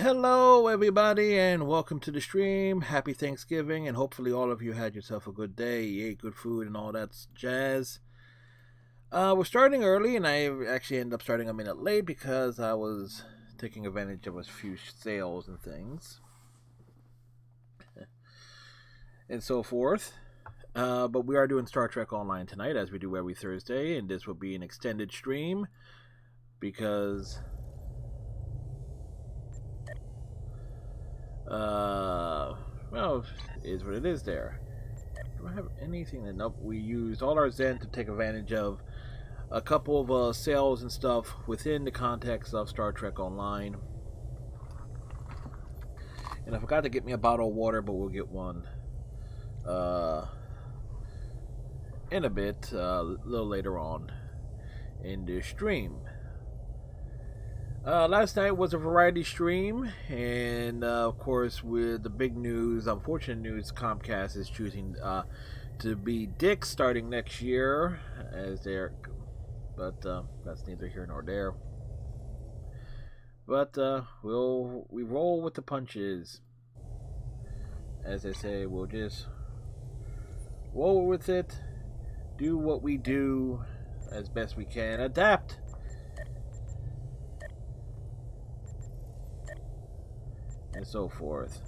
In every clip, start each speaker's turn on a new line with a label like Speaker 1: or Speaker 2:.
Speaker 1: Hello, everybody, and welcome to the stream. Happy Thanksgiving, and hopefully, all of you had yourself a good day. You ate good food and all that jazz. We're starting early, and I actually ended up starting a minute late because I was taking advantage of a few sales and things and so forth. But we are doing Star Trek Online tonight, as we do every Thursday, and this will be an extended stream because well, it is what it is there. Do I have anything that, nope, we used all our Zen to take advantage of a couple of sales and stuff within the context of Star Trek Online. And I forgot to get me a bottle of water, but we'll get one in a bit, a little later on in the stream. Last night was a variety stream, and of course, with the big news, unfortunate news, Comcast is choosing to be Dick starting next year, as they're, but that's neither here nor there. But we roll with the punches, as they say. We'll just roll with it, do what we do as best we can, adapt. And so forth.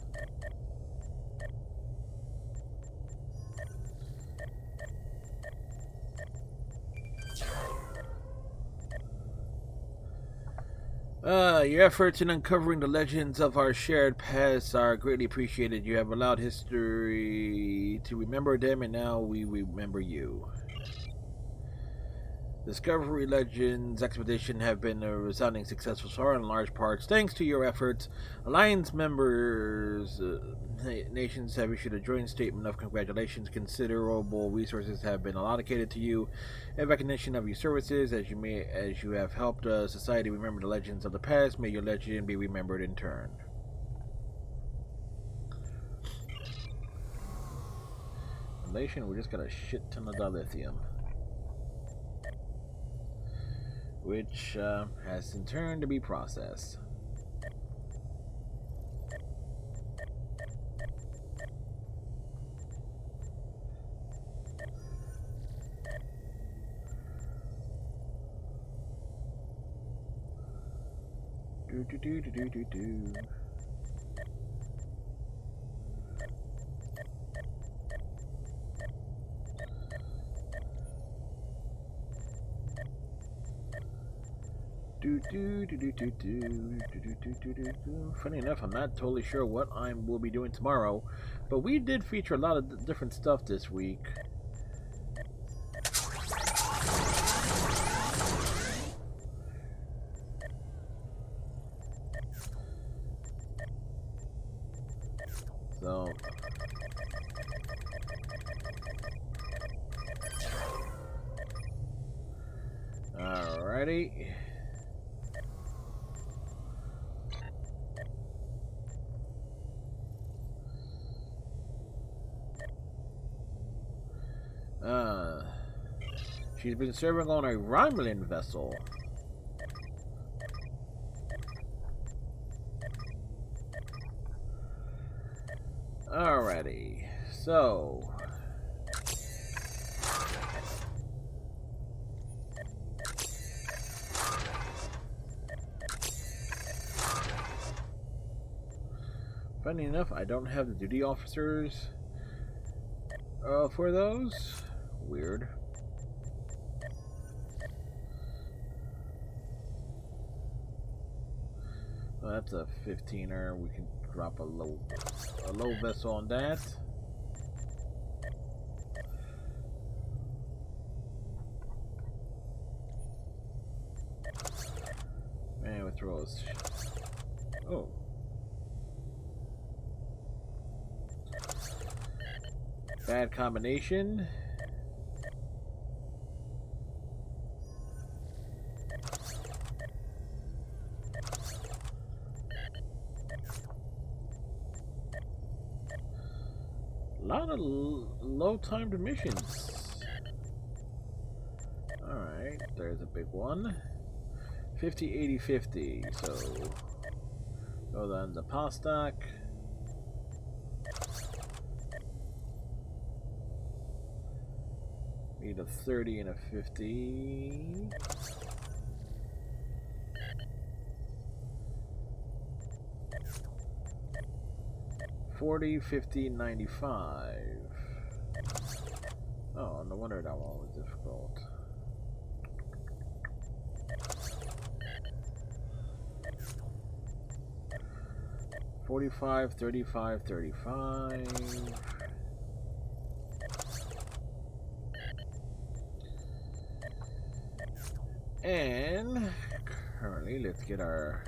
Speaker 1: Your efforts in uncovering the legends of our shared past are greatly appreciated. You have allowed history to remember them, and now we remember you. Discovery Legends expedition have been a resounding success so far in large parts thanks to your efforts. Alliance members nations have issued a joint statement of congratulations. Considerable resources have been allocated to you in recognition of your services. As you have helped society remember the legends of the past, may your legend be remembered in turn. Relation, we just got a shit ton of dilithium, which has in turn to be processed. Do. Funny enough, I'm not totally sure what I will be doing tomorrow, but we did feature a lot of different stuff this week. So, alrighty. She's been serving on a Romulan vessel. Alrighty, so funny enough, I don't have the duty officers for those. Weird. Well, that's a 15er. We can drop a low vessel on that. Man, we throw us. Oh. Bad combination. A lot of low-timed missions. Alright, there's a big one. 50, 80, 50. So Go down the Postak. Need a 30 and a 50. $40, $50, $95. Oh, no wonder that one was difficult. $45, $35, $35. And currently, let's get our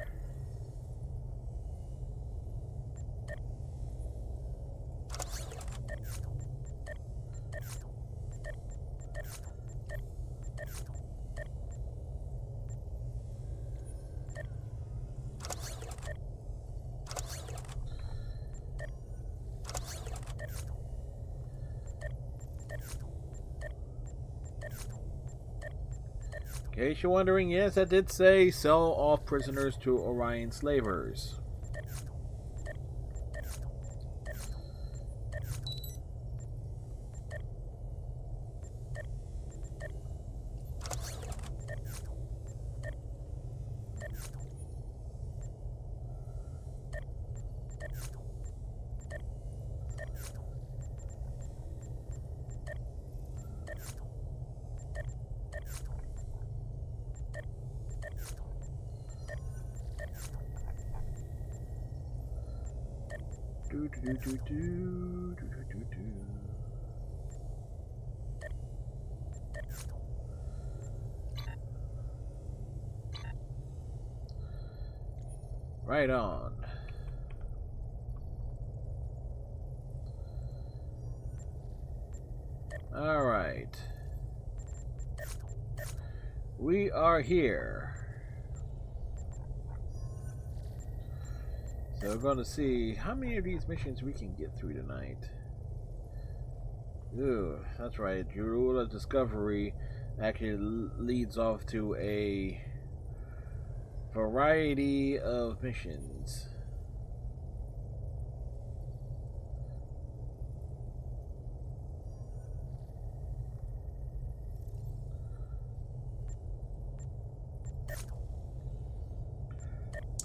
Speaker 1: in case you're wondering, yes, I did say sell off prisoners to Orion slavers. Right on. All right. We are here. So we're going to see how many of these missions we can get through tonight. Ooh, that's right. Jorul's discovery actually leads off to a variety of missions.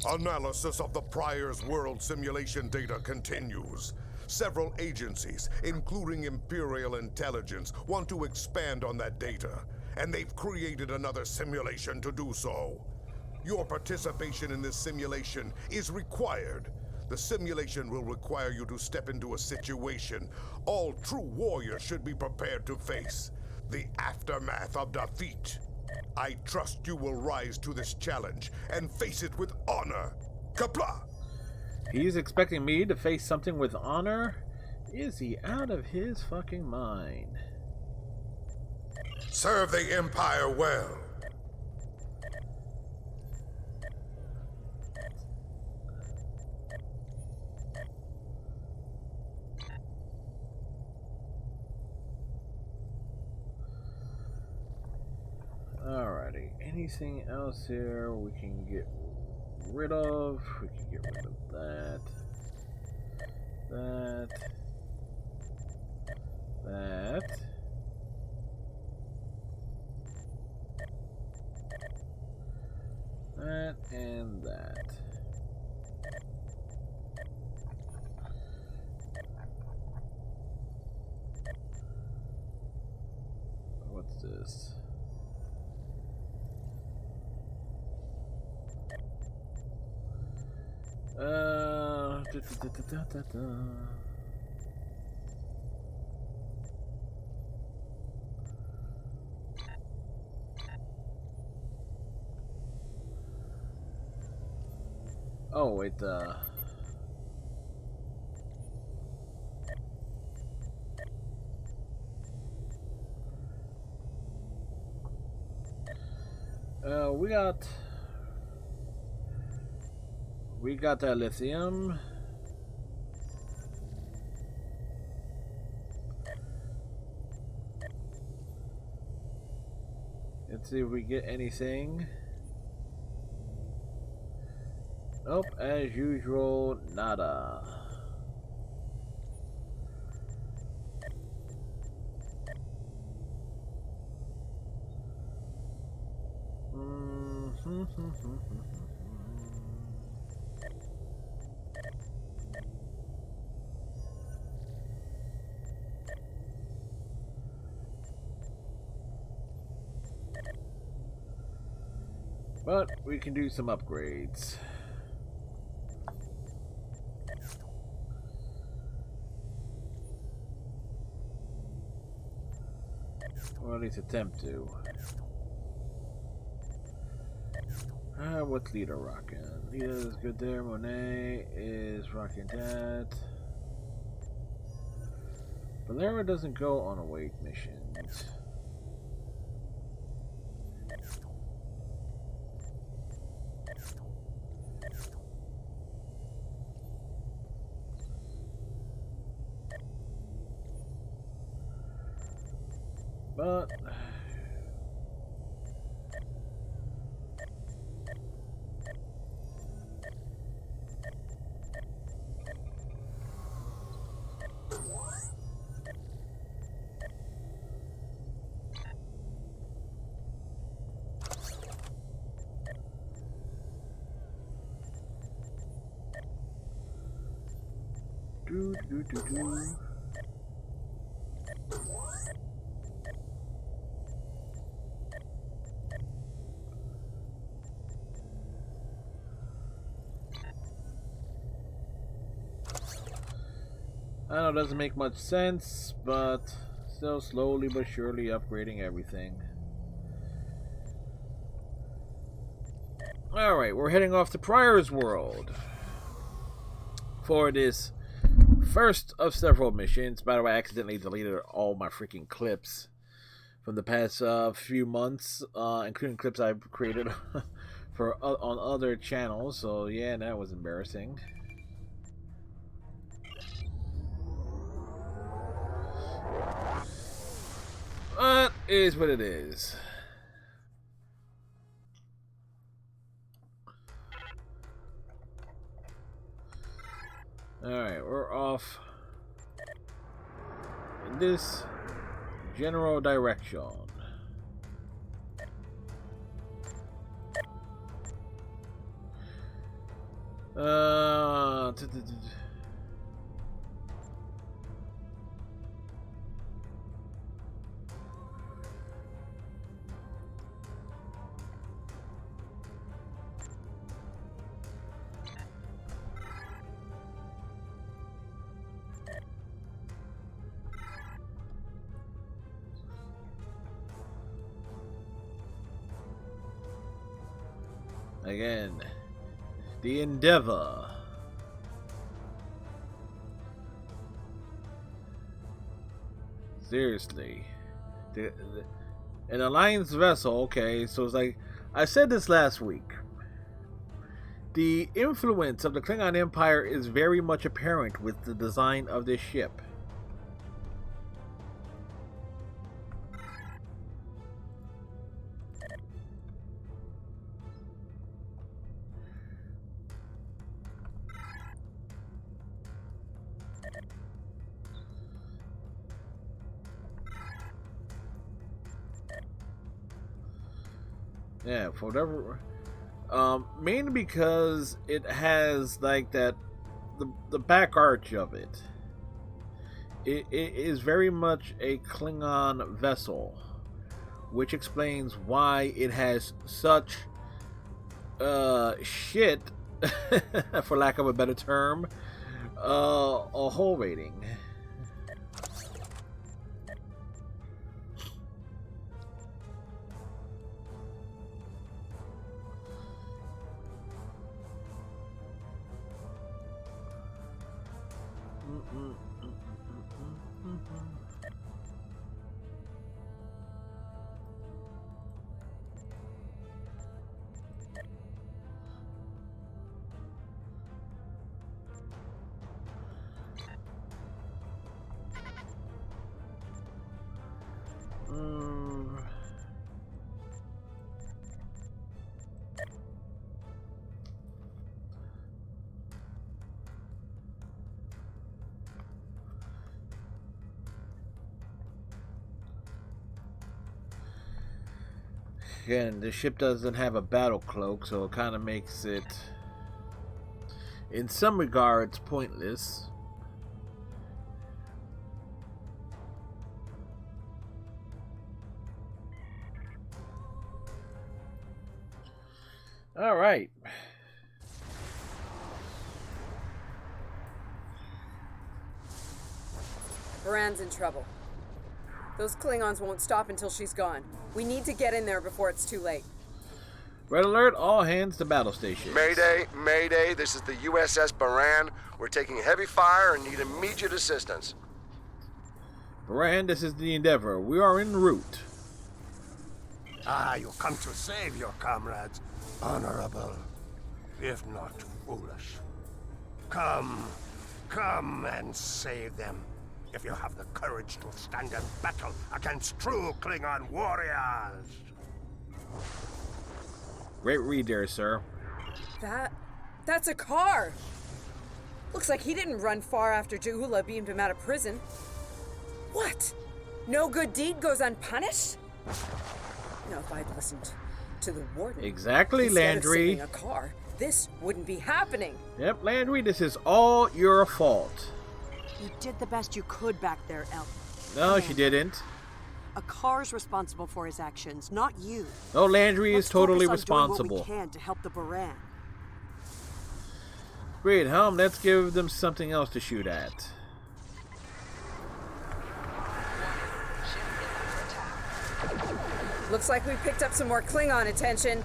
Speaker 2: Analysis of the Prior's world simulation data continues. Several agencies, including Imperial Intelligence, want to expand on that data, and they've created another simulation to do so. Your participation in this simulation is required. The simulation will require you to step into a situation all true warriors should be prepared to face: the aftermath of defeat. I trust you will rise to this challenge and face it with honor. Qapla'!
Speaker 1: He's expecting me to face something with honor? Is he out of his fucking mind?
Speaker 2: Serve the Empire well.
Speaker 1: Alrighty, anything else here we can get rid of? We can get rid of that. That. That and that. What's this? Oh, wait, we got that lithium. Let's see if we get anything. Nope, as usual, nada. But we can do some upgrades. Or at least attempt to. What's Lita rocking? Lita is good there. Monet is rocking that. Valera doesn't go on await missions. But do. I know it doesn't make much sense, but still slowly but surely upgrading everything. Alright, we're heading off to Pryor's World for this first of several missions. By the way, I accidentally deleted all my freaking clips from the past few months, including clips I've created for on other channels. So yeah, that was embarrassing. But it is what it is. Alright, we're off in this general direction. Again, the Endeavor. Seriously. An Alliance vessel, okay, so it's like, I said this last week. The influence of the Klingon Empire is very much apparent with the design of this ship. Yeah, for whatever. Mainly because it has like that, the back arch of it. It is very much a Klingon vessel, which explains why it has such shit, for lack of a better term, a hull rating. Again, the ship doesn't have a battle cloak, so it kind of makes it, in some regards, pointless. All right.
Speaker 3: Baran's in trouble. Those Klingons won't stop until she's gone. We need to get in there before it's too late.
Speaker 1: Red alert, all hands to battle station.
Speaker 4: Mayday, Mayday, this is the USS Baran. We're taking heavy fire and need immediate assistance.
Speaker 1: Baran, this is the Endeavor. We are en route.
Speaker 5: Ah, you come to save your comrades. Honorable, if not foolish. Come and save them. If you have the courage to stand in battle against true Klingon warriors.
Speaker 1: Great read there, sir.
Speaker 3: That's a car! Looks like he didn't run far after Jahula beamed him out of prison. What? No good deed goes unpunished? No, if I'd listened to the warden.
Speaker 1: Exactly, Landry.
Speaker 3: Instead of saving a car, this wouldn't be happening.
Speaker 1: Yep, Landry, this is all your fault.
Speaker 6: You did the best you could back there, El.
Speaker 1: No, she didn't.
Speaker 6: A car's responsible for his actions, not you.
Speaker 1: No, Landry is
Speaker 6: Let's
Speaker 1: totally
Speaker 6: focus on doing
Speaker 1: responsible.
Speaker 6: what we can to help the Baran.
Speaker 1: Great, Helm, let's give them something else to shoot at.
Speaker 3: Looks like we picked up some more Klingon attention.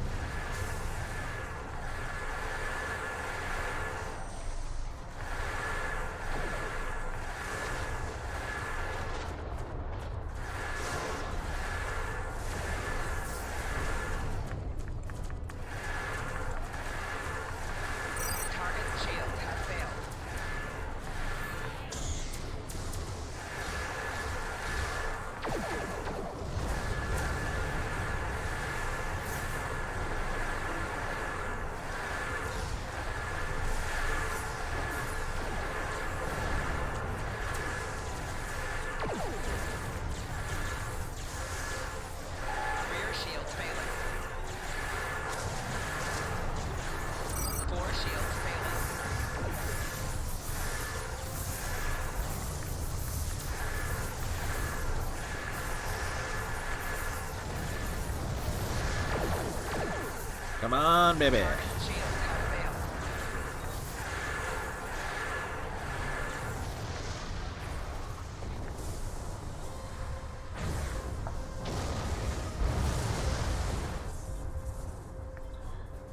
Speaker 1: Come on, baby.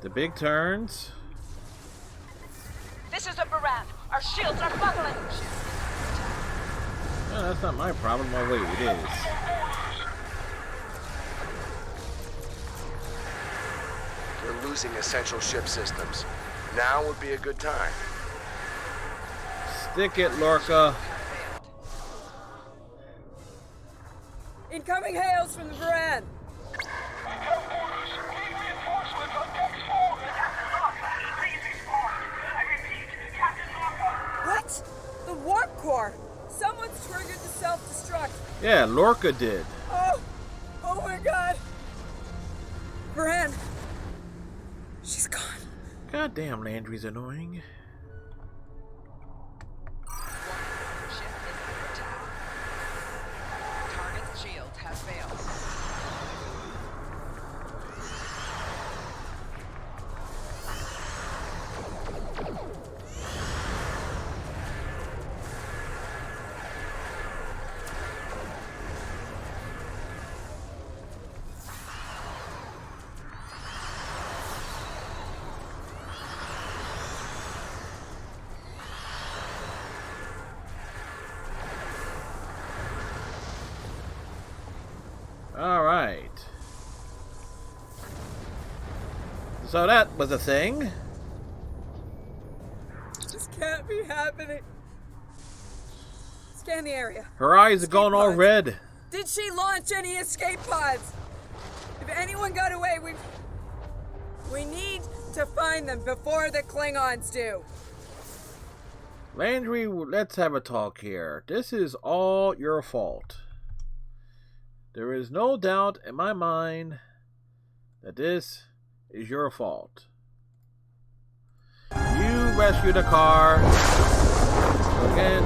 Speaker 1: The big turns.
Speaker 7: This is a Baran. Our shields are buckling.
Speaker 1: No, that's not my problem. Oh, wait, it is.
Speaker 4: We're losing essential ship systems. Now would be a good time.
Speaker 1: Stick it, Lorca.
Speaker 3: Incoming hails from the Baran. What? The warp core! Someone's triggered the self-destruct.
Speaker 1: Yeah, Lorca did.
Speaker 3: Oh my god! Baran! She's gone.
Speaker 1: Goddamn, Landry's annoying.
Speaker 7: Ship is under attack. Target's shields have failed.
Speaker 1: All right. So that was a thing.
Speaker 3: This can't be happening. Scan the area.
Speaker 1: Her eyes are
Speaker 3: Escape
Speaker 1: going all
Speaker 3: pods.
Speaker 1: red.
Speaker 3: Did she launch any escape pods? If anyone got away, we need to find them before the Klingons do.
Speaker 1: Landry, let's have a talk here. This is all your fault. There is no doubt in my mind that this is your fault. You rescued a car. Again,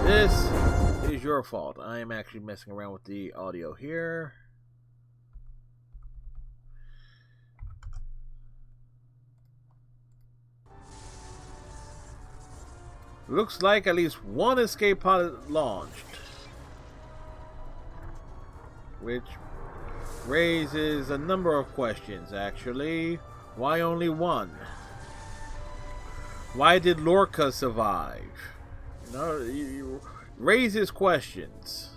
Speaker 1: this is your fault. I am actually messing around with the audio here. Looks like at least one escape pod launched, which raises a number of questions, actually. Why only one? Why did Lorca survive? You know, you raises questions.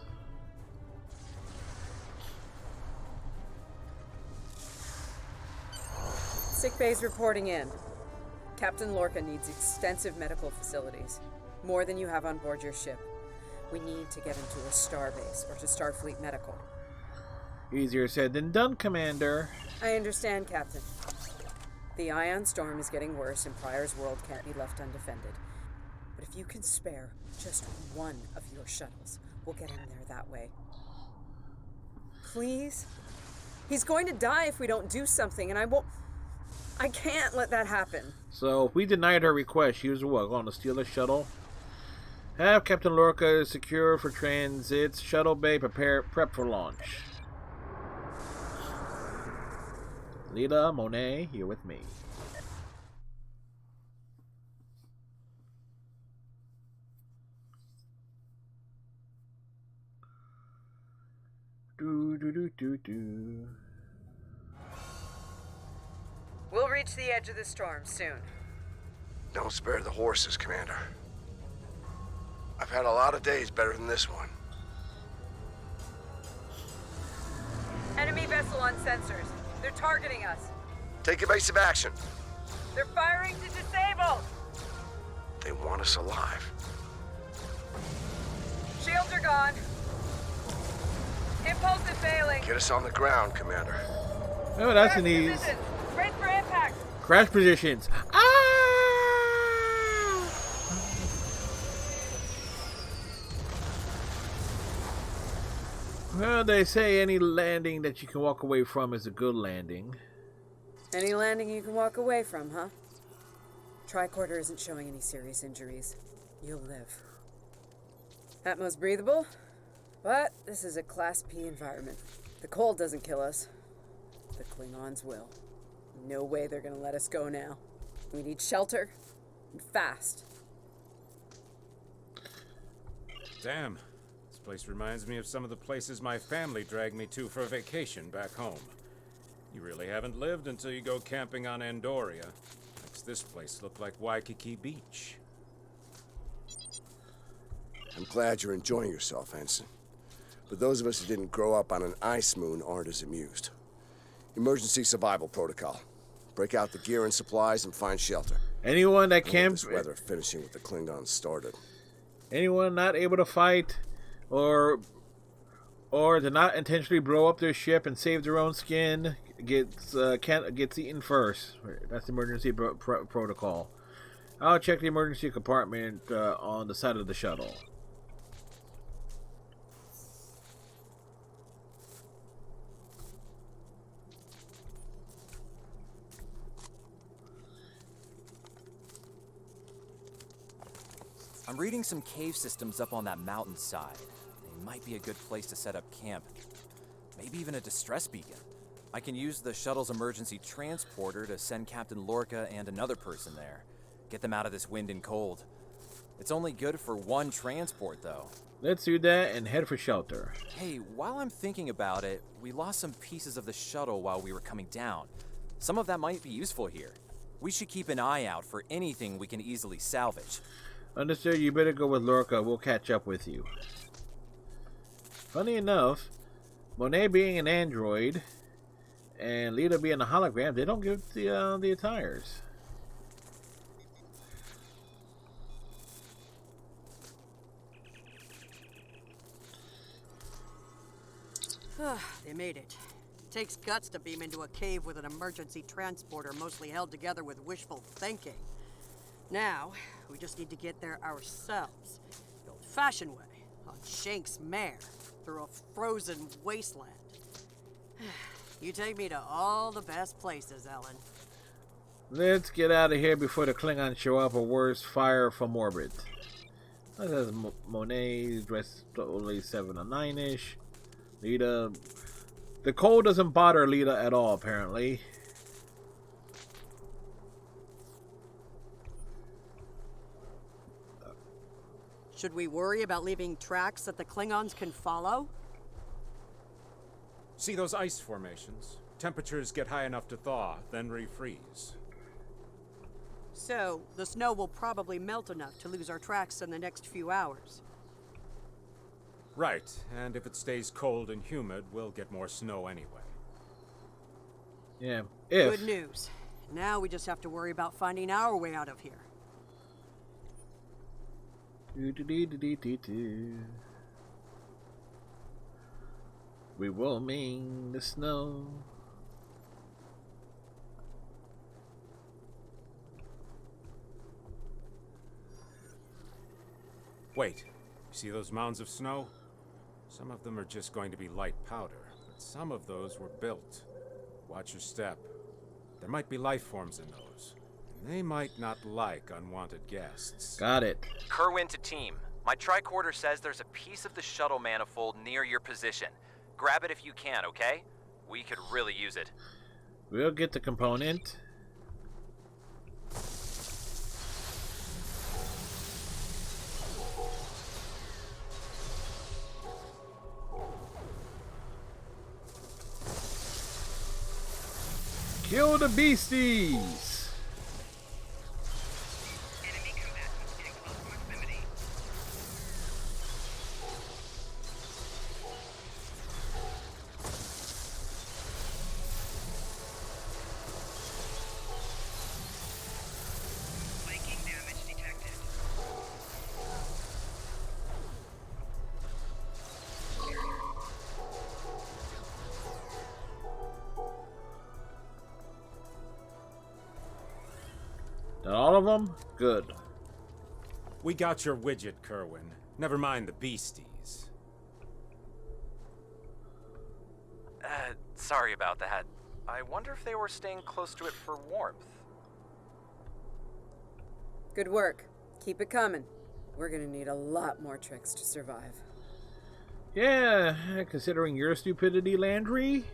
Speaker 3: Sick bay's reporting in. Captain Lorca needs extensive medical facilities. More than you have on board your ship. We need to get him to a starbase or to Starfleet Medical.
Speaker 1: Easier said than done, Commander.
Speaker 3: I understand, Captain. The ion storm is getting worse and Pryor's world can't be left undefended. But if you can spare just one of your shuttles, we'll get him there that way. Please? He's going to die if we don't do something, and I can't let that happen.
Speaker 1: So if we denied her request, she was what, going to steal a shuttle? Have Captain Lorca secure for transits. Shuttle bay prep for launch. Lita, Monet, you're with me. Do.
Speaker 3: We'll reach the edge of the storm soon.
Speaker 4: Don't spare the horses, Commander. I've had a lot of days better than this one.
Speaker 3: Enemy vessel on sensors. They're targeting us.
Speaker 4: Take evasive action.
Speaker 3: They're firing to disable.
Speaker 4: They want us alive.
Speaker 3: Shields are gone. Impulse is failing.
Speaker 4: Get us on the ground, Commander.
Speaker 1: Oh, that's in these
Speaker 3: Positions. Brace for impact.
Speaker 1: crash positions. Ah! Well, they say any landing that you can walk away from is a good landing.
Speaker 3: Any landing you can walk away from, huh? Tricorder isn't showing any serious injuries. You'll live. Atmos breathable, but this is a Class P environment. The cold doesn't kill us. The Klingons will. No way they're gonna let us go now. We need shelter, and fast.
Speaker 8: Damn. This place reminds me of some of the places my family dragged me to for a vacation back home. You really haven't lived until you go camping on Andoria. Makes this place look like Waikiki Beach.
Speaker 4: I'm glad you're enjoying yourself, Ensign. But those of us who didn't grow up on an ice moon aren't as amused. Emergency survival protocol. Break out the gear and supplies and find shelter.
Speaker 1: Anyone that
Speaker 4: This
Speaker 1: can't,
Speaker 4: weather finishing what the Klingons started.
Speaker 1: anyone not able to fight, or to not intentionally blow up their ship and save their own skin, gets eaten first. That's the emergency protocol. I'll check the emergency compartment on the side of the shuttle.
Speaker 9: I'm reading some cave systems up on that mountainside. They might be a good place to set up camp. Maybe even a distress beacon. I can use the shuttle's emergency transporter to send Captain Lorca and another person there. Get them out of this wind and cold. It's only good for one transport, though.
Speaker 1: Let's do that and head for shelter.
Speaker 9: Hey, while I'm thinking about it, we lost some pieces of the shuttle while we were coming down. Some of that might be useful here. We should keep an eye out for anything we can easily salvage.
Speaker 1: Understood, you better go with Lorca. We'll catch up with you. Funny enough, Monet being an android and Lita being a hologram, they don't give the attires.
Speaker 6: They made it. Takes guts to beam into a cave with an emergency transporter mostly held together with wishful thinking. Now, we just need to get there ourselves. The old-fashioned way, on Shank's mare, through a frozen wasteland. You take me to all the best places, Ellen.
Speaker 1: Let's get out of here before the Klingons show up, or worse, fire from orbit. That says Monet's dressed only 7 or 9-ish. Lita. The cold doesn't bother Lita at all, apparently.
Speaker 6: Should we worry about leaving tracks that the Klingons can follow?
Speaker 8: See those ice formations? Temperatures get high enough to thaw, then refreeze.
Speaker 6: So, the snow will probably melt enough to lose our tracks in the next few hours.
Speaker 8: Right, and if it stays cold and humid, we'll get more snow anyway.
Speaker 1: Yeah, if.
Speaker 6: Good news. Now we just have to worry about finding our way out of here.
Speaker 1: We will mean the snow.
Speaker 8: Wait, see those mounds of snow? Some of them are just going to be light powder, but some of those were built. Watch your step. There might be life forms in those. And they might not like unwanted guests.
Speaker 1: Got it.
Speaker 9: Kerwin to team. My tricorder says there's a piece of the shuttle manifold near your position. Grab it if you can, okay? We could really use it.
Speaker 1: We'll get the component. Kill the beasties!
Speaker 7: Enemy combatants in close proximity. Flanking damage detected.
Speaker 1: Did all of them? Good.
Speaker 8: We got your widget, Kerwin. Never mind the beasties.
Speaker 9: Sorry about that. I wonder if they were staying close to it for warmth.
Speaker 3: Good work. Keep it coming. We're gonna need a lot more tricks to survive.
Speaker 1: Yeah, considering your stupidity, Landry.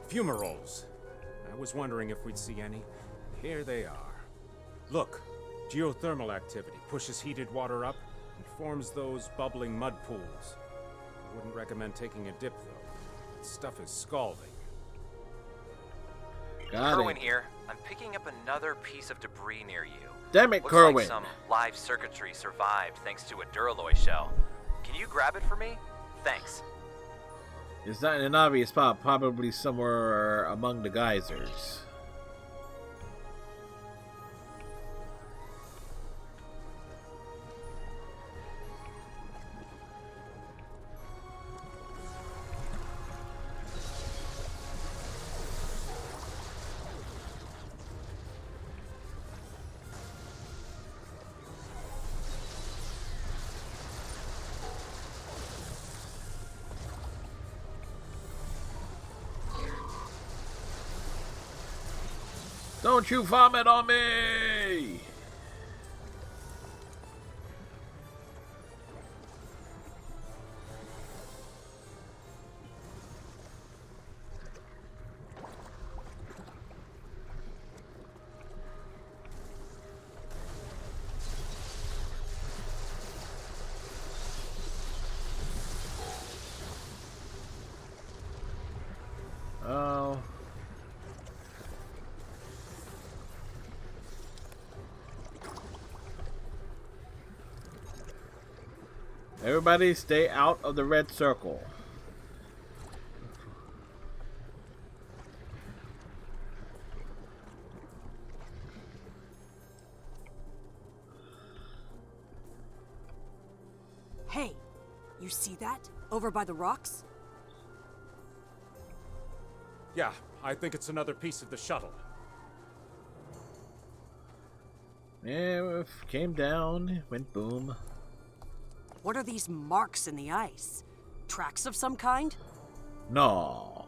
Speaker 8: Fumaroles. I was wondering if we'd see any. Here they are. Look, geothermal activity pushes heated water up and forms those bubbling mud pools. I wouldn't recommend taking a dip, though. That stuff is scalding.
Speaker 1: Got
Speaker 9: Kerwin
Speaker 1: it.
Speaker 9: here. I'm picking up another piece of debris near you.
Speaker 1: Damn it,
Speaker 9: Looks
Speaker 1: Kerwin.
Speaker 9: like some live circuitry survived thanks to a Duralloy shell. Can you grab it for me? Thanks.
Speaker 1: It's not in an obvious spot, probably somewhere among the geysers. Don't you vomit on me! Oh. Everybody stay out of the red circle.
Speaker 6: Hey, you see that? Over by the rocks?
Speaker 8: Yeah, I think it's another piece of the shuttle.
Speaker 1: Yeah, came down, went boom.
Speaker 6: What are these marks in the ice? Tracks of some kind?
Speaker 1: No.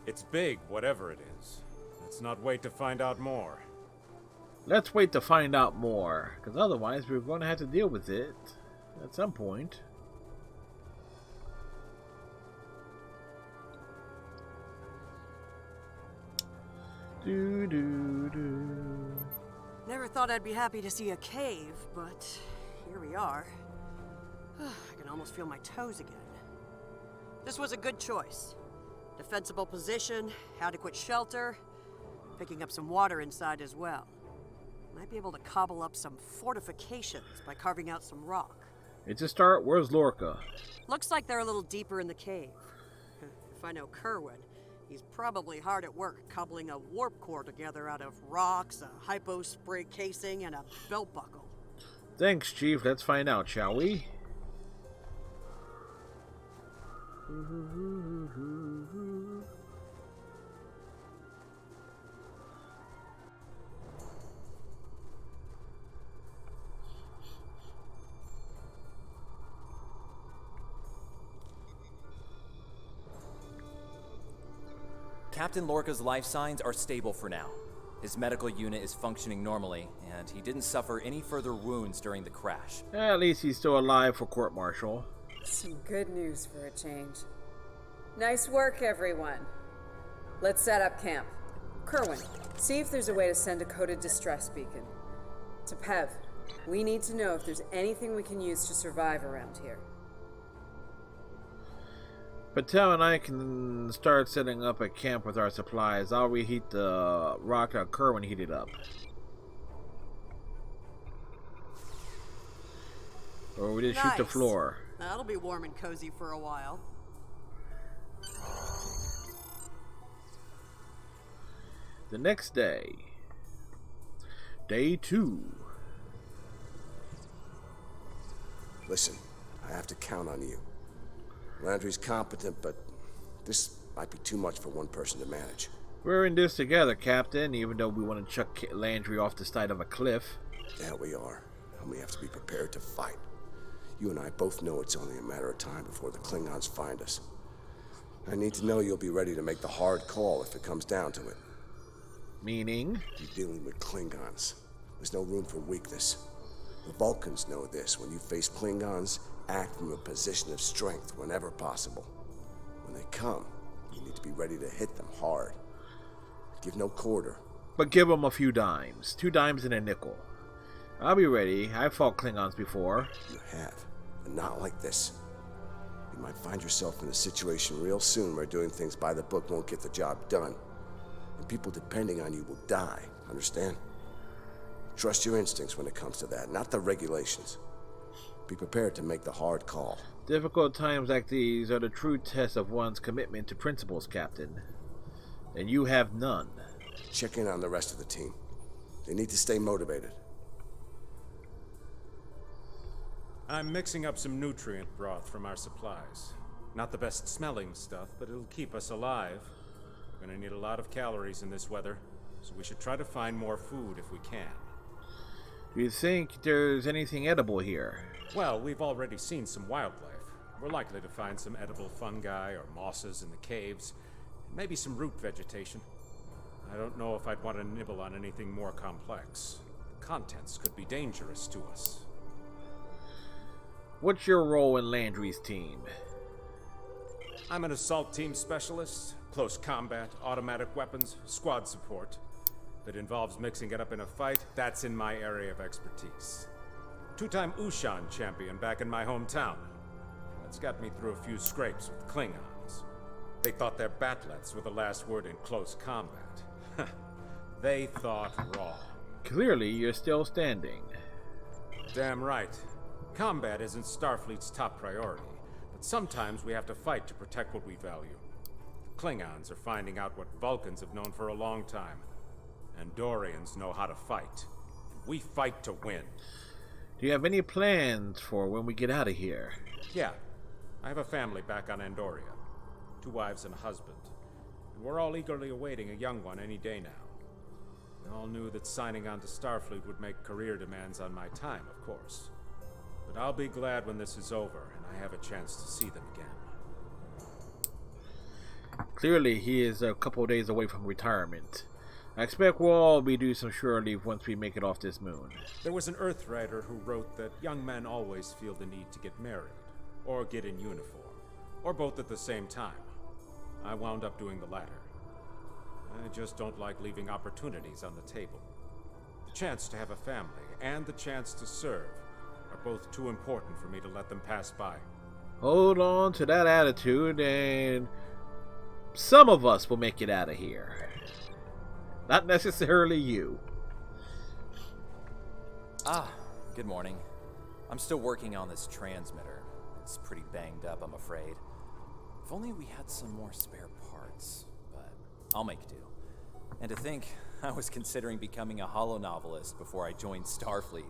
Speaker 8: It's big, whatever it is. Let's not wait to find out more.
Speaker 1: Let's wait to find out more, because otherwise we're going to have to deal with it at some point. Do do do.
Speaker 6: Never thought I'd be happy to see a cave, but here we are. I can almost feel my toes again. This was a good choice. Defensible position, adequate shelter, picking up some water inside as well. Might be able to cobble up some fortifications by carving out some rock.
Speaker 1: It's a start. Where's Lorca?
Speaker 6: Looks like they're a little deeper in the cave. If I know Kerwin, he's probably hard at work cobbling a warp core together out of rocks, a hypo spray casing, and a belt buckle.
Speaker 1: Thanks, Chief. Let's find out, shall we?
Speaker 9: Captain Lorca's life signs are stable for now. His medical unit is functioning normally, and he didn't suffer any further wounds during the crash.
Speaker 1: At least he's still alive for court-martial.
Speaker 3: Some good news for a change. Nice work, everyone. Let's set up camp. Kerwin, see if there's a way to send a coded distress beacon. To Pev, we need to know if there's anything we can use to survive around here.
Speaker 1: Patel and I can start setting up a camp with our supplies. I'll reheat the rock that Kerwin heated up. Or we just shoot the
Speaker 6: Nice.
Speaker 1: floor.
Speaker 6: That'll be warm and cozy for a while.
Speaker 1: The next day. Day 2.
Speaker 4: Listen, I have to count on you. Landry's competent, but this might be too much for one person to manage.
Speaker 1: We're in this together, Captain, even though we want to chuck Landry off the side of a cliff.
Speaker 4: Yeah, we are. And we have to be prepared to fight. You and I both know it's only a matter of time before the Klingons find us. I need to know you'll be ready to make the hard call if it comes down to it.
Speaker 1: Meaning?
Speaker 4: You're dealing with Klingons. There's no room for weakness. The Vulcans know this. When you face Klingons, act from a position of strength whenever possible. When they come, you need to be ready to hit them hard. Give no quarter.
Speaker 1: But give them a few dimes. 2 dimes and a nickel. I'll be ready. I've fought Klingons before.
Speaker 4: You have, but not like this. You might find yourself in a situation real soon where doing things by the book won't get the job done. And people depending on you will die, understand? Trust your instincts when it comes to that, not the regulations. Be prepared to make the hard call.
Speaker 1: Difficult times like these are the true test of one's commitment to principles, Captain. And you have none.
Speaker 4: Check in on the rest of the team. They need to stay motivated.
Speaker 8: I'm mixing up some nutrient broth from our supplies. Not the best smelling stuff, but it'll keep us alive. We're gonna need a lot of calories in this weather, so we should try to find more food if we can.
Speaker 1: Do you think there's anything edible here?
Speaker 8: Well, we've already seen some wildlife. We're likely to find some edible fungi or mosses in the caves, maybe some root vegetation. I don't know if I'd want to nibble on anything more complex. The contents could be dangerous to us.
Speaker 1: What's your role in Landry's team?
Speaker 8: I'm an assault team specialist, close combat, automatic weapons, squad support. If it involves mixing it up in a fight, that's in my area of expertise. 2-time Ushan champion back in my hometown. That's got me through a few scrapes with Klingons. They thought their batlets were the last word in close combat. They thought wrong.
Speaker 1: Clearly, you're still standing.
Speaker 8: Damn right. Combat isn't Starfleet's top priority, but sometimes we have to fight to protect what we value. Klingons are finding out what Vulcans have known for a long time. Andorians know how to fight. We fight to win.
Speaker 1: Do you have any plans for when we get out of here?
Speaker 8: Yeah. I have a family back on Andoria. 2 wives and a husband. we're all eagerly awaiting a young one any day now. We all knew that signing on to Starfleet would make career demands on my time, of course. But I'll be glad when this is over and I have a chance to see them again.
Speaker 1: Clearly, he is a couple of days away from retirement. I expect we'll all be due some shore leave once we make it off this moon.
Speaker 8: There was an Earthwriter who wrote that young men always feel the need to get married, or get in uniform, or both at the same time. I wound up doing the latter. I just don't like leaving opportunities on the table. The chance to have a family and the chance to serve are both too important for me to let them pass by.
Speaker 1: Hold on to that attitude, and some of us will make it out of here. Not necessarily you.
Speaker 9: Good morning. I'm still working on this transmitter. It's pretty banged up, I'm afraid. If only we had some more spare parts, but I'll make do. And to think, I was considering becoming a holonovelist before I joined Starfleet.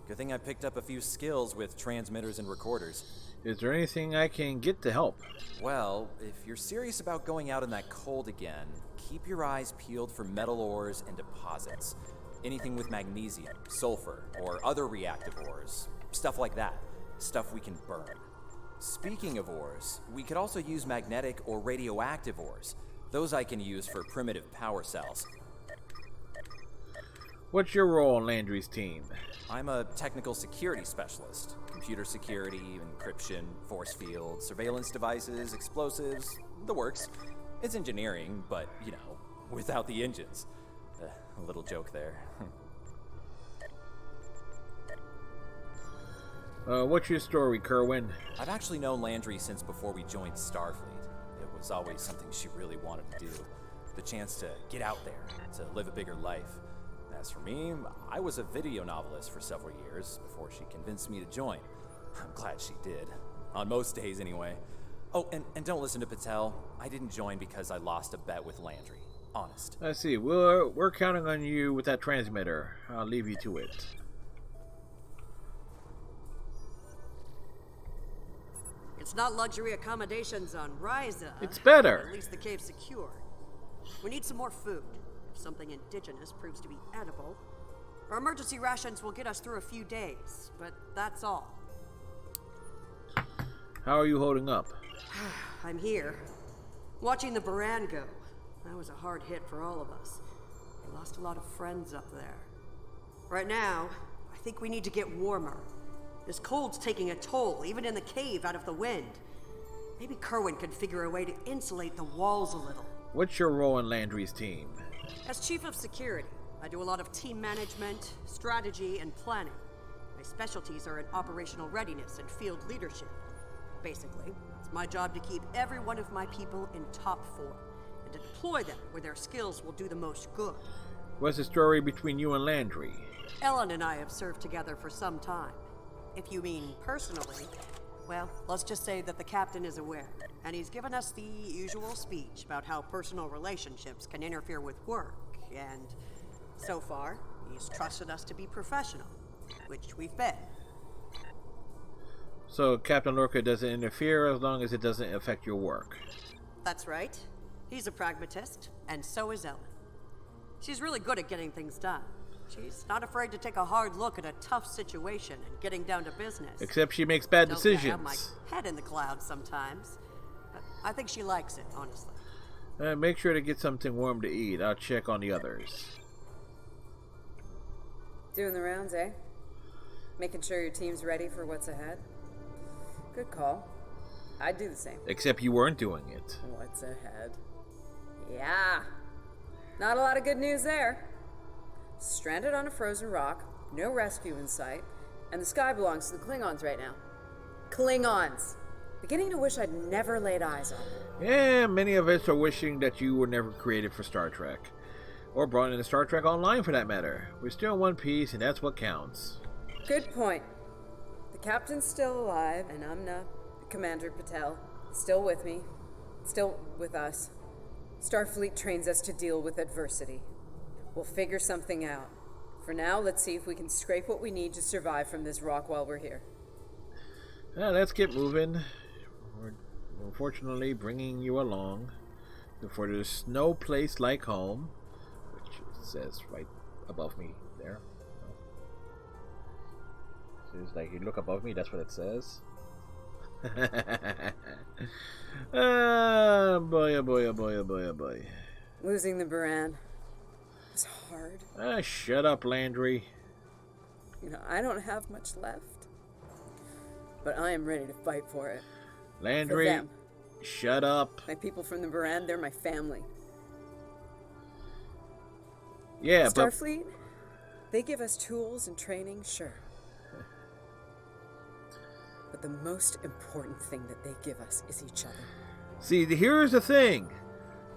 Speaker 9: Good thing I picked up a few skills with transmitters and recorders.
Speaker 1: Is there anything I can get to help?
Speaker 9: Well, if you're serious about going out in that cold again, keep your eyes peeled for metal ores and deposits. Anything with magnesium, sulfur, or other reactive ores. Stuff like that. Stuff we can burn. Speaking of ores, we could also use magnetic or radioactive ores. Those I can use for primitive power cells.
Speaker 1: What's your role on Landry's team?
Speaker 9: I'm a technical security specialist. Computer security, encryption, force field, surveillance devices, explosives, the works. It's engineering, but, you know, without the engines. A little joke there.
Speaker 1: What's your story, Kerwin?
Speaker 9: I've actually known Landry since before we joined Starfleet. It was always something she really wanted to do. The chance to get out there, to live a bigger life. As for me, I was a video novelist for several years before she convinced me to join. I'm glad she did. On most days, anyway. Oh, and don't listen to Patel. I didn't join because I lost a bet with Landry. Honest.
Speaker 1: I see. We're counting on you with that transmitter. I'll leave you to it.
Speaker 6: It's not luxury accommodations on Ryza.
Speaker 1: It's better.
Speaker 6: At least the cave's secure. We need some more food. If something indigenous proves to be edible, our emergency rations will get us through a few days, but that's all.
Speaker 1: How are you holding up?
Speaker 6: I'm here, watching the Baran go. That was a hard hit for all of us. We lost a lot of friends up there. Right now, I think we need to get warmer. This cold's taking a toll, even in the cave out of the wind. Maybe Kerwin could figure a way to insulate the walls a little.
Speaker 1: What's your role in Landry's team?
Speaker 6: As Chief of Security, I do a lot of team management, strategy, and planning. My specialties are in operational readiness and field leadership. Basically, it's my job to keep every one of my people in top form, and to deploy them where their skills will do the most good.
Speaker 1: What's the story between you and Landry?
Speaker 6: Ellen and I have served together for some time. If you mean personally, well, let's just say that the captain is aware, and he's given us the usual speech about how personal relationships can interfere with work, and so far, he's trusted us to be professional, which we've been.
Speaker 1: So Captain Lorca doesn't interfere as long as it doesn't affect your work.
Speaker 6: That's right. He's a pragmatist, and so is Ellen. She's really good at getting things done. She's not afraid to take a hard look at a tough situation and getting down to business.
Speaker 1: Except she makes bad
Speaker 6: Tells me I
Speaker 1: decisions.
Speaker 6: have my head in the clouds sometimes, but I think she likes it, honestly.
Speaker 1: Make sure to get something warm to eat. I'll check on the others.
Speaker 3: Doing the rounds, eh? Making sure your team's ready for what's ahead? Good call. I'd do the same.
Speaker 1: Except you weren't doing it.
Speaker 3: What's ahead? Yeah. Not a lot of good news there. Stranded on a frozen rock, no rescue in sight, and the sky belongs to the Klingons right now. Klingons! Beginning to wish I'd never laid eyes on them.
Speaker 1: Yeah, many of us are wishing that you were never created for Star Trek. Or brought into Star Trek Online for that matter. We're still in one piece, and that's what counts.
Speaker 3: Good point. The captain's still alive, and Umna, Commander Patel, is still with me. Still with us. Starfleet trains us to deal with adversity. We'll figure something out. For now, let's see if we can scrape what we need to survive from this rock while we're here.
Speaker 1: Let's get moving. We're unfortunately bringing you along. For there's no place like home, which it says right above me there. So it's like you look above me, that's what it says. Ah, boy, oh boy, oh boy, oh boy, oh boy.
Speaker 3: Losing the Baran was hard.
Speaker 1: Ah, shut up, Landry.
Speaker 3: You know, I don't have much left, but I am ready to fight for it.
Speaker 1: Landry,
Speaker 3: For them.
Speaker 1: shut up.
Speaker 3: My people from the Baran, they're my family.
Speaker 1: Yeah, but
Speaker 3: Starfleet, they give us tools and training, sure. But the most important thing that they give us is each other.
Speaker 1: see, here's the thing.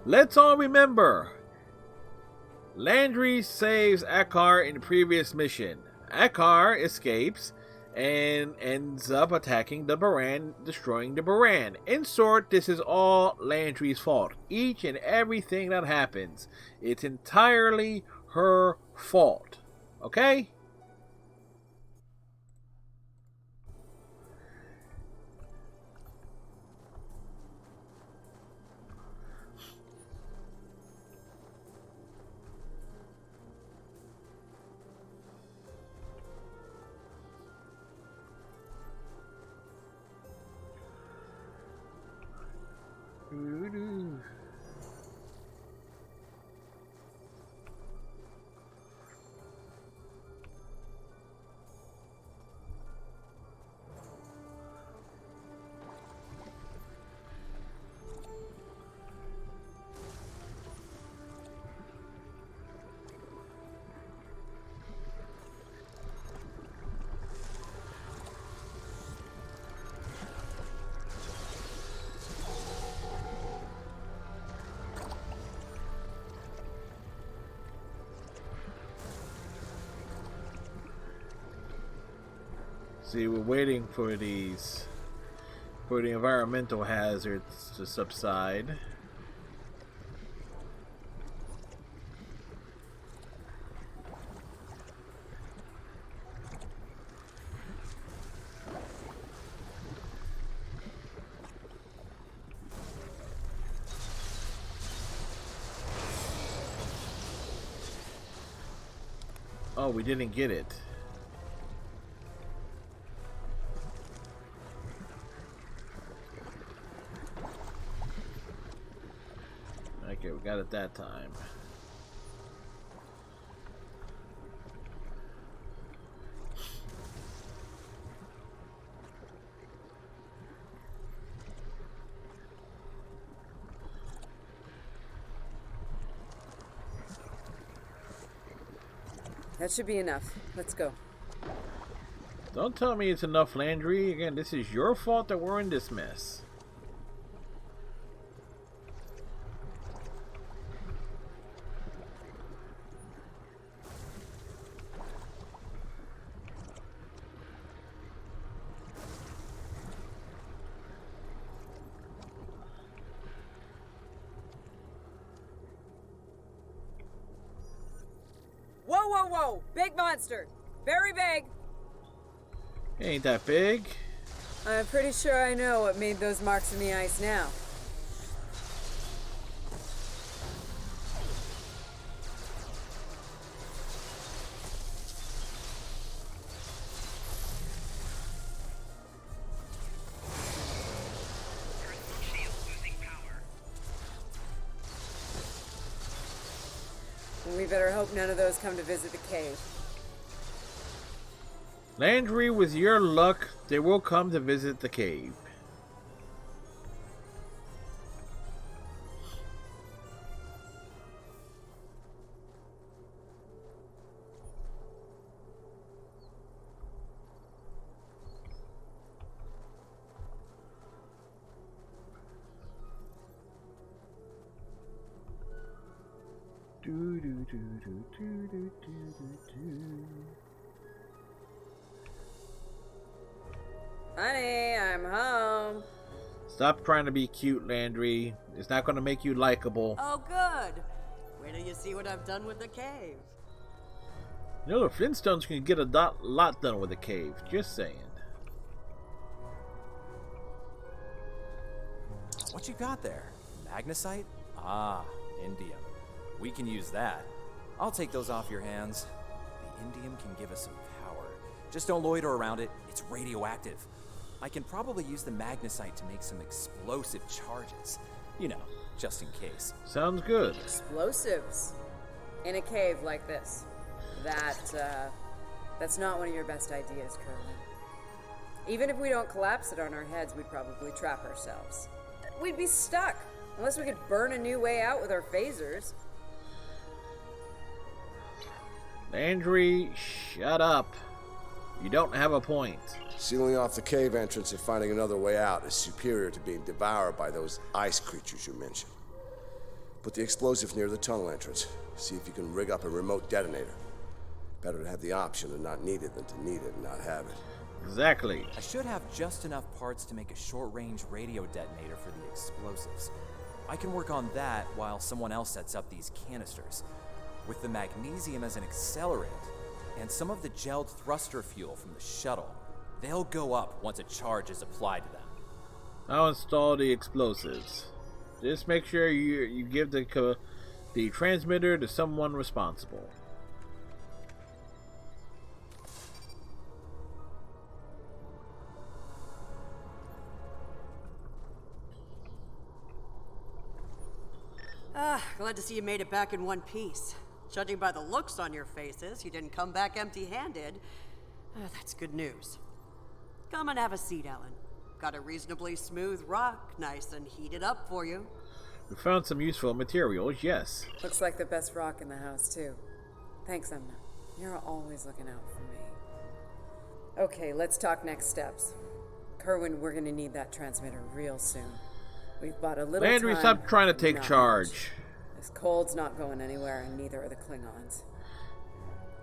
Speaker 1: Let's all remember. Landry saves Akar in the previous mission. Akar escapes and ends up attacking the Baran, destroying the Baran. In short, this is all Landry's fault. Each and everything that happens, it's entirely her fault. Okay? See, we're waiting for the environmental hazards to subside. Oh, we didn't get it. Okay, we got it that time.
Speaker 3: That should be enough. Let's go.
Speaker 1: Don't tell me it's enough, Landry. Again, this is your fault that we're in this mess.
Speaker 3: Whoa, whoa, whoa! Big monster! Very big!
Speaker 1: Ain't that big.
Speaker 3: I'm pretty sure I know what made those marks in the ice now.
Speaker 7: Personal shield losing power.
Speaker 3: We better hope none of those come to visit the cave.
Speaker 1: Landry, with your luck, they will come to visit the cave. Do, do, do, do, do, do, do, do.
Speaker 3: Honey, I'm home.
Speaker 1: Stop trying to be cute, Landry. It's not going to make you likable.
Speaker 6: Oh, good. Wait till you see what I've done with the cave.
Speaker 1: You know, the Flintstones can get a lot done with a cave. Just saying.
Speaker 9: What you got there? Magnesite? Ah, indium. We can use that. I'll take those off your hands. The indium can give us some power. Just don't loiter around it. It's radioactive. I can probably use the magnesite to make some explosive charges. You know, just in case.
Speaker 1: Sounds good.
Speaker 3: Explosives. In a cave like this. That's not one of your best ideas, Kerwin. Even if we don't collapse it on our heads, we'd probably trap ourselves. We'd be stuck. Unless we could burn a new way out with our phasers.
Speaker 1: Landry, shut up. You don't have a point.
Speaker 4: Sealing off the cave entrance and finding another way out is superior to being devoured by those ice creatures you mentioned. Put the explosive near the tunnel entrance. See if you can rig up a remote detonator. Better to have the option and not need it than to need it and not have it.
Speaker 1: Exactly.
Speaker 9: I should have just enough parts to make a short-range radio detonator for the explosives. I can work on that while someone else sets up these canisters. With the magnesium as an accelerant, and some of the gelled thruster fuel from the shuttle, they'll go up once a charge is applied to them.
Speaker 1: I'll install the explosives. Just make sure you give the transmitter to someone responsible.
Speaker 6: Glad to see you made it back in one piece. Judging by the looks on your faces, you didn't come back empty-handed. That's good news. Come and have a seat, Ellen. Got a reasonably smooth rock, nice and heated up for you.
Speaker 1: We found some useful materials, yes.
Speaker 3: Looks like the best rock in the house, too. Thanks, Emma. You're always looking out for me. Okay, let's talk next steps. Kerwin, we're gonna need that transmitter real soon. We've bought a little
Speaker 1: Landry,
Speaker 3: time.
Speaker 1: stop trying to take
Speaker 3: Not
Speaker 1: charge.
Speaker 3: much. This cold's not going anywhere, and neither are the Klingons.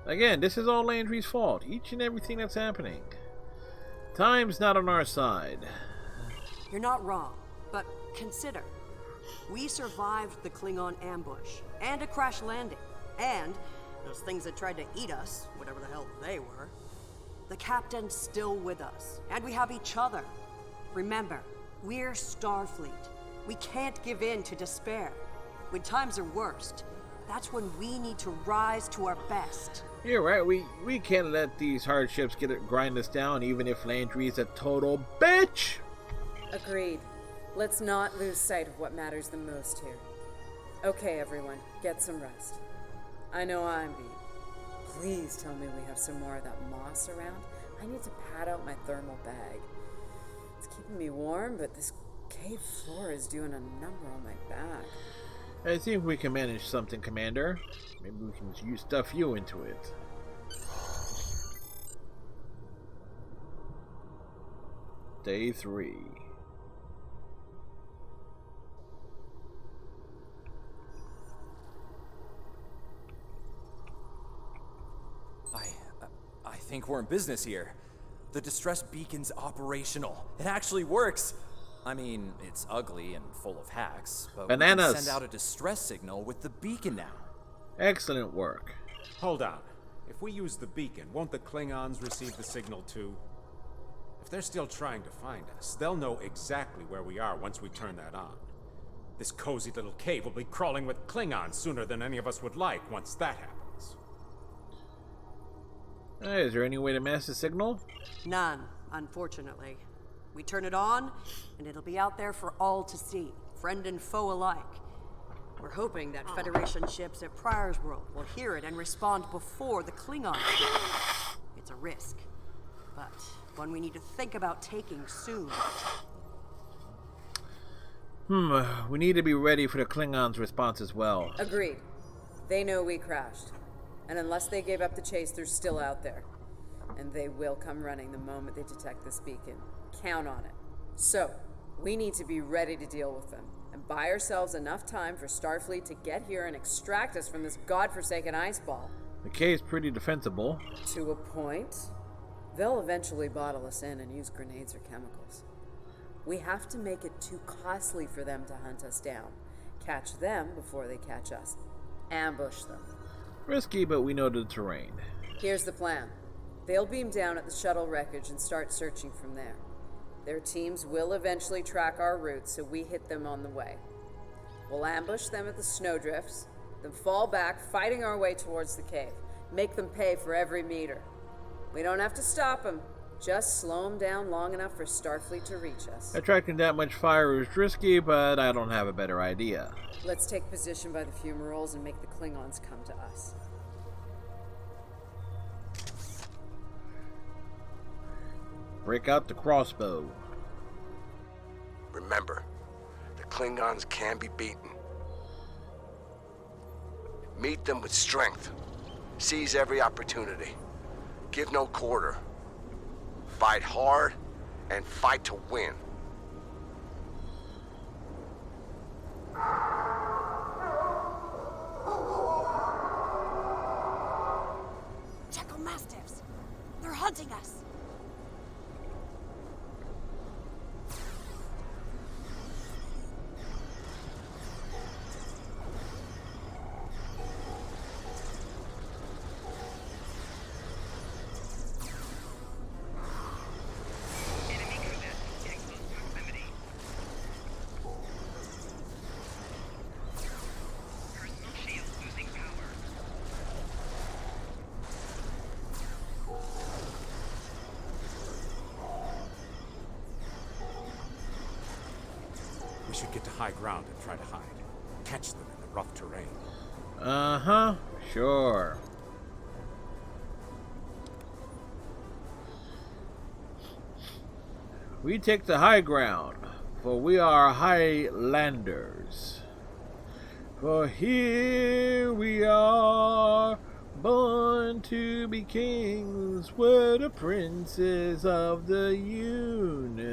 Speaker 1: Again, this is all Landry's fault. Each and everything that's happening. Time's not on our side.
Speaker 6: You're not wrong, but consider. We survived the Klingon ambush, and a crash landing, and those things that tried to eat us, whatever the hell they were. The captain's still with us, and we have each other. Remember, we're Starfleet. We can't give in to despair. When times are worst, that's when we need to rise to our best.
Speaker 1: You're right, we can't let these hardships grind us down, even if Landry's a total bitch!
Speaker 3: Agreed. Let's not lose sight of what matters the most here. Okay, everyone, get some rest. I know I'm beat. Please tell me we have some more of that moss around. I need to pad out my thermal bag. It's keeping me warm, but this cave floor is doing a number on my back.
Speaker 1: I think we can manage something, Commander. Maybe we can stuff you into it. Day 3.
Speaker 9: I think we're in business here. The distress beacon's operational. It actually works. I mean, it's ugly and full of hacks, but we
Speaker 1: Bananas.
Speaker 9: can send out a distress signal with the beacon now.
Speaker 1: Excellent work.
Speaker 8: Hold on. If we use the beacon, won't the Klingons receive the signal too? If they're still trying to find us, they'll know exactly where we are once we turn that on. This cozy little cave will be crawling with Klingons sooner than any of us would like once that happens.
Speaker 1: Is there any way to mask the signal?
Speaker 6: None, unfortunately. We turn it on, and it'll be out there for all to see, friend and foe alike. We're hoping that Federation ships at Pryor's World will hear it and respond before the Klingons do. It's a risk, but one we need to think about taking soon.
Speaker 1: We need to be ready for the Klingons' response as well.
Speaker 3: Agreed. They know we crashed. And unless they gave up the chase, they're still out there. And they will come running the moment they detect this beacon. Count on it. So, we need to be ready to deal with them. And buy ourselves enough time for Starfleet to get here and extract us from this godforsaken ice ball.
Speaker 1: The cave's pretty defensible.
Speaker 3: To a point. They'll eventually bottle us in and use grenades or chemicals. We have to make it too costly for them to hunt us down. Catch them before they catch us. Ambush them.
Speaker 1: Risky, but we know the terrain.
Speaker 3: Here's the plan. They'll beam down at the shuttle wreckage and start searching from there. Their teams will eventually track our route, so we hit them on the way. We'll ambush them at the snowdrifts, then fall back, fighting our way towards the cave. Make them pay for every meter. We don't have to stop them. Just slow them down long enough for Starfleet to reach us.
Speaker 1: Attracting that much fire is risky, but I don't have a better idea.
Speaker 3: Let's take position by the fumaroles and make the Klingons come to us.
Speaker 1: Break out the crossbow.
Speaker 4: Remember, the Klingons can be beaten. Meet them with strength. Seize every opportunity. Give no quarter. Fight hard and fight to win.
Speaker 10: Checkle Mastiffs! They're hunting us!
Speaker 7: Enemy combat in close proximity. Personal shield losing power.
Speaker 8: We should get to high ground and try to hide. Catch them in the rough terrain.
Speaker 1: Uh-huh, sure. We take the high ground, for we are Highlanders. For here we are, born to be kings, we're the princes of the universe.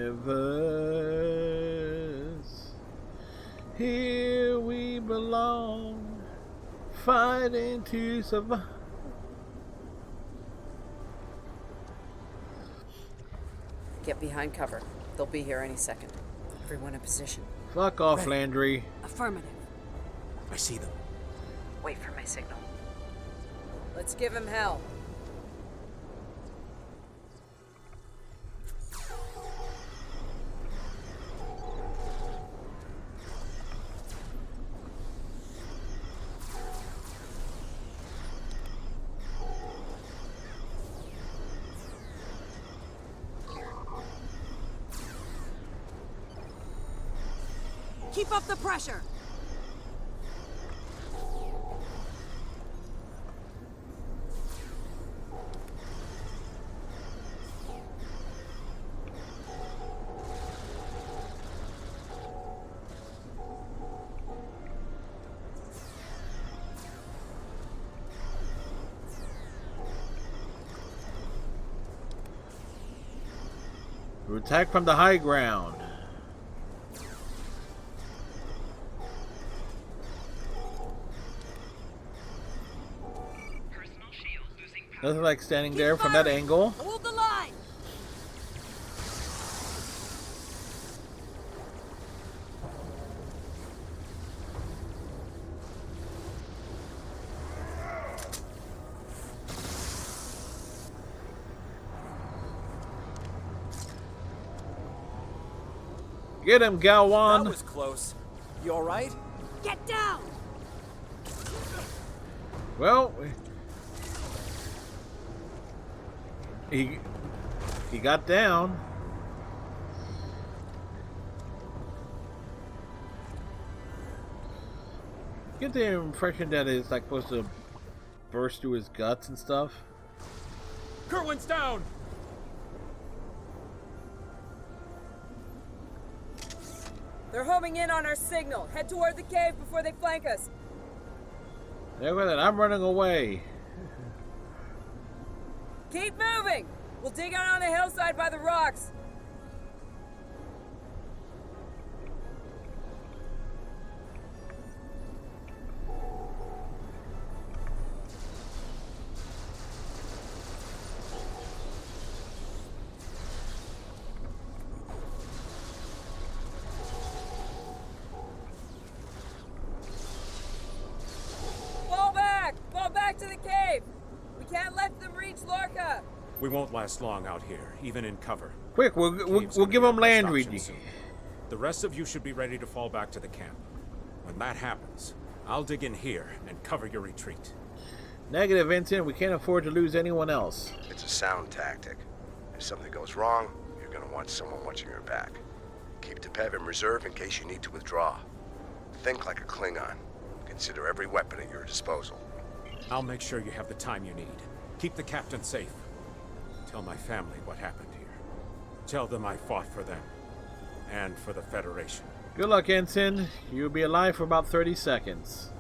Speaker 1: Here we belong, fighting to survive.
Speaker 3: Get behind cover. They'll be here any second. Everyone in position.
Speaker 1: Fuck off, Landry.
Speaker 10: Affirmative.
Speaker 9: I see them.
Speaker 3: Wait for my signal. Let's give him hell.
Speaker 10: Keep up the pressure!
Speaker 1: We attack from the high ground.
Speaker 7: Personal shield losing power.
Speaker 1: Nothing like standing
Speaker 10: Keep
Speaker 1: there from that
Speaker 10: firing.
Speaker 1: angle.
Speaker 10: Hold the line!
Speaker 1: Get him, Galwan.
Speaker 9: That was close. You all right?
Speaker 10: Get down!
Speaker 1: Well, he got down. Get the impression that it's like supposed to burst through his guts and stuff.
Speaker 8: Kerwin's down!
Speaker 3: They're homing in on our signal. Head toward the cave before they flank us.
Speaker 1: There with it. I'm running away.
Speaker 3: Keep moving! We'll dig out on the hillside by the rocks. Fall back! Fall back to the cave! We can't let them reach Lorca!
Speaker 8: We won't last long out here, even in cover.
Speaker 1: Quick, we'll
Speaker 8: Cave's
Speaker 1: give
Speaker 8: gonna be
Speaker 1: him
Speaker 8: our best
Speaker 1: Landry.
Speaker 8: option soon. The rest of you should be ready to fall back to the camp. When that happens, I'll dig in here and cover your retreat.
Speaker 1: Negative, Vincent. We can't afford to lose anyone else.
Speaker 4: It's a sound tactic. If something goes wrong, you're gonna want someone watching your back. Keep the PEV in reserve in case you need to withdraw. Think like a Klingon. Consider every weapon at your disposal.
Speaker 8: I'll make sure you have the time you need. Keep the captain safe. Tell my family what happened here. Tell them I fought for them. And for the Federation.
Speaker 1: Good luck, Ensign. You'll be alive for about 30 seconds.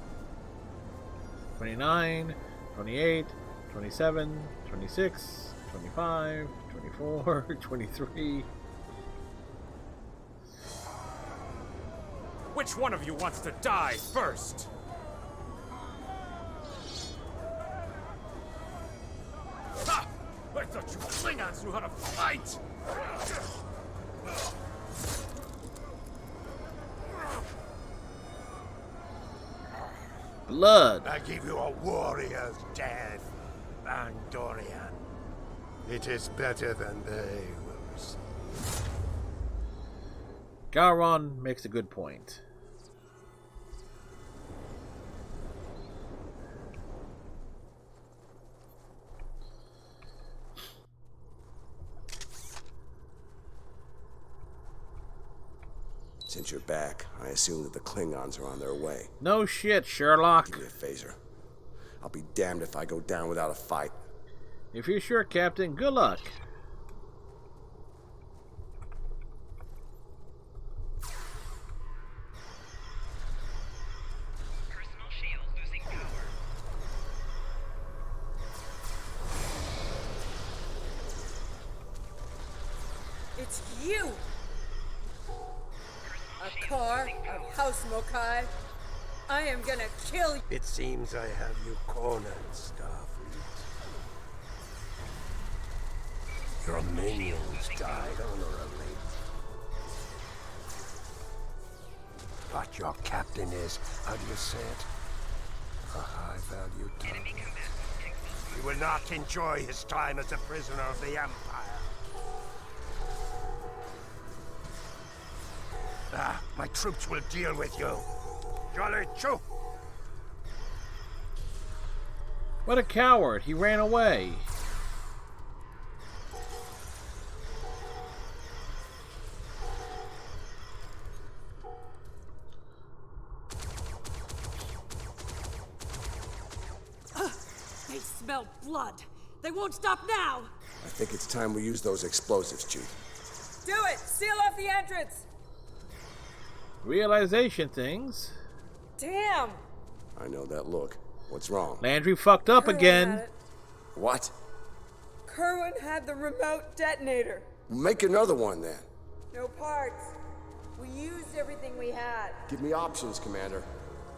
Speaker 1: 29, 28, 27, 26, 25, 24, 23.
Speaker 8: Which one of you wants to die first? Ha! I thought you Klingons knew how to fight!
Speaker 1: Blood.
Speaker 5: I give you a warrior's death, Andorian. It is better than they will see.
Speaker 1: Gowron makes a good point.
Speaker 4: Since you're back, I assume that the Klingons are on their way.
Speaker 1: No shit, Sherlock.
Speaker 4: Give me a phaser. I'll be damned if I go down without a fight.
Speaker 1: If you're sure, Captain, good luck.
Speaker 7: Personal shield losing power.
Speaker 3: It's you! A car of House Mokai. I am gonna kill you.
Speaker 5: It seems I have you cornered, Starfleet. Your minions died honorably. But your captain is, how do you say it? A high-value target.
Speaker 7: Enemy combat exposed.
Speaker 5: He will not enjoy his time as a prisoner of the Empire. Ah, my troops will deal with you. Jolly Chu!
Speaker 1: What a coward. He ran away.
Speaker 10: They smell blood. They won't stop now.
Speaker 4: I think it's time we use those explosives, Chief.
Speaker 3: Do it! Seal off the entrance!
Speaker 1: Realization things.
Speaker 3: Damn!
Speaker 4: I know that look. What's wrong?
Speaker 1: Landry fucked up
Speaker 3: Kerwin
Speaker 1: again.
Speaker 3: had it.
Speaker 4: What?
Speaker 3: Kerwin had the remote detonator.
Speaker 4: Make another one then.
Speaker 3: No parts. We used everything we had.
Speaker 4: Give me options, Commander.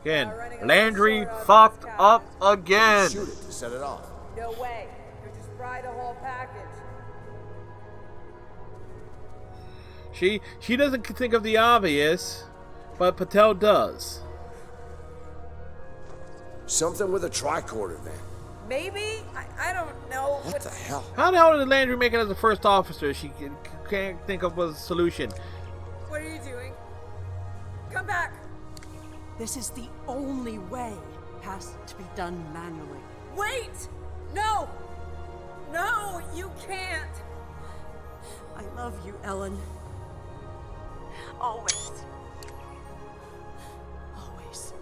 Speaker 1: Again,
Speaker 3: running
Speaker 1: Landry
Speaker 3: short on
Speaker 1: fucked
Speaker 3: this
Speaker 1: up
Speaker 3: cabin.
Speaker 1: again.
Speaker 4: Shoot it to set it off.
Speaker 3: No way. You'll just fry the whole package.
Speaker 1: She doesn't think of the obvious, but Patel does.
Speaker 4: Something with a tricorder then.
Speaker 3: Maybe? I don't know.
Speaker 4: What the hell?
Speaker 1: How the hell did Landry make it as a first officer? She can't think of a solution.
Speaker 3: What are you doing? Come back!
Speaker 6: This is the only way. Has to be done manually.
Speaker 3: Wait! No! No, you can't!
Speaker 6: I love you, Ellen. Always. Always.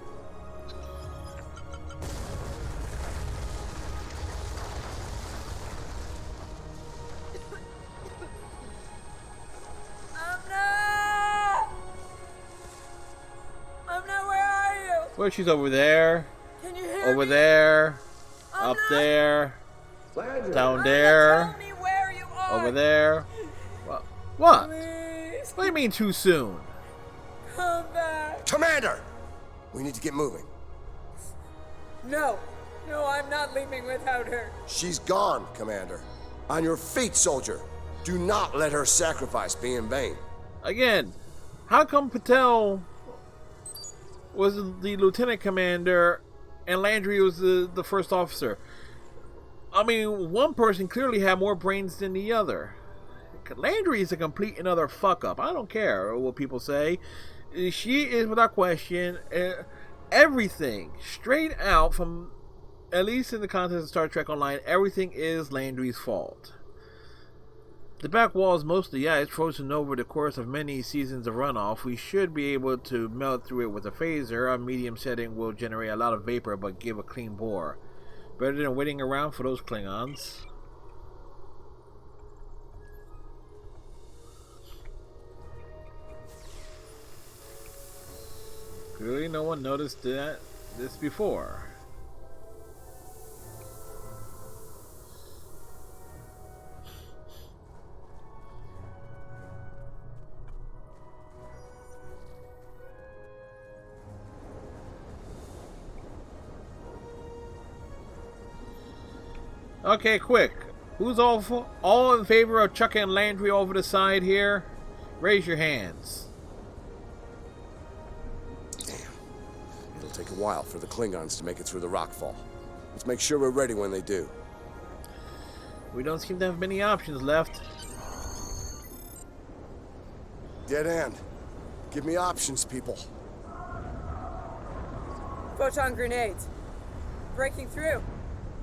Speaker 3: Amna, where are you?
Speaker 1: Well, she's over there,
Speaker 3: Can you hear
Speaker 1: over
Speaker 3: me?
Speaker 1: there, up
Speaker 3: Amna?
Speaker 1: there, down
Speaker 3: Amna,
Speaker 1: there,
Speaker 3: tell me where you are.
Speaker 1: over there. What?
Speaker 3: Please,
Speaker 1: What do you mean too soon?
Speaker 3: come back.
Speaker 4: Commander! We need to get moving.
Speaker 3: No, I'm not leaving without her.
Speaker 4: She's gone, Commander. On your feet, soldier. Do not let her sacrifice be in vain.
Speaker 1: Again, how come Patel was the lieutenant commander and Landry was the first officer? I mean, one person clearly had more brains than the other. Landry is a complete and utter fuck up. I don't care what people say. She is, without question, everything straight out from, at least in the context of Star Trek Online, everything is Landry's fault. The back wall is mostly ice, frozen over the course of many seasons of runoff. We should be able to melt through it with a phaser. Our medium setting will generate a lot of vapor, but give a clean bore. Better than waiting around for those Klingons. Clearly no one noticed this before. Okay, quick. Who's all in favor of chucking Landry over the side here? Raise your hands.
Speaker 4: Damn. It'll take a while for the Klingons to make it through the rockfall. Let's make sure we're ready when they do.
Speaker 1: We don't seem to have many options left.
Speaker 4: Dead end. Give me options, people.
Speaker 3: Photon grenades. Breaking through.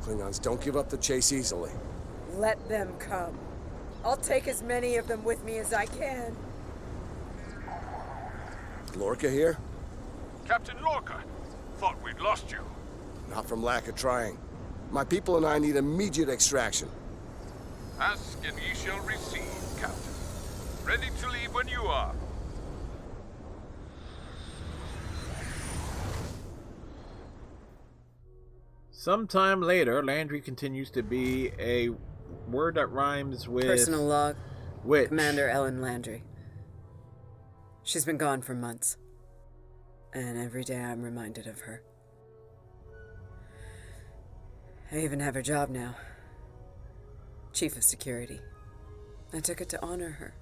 Speaker 4: Klingons don't give up the chase easily.
Speaker 3: Let them come. I'll take as many of them with me as I can.
Speaker 4: Lorca here?
Speaker 5: Captain Lorca, thought we'd lost you.
Speaker 4: Not from lack of trying. My people and I need immediate extraction.
Speaker 5: Ask and ye shall receive, Captain. Ready to leave when you are.
Speaker 1: Sometime later, Landry continues to be a word that rhymes with...
Speaker 3: Personal log.
Speaker 1: Which?
Speaker 3: Commander Ellen Landry. She's been gone for months. And every day I'm reminded of her. I even have her job now. Chief of Security. I took it to honor her.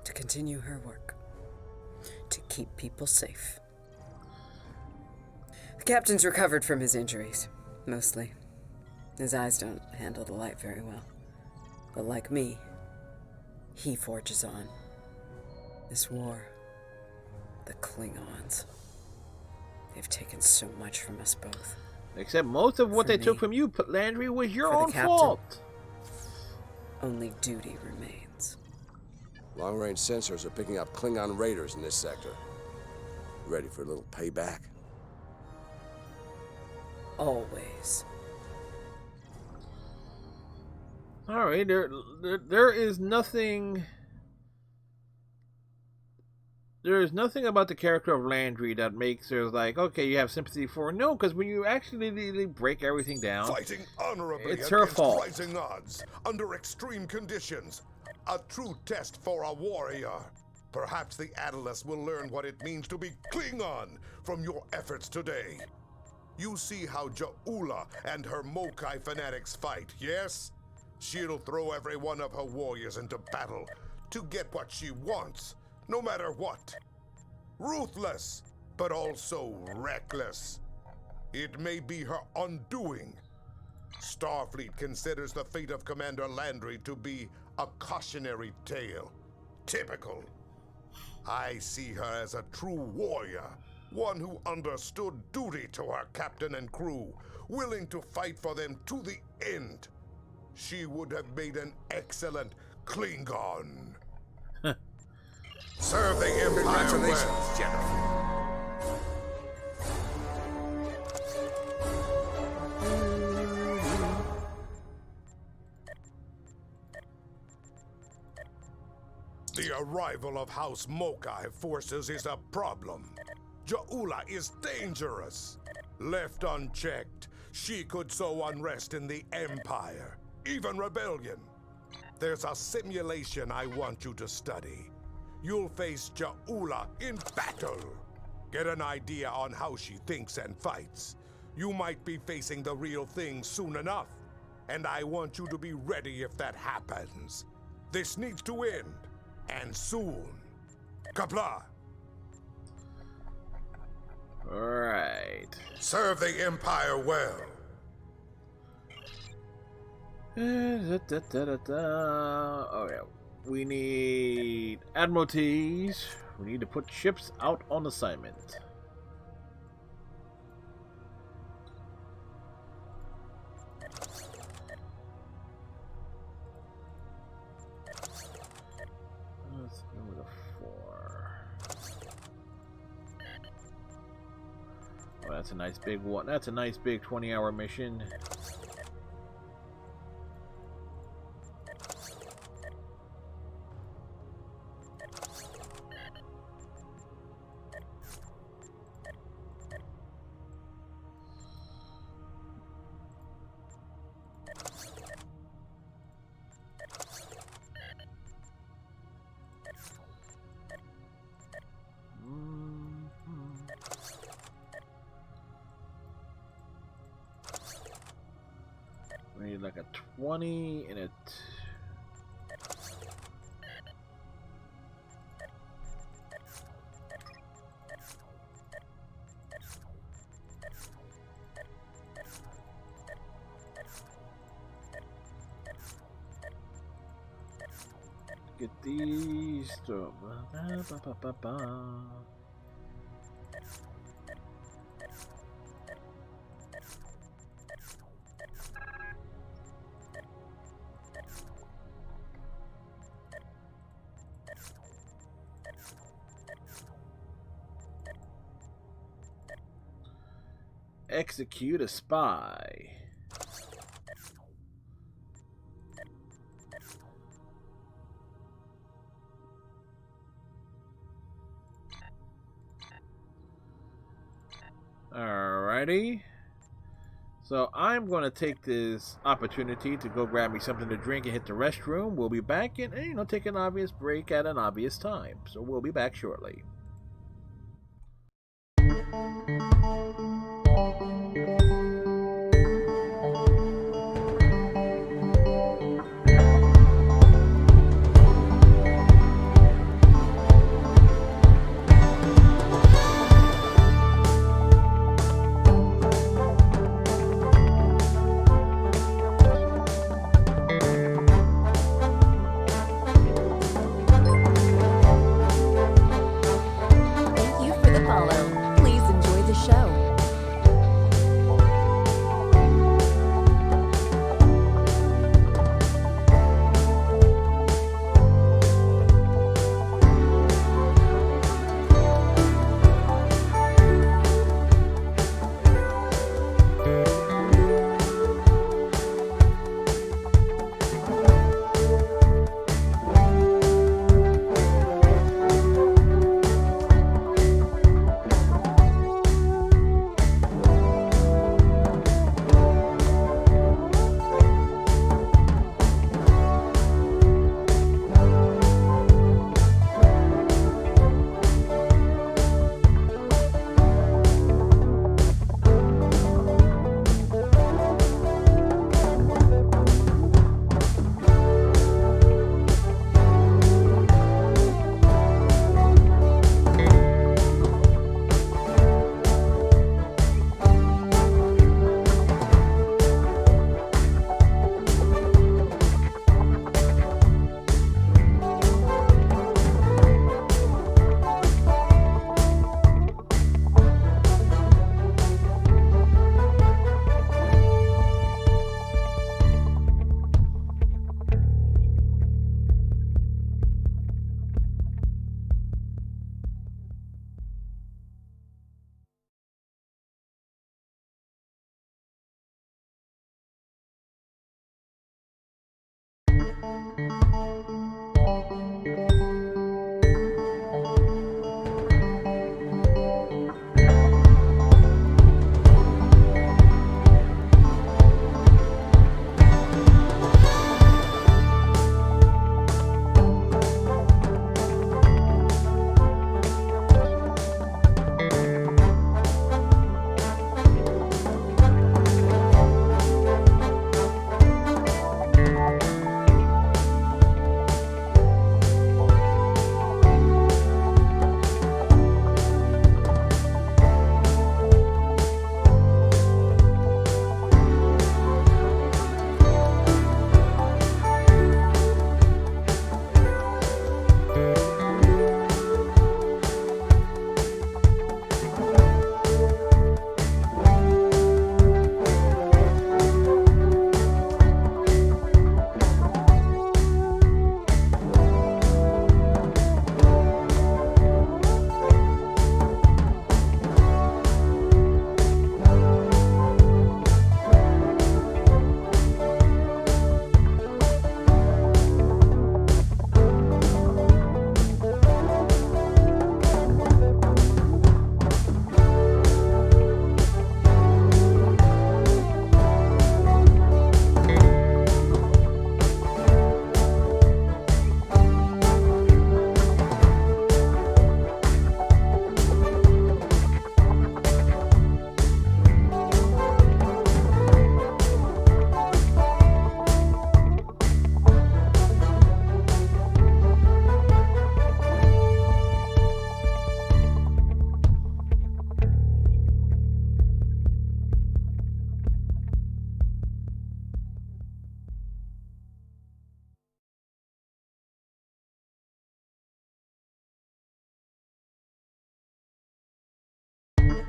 Speaker 3: To continue her work. To keep people safe. The captain's recovered from his injuries, mostly. His eyes don't handle the light very well. But like me, he forges on. This war, the Klingons, they've taken so much from us both.
Speaker 1: Except most of what
Speaker 3: For
Speaker 1: they
Speaker 3: me.
Speaker 1: took from you, Landry, was your
Speaker 3: For the
Speaker 1: own
Speaker 3: captain.
Speaker 1: fault.
Speaker 3: Only duty remains.
Speaker 4: Long-range sensors are picking up Klingon raiders in this sector. Ready for a little payback?
Speaker 3: Always.
Speaker 1: Alright, there is nothing... There is nothing about the character of Landry that makes her like, okay, you have sympathy for her. No, because when you actually break everything down,
Speaker 2: Fighting honorably
Speaker 1: it's her
Speaker 2: against
Speaker 1: fault.
Speaker 2: rising odds, under extreme conditions. A true test for a warrior. Perhaps the Atlas will learn what it means to be Klingon from your efforts today. You see how Ja'ula and her Mokai fanatics fight, yes? She'll throw every one of her warriors into battle to get what she wants, no matter what. Ruthless, but also reckless. It may be her undoing. Starfleet considers the fate of Commander Landry to be a cautionary tale. Typical. I see her as a true warrior, one who understood duty to her captain and crew, willing to fight for them to the end. She would have made an excellent Klingon. Serve the Empire well.
Speaker 5: General.
Speaker 2: The arrival of House Mokai forces is a problem. Ja'ula is dangerous. Left unchecked, she could sow unrest in the Empire, even rebellion. There's a simulation I want you to study. You'll face Ja'ula in battle. Get an idea on how she thinks and fights. You might be facing the real thing soon enough, and I want you to be ready if that happens. This needs to end, and soon. Qapla'!
Speaker 1: Alright.
Speaker 2: Serve the Empire well.
Speaker 1: Oh yeah. We need Admiralties. We need to put ships out on assignment. Let's go with a 4. Oh, that's a nice big one. That's a nice big 20-hour mission. We need like a 20 and a get these. Execute a spy. Alrighty. So I'm going to take this opportunity to go grab me something to drink and hit the restroom. We'll be back and, take an obvious break at an obvious time. So we'll be back shortly.
Speaker 11: Thank you for the follow. Please enjoy the show.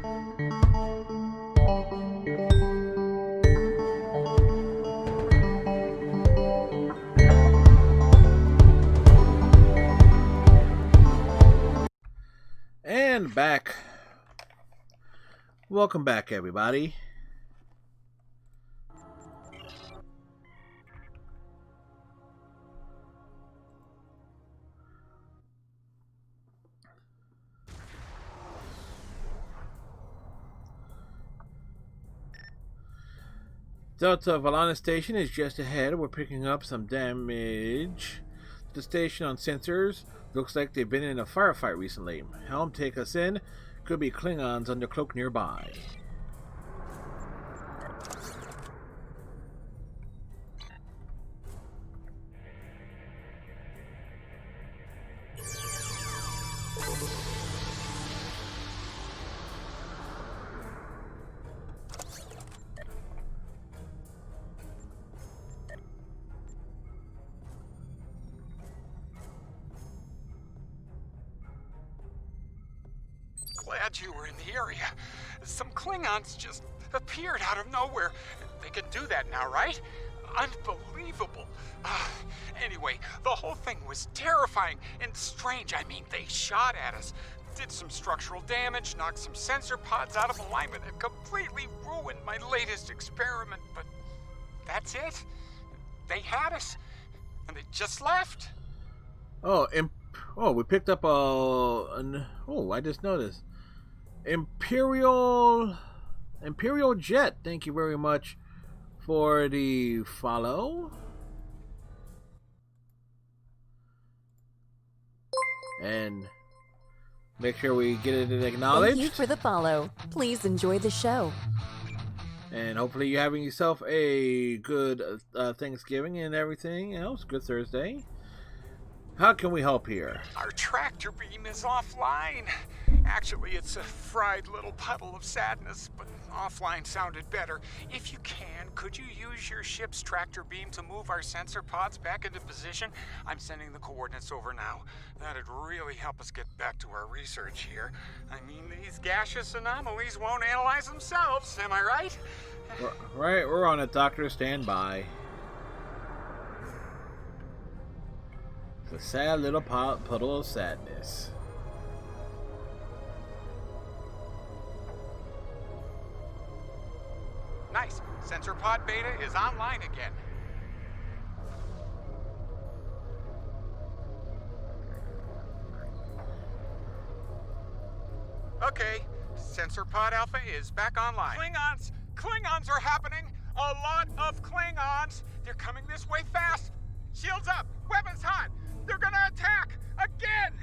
Speaker 1: And back. Welcome back, everybody. Delta Valana Station is just ahead. We're picking up some damage. The station on sensors. Looks like they've been in a firefight recently. Helm, take us in. Could be Klingons under cloak nearby.
Speaker 12: Glad you were in the area. Some Klingons just appeared out of nowhere. They can do that now, right? Unbelievable. Anyway, the whole thing was terrifying and strange. I mean, they shot at us, did some structural damage, knocked some sensor pods out of alignment, and completely ruined my latest experiment. But that's it. They had us, and they just left.
Speaker 1: Oh, we picked up I just noticed. Imperial Jet. Thank you very much for the follow. And make sure we get it acknowledged.
Speaker 11: Thank you for the follow. Please enjoy the show.
Speaker 1: And hopefully you're having yourself a good Thanksgiving and everything else. Good Thursday. How can we help here?
Speaker 12: Our tractor beam is offline. Actually, it's a fried little puddle of sadness, but offline sounded better. If you can, could you use your ship's tractor beam to move our sensor pods back into position? I'm sending the coordinates over now. That'd really help us get back to our research here. I mean, these gaseous anomalies won't analyze themselves, am I right?
Speaker 1: Right, we're on it, Doctor. Stand by. It's a sad little puddle of sadness.
Speaker 12: Nice. Sensor pod beta is online again. Okay. Sensor pod alpha is back online. Klingons are happening. A lot of Klingons. They're coming this way fast. Shields up. Weapons hot. They're gonna attack again.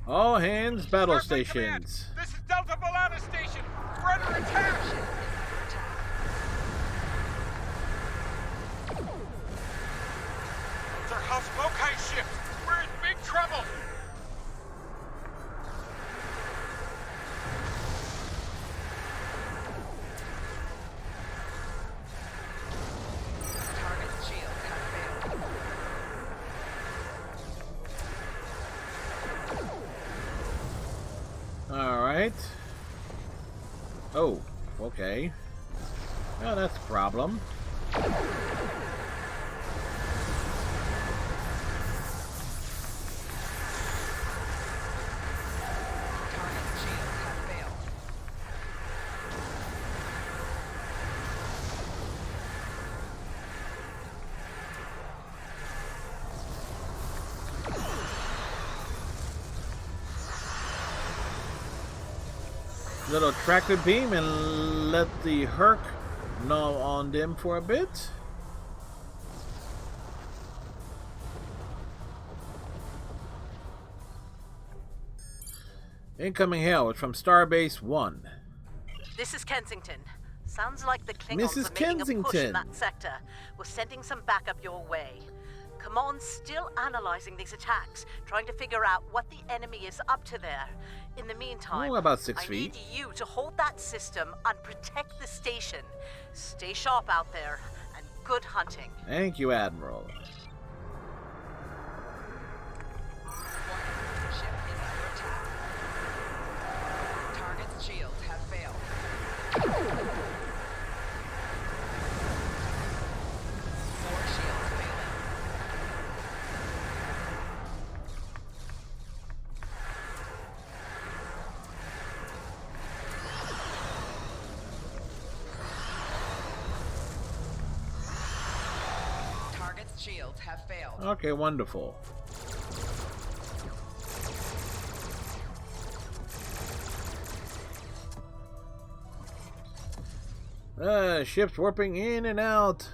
Speaker 1: All hands, battle
Speaker 12: Starfleet
Speaker 1: stations.
Speaker 12: Command, this is Delta Valana Station. We're under attack. It's our House Lokai ship. We're in big trouble.
Speaker 7: Target shield has failed.
Speaker 1: Alright. Oh, okay. Well, that's a problem.
Speaker 7: Target shield has failed.
Speaker 1: Little tractor beam and let the Herc gnaw on them for a bit. Incoming hail is from Starbase 1.
Speaker 13: This is Kensington. Sounds like the Klingons
Speaker 1: Mrs.
Speaker 13: are making a push in
Speaker 1: Kensington.
Speaker 13: that sector. We're sending some backup your way. Command's still analyzing these attacks, trying to figure out what the enemy is up to there. In the meantime,
Speaker 1: Oh, about 6
Speaker 13: I
Speaker 1: feet.
Speaker 13: need you to hold that system and protect the station. Stay sharp out there, and good hunting.
Speaker 1: Thank you, Admiral.
Speaker 7: Ship is under attack. shields have failed.
Speaker 1: Okay, wonderful. Ship's warping in and out.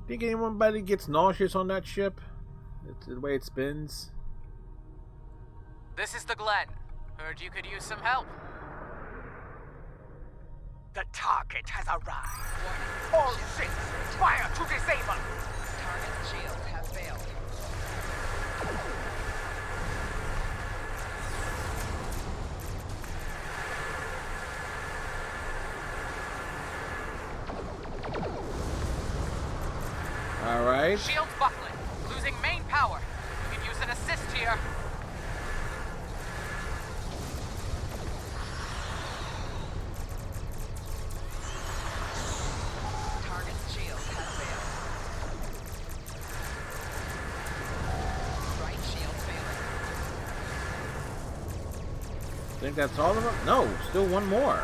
Speaker 1: Think anybody gets nauseous on that ship? It's the way it spins.
Speaker 14: This is the Glen. Heard you could use some help.
Speaker 12: The target has arrived. All ships, fire to disable.
Speaker 7: Target's shields have failed.
Speaker 1: Alright.
Speaker 14: Shields buckling. Losing main power. You can use an assist here.
Speaker 7: Target's shields have failed. Right shield failing.
Speaker 1: Think that's all of them? No, still one more.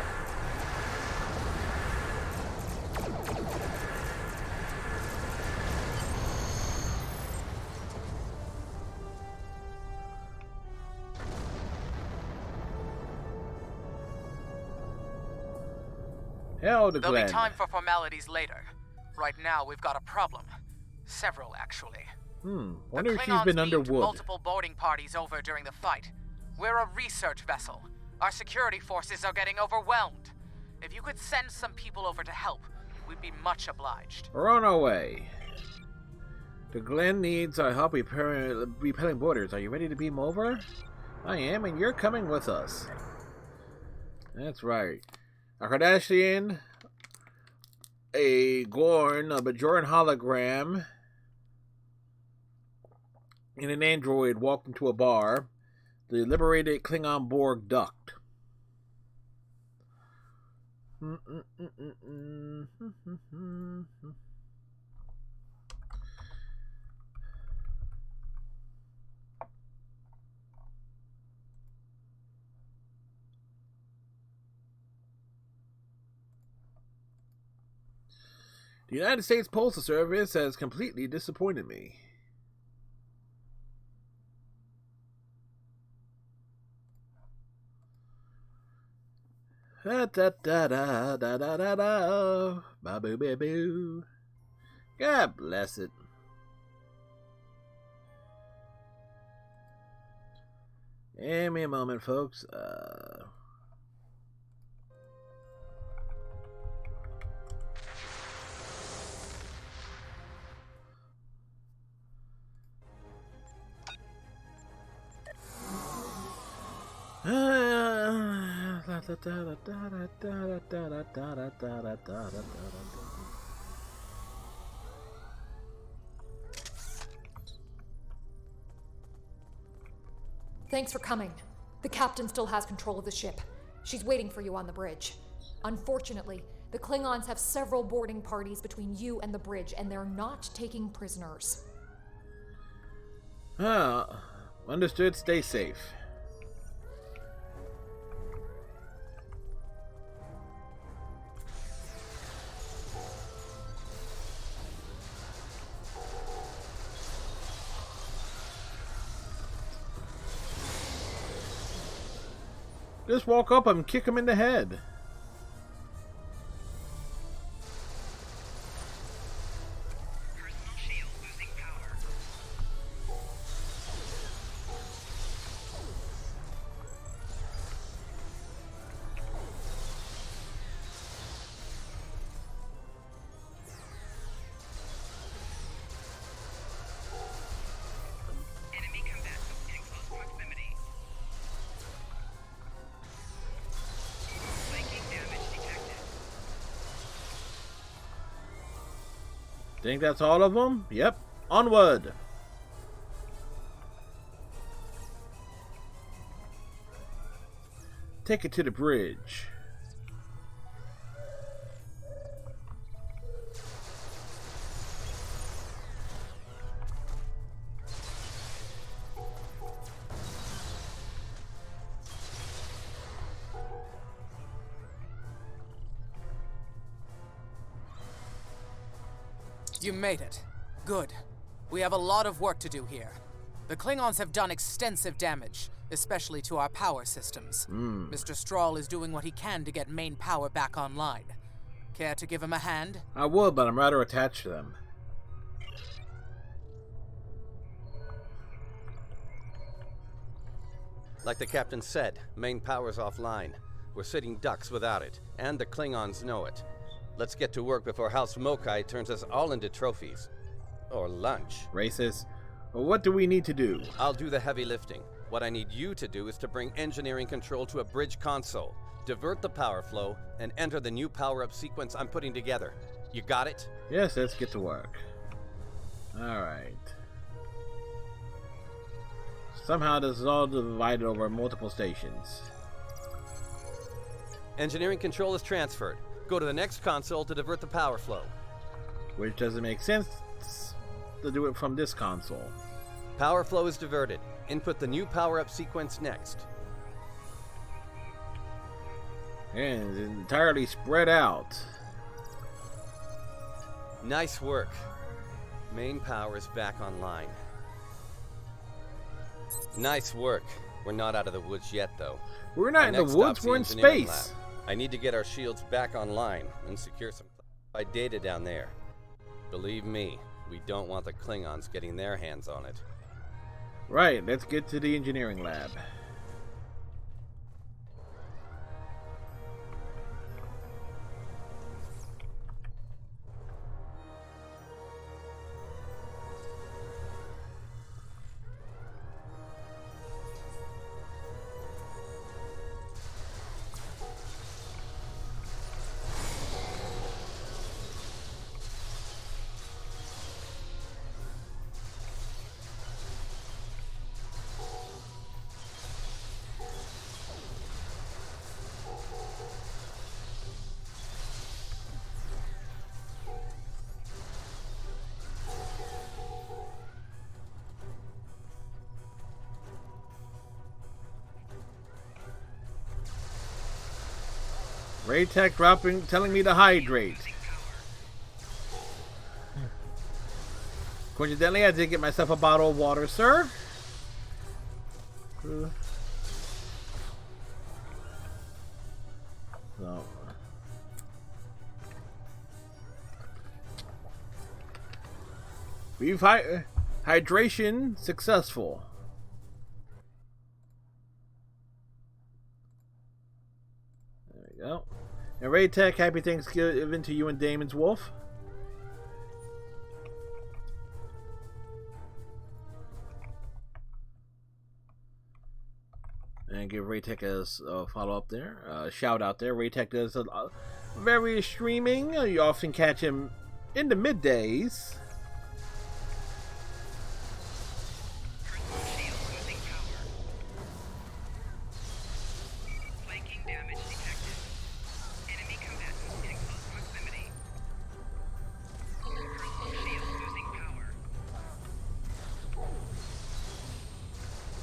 Speaker 1: Hell, the
Speaker 14: There'll
Speaker 1: Glen.
Speaker 14: be time for formalities later. Right now, we've got a problem. Several, actually.
Speaker 1: Wonder
Speaker 14: The
Speaker 1: if she's been
Speaker 14: Klingons
Speaker 1: under
Speaker 14: beamed
Speaker 1: wood.
Speaker 14: multiple boarding parties over during the fight. We're a research vessel. Our security forces are getting overwhelmed. If you could send some people over to help, we'd be much obliged.
Speaker 1: We're on our way. The Glen needs our help repelling borders. Are you ready to beam over? I am, and you're coming with us. That's right. A Cardassian, a Gorn, a Bajoran hologram, and an android walked into a bar. The liberated Klingon Borg ducked. The United States Postal Service has completely disappointed me. Da da da da da da da da. Ba boo ba boo. God bless it. Give me a moment, folks.
Speaker 15: Thanks for coming. The captain still has control of the ship. She's waiting for you on the bridge. Unfortunately, the Klingons have several boarding parties between you and the bridge, and they're not taking prisoners.
Speaker 1: Understood. Stay safe. Just walk up and kick him in the head. Think that's all of them? Yep. Onward. Take it to the bridge.
Speaker 14: You made it. Good. We have a lot of work to do here. The Klingons have done extensive damage, especially to our power systems. Mr. Strahl is doing what he can to get main power back online. Care to give him a hand?
Speaker 1: I would, but I'm rather attached to them.
Speaker 16: Like the captain said, main power's offline. We're sitting ducks without it, and the Klingons know it. Let's get to work before House Mokai turns us all into trophies. Or lunch.
Speaker 1: Racist. Well, what do we need to do?
Speaker 16: I'll do the heavy lifting. What I need you to do is to bring engineering control to a bridge console, divert the power flow, and enter the new power-up sequence I'm putting together. You got it?
Speaker 1: Yes, let's get to work. Alright. Somehow this is all divided over multiple stations.
Speaker 16: Engineering control is transferred. Go to the next console to divert the power flow.
Speaker 1: Which doesn't make sense to do it from this console.
Speaker 16: Power flow is diverted. Input the new power-up sequence next.
Speaker 1: And it's entirely spread out.
Speaker 16: Nice work. Main power is back online. Nice work. We're not out of the woods yet, though.
Speaker 1: We're not in the woods, we're in space.
Speaker 16: I need to get our shields back online and secure some classified data down there. Believe me, we don't want the Klingons getting their hands on it.
Speaker 1: Right, let's get to the engineering lab. Raytech telling me to hydrate. Coincidentally, I did get myself a bottle of water, sir. So. We've hydration successful. There we go. And Raytech, happy Thanksgiving to you and Damon's Wolf. And give Raytech a follow up there, shout out there. Raytech does various streaming. You often catch him in the middays.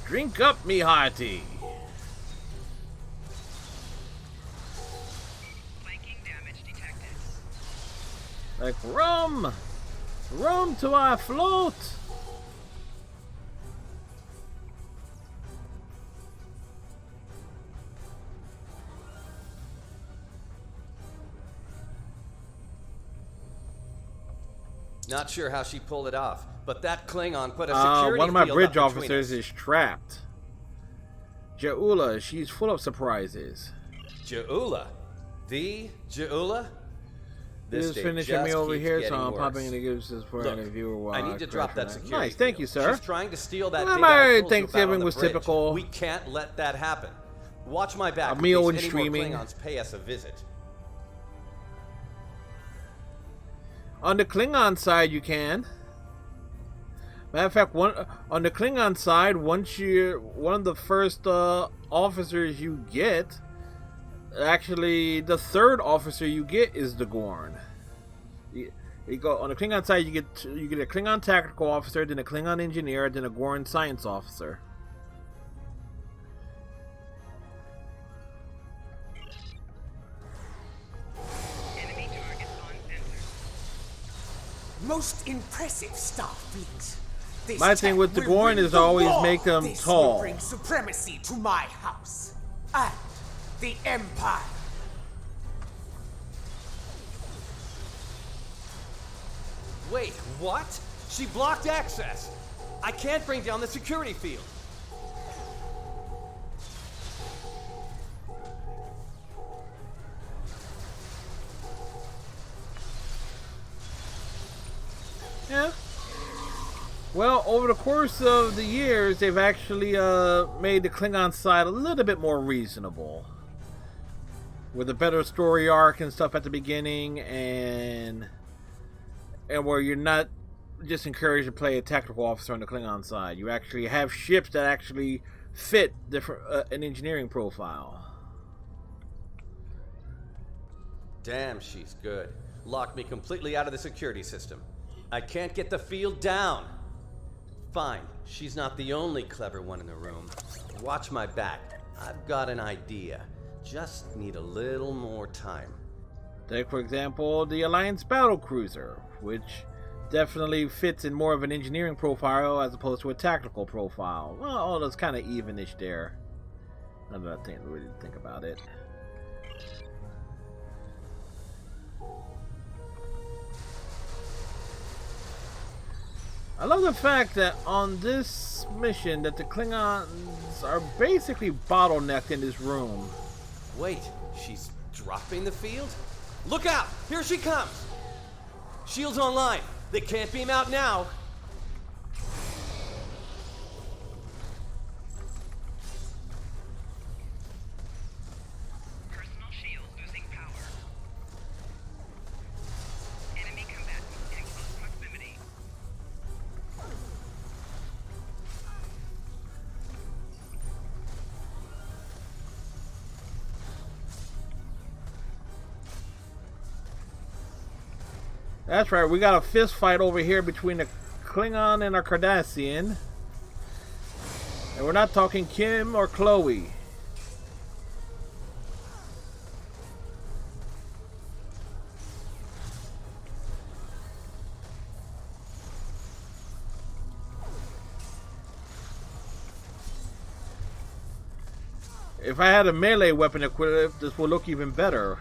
Speaker 1: Drink up, me hearty. Like rum! Rum to our float!
Speaker 16: Not sure how she pulled it off, but that Klingon put a security
Speaker 1: one of my
Speaker 16: field
Speaker 1: bridge
Speaker 16: up between
Speaker 1: officers
Speaker 16: us.
Speaker 1: is trapped. Jaula, she's full of surprises.
Speaker 16: Jaula? The Jaula?
Speaker 1: This is
Speaker 16: day
Speaker 1: finishing
Speaker 16: just
Speaker 1: me over
Speaker 16: keeps
Speaker 1: here, so
Speaker 16: getting
Speaker 1: I'm
Speaker 16: worse.
Speaker 1: popping in to give this for
Speaker 16: Look,
Speaker 1: any viewer while
Speaker 16: I need to drop that
Speaker 1: crash
Speaker 16: security.
Speaker 1: Nice, thank you,
Speaker 16: field.
Speaker 1: sir.
Speaker 16: She's trying to steal that
Speaker 1: Well,
Speaker 16: data
Speaker 1: my
Speaker 16: I told you about
Speaker 1: Thanksgiving
Speaker 16: on the
Speaker 1: was
Speaker 16: bridge.
Speaker 1: typical.
Speaker 16: We can't let that happen. Watch my back.
Speaker 1: A meal
Speaker 16: in
Speaker 1: and
Speaker 16: case any
Speaker 1: streaming.
Speaker 16: more Klingons pay us a visit.
Speaker 1: On the Klingon side, you can. Matter of fact, on the Klingon side, once one of the first officers you get, actually the third officer you get is the Gorn. You go on the Klingon side, you get a Klingon tactical officer, then a Klingon engineer, then a Gorn science officer.
Speaker 17: Most impressive, Starfleet. This
Speaker 1: My thing
Speaker 17: tech
Speaker 1: with the
Speaker 17: will
Speaker 1: Gorn
Speaker 17: win
Speaker 1: is
Speaker 17: the
Speaker 1: always
Speaker 17: war.
Speaker 1: make them
Speaker 17: This
Speaker 1: tall.
Speaker 17: will bring supremacy to my house and the Empire.
Speaker 16: Wait, what? She blocked access. I can't bring down the security field.
Speaker 1: Yeah. Well, over the course of the years, they've actually made the Klingon side a little bit more reasonable. With a better story arc and stuff at the beginning, and where you're not just encouraged to play a tactical officer on the Klingon side. You actually have ships that actually fit different an engineering profile.
Speaker 16: Damn, she's good. Locked me completely out of the security system. I can't get the field down. Fine, she's not the only clever one in the room. Watch my back. I've got an idea. Just need a little more time.
Speaker 1: Take, for example, the Alliance battlecruiser, which definitely fits in more of an engineering profile as opposed to a tactical profile. Well, it's kind of evenish there. Now that I really think about it. I love the fact that on this mission that the Klingons are basically bottlenecked in this room.
Speaker 16: Wait, she's dropping the field? Look out! Here she comes! Shields online. They can't beam out now.
Speaker 7: Personal shield losing power. Enemy combatant in close proximity.
Speaker 1: That's right, we got a fist fight over here between the Klingon and a Cardassian. And we're not talking Kim or Chloe. If I had a melee weapon equipped, this would look even better.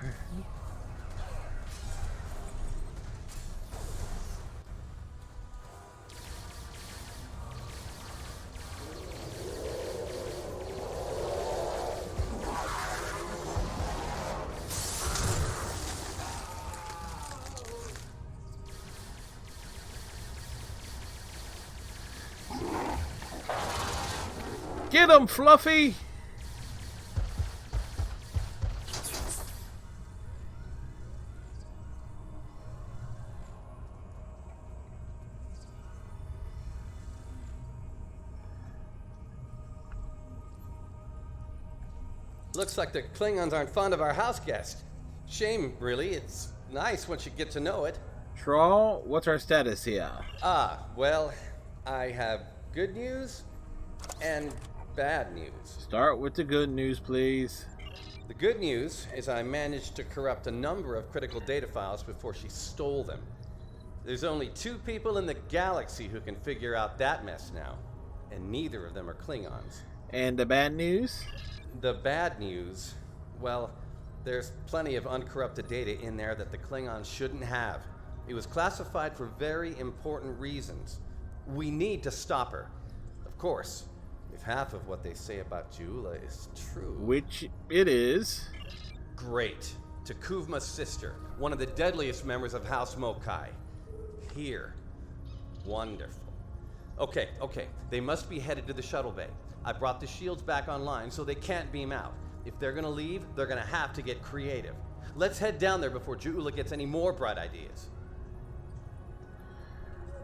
Speaker 1: Get him, Fluffy!
Speaker 16: Looks like the Klingons aren't fond of our house guest. Shame, really. It's nice once you get to know it.
Speaker 1: Troll, what's our status here?
Speaker 16: Well, I have good news and bad news.
Speaker 1: Start with the good news, please.
Speaker 16: The good news is I managed to corrupt a number of critical data files before she stole them. There's only 2 people in the galaxy who can figure out that mess now, and neither of them are Klingons.
Speaker 1: And the bad news?
Speaker 16: The bad news, well, there's plenty of uncorrupted data in there that the Klingons shouldn't have. It was classified for very important reasons. We need to stop her. Of course, if half of what they say about Jula is true.
Speaker 1: Which it is.
Speaker 16: Great. Takuvma's sister, one of the deadliest members of House Mokai. Here. Wonderful. Okay. They must be headed to the shuttle bay. I brought the shields back online so they can't beam out. If they're gonna leave, they're gonna have to get creative. Let's head down there before Jula gets any more bright ideas.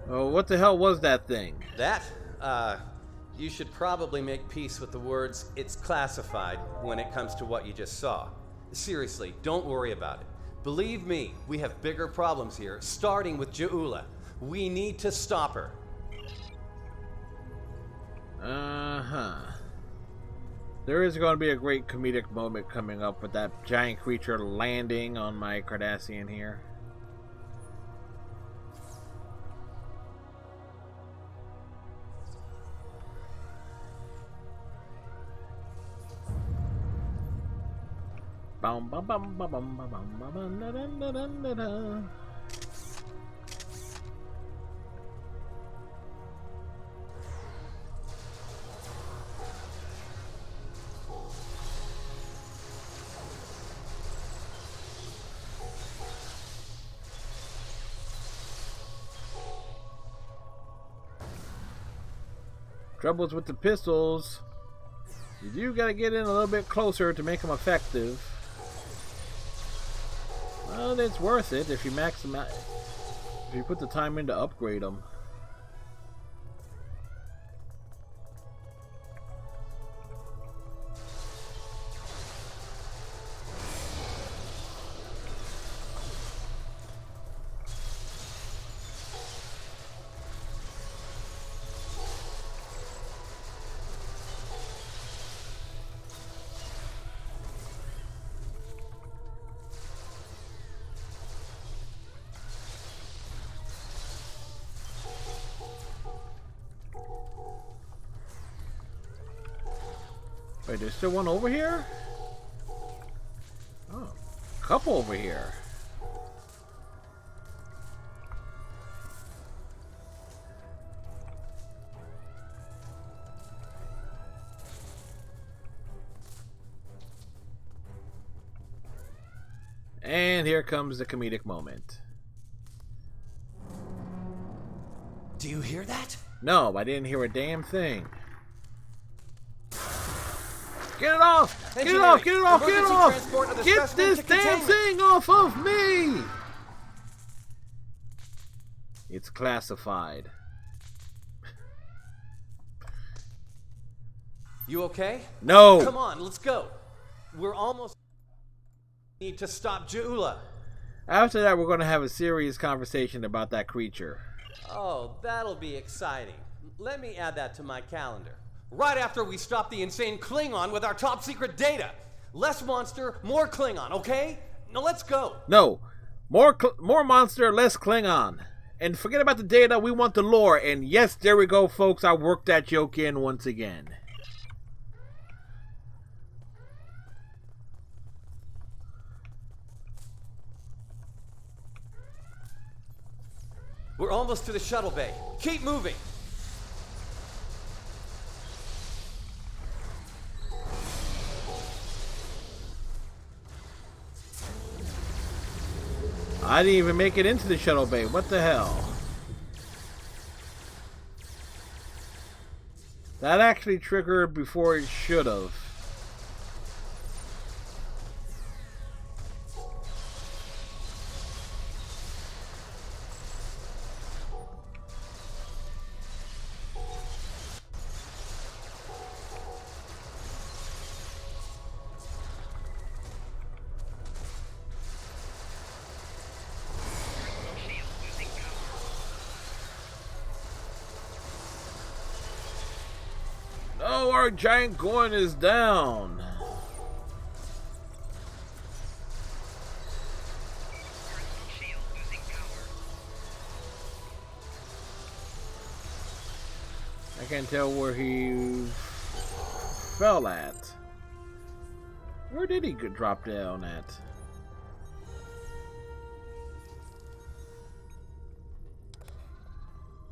Speaker 1: Oh, what the hell was that thing?
Speaker 16: That? You should probably make peace with the words, "it's classified," when it comes to what you just saw. Seriously, don't worry about it. Believe me, we have bigger problems here, starting with Jula. We need to stop her.
Speaker 1: There is going to be a great comedic moment coming up with that giant creature landing on my Cardassian here. Bum, bum, bum, bum, bum, bum, bum, bum, da, da, da, da, da, da. Troubles with the pistols. You do gotta get in a little bit closer to make them effective. Well, it's worth it if you maximize. If you put the time in to upgrade them. Wait, there's still one over here? Oh, a couple over here. And here comes the comedic moment.
Speaker 17: Do you hear that?
Speaker 1: No, I didn't hear a damn thing. Get it off! Get it off! Get it off! Get it off! Get this damn thing off of me! It's classified.
Speaker 16: You okay?
Speaker 1: No!
Speaker 16: Come on, let's go. We're almost... Need to stop Jula.
Speaker 1: After that, we're going to have a serious conversation about that creature.
Speaker 16: Oh, that'll be exciting. Let me add that to my calendar. Right after we stop the insane Klingon with our top secret data. Less monster, more Klingon, okay? Now let's go.
Speaker 1: No. More monster, less Klingon. And forget about the data, we want the lore. And yes, there we go, folks. I worked that joke in once again.
Speaker 16: We're almost to the shuttle bay. Keep moving.
Speaker 1: I didn't even make it into the shuttle bay. What the hell? That actually triggered before it should have. Oh, our giant Gorn is down. I can't tell where he fell at. Where did he drop down at?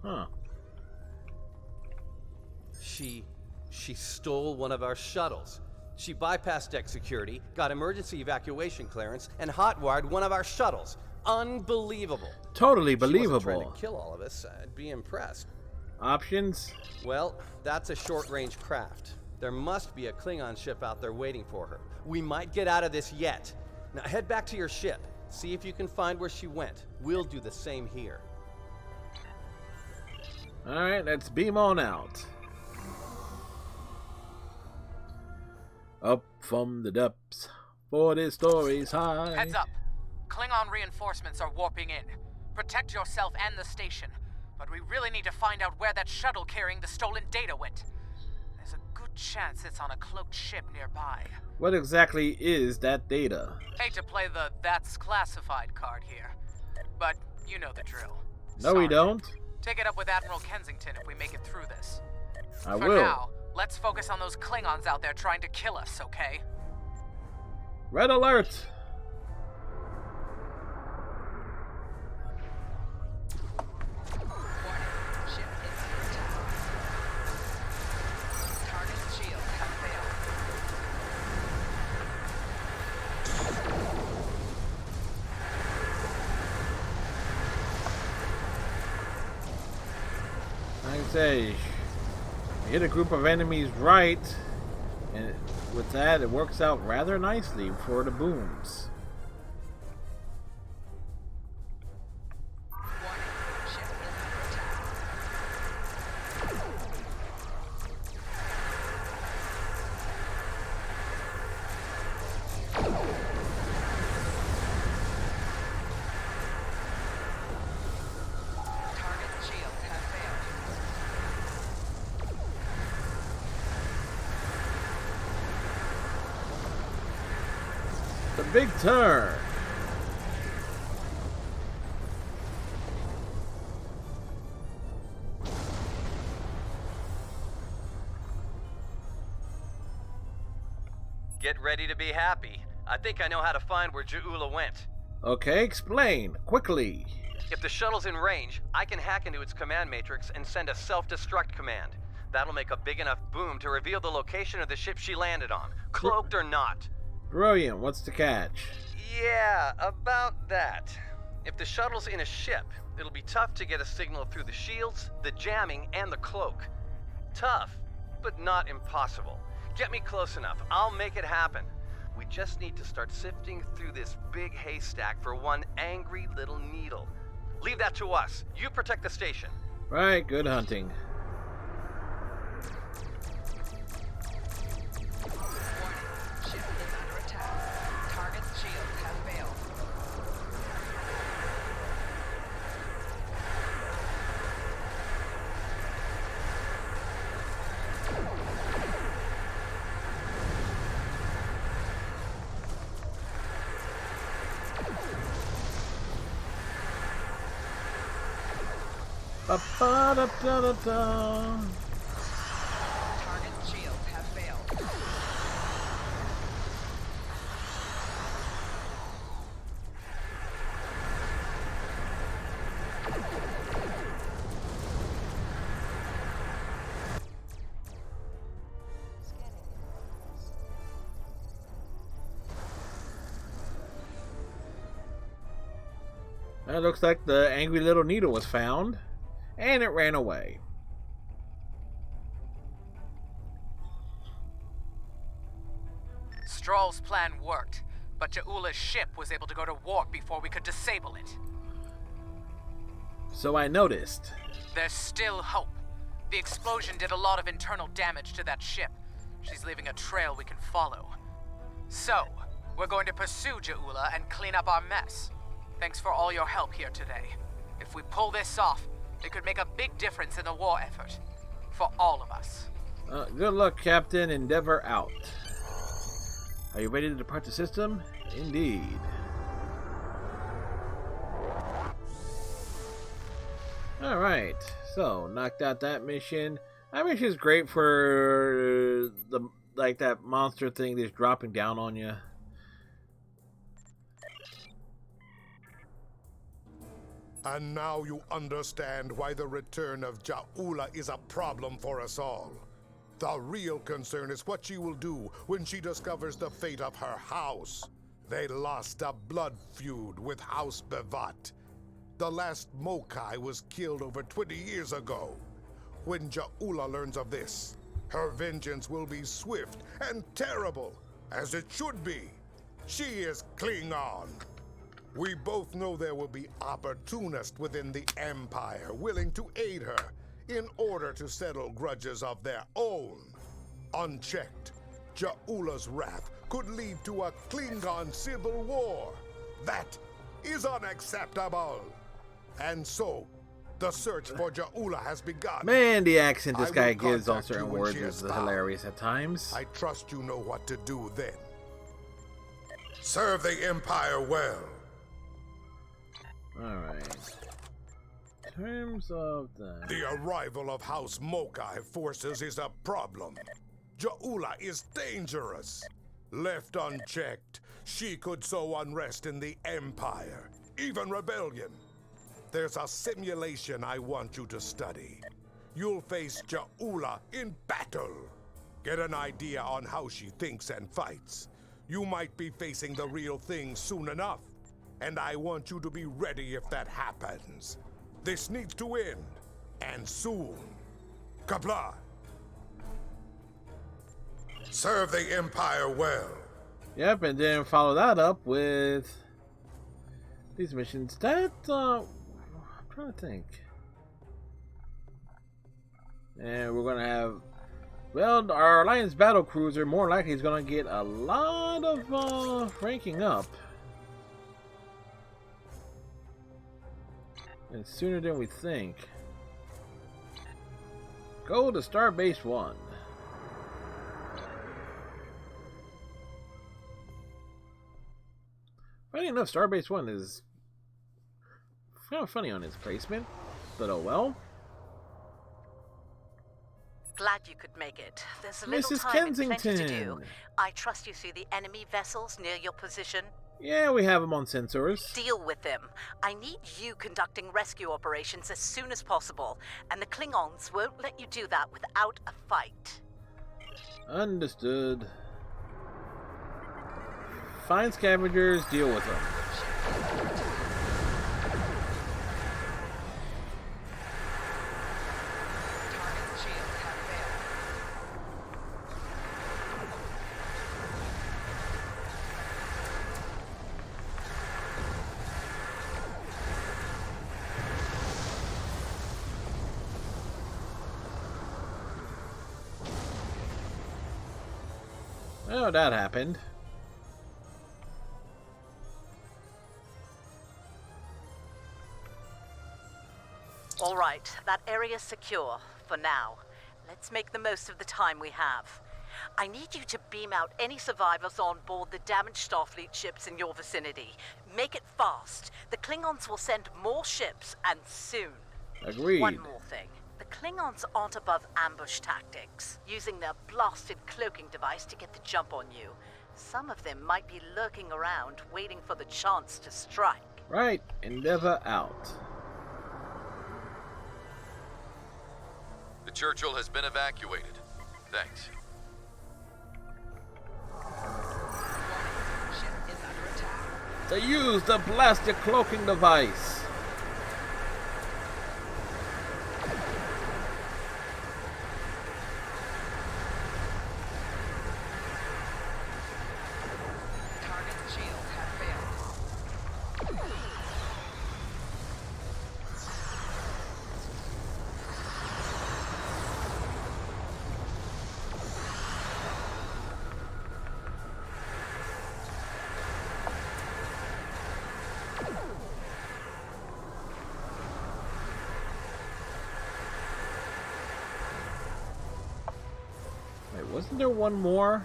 Speaker 1: Huh.
Speaker 16: She stole one of our shuttles. She bypassed deck security, got emergency evacuation clearance, and hotwired one of our shuttles. Unbelievable.
Speaker 1: Totally believable.
Speaker 16: She wasn't trying to kill all of us. I'd be impressed.
Speaker 1: Options?
Speaker 16: Well, that's a short-range craft. There must be a Klingon ship out there waiting for her. We might get out of this yet. Now head back to your ship. See if you can find where she went. We'll do the same here.
Speaker 1: Alright, let's beam on out. Up from the depths, for this story's high.
Speaker 14: Heads up. Klingon reinforcements are warping in. Protect yourself and the station. But we really need to find out where that shuttle carrying the stolen data went. There's a good chance it's on a cloaked ship nearby.
Speaker 1: What exactly is that data?
Speaker 14: Hate to play the "that's classified" card here, but you know the drill.
Speaker 1: No, we don't.
Speaker 14: Take it up with Admiral Kensington if we make it through this.
Speaker 1: I
Speaker 14: For
Speaker 1: will.
Speaker 14: now, let's focus on those Klingons out there trying to kill us, okay?
Speaker 1: Red alert! Like I say, you hit a group of enemies right, and with that, it works out rather nicely for the booms. The big turn.
Speaker 16: Get ready to be happy. I think I know how to find where Ja'ula went.
Speaker 1: Okay, explain quickly.
Speaker 16: If the shuttle's in range, I can hack into its command matrix and send a self-destruct command. That'll make a big enough boom to reveal the location of the ship she landed on, cloaked or not.
Speaker 1: Brilliant. What's the catch?
Speaker 16: Yeah, about that. If the shuttle's in a ship, it'll be tough to get a signal through the shields, the jamming, and the cloak. Tough, but not impossible. Get me close enough. I'll make it happen. We just need to start sifting through this big haystack for one angry little needle. Leave that to us. You protect the station.
Speaker 1: Right, good hunting. Ba-ba-da-da-da-da.
Speaker 7: Target's shields have failed.
Speaker 1: It looks like the angry little needle was found, and it ran away.
Speaker 14: Stroll's plan worked, but Ja'ula's ship was able to go to warp before we could disable it.
Speaker 1: So I noticed.
Speaker 14: There's still hope. The explosion did a lot of internal damage to that ship. She's leaving a trail we can follow. So, we're going to pursue Ja'ula and clean up our mess. Thanks for all your help here today. If we pull this off, it could make a big difference in the war effort. For all of us.
Speaker 1: Good luck, Captain. Endeavor out. Are you ready to depart the system? Indeed. Alright, so knocked out that mission. That mission's great for that monster thing that's dropping down on you.
Speaker 2: And now you understand why the return of Ja'ula is a problem for us all. The real concern is what she will do when she discovers the fate of her house. They lost a blood feud with House Bevat. The last Mokai was killed over 20 years ago. When Ja'ula learns of this, her vengeance will be swift and terrible, as it should be. She is Klingon. We both know there will be opportunists within the Empire willing to aid her in order to settle grudges of their own. Unchecked, Ja'ula's wrath could lead to a Klingon civil war. That is unacceptable. And so, the search for Ja'ula has begun.
Speaker 1: Man, the accent this
Speaker 2: I
Speaker 1: guy
Speaker 2: will
Speaker 1: gives on
Speaker 2: contact you
Speaker 1: certain
Speaker 2: when
Speaker 1: words
Speaker 2: she
Speaker 1: is
Speaker 2: is found.
Speaker 1: hilarious at times.
Speaker 2: I trust you know what to do then. Serve the Empire well.
Speaker 1: Alright. In terms of
Speaker 2: The arrival of House Mokai forces is a problem. Ja'ula is dangerous. Left unchecked, She could sow unrest in the Empire, even rebellion. There's a simulation I want you to study. You'll face Ja'ula in battle. Get an idea on how she thinks and fights. You might be facing the real thing soon enough, and I want you to be ready if that happens. This needs to end, and soon. Qapla'. Serve the Empire well.
Speaker 1: Yep, and then follow that up with these missions. That, I'm trying to think. And we're gonna have, well, our Alliance battle cruiser more likely is gonna get a lot of ranking up. And sooner than we think. Go to Starbase 1. Funny enough, Starbase 1 is kind of funny on its placement, but oh well.
Speaker 13: Glad you could make it. There's a little
Speaker 1: Mrs.
Speaker 13: time and plenty to do.
Speaker 1: Kensington.
Speaker 13: I trust you see the enemy vessels near your position.
Speaker 1: Yeah, we have them on sensors.
Speaker 13: Deal with them. I need you conducting rescue operations as soon as possible, and the Klingons won't let you do that without a fight.
Speaker 1: Understood. Find scavengers, deal with them. Oh, that happened.
Speaker 13: All right, that area's secure for now. Let's make the most of the time we have. I need you to beam out any survivors on board the damaged Starfleet ships in your vicinity. Make it fast. The Klingons will send more ships, and soon.
Speaker 1: Agreed.
Speaker 13: One more thing. The Klingons aren't above ambush tactics, using their blasted cloaking device to get the jump on you. Some of them might be lurking around, waiting for the chance to strike.
Speaker 1: Right, Endeavor out.
Speaker 18: The Churchill has been evacuated. Thanks.
Speaker 1: They use the blasted cloaking device. Wait, wasn't there one more?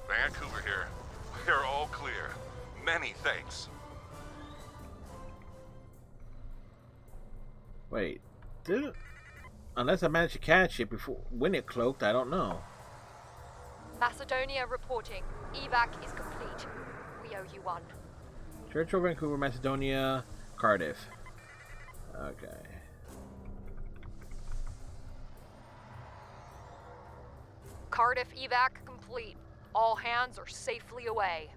Speaker 19: Vancouver here. We're all clear. Many thanks.
Speaker 1: Wait, did it? Unless I managed to catch it before when it cloaked, I don't know.
Speaker 15: Macedonia reporting. Evac is complete. We owe you one.
Speaker 1: Churchill, Vancouver, Macedonia, Cardiff. Okay.
Speaker 15: Cardiff evac complete. All hands are safely away.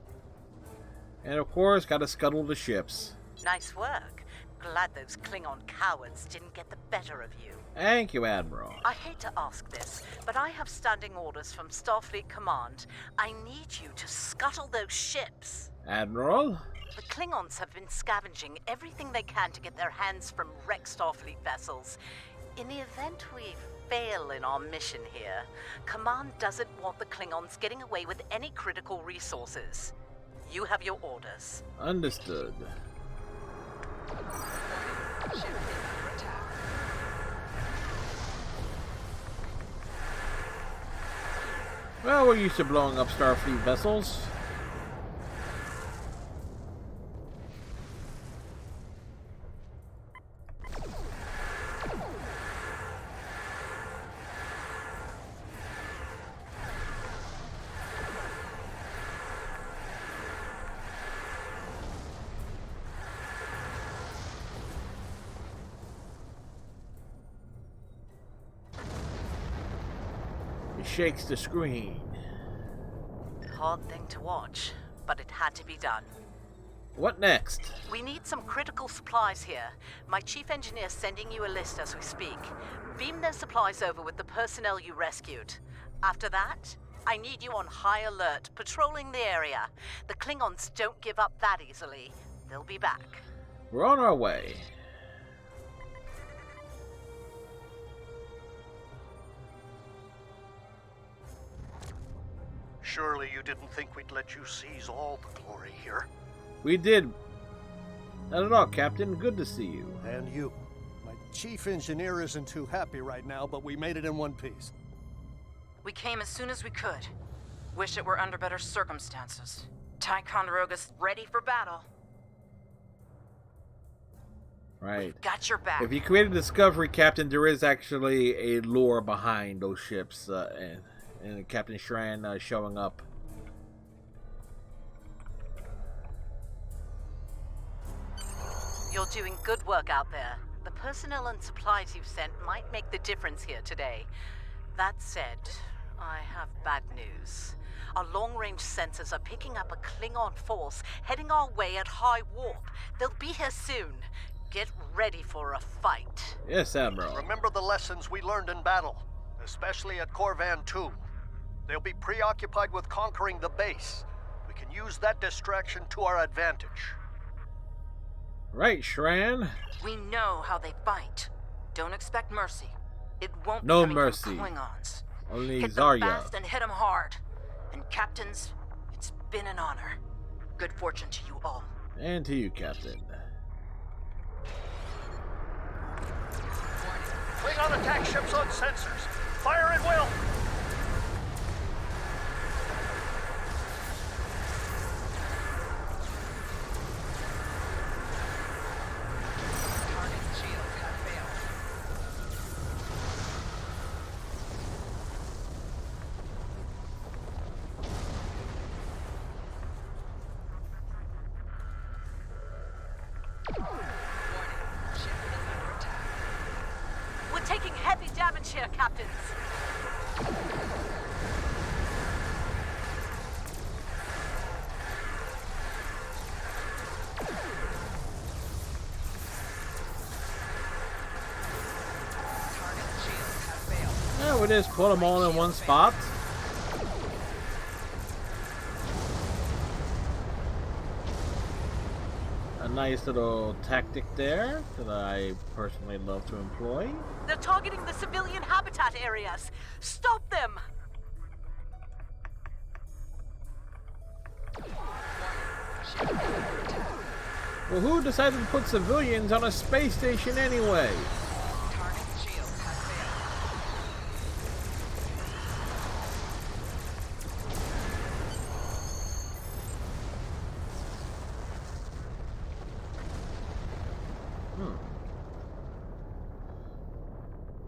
Speaker 1: And of course, gotta scuttle the ships.
Speaker 13: Nice work. Glad those Klingon cowards didn't get the better of you.
Speaker 1: Thank you, Admiral.
Speaker 13: I hate to ask this, but I have standing orders from Starfleet Command. I need you to scuttle those ships.
Speaker 1: Admiral?
Speaker 13: The Klingons have been scavenging everything they can to get their hands from wrecked Starfleet vessels. In the event we fail in our mission here, Command doesn't want the Klingons getting away with any critical resources. You have your orders.
Speaker 1: Understood. Well, we're used to blowing up Starfleet vessels. shakes the screen.
Speaker 13: Hard thing to watch, but it had to be done.
Speaker 1: What next?
Speaker 13: We need some critical supplies here. My chief engineer's sending you a list as we speak. Beam those supplies over with the personnel you rescued. After that, I need you on high alert, patrolling the area. The Klingons don't give up that easily. They'll be back.
Speaker 1: We're on our way.
Speaker 20: Surely you didn't think we'd let you seize all the glory here.
Speaker 1: We did. Not at all, Captain. Good to see you.
Speaker 20: And you. My chief engineer isn't too happy right now, but we made it in one piece.
Speaker 21: We came as soon as we could. Wish it were under better circumstances. Ticonderoga's ready for battle.
Speaker 1: Right.
Speaker 21: Got your back.
Speaker 1: If you created Discovery, Captain, there is actually a lore behind those ships, and Captain Shran showing up.
Speaker 13: You're doing good work out there. The personnel and supplies you've sent might make the difference here today. That said, I have bad news. Our long-range sensors are picking up a Klingon force heading our way at high warp. They'll be here soon. Get ready for a fight.
Speaker 1: Yes, Admiral.
Speaker 20: Remember the lessons we learned in battle, especially at Corvan 2. They'll be preoccupied with conquering the base. We can use that distraction to our advantage.
Speaker 1: Right, Shran.
Speaker 21: We know how they fight. Don't expect mercy. It won't
Speaker 1: No
Speaker 21: be coming
Speaker 1: mercy.
Speaker 21: from Klingons.
Speaker 1: Only
Speaker 21: Hit them
Speaker 1: Zarya.
Speaker 21: fast and hit them hard. And captains, it's been an honor. Good fortune to you all.
Speaker 1: And to you, Captain.
Speaker 20: Klingon attack ships on sensors. Fire at will!
Speaker 13: We're taking heavy damage here, Captains.
Speaker 1: Yeah, we just put them all in one spot. A nice little tactic there that I personally love to employ.
Speaker 13: They're targeting the civilian habitat areas. Stop them!
Speaker 1: Well, who decided to put civilians on a space station anyway?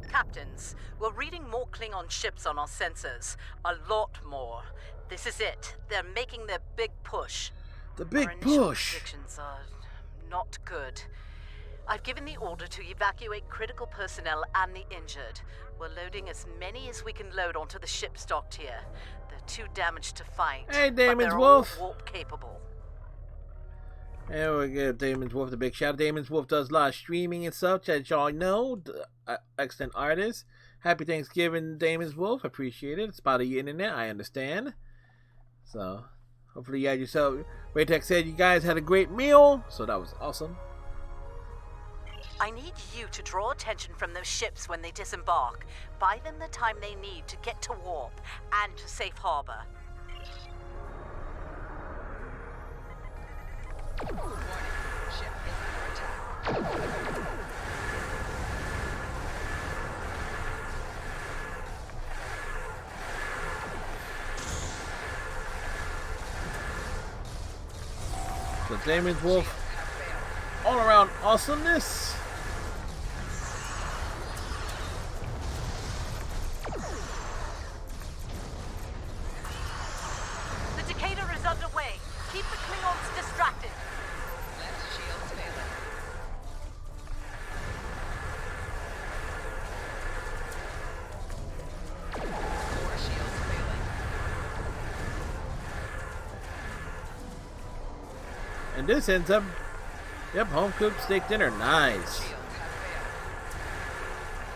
Speaker 13: Captains, we're reading more Klingon ships on our sensors. A lot more. This is it. They're making their big push.
Speaker 1: The big
Speaker 13: Our initial
Speaker 1: push.
Speaker 13: predictions are not good. I've given the order to evacuate critical personnel and the injured. We're loading as many as we can load onto the ship stocked here. They're too damaged to fight.
Speaker 1: Hey,
Speaker 13: but
Speaker 1: Damon's
Speaker 13: they're
Speaker 1: Wolf.
Speaker 13: all warp capable.
Speaker 1: And we give Damon's Wolf the big shout. Damon's Wolf does a lot of streaming and such, as y'all know. Excellent artist. Happy Thanksgiving, Damon's Wolf. Appreciate it. It's part of the internet, I understand. So, hopefully you had yourself... Raytech said you guys had a great meal, so that was awesome.
Speaker 13: I need you to draw attention from those ships when they disembark. Buy them the time they need to get to warp and to safe harbor.
Speaker 1: So Damon's Wolf, all around awesomeness.
Speaker 13: The Decatur is underway. Keep the Klingons distracted.
Speaker 1: And this ends up, yep, home cooked steak dinner. Nice.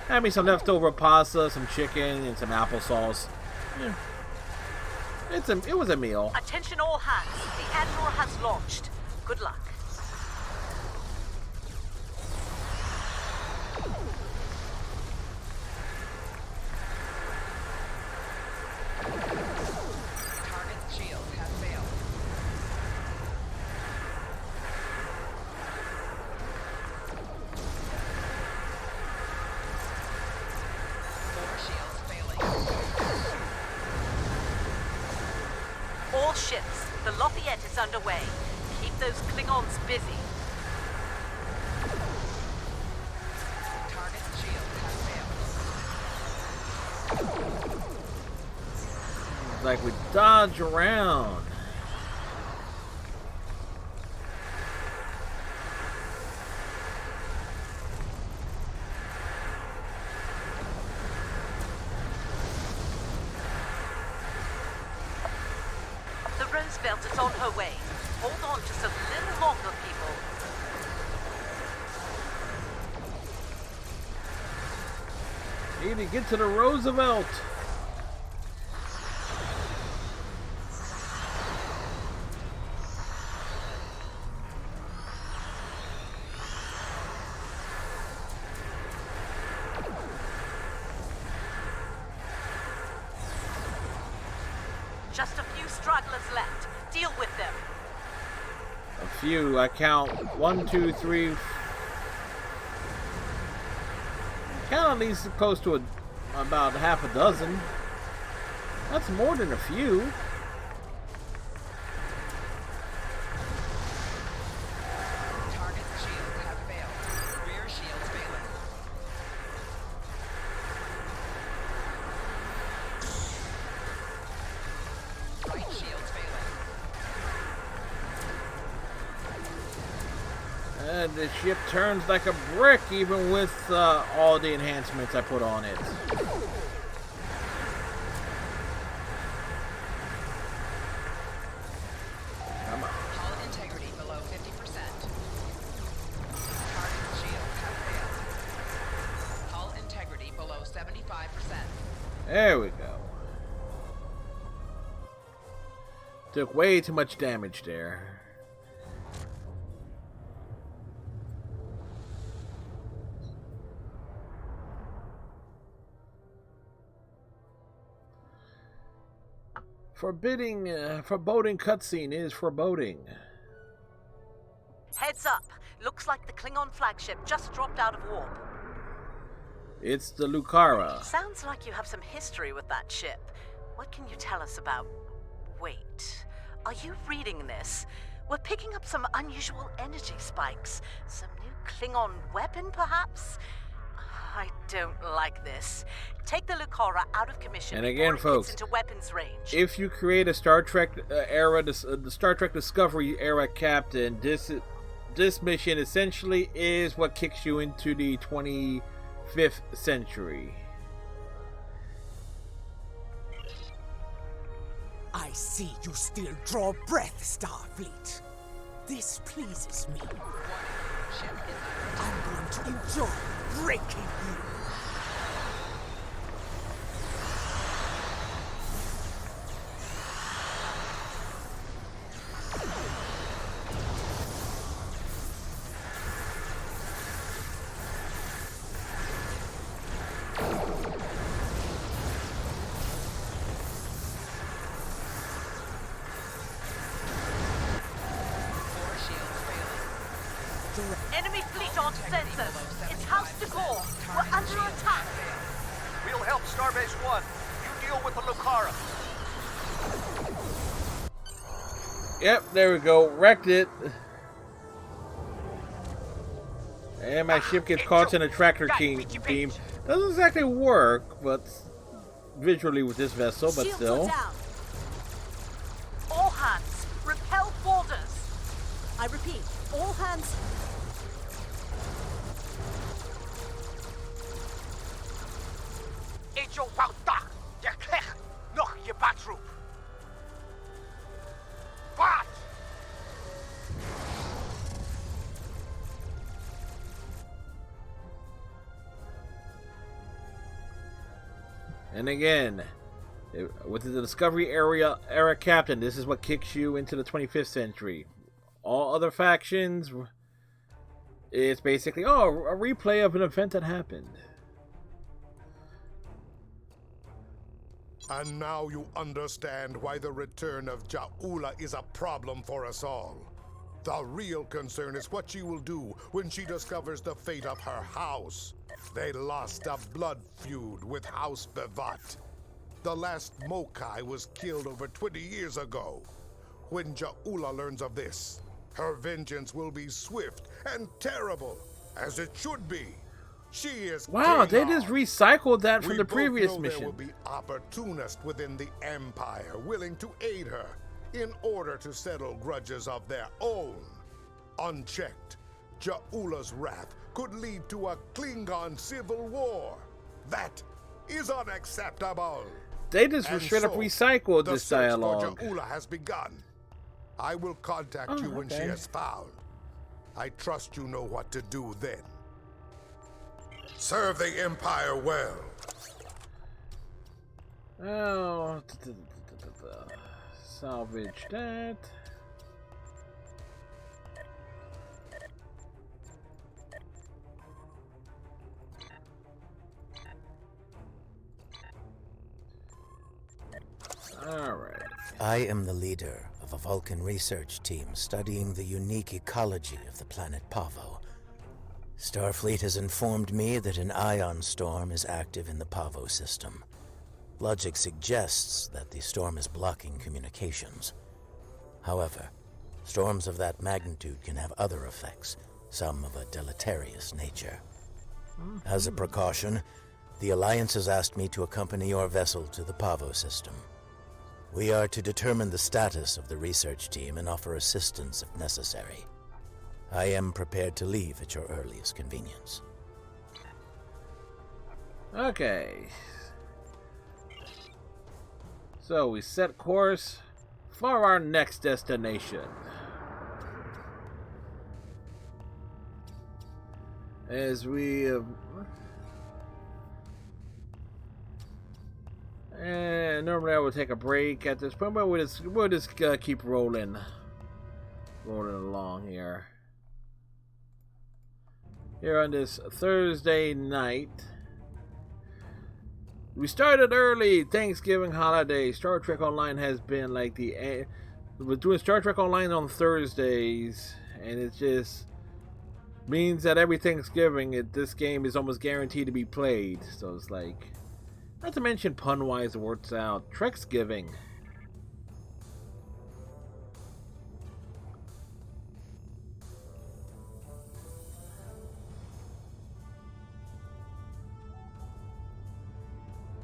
Speaker 1: Had me some leftover pasta, some chicken, and some applesauce. Yeah. It was a meal.
Speaker 13: Attention all hands. The Andor has launched. Good luck.
Speaker 7: Target's shield has failed. Four shields failing.
Speaker 13: All ships, the Lafayette is underway. Keep those Klingons busy.
Speaker 7: Target's shield has failed.
Speaker 1: Like we dodge around.
Speaker 13: The Roosevelt is on her way. Hold on just a little longer, people.
Speaker 1: Need to get to the Roosevelt.
Speaker 13: Just a few stragglers left. Deal with them.
Speaker 1: A few. I count 1, 2, 3. Count at least close to about half a dozen. That's more than a few.
Speaker 7: Target's shield has failed. Rear shields failing. Right shields failing.
Speaker 1: And the ship turns like a brick, even with all the enhancements I put on it. Come on.
Speaker 7: Hull integrity below 50%. Target's shield has failed. Hull integrity below 75%.
Speaker 1: There we go. Took way too much damage there. Foreboding cutscene is foreboding.
Speaker 13: Heads up. Looks like the Klingon flagship just dropped out of warp.
Speaker 1: It's the Lucara.
Speaker 13: Sounds like you have some history with that ship. What can you tell us about... Wait. Are you reading this? We're picking up some unusual energy spikes. Some new Klingon weapon, perhaps? I don't like this. Take the Lucara out of commission
Speaker 1: And again,
Speaker 13: before it
Speaker 1: folks,
Speaker 13: gets into weapons range.
Speaker 1: if you create a Star Trek era, the Star Trek Discovery era captain, this mission essentially is what kicks you into the 25th century.
Speaker 17: I see you still draw breath, Starfleet. This pleases me. I'm going to enjoy breaking you.
Speaker 13: Enemy fleet on sensors. It's House Decor. We're under attack.
Speaker 20: We'll help Starbase 1. You deal with the Lucara.
Speaker 1: Yep, there we go. Wrecked it. And my ship gets caught in a tractor beam. Doesn't exactly work, but visually with this vessel, but
Speaker 13: Shields
Speaker 1: still.
Speaker 13: are down. All hands, repel boarders. I repeat, all hands.
Speaker 17: Ejo Wauta, je krijgt nog je badroep. Wat?
Speaker 1: And again, with the Discovery era captain, this is what kicks you into the 25th century. All other factions, it's basically, oh, a replay of an event that happened.
Speaker 2: And now you understand why the return of Ja'ula is a problem for us all. The real concern is what she will do when she discovers the fate of her house. They lost a blood feud with House Bevat. The last Mokai was killed over 20 years ago. When Ja'ula learns of this, her vengeance will be swift and terrible, as it should be. She is
Speaker 1: wow, they
Speaker 2: Klingon.
Speaker 1: just recycled that from the previous
Speaker 2: know
Speaker 1: mission.
Speaker 2: There will be opportunists within the Empire willing to aid her in order to settle grudges of their own. Unchecked, Ja'ula's wrath could lead to a Klingon civil war. That is unacceptable.
Speaker 1: They just
Speaker 2: And
Speaker 1: straight up
Speaker 2: so,
Speaker 1: recycled
Speaker 2: the
Speaker 1: this
Speaker 2: search
Speaker 1: dialogue.
Speaker 2: for Ja'ula has begun. I will contact you when she is found. I trust you know what to do then. Serve the Empire well.
Speaker 1: Oh, salvage that. All right.
Speaker 9: I am the leader of a Vulcan research team studying the unique ecology of the planet Pavo. Starfleet has informed me that an ion storm is active in the Pavo system. Logic suggests that the storm is blocking communications. However, storms of that magnitude can have other effects, some of a deleterious nature. As a precaution, the Alliance has asked me to accompany your vessel to the Pavo system. We are to determine the status of the research team and offer assistance if necessary. I am prepared to leave at your earliest convenience.
Speaker 1: Okay. So we set course for our next destination. As we normally I would take a break at this point, but we'll just keep rolling along here. Here on this Thursday night, we started early. Thanksgiving holiday. Star Trek Online has been like we're doing Star Trek Online on Thursdays, and it just means that every Thanksgiving this game is almost guaranteed to be played. So it's like, not to mention pun-wise, it works out. Treksgiving.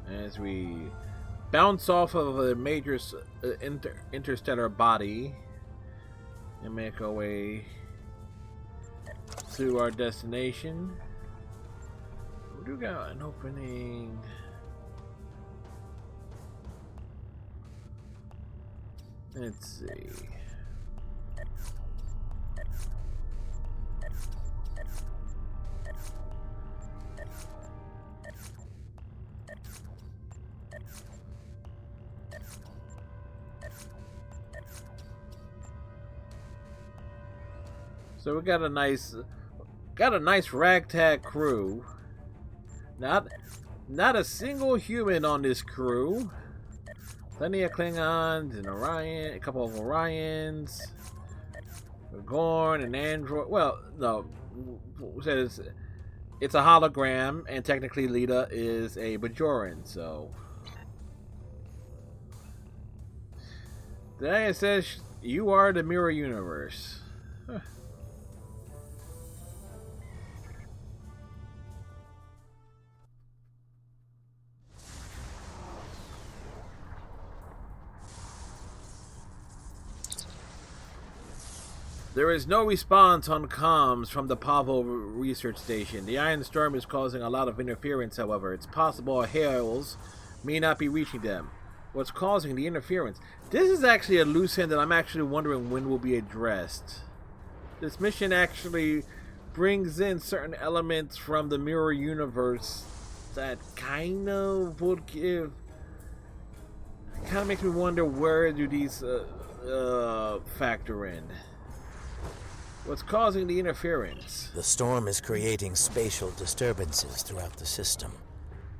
Speaker 1: As we bounce off of a major interstellar body and make our way to our destination. We do got an opening. Let's see. So we got a nice ragtag crew. Not a single human on this crew. Plenty of Klingons and Orion, a couple of Orions, a Gorn, an android. Well, no, says it's a hologram, and technically Lita is a Bajoran. So then it says you are the mirror universe. Huh. There is no response on comms from the Pavo research station. The Iron Storm is causing a lot of interference, however. It's possible our hails may not be reaching them. What's causing the interference? This is actually a loose end that I'm actually wondering when will be addressed. This mission actually brings in certain elements from the mirror universe that kind of would give. Kind of makes me wonder, where do these factor in? What's causing the interference?
Speaker 9: The storm is creating spatial disturbances throughout the system.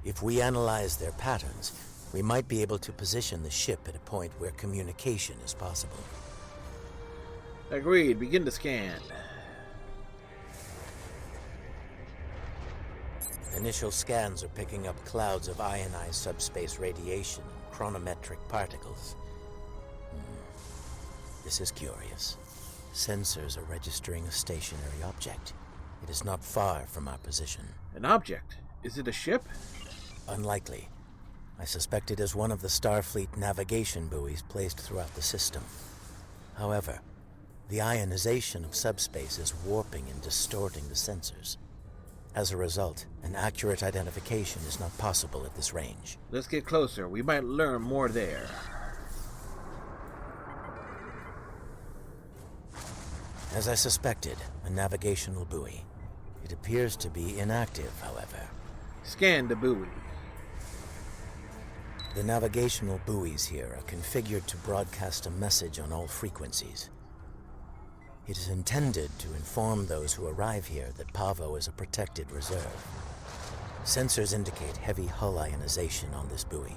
Speaker 9: If we analyze their patterns, we might be able to position the ship at a point where communication is possible.
Speaker 1: Agreed. Begin to scan.
Speaker 9: Initial scans are picking up clouds of ionized subspace radiation and chronometric particles. This is curious. Sensors are registering a stationary object. It is not far from our position.
Speaker 1: An object? Is it a ship?
Speaker 9: Unlikely. I suspect it is one of the Starfleet navigation buoys placed throughout the system. However, the ionization of subspace is warping and distorting the sensors. As a result, an accurate identification is not possible at this range.
Speaker 1: Let's get closer. We might learn more there.
Speaker 9: As I suspected, a navigational buoy. It appears to be inactive, however.
Speaker 1: Scan the buoy.
Speaker 9: The navigational buoys here are configured to broadcast a message on all frequencies. It is intended to inform those who arrive here that Pavo is a protected reserve. Sensors indicate heavy hull ionization on this buoy.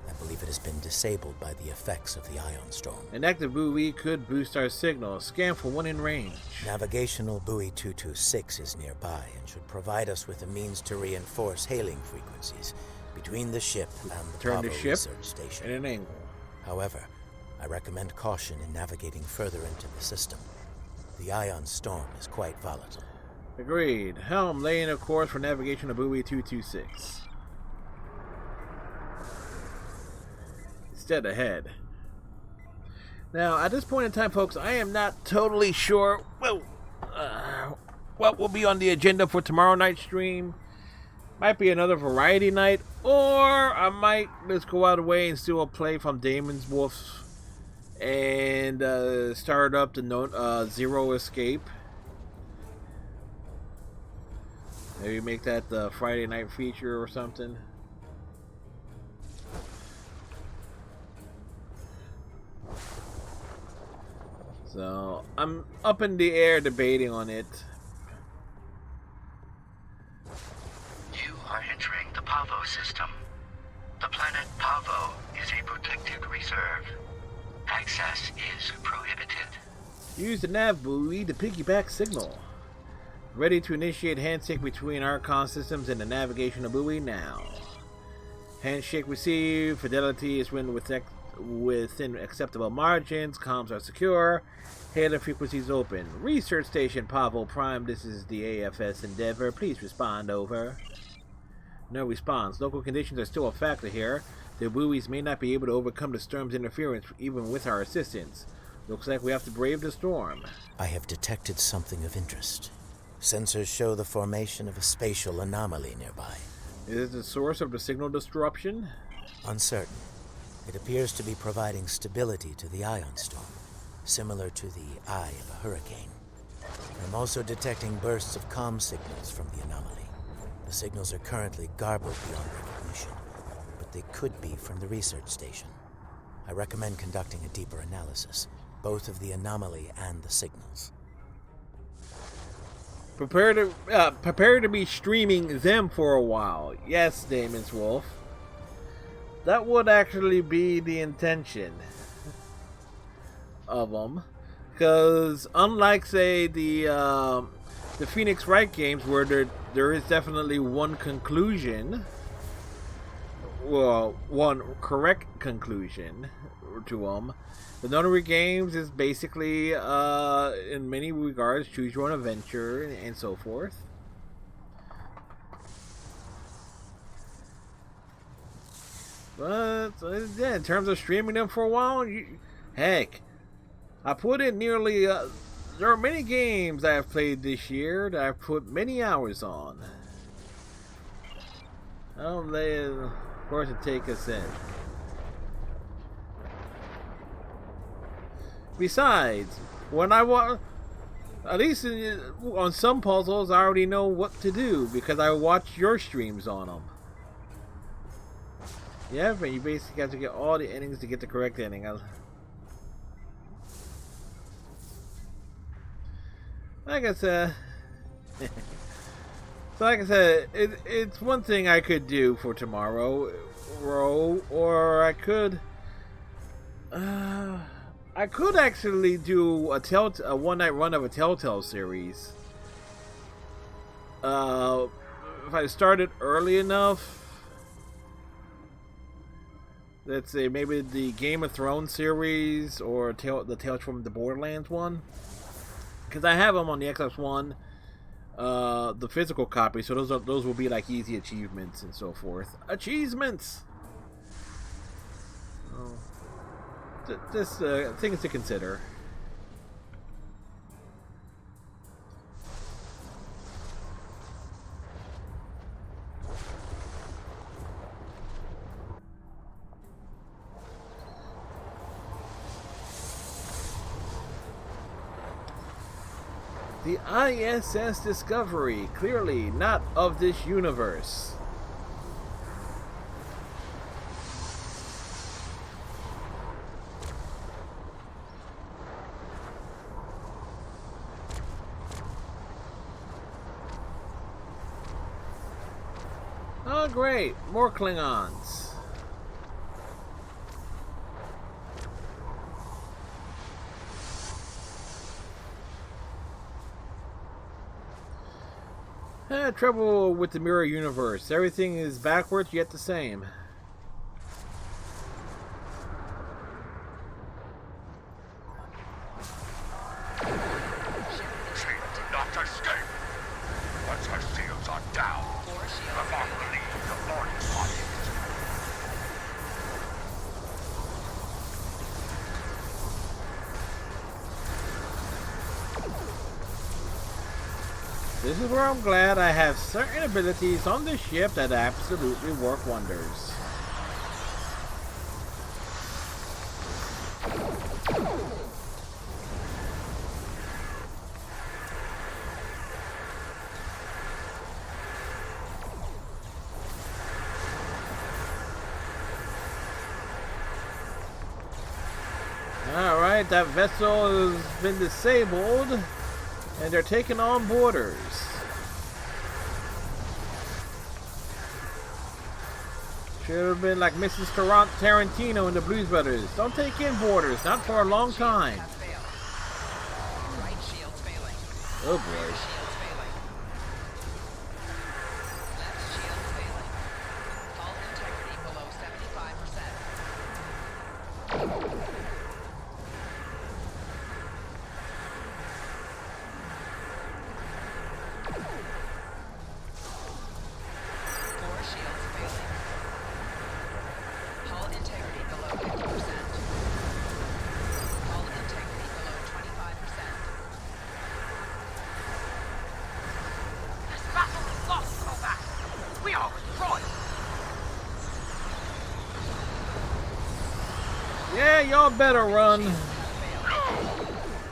Speaker 9: I believe it has been disabled by the effects of the ion storm.
Speaker 1: An active buoy could boost our signal. Scan for one in range.
Speaker 9: Navigational buoy 226 is nearby and should provide us with a means to reinforce hailing frequencies between the ship and the
Speaker 1: Turn
Speaker 9: Pavo
Speaker 1: the ship
Speaker 9: research station.
Speaker 1: at an angle.
Speaker 9: However, I recommend caution in navigating further into the system. The ion storm is quite volatile.
Speaker 1: Agreed. Helm, laying a course for navigation of buoy 226. It's dead ahead. Now, at this point in time, folks, I am not totally sure what will be on the agenda for tomorrow night's stream. Might be another variety night, or I might just go out of the way and steal a play from Damon's Wolf and start up the Zero Escape. Maybe make that the Friday night feature or something. So I'm up in the air debating on it.
Speaker 8: You are entering the Pavo system. The planet Pavo is a protected reserve. Access is prohibited.
Speaker 1: Use the nav buoy to piggyback signal. Ready to initiate handshake between our comm systems and the navigational buoy now. Handshake received. Fidelity is within acceptable margins. Comms are secure. Hailing frequencies open. Research station Pavo Prime. This is the AFS Endeavor. Please respond. Over. No response. Local conditions are still a factor here. The buoys may not be able to overcome the storm's interference even with our assistance. Looks like we have to brave the storm.
Speaker 9: I have detected something of interest. Sensors show the formation of a spatial anomaly nearby.
Speaker 1: Is it the source of the signal disruption?
Speaker 9: Uncertain. It appears to be providing stability to the ion storm, similar to the eye of a hurricane. I'm also detecting bursts of comm signals from the anomaly. The signals are currently garbled beyond recognition, but they could be from the research station. I recommend conducting a deeper analysis, both of the anomaly and the signals.
Speaker 1: Prepare to be streaming them for a while. Yes, Damon's Wolf. That would actually be the intention of them, because unlike, say, the Phoenix Wright games, where there is definitely one conclusion, well, one correct conclusion to them. The Notary games is basically, in many regards, choose your own adventure and so forth. But yeah, in terms of streaming them for a while, heck, I put in nearly. There are many games I've played this year that I've put many hours on. I don't let, of course, it take us in. Besides, when I want, at least on some puzzles, I already know what to do because I watch your streams on them. Yeah, but you basically have to get all the endings to get the correct ending. Like I said, so like I said, it's one thing I could do for tomorrow, or I could actually do a one-night run of a Telltale series. If I started early enough, let's say maybe the Game of Thrones series or the Tales from the Borderlands one, because I have them on the Xbox One, the physical copy. So those will be like easy achievements and so forth. Achievements. Just things to consider. The ISS Discovery, clearly not of this universe. Oh great, more Klingons. Trouble with the mirror universe. Everything is backwards yet the same.
Speaker 5: She did not escape. Once her shields are down, the Mark will leave the boarding party.
Speaker 1: This is where I'm glad I have certain abilities on this ship that absolutely work wonders. Alright, that vessel has been disabled. And they're taking on boarders. Should have been like Mrs. Tarantino in the Blues Brothers. Don't take in boarders, not for a long time. Oh boy. Yeah, y'all better run.
Speaker 5: No!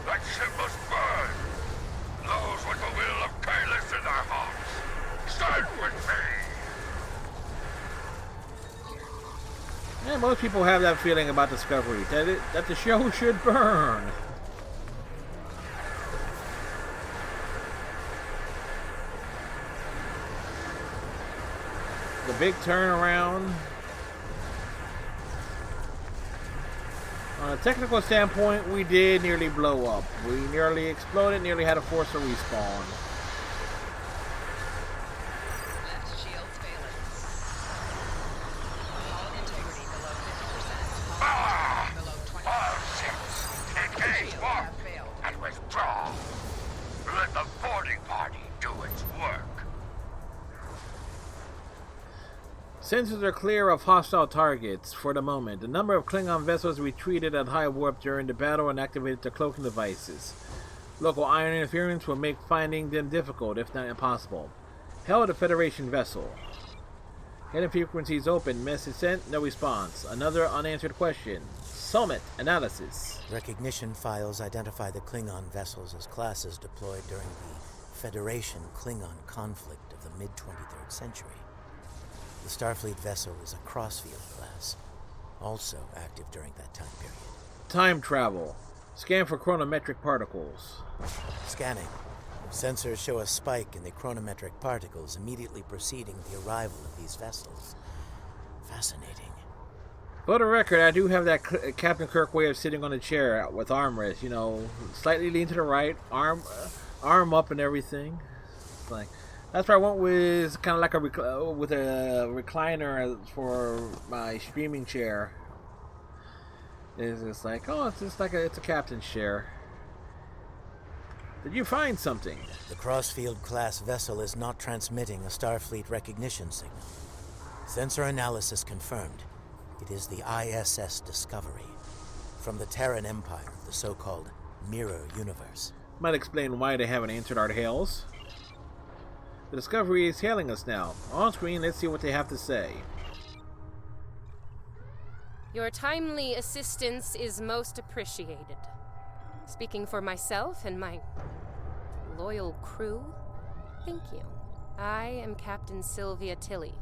Speaker 5: That ship must burn! Those with the will of Kahless in their hearts! Stand with me!
Speaker 1: Yeah, most people have that feeling about Discovery, that the show should burn. The big turnaround. On a technical standpoint, we did nearly blow up. We nearly exploded, nearly had to force a respawn.
Speaker 5: And withdraw. Let the boarding party do its work.
Speaker 1: Sensors are clear of hostile targets for the moment. The number of Klingon vessels retreated at high warp during the battle and activated their cloaking devices. Local ion interference will make finding them difficult, if not impossible. Hail the Federation vessel. Hidden frequencies open. Message sent. No response. Another unanswered question. Summit analysis.
Speaker 9: Recognition files identify the Klingon vessels as classes deployed during the Federation-Klingon conflict of the mid-23rd century. The Starfleet vessel is a Crossfield class, also active during that time period.
Speaker 1: Time travel. Scan for chronometric particles.
Speaker 9: Scanning. Sensors show a spike in the chronometric particles immediately preceding the arrival of these vessels. Fascinating.
Speaker 1: For the record, I do have that Captain Kirk way of sitting on a chair with armrest. You know, slightly lean to the right, arm up and everything. It's like that's why I went with kind of like a recliner for my streaming chair. It's just like, oh, it's just like it's a captain's chair. Did you find something?
Speaker 9: The Crossfield class vessel is not transmitting a Starfleet recognition signal. Sensor analysis confirmed. It is the ISS Discovery from the Terran Empire, the so-called Mirror Universe.
Speaker 1: Might explain why they haven't answered our hails. The Discovery is hailing us now. On screen, let's see what they have to say.
Speaker 10: Your timely assistance is most appreciated. Speaking for myself and my loyal crew, thank you. I am Captain Sylvia Tilly,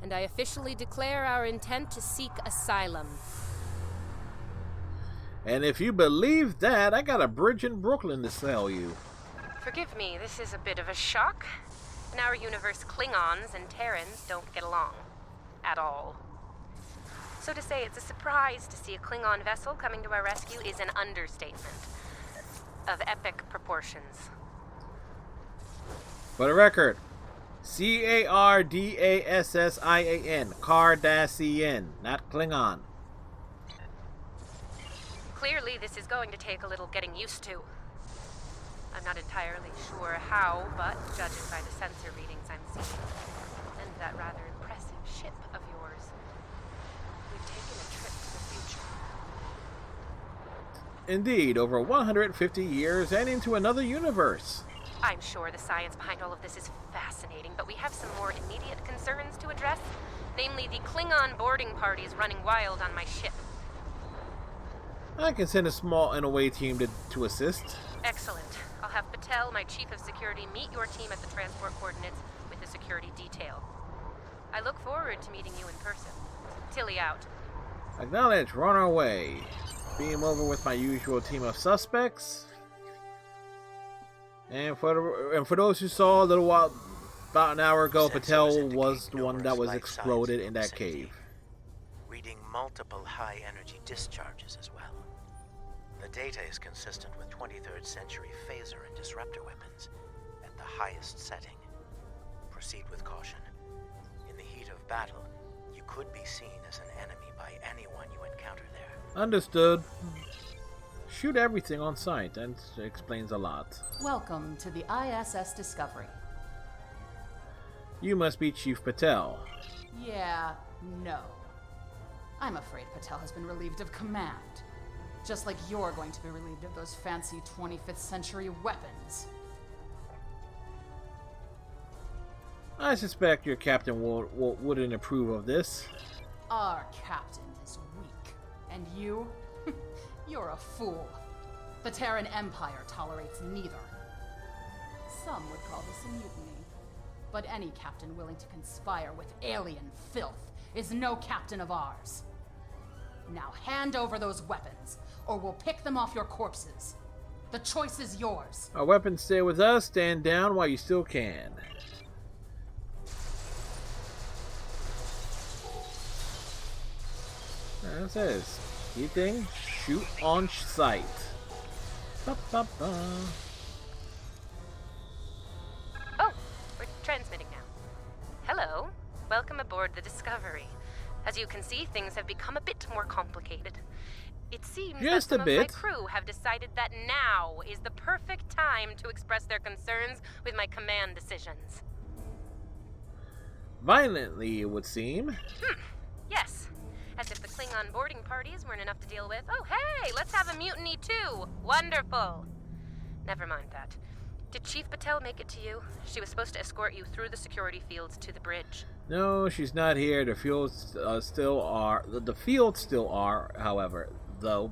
Speaker 10: and I officially declare our intent to seek asylum.
Speaker 1: And if you believe that, I got a bridge in Brooklyn to sell you.
Speaker 10: Forgive me, this is a bit of a shock. In our universe, Klingons and Terrans don't get along. At all. So to say it's a surprise to see a Klingon vessel coming to our rescue is an understatement of epic proportions.
Speaker 1: For the record, Cardassion, Cardassian, not Klingon.
Speaker 10: Clearly, this is going to take a little getting used to. I'm not entirely sure how, but judging by the sensor readings I'm seeing, and that rather impressive ship of yours, we've taken a trip to the future.
Speaker 1: Indeed, over 150 years and into another universe.
Speaker 10: I'm sure the science behind all of this is fascinating, but we have some more immediate concerns to address, namely the Klingon boarding parties running wild on my ship.
Speaker 1: I can send a small NOA team to assist.
Speaker 10: Excellent. I'll have Patel, my chief of security, meet your team at the transport coordinates with the security detail. I look forward to meeting you in person. Tilly out.
Speaker 1: Acknowledge, we're on our way. Beam over with my usual team of suspects. And for those who saw a little while, about an hour ago, Patel was the one that was exploded in that cave.
Speaker 9: Reading multiple high-energy discharges as well. The data is consistent with 23rd century phaser and disruptor weapons at the highest setting. Proceed with caution. In the heat of battle, you could be seen as an enemy by anyone you encounter there.
Speaker 1: Understood. Shoot everything on sight, and explains a lot.
Speaker 22: Welcome to the ISS Discovery.
Speaker 1: You must be Chief Patel.
Speaker 22: Yeah, no. I'm afraid Patel has been relieved of command. Just like you're going to be relieved of those fancy 25th century weapons.
Speaker 1: I suspect your captain wouldn't approve of this.
Speaker 22: Our captain is weak. And you? You're a fool. The Terran Empire tolerates neither. Some would call this a mutiny. But any captain willing to conspire with alien filth is no captain of ours. Now hand over those weapons, or we'll pick them off your corpses. The choice is yours.
Speaker 1: Our weapons stay with us. Stand down while you still can. There it says, key thing, shoot on sight. Ba, ba, ba.
Speaker 10: Oh, we're transmitting now. Hello, welcome aboard the Discovery. As you can see, things have become a bit more complicated. It seems that some of my crew have decided that now is the perfect time to express their concerns with my command decisions.
Speaker 1: Violently, it would seem.
Speaker 10: Yes. As if the Klingon boarding parties weren't enough to deal with. Oh, hey, let's have a mutiny too. Wonderful. Never mind that. Did Chief Patel make it to you? She was supposed to escort you through the security fields to the bridge.
Speaker 1: No, she's not here. The fields still are. The fields still are, however. Though,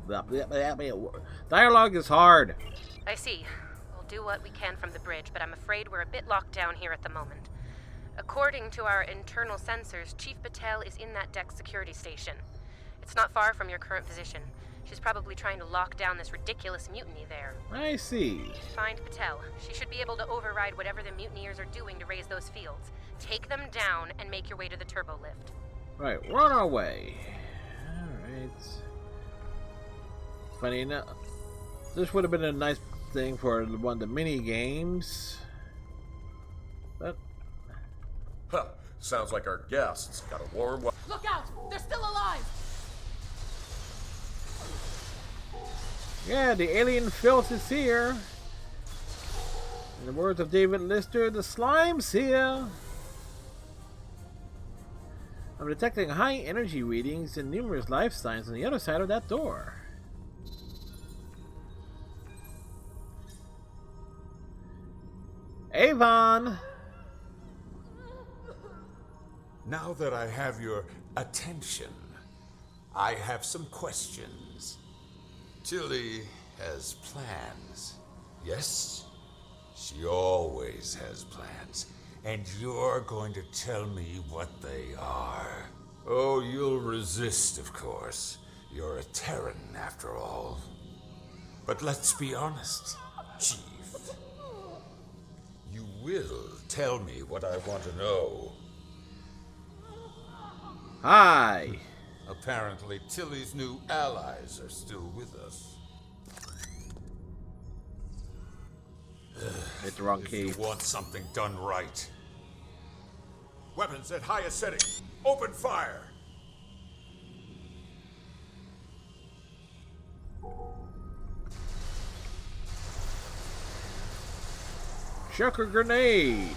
Speaker 1: dialogue is hard.
Speaker 10: I see. We'll do what we can from the bridge, but I'm afraid we're a bit locked down here at the moment. According to our internal sensors, Chief Patel is in that deck security station. It's not far from your current position. She's probably trying to lock down this ridiculous mutiny there.
Speaker 1: I see.
Speaker 10: Find Patel. She should be able to override whatever the mutineers are doing to raise those fields. Take them down and make your way to the turbo lift.
Speaker 1: Right, we're on our way. Alright. Funny enough, this would have been a nice thing for one of the mini games. But
Speaker 4: huh, sounds like our guests got a warm welcome.
Speaker 22: Look out! They're still alive!
Speaker 1: yeah, the alien filth is here. In the words of David Lister, the slime's here. I'm detecting high energy readings and numerous life signs on the other side of that door. Avon!
Speaker 6: Now that I have your attention, I have some questions. Tilly has plans, yes? She always has plans. And you're going to tell me what they are. Oh, you'll resist, of course. You're a Terran, after all. But let's be honest, Chief. You will tell me what I want to know.
Speaker 1: Hi.
Speaker 6: Apparently, Tilly's new allies are still with us.
Speaker 1: Hit the wrong key.
Speaker 6: If you want something done right. Weapons at highest setting. Open fire.
Speaker 1: Chuck a grenade.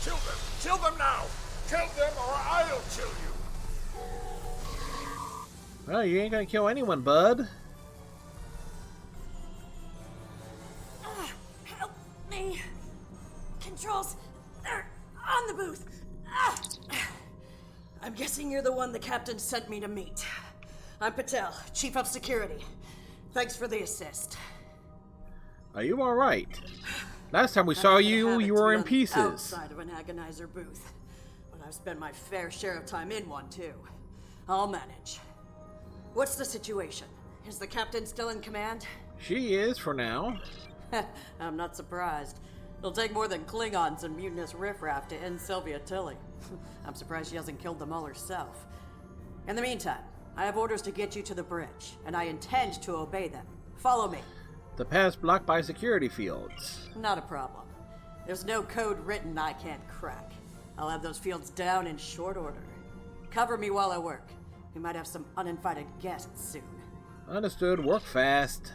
Speaker 6: Kill them! Kill them now! Kill them or I'll kill you!
Speaker 1: Well, you ain't gonna kill anyone, bud.
Speaker 23: Help me. Controls are on the booth. I'm guessing you're the one the captain sent me to meet. I'm Patel, Chief of Security. Thanks for the assist.
Speaker 1: Are you alright? Last time we saw you, you were in pieces.
Speaker 23: Outside of an agonizer booth. But I've spent my fair share of time in one, too. I'll manage. What's the situation? Is the captain still in command?
Speaker 1: She is, for now.
Speaker 23: I'm not surprised. It'll take more than Klingons and mutinous riffraff to end Sylvia Tilly. I'm surprised she hasn't killed them all herself. In the meantime, I have orders to get you to the bridge, and I intend to obey them. Follow me.
Speaker 1: The path's blocked by security fields.
Speaker 23: Not a problem. There's no code written I can't crack. I'll have those fields down in short order. Cover me while I work. We might have some uninvited guests soon.
Speaker 1: Understood. Work fast.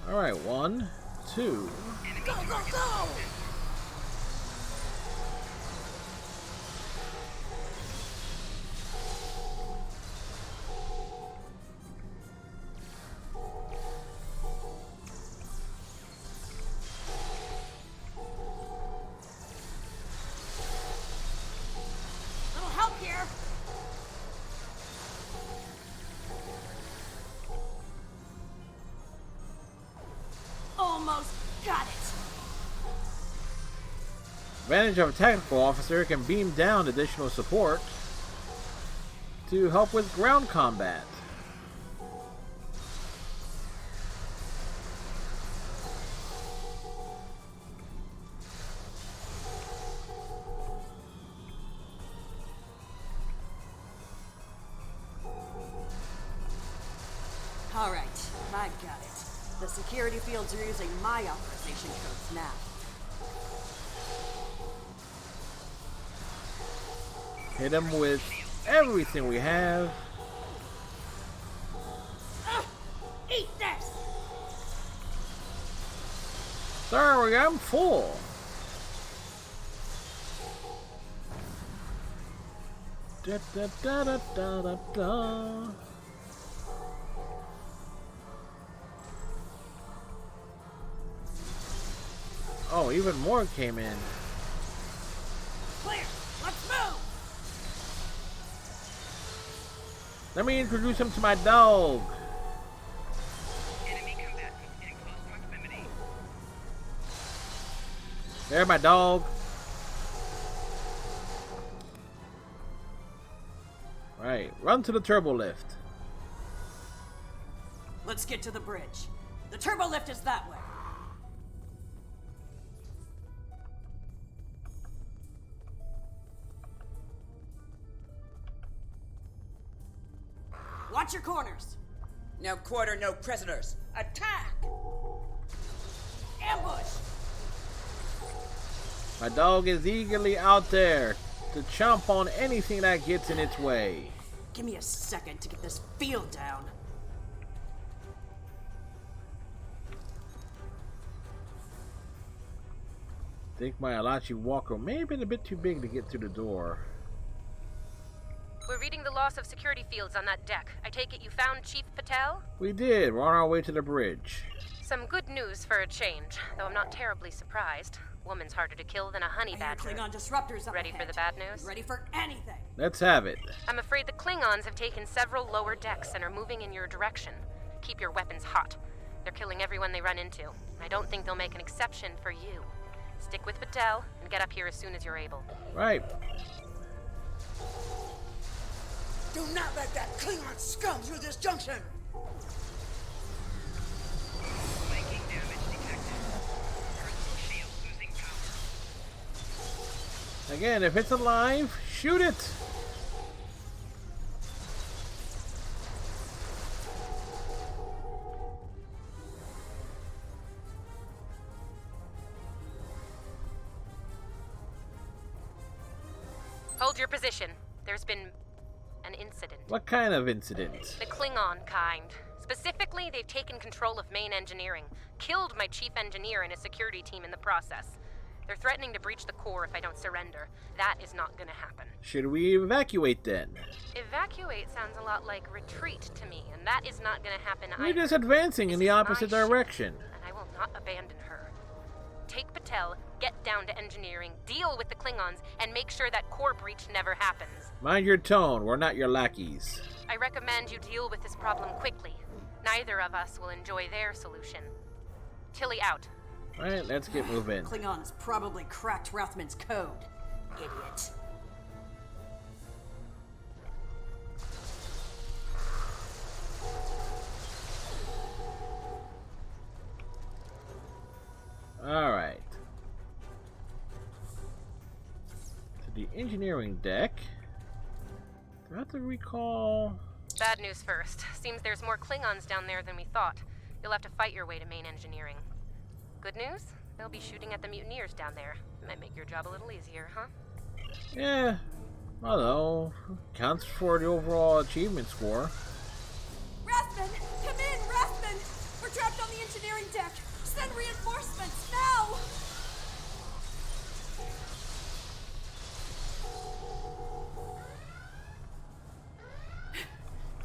Speaker 1: Alright, 1, 2.
Speaker 23: Go, go, go! Little help here. Almost got it.
Speaker 1: Advantage of a technical officer can beam down additional support to help with ground combat.
Speaker 23: All right, I got it. The security fields are using my authorization codes now.
Speaker 1: Hit him with everything we have.
Speaker 23: Eat this!
Speaker 1: Sorry, I'm full. Da, da, da, da, da, da, da. Oh, even more came in.
Speaker 23: Clear! Let's move!
Speaker 1: Let me introduce him to my dog. There, my dog. Right, run to the turbo lift.
Speaker 23: Let's get to the bridge. The turbo lift is that way. Watch your corners.
Speaker 3: No quarter, no prisoners. Attack!
Speaker 23: Ambush!
Speaker 1: My dog is eagerly out there to chomp on anything that gets in its way.
Speaker 23: Give me a second to get this field down.
Speaker 1: I think my Alachi Walker may have been a bit too big to get through the door.
Speaker 10: We're reading the loss of security fields on that deck. I take it you found Chief Patel?
Speaker 1: We did. We're on our way to the bridge.
Speaker 10: Some good news for a change, though I'm not terribly surprised. Woman's harder to kill than a honey badger.
Speaker 23: Klingon disruptors up
Speaker 10: Ready
Speaker 23: ahead.
Speaker 10: for the bad news?
Speaker 23: Ready for anything.
Speaker 1: Let's have it.
Speaker 10: I'm afraid the Klingons have taken several lower decks and are moving in your direction. Keep your weapons hot. They're killing everyone they run into. I don't think they'll make an exception for you. Stick with Patel and get up here as soon as you're able.
Speaker 1: Right.
Speaker 3: Do not let that Klingon scum through this junction! Making damage detected. Personal shield losing power.
Speaker 1: Again, if it's alive, shoot it!
Speaker 10: Hold your position. There's been an incident.
Speaker 1: What kind of incident?
Speaker 10: The Klingon kind. Specifically, they've taken control of main engineering, killed my chief engineer and his security team in the process. They're threatening to breach the core if I don't surrender. That is not gonna happen.
Speaker 1: Should we evacuate then?
Speaker 10: Evacuate sounds a lot like retreat to me, and that is not gonna happen
Speaker 1: We're
Speaker 10: either.
Speaker 1: just advancing in the opposite direction.
Speaker 10: And I will not abandon her. Take Patel, get down to engineering, deal with the Klingons, and make sure that core breach never happens.
Speaker 1: Mind your tone, we're not your lackeys.
Speaker 10: I recommend you deal with this problem quickly. Neither of us will enjoy their solution. Tilly out.
Speaker 1: Alright, let's get moving.
Speaker 23: Klingons probably cracked Rathman's code. Idiot.
Speaker 1: Alright. To the engineering deck. Do I have to recall?
Speaker 10: Bad news first. Seems there's more Klingons down there than we thought. You'll have to fight your way to main engineering. Good news? They'll be shooting at the mutineers down there. Might make your job a little easier, huh?
Speaker 1: Yeah, I don't know. Counts for the overall achievement score.
Speaker 23: Rathman! Come in, Rathman! We're trapped on the engineering deck! Send reinforcements, now!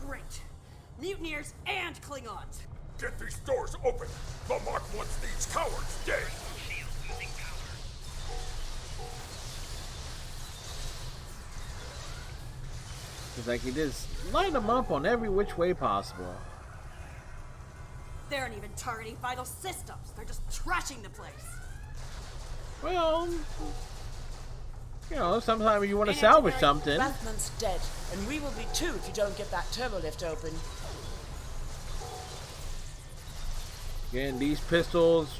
Speaker 23: Great. Mutineers and Klingons!
Speaker 5: Get these doors open! The Mark wants these cowards dead!
Speaker 3: Shield losing power.
Speaker 1: It's like you just line them up on every which way possible.
Speaker 23: They aren't even targeting vital systems. They're just trashing the place.
Speaker 1: Well, you know, sometimes you want to salvage something.
Speaker 3: Rathman's dead, and we will be too if you don't get that turbo lift open.
Speaker 1: Again, these pistols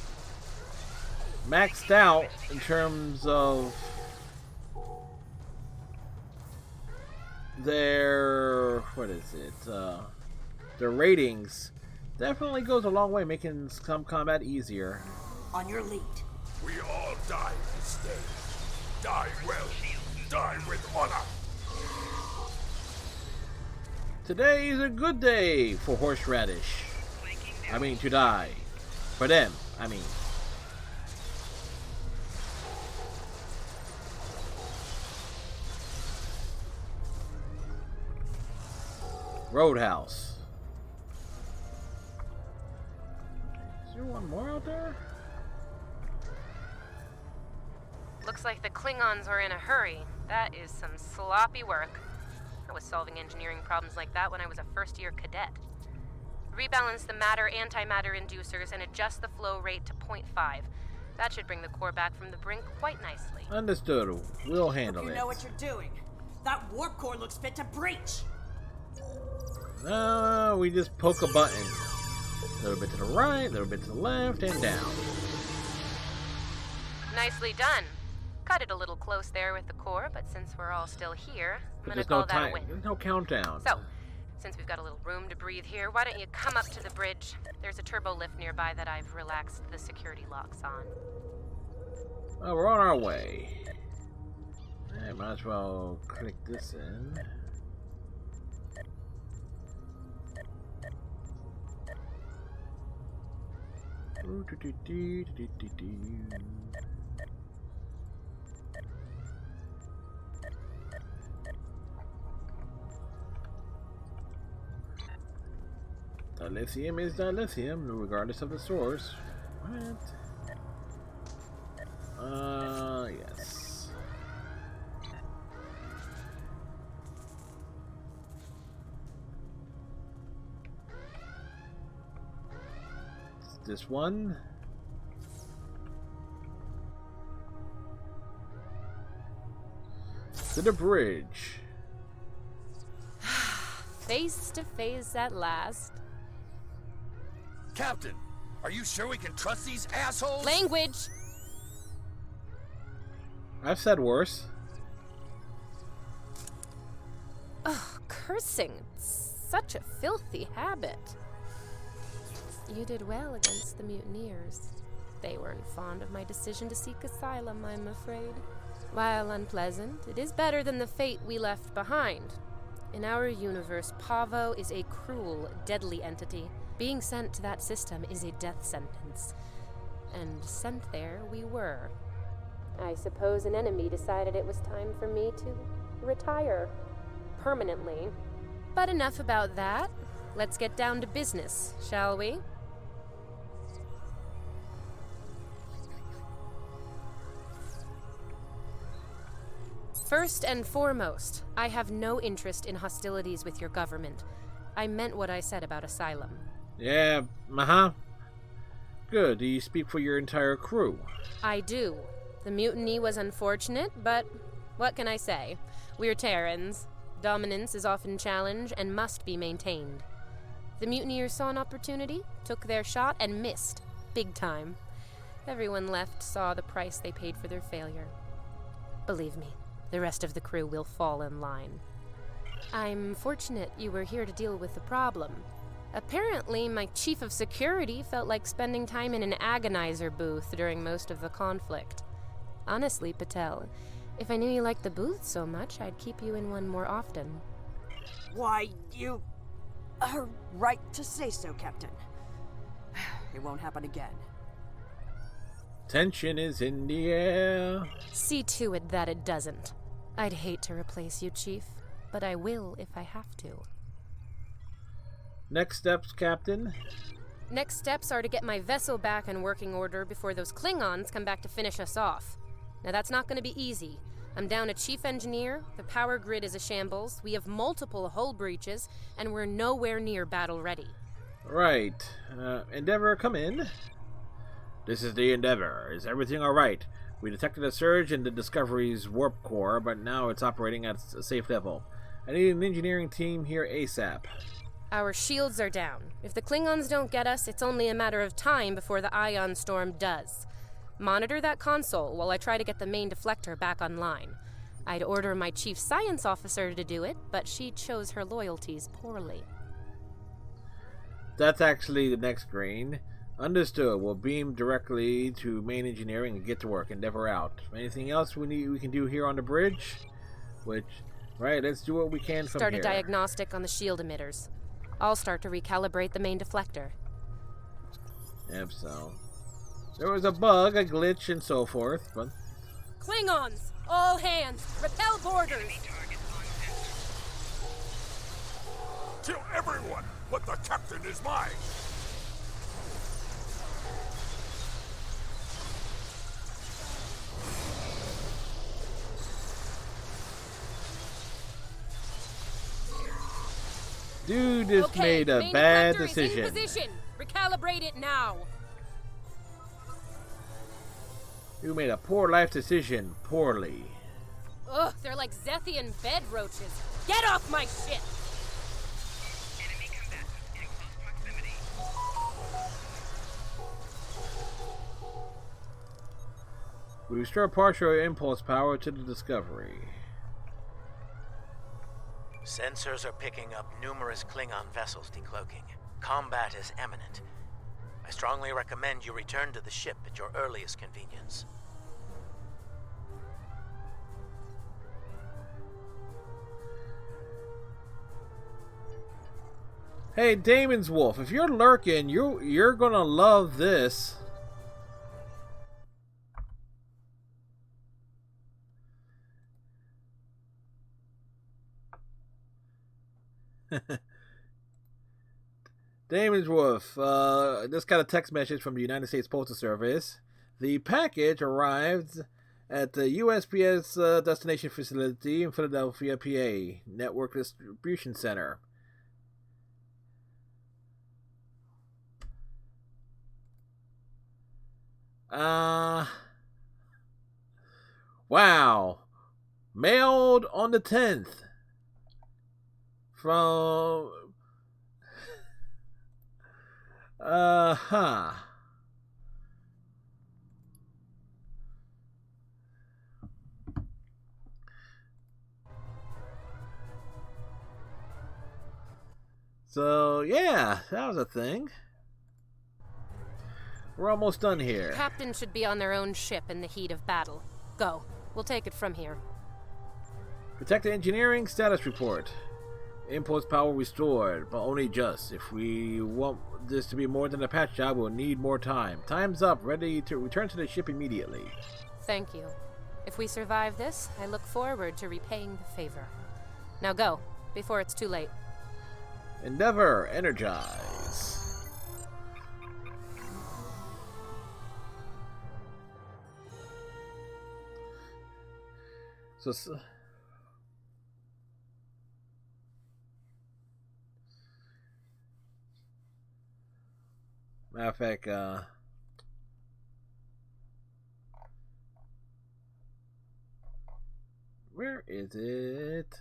Speaker 1: maxed out in terms of their, what is it, their ratings. Definitely goes a long way, making some combat easier.
Speaker 23: On your lead.
Speaker 5: We all die this day. Die well. Die with honor.
Speaker 1: Today is a good day for horseradish. I mean, to die. For them, I mean. Roadhouse. Is there one more out there?
Speaker 10: Looks like the Klingons are in a hurry. That is some sloppy work. I was solving engineering problems like that when I was a first-year cadet. Rebalance the matter-antimatter inducers and adjust the flow rate to 0.5. That should bring the core back from the brink quite nicely.
Speaker 1: Understood. We'll handle
Speaker 23: You
Speaker 1: it.
Speaker 23: know what you're doing. That warp core looks fit to breach.
Speaker 1: No, we just poke a button. A little bit to the right, a little bit to the left, and down.
Speaker 10: Nicely done. Cut it a little close there with the core, but since we're all still here, I'm
Speaker 1: But
Speaker 10: gonna
Speaker 1: there's
Speaker 10: call
Speaker 1: no
Speaker 10: that a
Speaker 1: time.
Speaker 10: win.
Speaker 1: There's no countdown.
Speaker 10: So, since we've got a little room to breathe here, why don't you come up to the bridge? There's a turbo lift nearby that I've relaxed the security locks on.
Speaker 1: Well, we're on our way. I might as well click this in. Dilithium is dilithium, regardless of the source. What? Yes. This one. To the bridge.
Speaker 10: Face to face at last.
Speaker 5: Captain, are you sure we can trust these assholes?
Speaker 10: Language!
Speaker 1: I've said worse.
Speaker 10: Ugh, cursing. It's such a filthy habit. You did well against the mutineers. They weren't fond of my decision to seek asylum, I'm afraid. While unpleasant, it is better than the fate we left behind. In our universe, Pavo is a cruel, deadly entity. Being sent to that system is a death sentence. And sent there we were. I suppose an enemy decided it was time for me to retire. Permanently. But enough about that. Let's get down to business, shall we? First and foremost, I have no interest in hostilities with your government. I meant what I said about asylum.
Speaker 1: Yeah, Good. Do you speak for your entire crew?
Speaker 10: I do. The mutiny was unfortunate, but what can I say? We're Terrans. Dominance is often challenged and must be maintained. The mutineers saw an opportunity, took their shot, and missed. Big time. Everyone left saw the price they paid for their failure. Believe me, the rest of the crew will fall in line. I'm fortunate you were here to deal with the problem. Apparently, my chief of security felt like spending time in an agonizer booth during most of the conflict. Honestly, Patel, if I knew you liked the booth so much, I'd keep you in one more often.
Speaker 23: Why, you are right to say so, Captain. It won't happen again.
Speaker 1: Tension is in the air.
Speaker 10: See to it that it doesn't. I'd hate to replace you, Chief, but I will if I have to.
Speaker 1: Next steps, Captain?
Speaker 10: Next steps are to get my vessel back in working order before those Klingons come back to finish us off. Now that's not going to be easy. I'm down a chief engineer, the power grid is a shambles, we have multiple hull breaches, and we're nowhere near battle ready.
Speaker 1: Right. Endeavor, come in. This is the Endeavor. Is everything alright? We detected a surge in the Discovery's warp core, but now it's operating at a safe level. I need an engineering team here ASAP.
Speaker 10: Our shields are down. If the Klingons don't get us, it's only a matter of time before the ion storm does. Monitor that console while I try to get the main deflector back online. I'd order my chief science officer to do it, but she chose her loyalties poorly.
Speaker 1: That's actually the next screen. Understood. We'll beam directly to main engineering and get to work. Endeavor out. Anything else we can do here on the bridge? Right, let's do what we can from
Speaker 10: Start
Speaker 1: here.
Speaker 10: a diagnostic on the shield emitters. I'll start to recalibrate the main deflector.
Speaker 1: Yep, so. There was a bug, a glitch, and so forth, but...
Speaker 10: Klingons! All hands! Repel boarders!
Speaker 5: Tell everyone what the captain is mine!
Speaker 1: Dude just made a
Speaker 10: main
Speaker 1: bad
Speaker 10: collector is
Speaker 1: decision.
Speaker 10: in position. Recalibrate it now.
Speaker 1: You made a poor life decision. Poorly.
Speaker 10: Ugh, they're like Zethian bed roaches. Get off my ship!
Speaker 1: We restore partial impulse power to the Discovery.
Speaker 9: Sensors are picking up numerous Klingon vessels decloaking. Combat is imminent. I strongly recommend you return to the ship at your earliest convenience.
Speaker 1: Hey, Damon's Wolf, if you're lurking, you're gonna love this. Damon's Wolf, just got a text message from the United States Postal Service. The package arrived at the USPS destination facility in Philadelphia, PA, Network Distribution Center. Wow. Mailed on the 10th. From... So, yeah, that was a thing. We're almost done here.
Speaker 10: Captains should be on their own ship in the heat of battle. Go. We'll take it from here.
Speaker 1: Protect Engineering status report. Impulse power restored, but only just. If we want this to be more than a patch job, we'll need more time. Time's up. Ready to return to the ship immediately.
Speaker 10: Thank you. If we survive this, I look forward to repaying the favor. Now go, before it's too late.
Speaker 1: Endeavor, energize. So, matter of fact, where is it?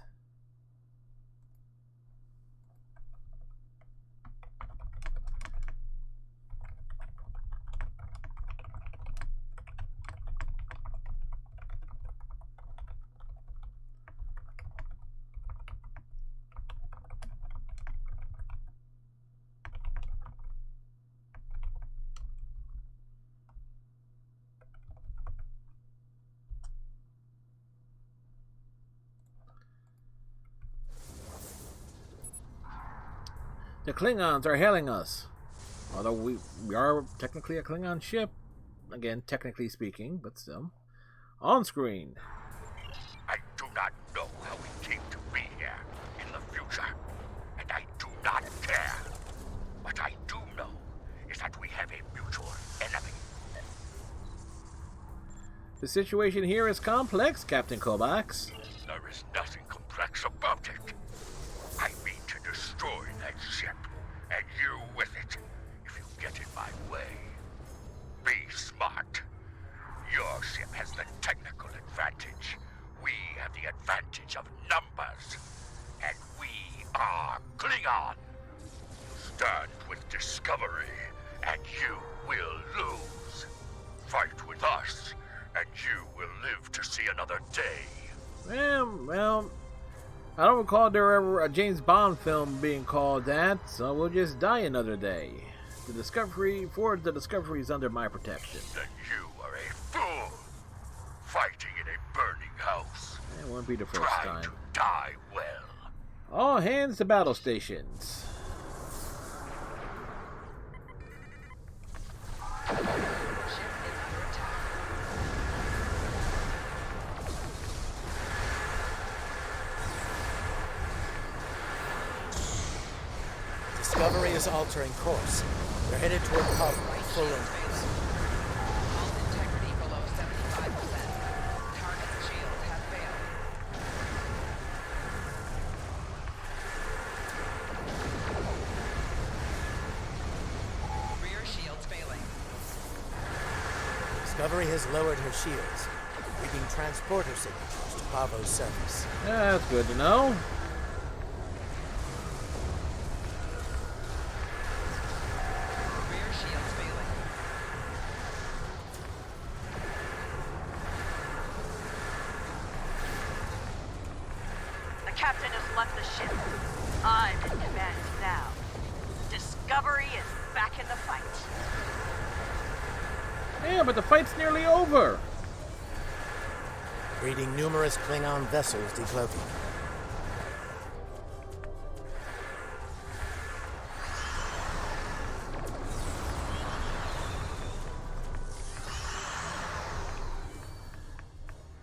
Speaker 1: The Klingons are hailing us. Although we are technically a Klingon ship. Again, technically speaking, but still. On screen.
Speaker 5: I do not know how we came to be here in the future. And I do not care. What I do know is that we have a mutual enemy.
Speaker 1: The situation here is complex, Captain Kovacs.
Speaker 5: There is nothing complex about it. I mean to destroy that ship, and you with it, if you get in my way. Be smart. Your ship has the technical advantage. We have the advantage of numbers. And we are Klingon. Stand with Discovery, and you will lose. Fight with us, and you will live to see another day.
Speaker 1: Well, I don't recall there ever a James Bond film being called that, so we'll just die another day. The Discovery is under my protection.
Speaker 5: Then you are a fool, fighting in a burning house.
Speaker 1: It won't be the first time.
Speaker 5: To die well.
Speaker 1: All hands to battle stations.
Speaker 9: Discovery is altering course. They're headed toward Pavo, full engines.
Speaker 7: Hull integrity below 75%. Target's shields have failed.
Speaker 9: Discovery has lowered her shields, reading transporter signatures to Pavo's surface.
Speaker 1: Yeah, that's good to know.
Speaker 7: Rear shields failing.
Speaker 13: The captain has left the ship. I'm in command now. Discovery is back in the fight.
Speaker 1: Yeah, but the fight's nearly over.
Speaker 9: Reading numerous Klingon vessels decloaking.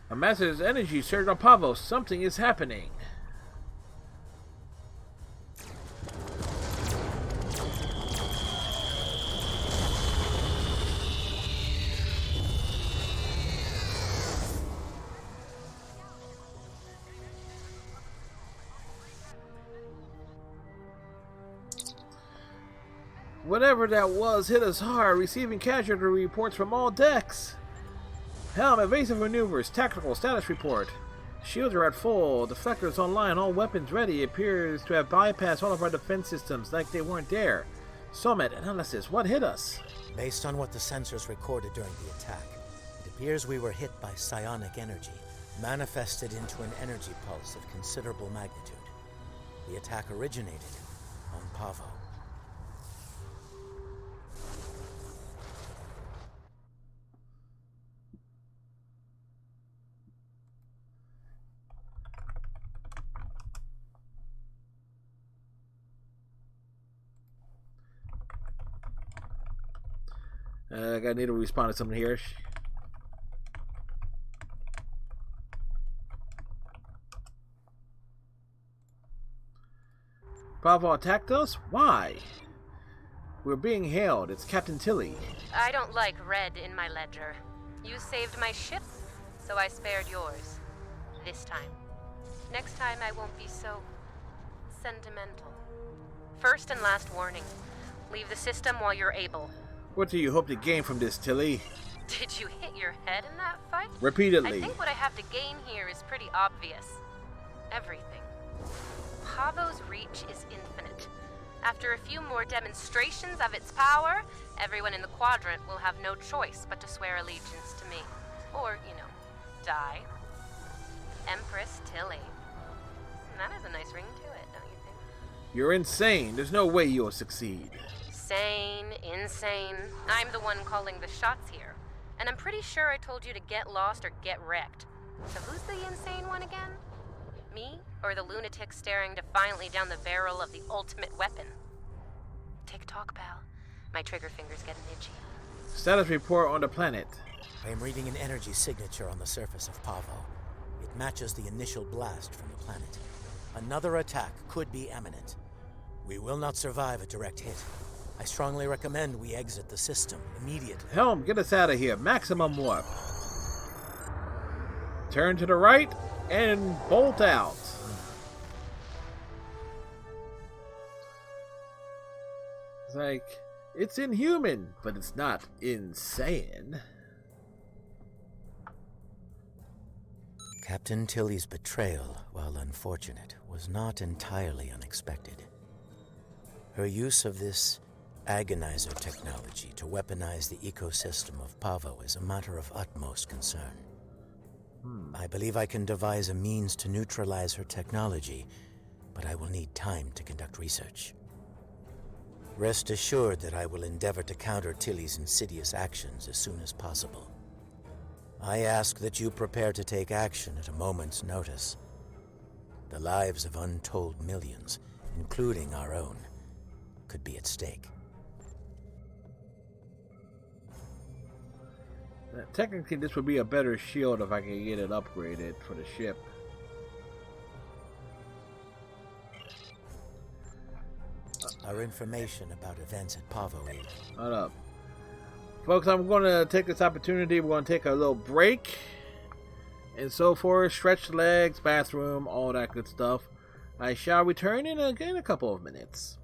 Speaker 1: A massive energy surge on Pavo. Something is happening. Whatever that was hit us hard, receiving casualty reports from all decks. Helm, evasive maneuvers, tactical status report. Shields are at full, deflectors online, all weapons ready. Appears to have bypassed all of our defense systems like they weren't there. Somet, analysis, what hit us?
Speaker 9: Based on what the sensors recorded during the attack, it appears we were hit by psionic energy, manifested into an energy pulse of considerable magnitude. The attack originated on Pavo.
Speaker 1: I need to respond to something here. Pavo attacked us? Why? We're being hailed. It's Captain Tilly.
Speaker 10: I don't like red in my ledger. You saved my ship, so I spared yours. This time. Next time I won't be so sentimental. First and last warning. Leave the system while you're able.
Speaker 1: What do you hope to gain from this, Tilly?
Speaker 10: Did you hit your head in that fight?
Speaker 1: Repeatedly.
Speaker 10: I think what I have to gain here is pretty obvious. Everything. Pavo's reach is infinite. After a few more demonstrations of its power, everyone in the quadrant will have no choice but to swear allegiance to me. Or, die. Empress Tilly. That has a nice ring to it, don't you think?
Speaker 1: You're insane. There's no way you'll succeed.
Speaker 10: Sane, insane. I'm the one calling the shots here. And I'm pretty sure I told you to get lost or get wrecked. So who's the insane one again? Me, or the lunatic staring defiantly down the barrel of the ultimate weapon? Tick-tock, pal. My trigger finger's getting itchy.
Speaker 1: Status report on the planet.
Speaker 9: I am reading an energy signature on the surface of Pavo. It matches the initial blast from the planet. Another attack could be imminent. We will not survive a direct hit. I strongly recommend we exit the system immediately.
Speaker 1: Helm, get us out of here. Maximum warp. Turn to the right and bolt out. It's like, it's inhuman, but it's not insane.
Speaker 9: Captain Tilly's betrayal, while unfortunate, was not entirely unexpected. Her use of this agonizer technology to weaponize the ecosystem of Pavo is a matter of utmost concern. I believe I can devise a means to neutralize her technology, but I will need time to conduct research. Rest assured that I will endeavor to counter Tilly's insidious actions as soon as possible. I ask that you prepare to take action at a moment's notice. The lives of untold millions, including our own, could be at stake.
Speaker 1: Technically, this would be a better shield if I can get it upgraded for the ship.
Speaker 9: Our information about events at Pavo.
Speaker 1: Hold up. Folks, I'm going to take this opportunity. We're going to take a little break. And so forth. Stretch legs, bathroom, all that good stuff. I shall return in a couple of minutes.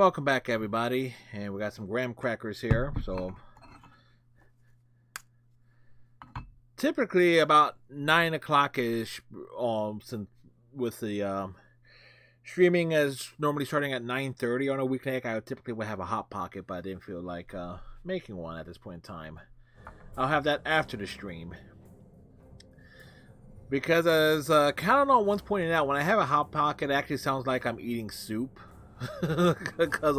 Speaker 1: welcome back, everybody. And we got some graham crackers here. So, typically about 9 o'clock ish. Since with the streaming as normally starting at 9:30 on a weeknight, I typically would have a hot pocket, but I didn't feel like making one at this point in time. I'll have that after the stream. Because as Calendon once pointed out, when I have a hot pocket, it actually sounds like I'm eating soup. Because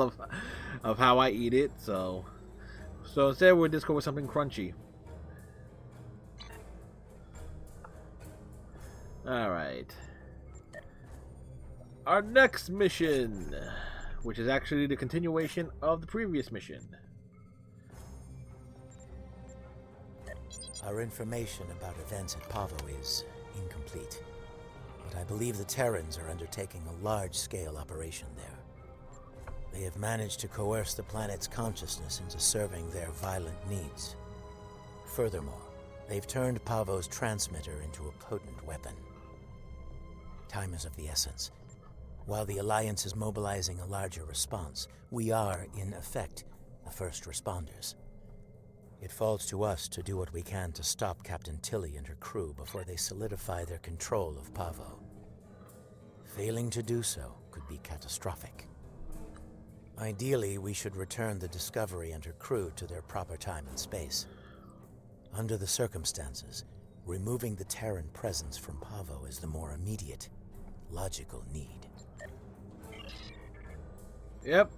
Speaker 1: of how I eat it. So instead we'll just go with something crunchy. Alright. Our next mission, which is actually the continuation of the previous mission.
Speaker 9: Our information about events at Pavo is incomplete, but I believe the Terrans are undertaking a large-scale operation there. They have managed to coerce the planet's consciousness into serving their violent needs. Furthermore, they've turned Pavo's transmitter into a potent weapon. Time is of the essence. While the Alliance is mobilizing a larger response, we are, in effect, the first responders. It falls to us to do what we can to stop Captain Tilly and her crew before they solidify their control of Pavo. Failing to do so could be catastrophic. Ideally, we should return the Discovery and her crew to their proper time and space. Under the circumstances, removing the Terran presence from Pavo is the more immediate, logical need.
Speaker 1: Yep,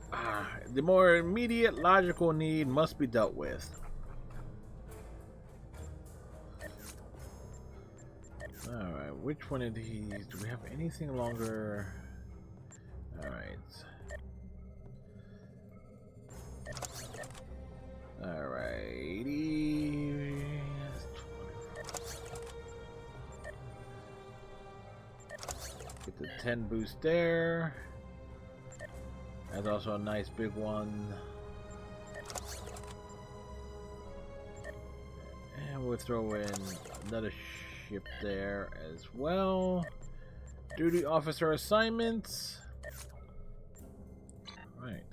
Speaker 1: the more immediate logical need must be dealt with. Alright, which one of these? Do we have anything longer? Alright. Alrighty. Get the 10 boost there. That's also a nice big one. And we'll throw in another ship there as well. Duty officer assignments. Right.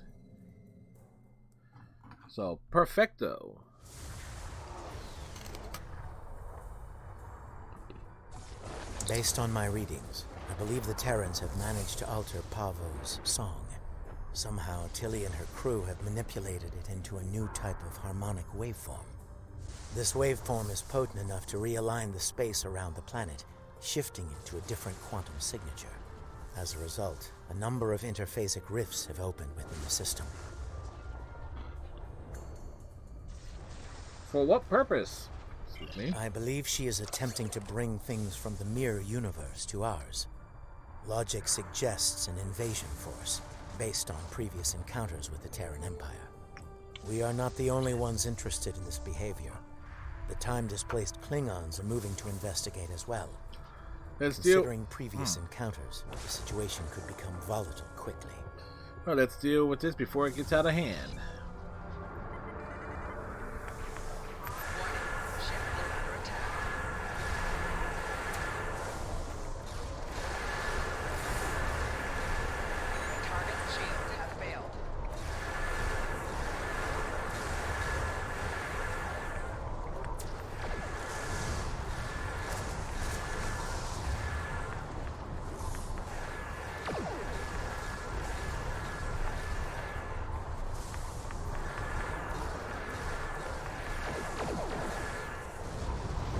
Speaker 1: So, perfecto.
Speaker 9: Based on my readings, I believe the Terrans have managed to alter Pavo's song. Somehow, Tilly and her crew have manipulated it into a new type of harmonic waveform. This waveform is potent enough to realign the space around the planet, shifting it to a different quantum signature. As a result, a number of interphasic rifts have opened within the system.
Speaker 1: For what purpose? Excuse me.
Speaker 9: I believe she is attempting to bring things from the mirror universe to ours. Logic suggests an invasion force, based on previous encounters with the Terran Empire. We are not the only ones interested in this behavior. The time-displaced Klingons are moving to investigate as well. Considering previous encounters, the situation could become volatile quickly.
Speaker 1: Well, let's deal with this before it gets out of hand.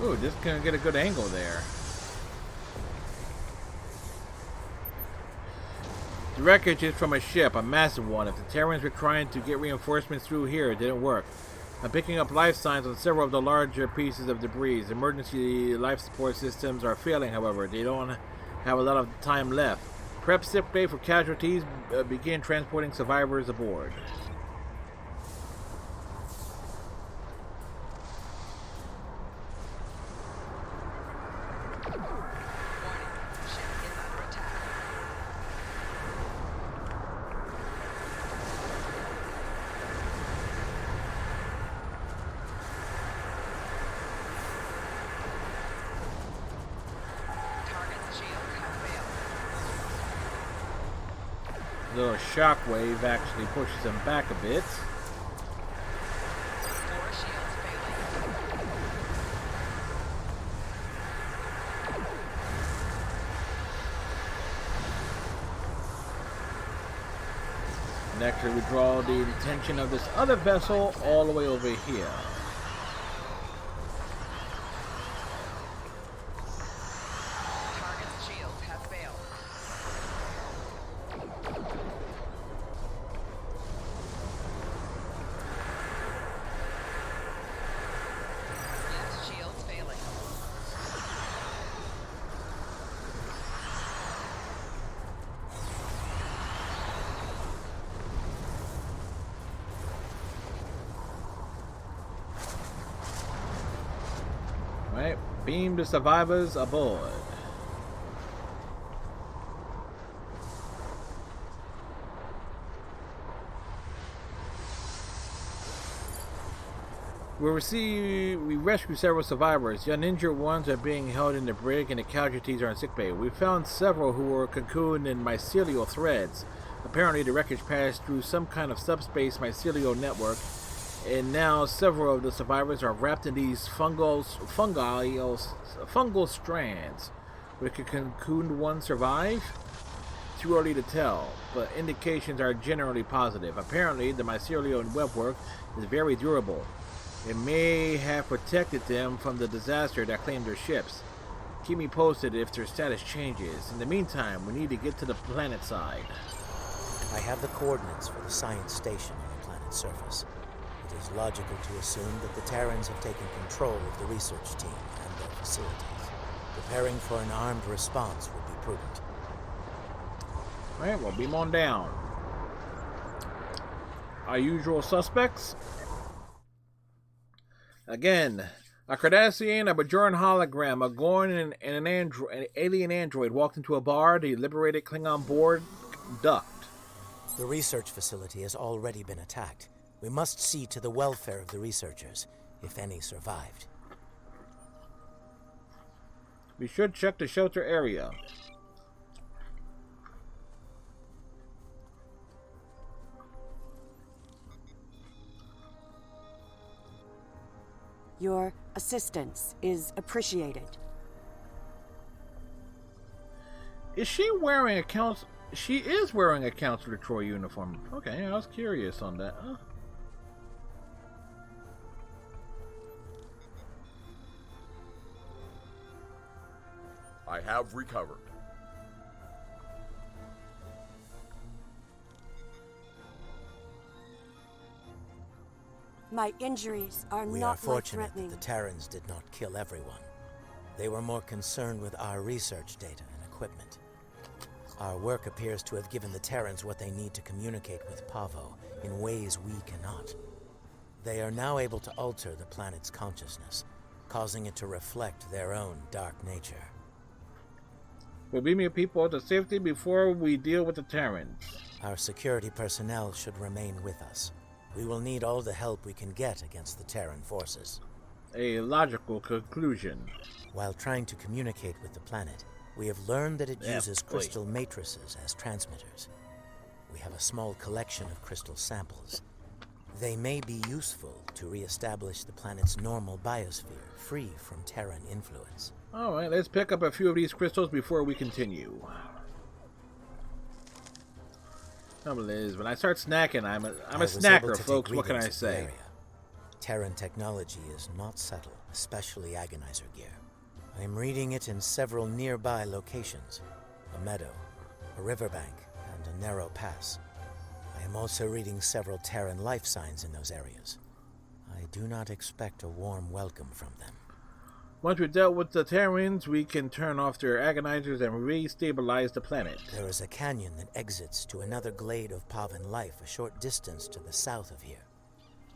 Speaker 1: Ooh, just gonna get a good angle there. The wreckage is from a ship, a massive one. If the Terrans were trying to get reinforcements through here, it didn't work. I'm picking up life signs on several of the larger pieces of debris. Emergency life support systems are failing, however. They don't have a lot of time left. Prep sick bay for casualties. Begin transporting survivors aboard. little shockwave actually pushes him back a bit. Next, we draw the attention of this other vessel all the way over here.
Speaker 7: Target's shields have failed. Yes, shields failing.
Speaker 1: Alright, beam the survivors aboard. We rescue several survivors. The uninjured ones are being held in the brig and the casualties are in sickbay. We found several who were cocooned in mycelial threads. Apparently the wreckage passed through some kind of subspace mycelial network, and now several of the survivors are wrapped in these fungal strands. Would the cocooned one survive? Too early to tell, but indications are generally positive. Apparently the mycelial webwork is very durable. It may have protected them from the disaster that claimed their ships. Keep me posted if their status changes. In the meantime, we need to get to the planet side.
Speaker 9: I have the coordinates for the science station on the planet's surface. It is logical to assume that the Terrans have taken control of the research team and their facilities. Preparing for an armed response would be prudent.
Speaker 1: Alright, well, beam on down. Our usual suspects. Again, a Cardassian, a Bajoran hologram, a Gorn, and an alien android walked into a bar. The liberated Klingon board ducked.
Speaker 9: The research facility has already been attacked. We must see to the welfare of the researchers, if any survived.
Speaker 1: We should check the shelter area.
Speaker 11: Your assistance is appreciated.
Speaker 1: Is she wearing a council? She is wearing a Counselor Troy uniform. Okay, I was curious on that. Huh?
Speaker 4: I have recovered.
Speaker 11: My injuries are
Speaker 9: We
Speaker 11: not
Speaker 9: are fortunate
Speaker 11: life-threatening.
Speaker 9: that the Terrans did not kill everyone. They were more concerned with our research data and equipment. Our work appears to have given the Terrans what they need to communicate with Pavo in ways we cannot. They are now able to alter the planet's consciousness, causing it to reflect their own dark nature.
Speaker 1: We'll beam your people to safety before we deal with the Terrans.
Speaker 9: Our security personnel should remain with us. We will need all the help we can get against the Terran forces.
Speaker 1: A logical conclusion.
Speaker 9: While trying to communicate with the planet, we have learned that it uses crystal matrices as transmitters. We have a small collection of crystal samples. They may be useful to re-establish the planet's normal biosphere, free from Terran influence.
Speaker 1: Alright, let's pick up a few of these crystals before we continue. Trouble is, when I start snacking, I'm a snacker, folks. What can I say?
Speaker 9: Terran technology is not subtle, especially agonizer gear. I am reading it in several nearby locations. A meadow, a riverbank, and a narrow pass. I am also reading several Terran life signs in those areas. I do not expect a warm welcome from them.
Speaker 1: Once we've dealt with the Terrans, we can turn off their agonizers and re-stabilize the planet.
Speaker 9: There is a canyon that exits to another glade of Pavan life a short distance to the south of here.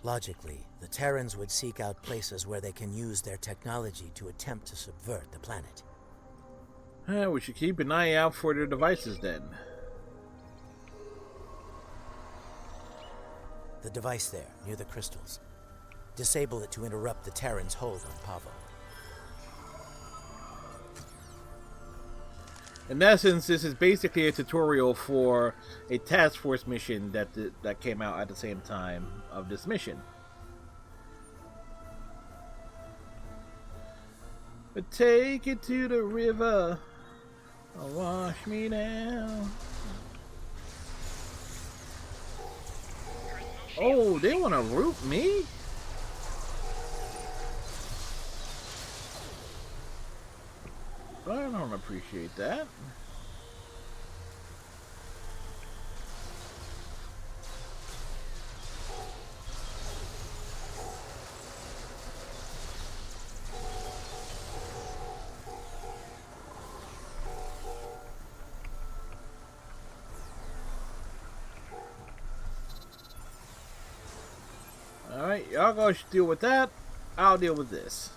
Speaker 9: Logically, the Terrans would seek out places where they can use their technology to attempt to subvert the planet.
Speaker 1: We should keep an eye out for their devices then.
Speaker 9: The device there, near the crystals. Disable it to interrupt the Terrans' hold on Pavo.
Speaker 1: In essence, this is basically a tutorial for a task force mission that came out at the same time of this mission. But take it to the river, wash me down. Oh, they want to root me? I don't appreciate that. Alright, y'all go deal with that. I'll deal with this.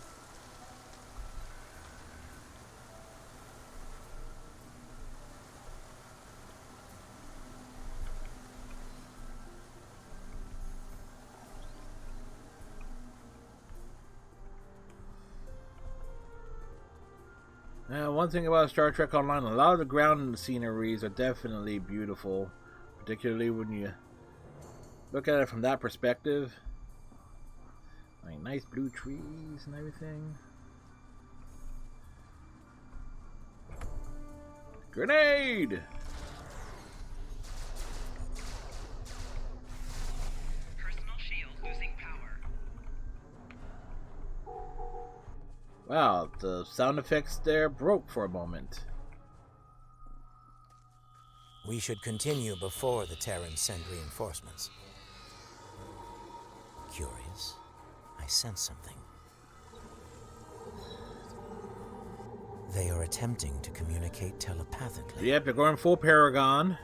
Speaker 1: Now, one thing about Star Trek Online, a lot of the ground sceneries are definitely beautiful, particularly when you look at it from that perspective. Like nice blue trees and everything. Grenade!
Speaker 7: Personal shield losing power.
Speaker 1: Wow, the sound effects there broke for a moment.
Speaker 9: We should continue before the Terrans send reinforcements. Curious. I sense something. They are attempting to communicate telepathically.
Speaker 1: Yep, they're going full Paragon.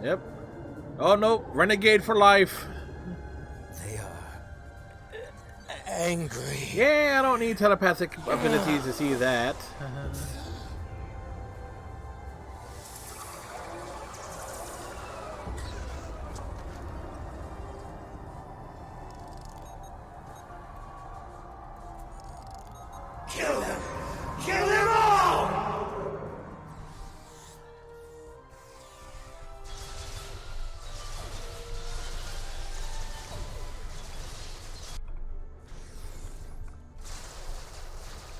Speaker 1: Yep. Oh no, Renegade for life.
Speaker 9: They are angry.
Speaker 1: Yeah, I don't need telepathic abilities to see that.
Speaker 3: Kill them! Kill them all!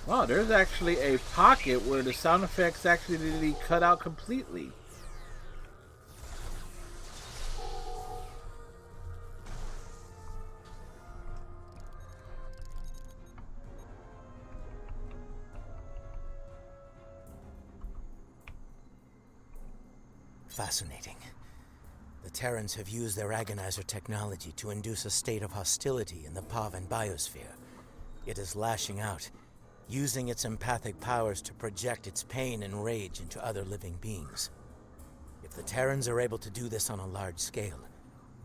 Speaker 1: Wow, there's actually a pocket where the sound effects actually cut out completely.
Speaker 9: Fascinating. The Terrans have used their agonizer technology to induce a state of hostility in the Pavan biosphere. It is lashing out, using its empathic powers to project its pain and rage into other living beings. If the Terrans are able to do this on a large scale,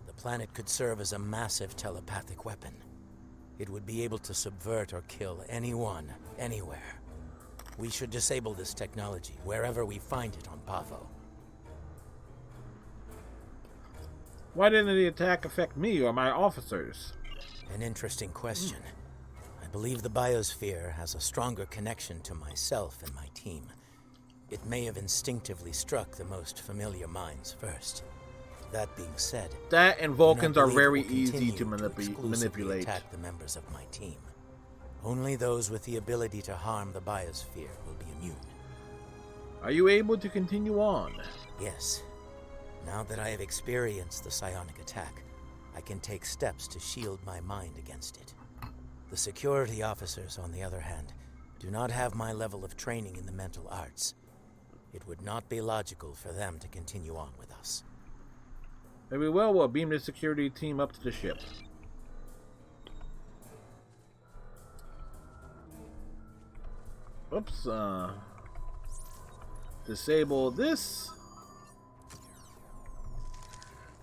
Speaker 9: the planet could serve as a massive telepathic weapon. It would be able to subvert or kill anyone, anywhere. We should disable this technology wherever we find it on Pavo.
Speaker 1: Why didn't the attack affect me or my officers?
Speaker 9: An interesting question. I believe the biosphere has a stronger connection to myself and my team. It may have instinctively struck the most familiar minds first. That being said,
Speaker 1: that and Vulcans are very easy to manipulate.
Speaker 9: Attack the members of my team. Only those with the ability to harm the biosphere will be immune.
Speaker 1: Are you able to continue on?
Speaker 9: Yes. Now that I have experienced the psionic attack, I can take steps to shield my mind against it. The security officers, on the other hand, do not have my level of training in the mental arts. It would not be logical for them to continue on with us.
Speaker 1: Very well, we'll beam the security team up to the ship. Oops, disable this.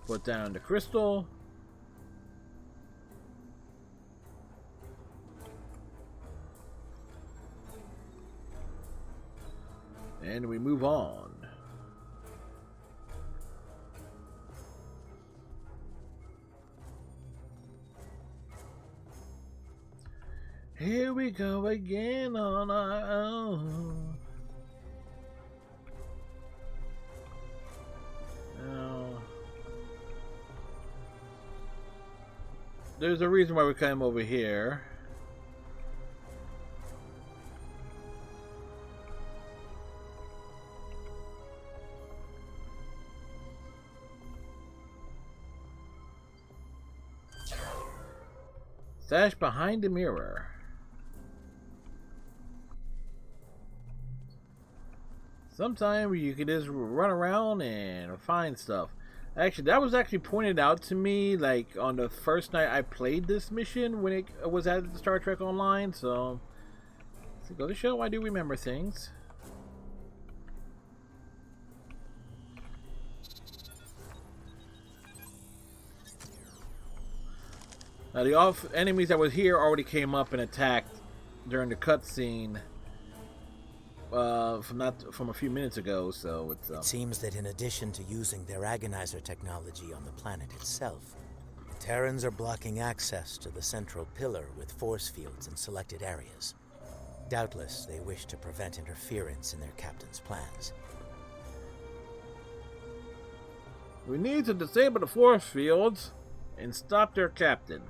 Speaker 1: Put down the crystal. And we move on. Here we go again on our own. Now, there's a reason why we came over here. Stash behind the mirror. Sometimes you can just run around and find stuff. Actually, that was actually pointed out to me like on the first night I played this mission when it was at Star Trek Online. So go to show I do remember things. Now the enemies that was here already came up and attacked during the cutscene from a few minutes ago. So it's
Speaker 9: It seems that in addition to using their agonizer technology on the planet itself, Terrans are blocking access to the central pillar with force fields in selected areas. Doubtless, they wish to prevent interference in their captain's plans.
Speaker 1: We need to disable the force fields and stop their captain.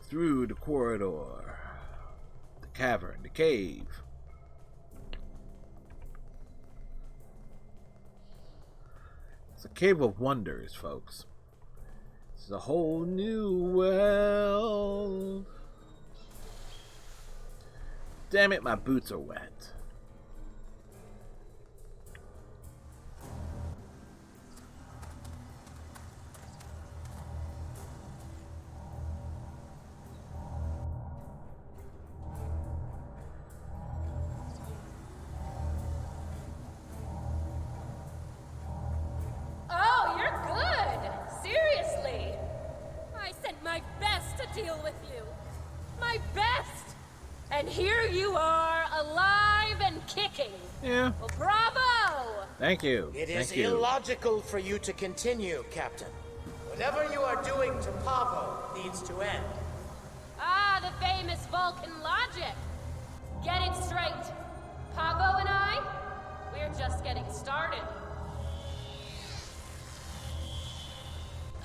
Speaker 1: Through the corridor, the cavern, the cave. It's a cave of wonders, folks. It's a whole new world. Damn it, my boots are wet.
Speaker 10: Oh, you're good! Seriously! I sent my best to deal with you. My best! And here you are, alive and kicking.
Speaker 1: Yeah.
Speaker 10: Well, bravo!
Speaker 1: Thank you.
Speaker 12: It is
Speaker 1: Thank you.
Speaker 12: illogical for you to continue, Captain. Whatever you are doing to Pavo needs to end.
Speaker 10: Ah, the famous Vulcan logic. Get it straight. Pavo and I, we're just getting started.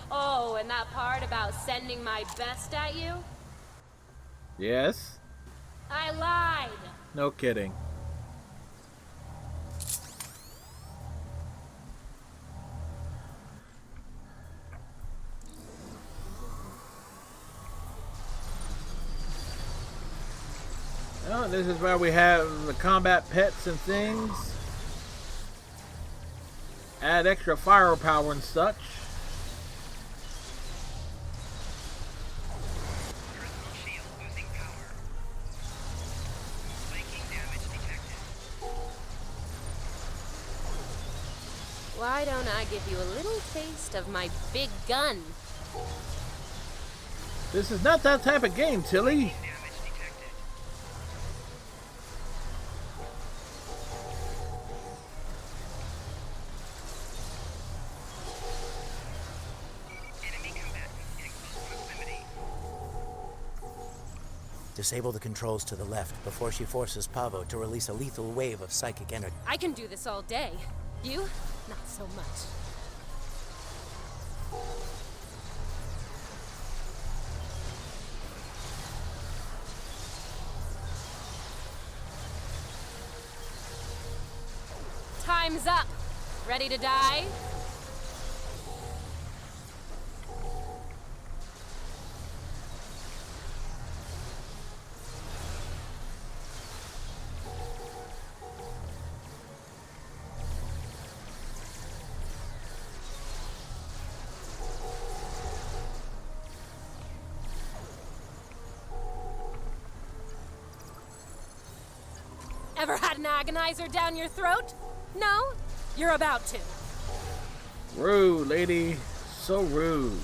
Speaker 10: Oh, and that part about sending my best at you?
Speaker 1: Yes?
Speaker 10: I lied.
Speaker 1: No kidding. Oh, this is where we have the combat pets and things. Add extra firepower and such.
Speaker 10: Why don't I give you a little taste of my big gun?
Speaker 1: This is not that type of game, Tilly.
Speaker 9: Disable the controls to the left before she forces Pavo to release a lethal wave of psychic energy.
Speaker 10: I can do this all day. You? Not so much. Time's up. Ready to die? Ever had an agonizer down your throat? No? You're about to.
Speaker 1: Rude, lady. So rude.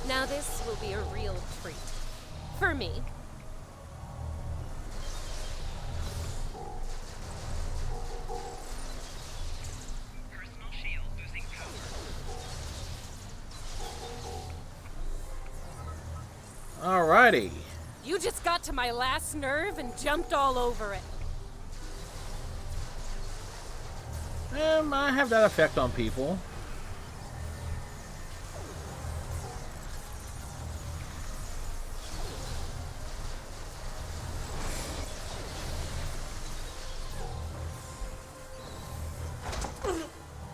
Speaker 10: Now this will be a real treat. For me.
Speaker 7: Personal shield losing power.
Speaker 1: Alrighty.
Speaker 10: You just got to my last nerve and jumped all over it.
Speaker 1: I have that effect on people.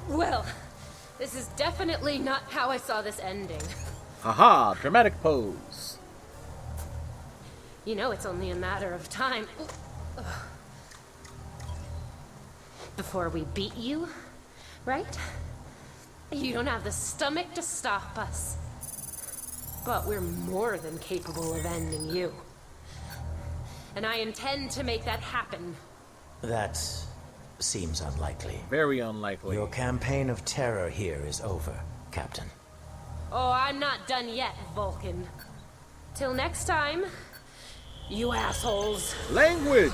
Speaker 10: Well, this is definitely not how I saw this ending.
Speaker 1: Haha, dramatic pose.
Speaker 10: You know it's only a matter of time before we beat you, right? You don't have the stomach to stop us. But we're more than capable of ending you. And I intend to make that happen.
Speaker 9: That seems unlikely.
Speaker 1: Very unlikely.
Speaker 9: Your campaign of terror here is over, Captain.
Speaker 10: Oh, I'm not done yet, Vulcan. Till next time, you assholes.
Speaker 1: Language!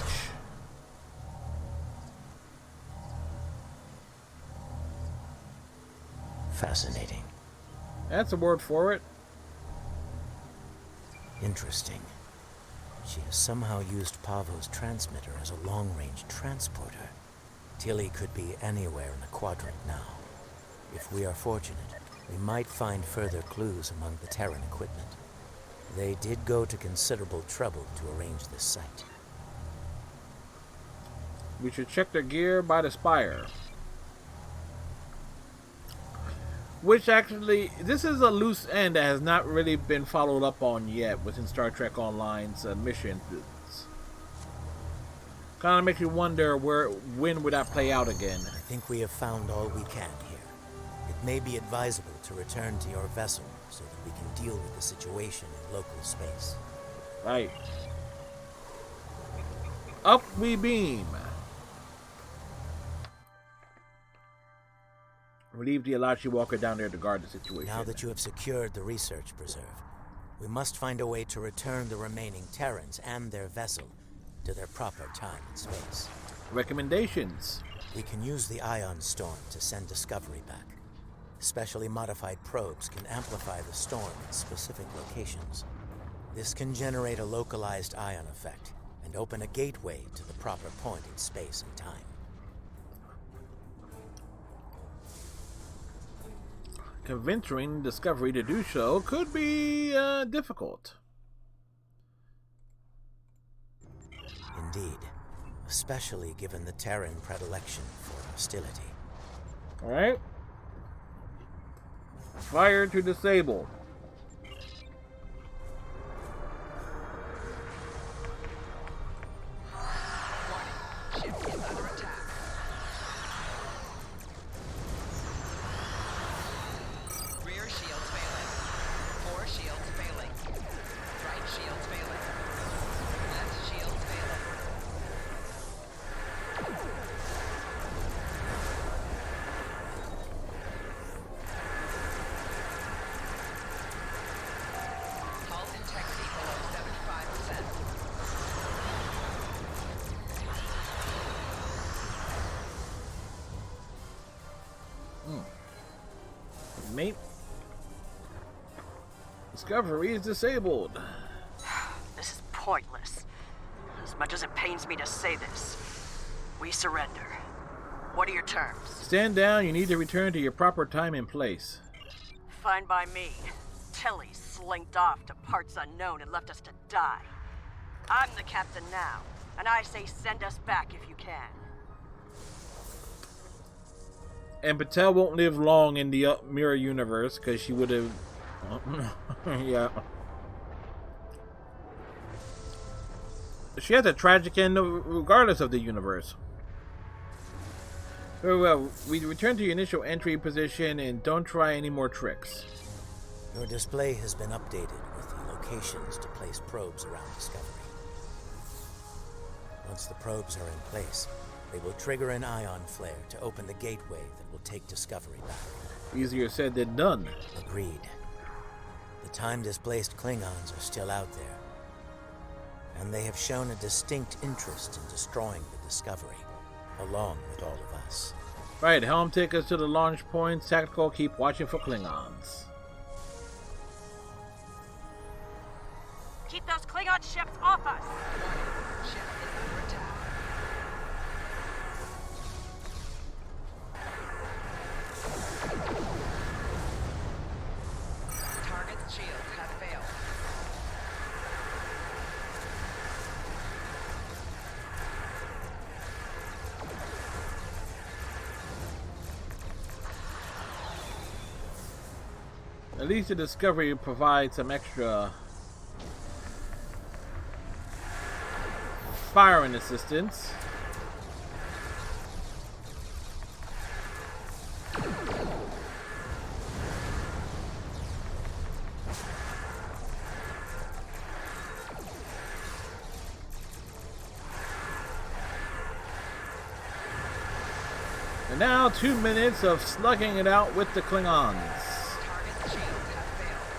Speaker 9: Fascinating.
Speaker 1: That's a word for it.
Speaker 9: Interesting. She has somehow used Pavo's transmitter as a long-range transporter. Tilly could be anywhere in the quadrant now. If we are fortunate, we might find further clues among the Terran equipment. They did go to considerable trouble to arrange this site.
Speaker 1: We should check their gear by the spire. Which actually, this is a loose end that has not really been followed up on yet within Star Trek Online's mission. Kind of makes you wonder when would that play out again.
Speaker 9: I think we have found all we can here. It may be advisable to return to your vessel so that we can deal with the situation in local space.
Speaker 1: Right. Up we beam. We leave the Alachi Walker down there to guard the situation.
Speaker 9: Now that you have secured the research preserve, we must find a way to return the remaining Terrans and their vessel to their proper time and space.
Speaker 1: Recommendations.
Speaker 9: We can use the ion storm to send Discovery back. Specially modified probes can amplify the storm in specific locations. This can generate a localized ion effect and open a gateway to the proper point in space and time.
Speaker 1: Convincing Discovery to do so could be difficult.
Speaker 9: Indeed, especially given the Terran predilection for hostility.
Speaker 1: Alright. Fire to disable. Mate. Discovery is disabled.
Speaker 23: This is pointless. As much as it pains me to say this, we surrender. What are your terms?
Speaker 1: Stand down. You need to return to your proper time and place.
Speaker 23: Fine by me. Tilly slinked off to parts unknown and left us to die. I'm the captain now, and I say send us back if you can.
Speaker 1: And Patel won't live long in the mirror universe because she would have. Yeah. She has a tragic end regardless of the universe. Very well. We return to your initial entry position and don't try any more tricks.
Speaker 9: Your display has been updated with the locations to place probes around Discovery. Once the probes are in place, they will trigger an ion flare to open the gateway that will take Discovery back.
Speaker 1: Easier said than done.
Speaker 9: Agreed. The time-displaced Klingons are still out there, and they have shown a distinct interest in destroying the Discovery, along with all of us.
Speaker 1: Right, helm, take us to the launch points. Tactical, keep watching for Klingons.
Speaker 13: Keep those Klingon ships off us!
Speaker 21: Ship is under attack. Target's shields have failed.
Speaker 1: At least the Discovery provides some extra firing assistance. And now 2 minutes of slugging it out with the Klingons.
Speaker 21: Target's shields have failed.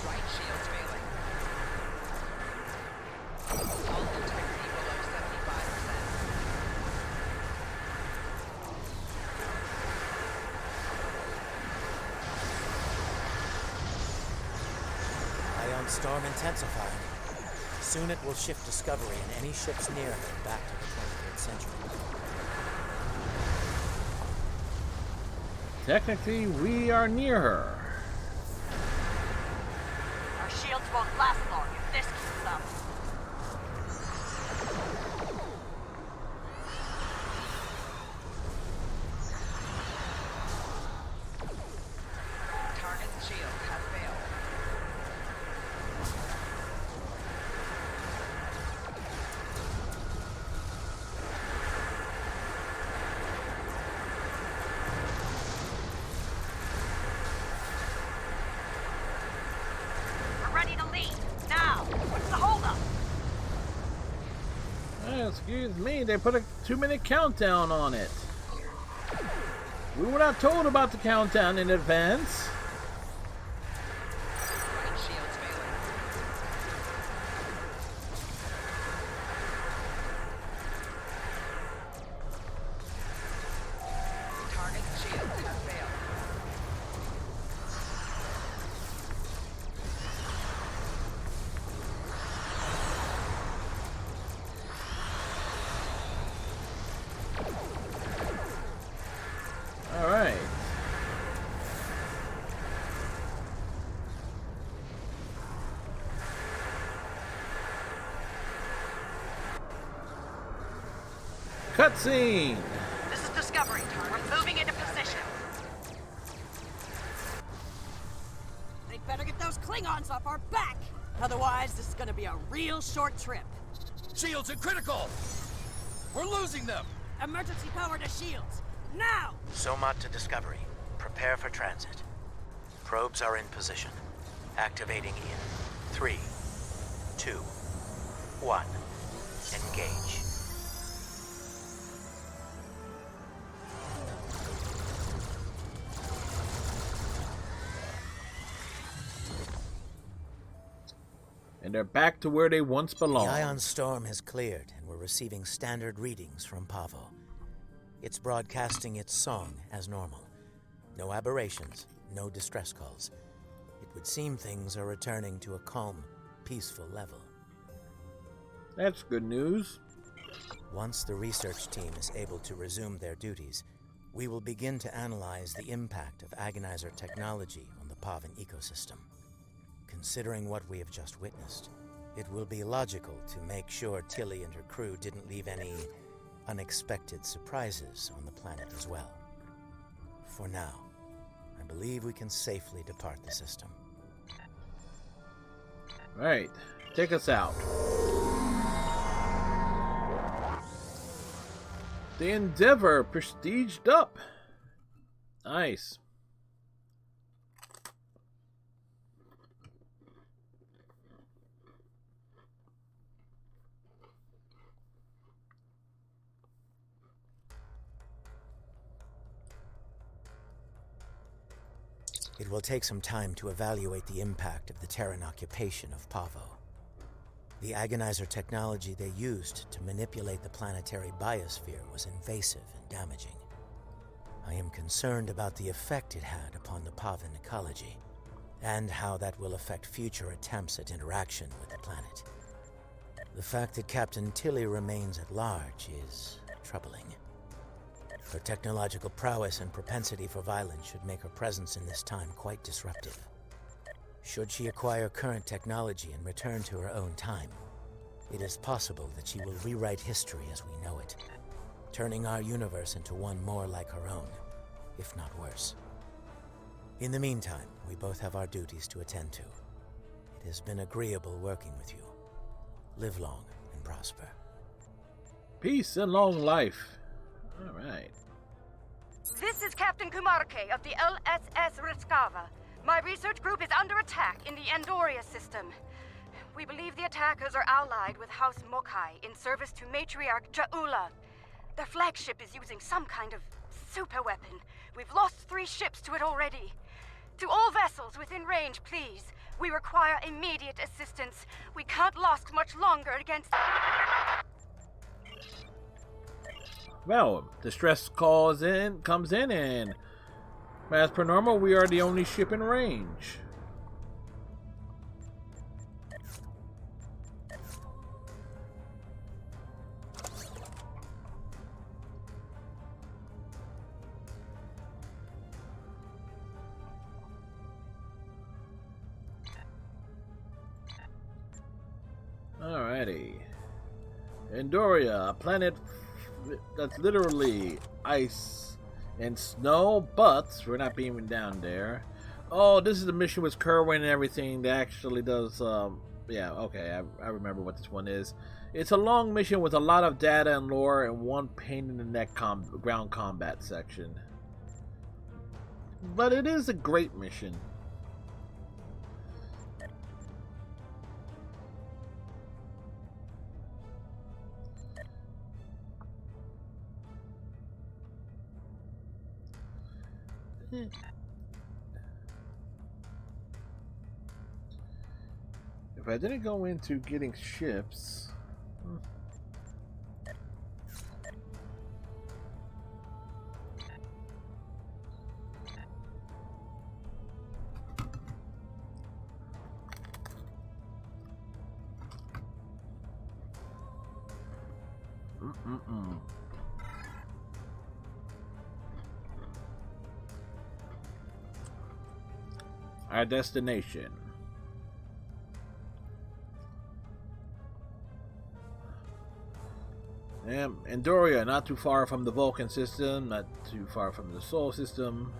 Speaker 21: Right shield's failing. Hull integrity below 75%.
Speaker 9: Ion storm intensifying. Soon it will shift Discovery and any ships near her back to the 23rd century.
Speaker 1: Technically, we are near her.
Speaker 13: Our shields won't last long if this keeps up.
Speaker 21: Target's shields have failed.
Speaker 13: We're ready to leave. Now! What's the holdup?
Speaker 1: Excuse me, they put a 2-minute countdown on it. We were not told about the countdown in advance.
Speaker 21: Right shield's failing. Target's shields have failed.
Speaker 1: All right. Cutscene.
Speaker 13: This is Discovery. We're moving into position. They'd better get those Klingons off our back. Otherwise, this is gonna be a real short trip.
Speaker 4: Shields are critical! We're losing them!
Speaker 13: Emergency power to shields. Now!
Speaker 9: Somat to Discovery. Prepare for transit. Probes are in position. Activating in 3, 2, 1. Engage.
Speaker 1: And they're back to where they once belonged.
Speaker 9: The ion storm has cleared, and we're receiving standard readings from Pavo. It's broadcasting its song as normal. No aberrations, no distress calls. It would seem things are returning to a calm, peaceful level.
Speaker 1: That's good news.
Speaker 9: Once the research team is able to resume their duties, we will begin to analyze the impact of agonizer technology on the Pavan ecosystem. Considering what we have just witnessed, it will be logical to make sure Tilly and her crew didn't leave any unexpected surprises on the planet as well. For now, I believe we can safely depart the system.
Speaker 1: Right, take us out. The Endeavor prestiged up. Nice.
Speaker 9: It will take some time to evaluate the impact of the Terran occupation of Pavo. The agonizer technology they used to manipulate the planetary biosphere was invasive and damaging. I am concerned about the effect it had upon the Pavan ecology, and how that will affect future attempts at interaction with the planet. The fact that Captain Tilly remains at large is troubling. Her technological prowess and propensity for violence should make her presence in this time quite disruptive. Should she acquire current technology and return to her own time, it is possible that she will rewrite history as we know it, turning our universe into one more like her own, if not worse. In the meantime, we both have our duties to attend to. It has been agreeable working with you. Live long and prosper.
Speaker 1: Peace and long life. All right.
Speaker 14: This is Captain Kumarke of the LSS Riskava. My research group is under attack in the Andoria system. We believe the attackers are allied with House Mokai in service to Matriarch Ja'ula. Their flagship is using some kind of super weapon. We've lost 3 ships to it already. To all vessels within range, please. We require immediate assistance. We can't last much longer against...
Speaker 1: Well, distress comes in, and as per normal, we are the only ship in range. Alrighty. Andoria, a planet that's literally ice and snow, but we're not beaming down there. Oh, this is the mission with Kerwin and everything that actually does, yeah, okay, I remember what this one is. It's a long mission with a lot of data and lore and one pain in the neck ground combat section. But it is a great mission. If I didn't go into getting ships... Our destination. Andoria, not too far from the Vulcan system, not too far from the Sol system.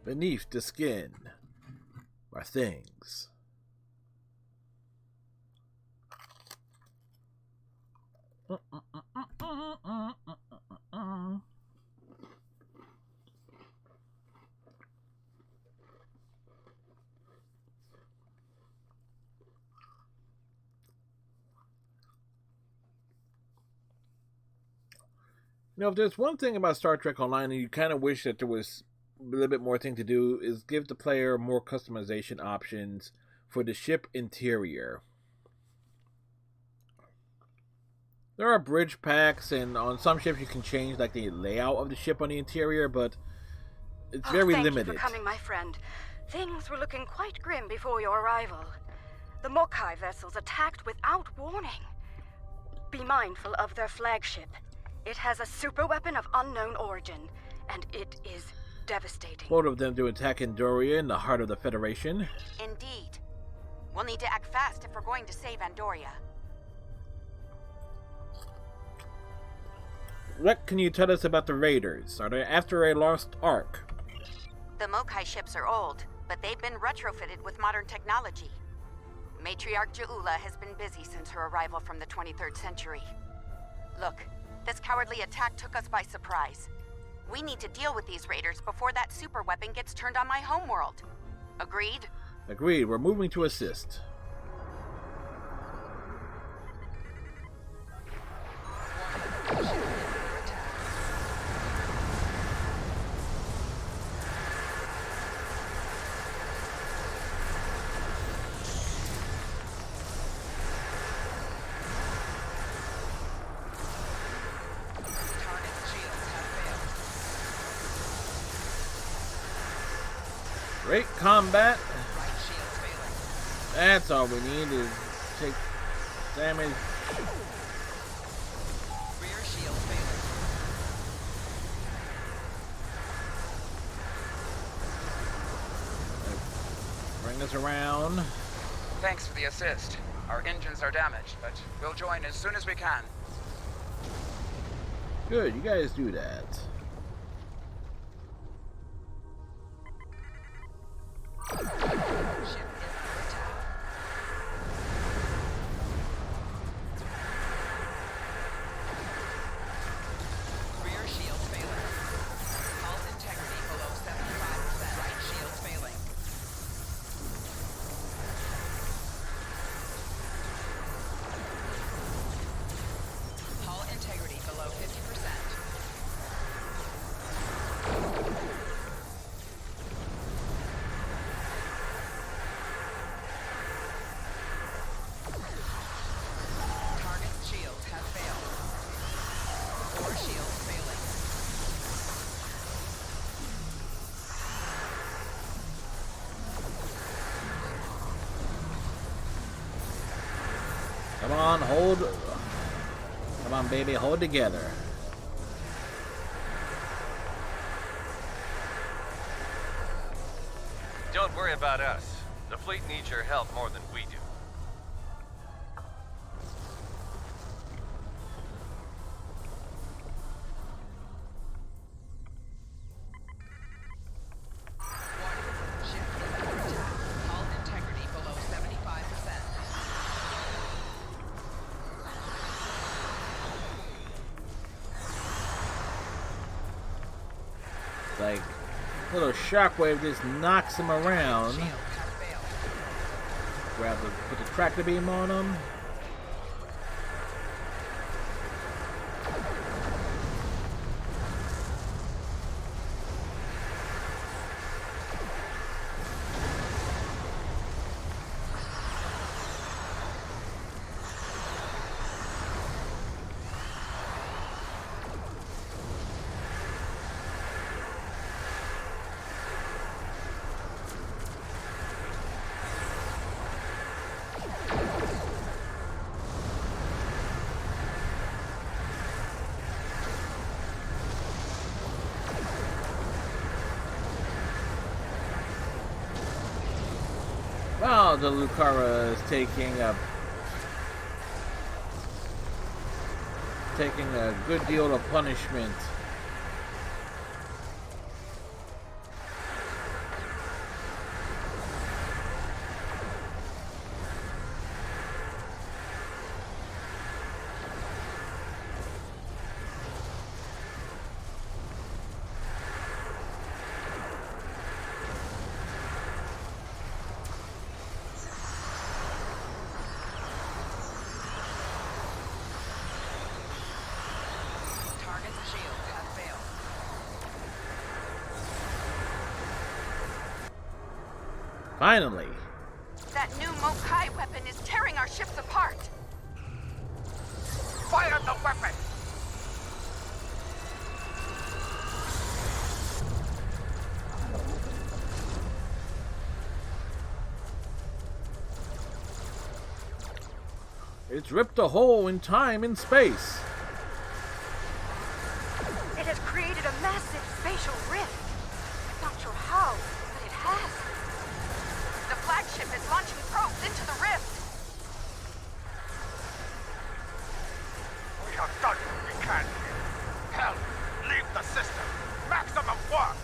Speaker 1: Beneath the skin are things. You know, if there's one thing about Star Trek Online, and you kind of wish that there was a little bit more thing to do, is give the player more customization options for the ship interior. There are bridge packs, and on some ships you can change like the layout of the ship on the interior, but it's very limited.
Speaker 14: Thank you for coming, my friend. Things were looking quite grim before your arrival. The Mokai vessels attacked without warning. Be mindful of their flagship. It has a super weapon of unknown origin, and it is devastating.
Speaker 1: Both of them to attack Andoria in the heart of the Federation.
Speaker 21: Indeed. We'll need to act fast if we're going to save Andoria.
Speaker 1: What can you tell us about the Raiders? Are they after a lost Ark?
Speaker 21: The Mokai ships are old, but they've been retrofitted with modern technology. Matriarch Ja'ula has been busy since her arrival from the 23rd century. Look, this cowardly attack took us by surprise. We need to deal with these raiders before that super weapon gets turned on my homeworld. Agreed?
Speaker 1: Agreed. We're moving to assist. Great combat.
Speaker 7: Right shield failing.
Speaker 1: That's all we need is take damage.
Speaker 7: Rear shield failing.
Speaker 1: Bring us around.
Speaker 16: Thanks for the assist. Our engines are damaged, but we'll join as soon as we can.
Speaker 1: Good, you guys do that.
Speaker 7: Ship is under attack. Rear shield failing. Hull integrity below 75%. Right shield failing. Hull integrity below 50%. Target's shields have failed. 4 shields failing.
Speaker 1: Come on, hold. Come on, baby, hold together.
Speaker 18: Don't worry about us. The fleet needs your help more than we do.
Speaker 7: Ship is under attack. Hull integrity below 75%.
Speaker 1: Like, little shockwave just knocks him around.
Speaker 7: Shield has failed.
Speaker 1: Put the tractor beam on him. Wow, the Lucara is taking a good deal of punishment.
Speaker 7: Target's shield has failed.
Speaker 1: Finally.
Speaker 21: That new Mokai weapon is tearing our ships apart.
Speaker 5: Fire the weapon!
Speaker 1: It's ripped a hole in time and space.
Speaker 14: It has created a massive spatial rift. I'm not sure how, but it has.
Speaker 21: The flagship is launching probes into the rift.
Speaker 5: We have done what we can here. Hell, leave the system. Maximum work!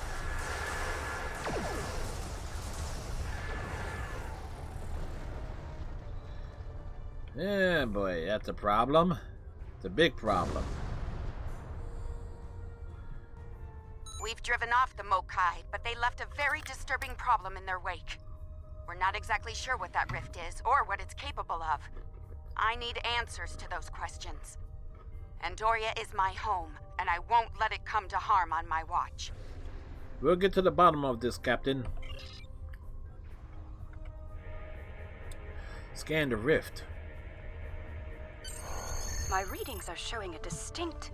Speaker 1: Yeah, boy, that's a problem. It's a big problem.
Speaker 21: We've driven off the Mokai, but they left a very disturbing problem in their wake. We're not exactly sure what that rift is, or what it's capable of. I need answers to those questions. Andoria is my home, and I won't let it come to harm on my watch.
Speaker 1: We'll get to the bottom of this, Captain. Scan the rift.
Speaker 14: My readings are showing a distinct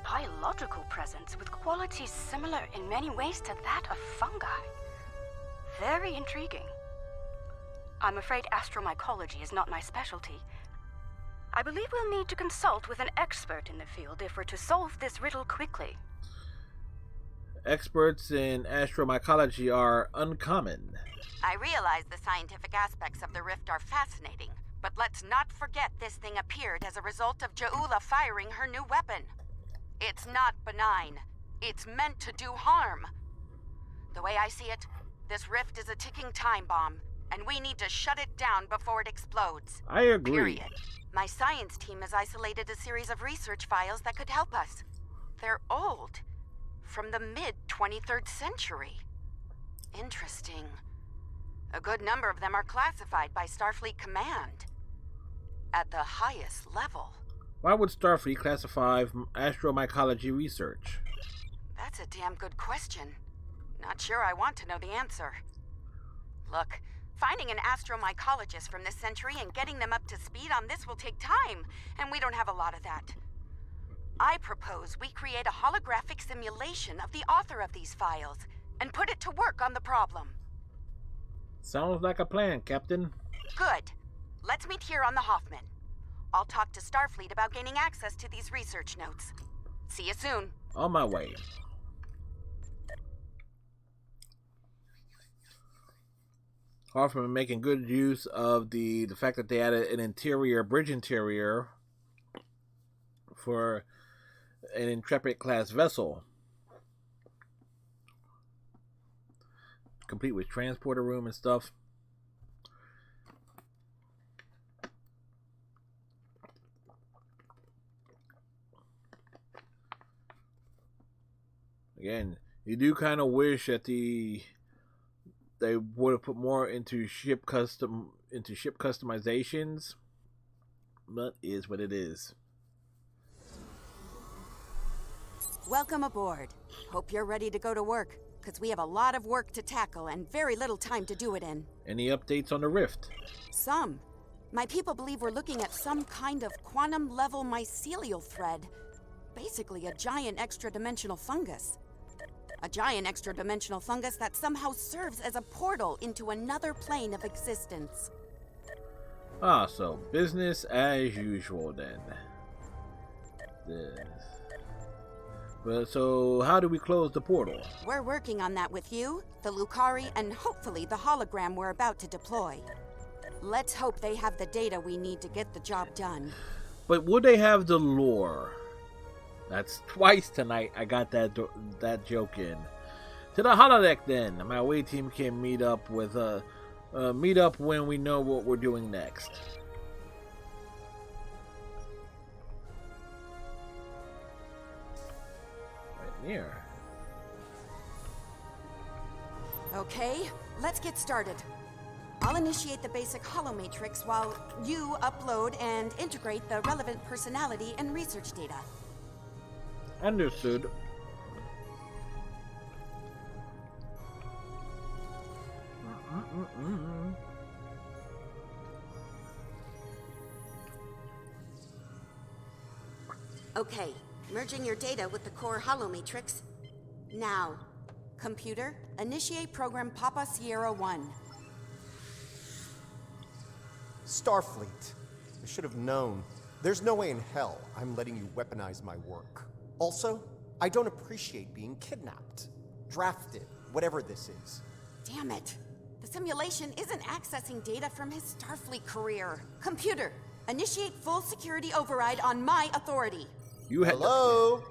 Speaker 14: biological presence with qualities similar in many ways to that of fungi. Very intriguing. I'm afraid astromycology is not my specialty. I believe we'll need to consult with an expert in the field if we're to solve this riddle quickly.
Speaker 1: Experts in astromycology are uncommon.
Speaker 21: I realize the scientific aspects of the rift are fascinating, but let's not forget this thing appeared as a result of Ja'ula firing her new weapon. It's not benign. It's meant to do harm. The way I see it, this rift is a ticking time bomb, and we need to shut it down before it explodes.
Speaker 1: I agree.
Speaker 21: Period. My science team has isolated a series of research files that could help us. They're old, from the mid-23rd century. Interesting. A good number of them are classified by Starfleet Command at the highest level.
Speaker 1: Why would Starfleet classify astromycology research?
Speaker 21: That's a damn good question. Not sure I want to know the answer. Look, finding an astromycologist from this century and getting them up to speed on this will take time, and we don't have a lot of that. I propose we create a holographic simulation of the author of these files and put it to work on the problem.
Speaker 1: Sounds like a plan, Captain.
Speaker 21: Good. Let's meet here on the Hoffman. I'll talk to Starfleet about gaining access to these research notes. See you soon.
Speaker 1: On my way. Hoffman making good use of the fact that they added an interior, bridge interior for an Intrepid class vessel. Complete with transporter room and stuff. Again, you do kind of wish that they would have put more into ship customizations, but is what it is.
Speaker 21: Welcome aboard. Hope you're ready to go to work, because we have a lot of work to tackle and very little time to do it in.
Speaker 1: Any updates on the rift?
Speaker 21: Some. My people believe we're looking at some kind of quantum-level mycelial thread. Basically a giant extra-dimensional fungus. A giant extra-dimensional fungus that somehow serves as a portal into another plane of existence.
Speaker 1: Ah, so business as usual then. But so how do we close the portal?
Speaker 21: We're working on that with you, the Lukari, and hopefully the hologram we're about to deploy. Let's hope they have the data we need to get the job done.
Speaker 1: But would they have the lore? That's twice tonight I got that joke in. To the holodeck then. My away team can meet up with meet up when we know what we're doing next. Right near.
Speaker 21: Okay, let's get started. I'll initiate the basic holomatrix while you upload and integrate the relevant personality and research data.
Speaker 1: Understood.
Speaker 21: Okay, merging your data with the core holomatrix. Now, computer, initiate program Papa Sierra 1.
Speaker 15: Starfleet. I should have known. There's no way in hell I'm letting you weaponize my work. Also, I don't appreciate being kidnapped, drafted, whatever this is.
Speaker 21: Damn it. The simulation isn't accessing data from his Starfleet career. Computer, initiate full security override on my authority.
Speaker 15: Hello?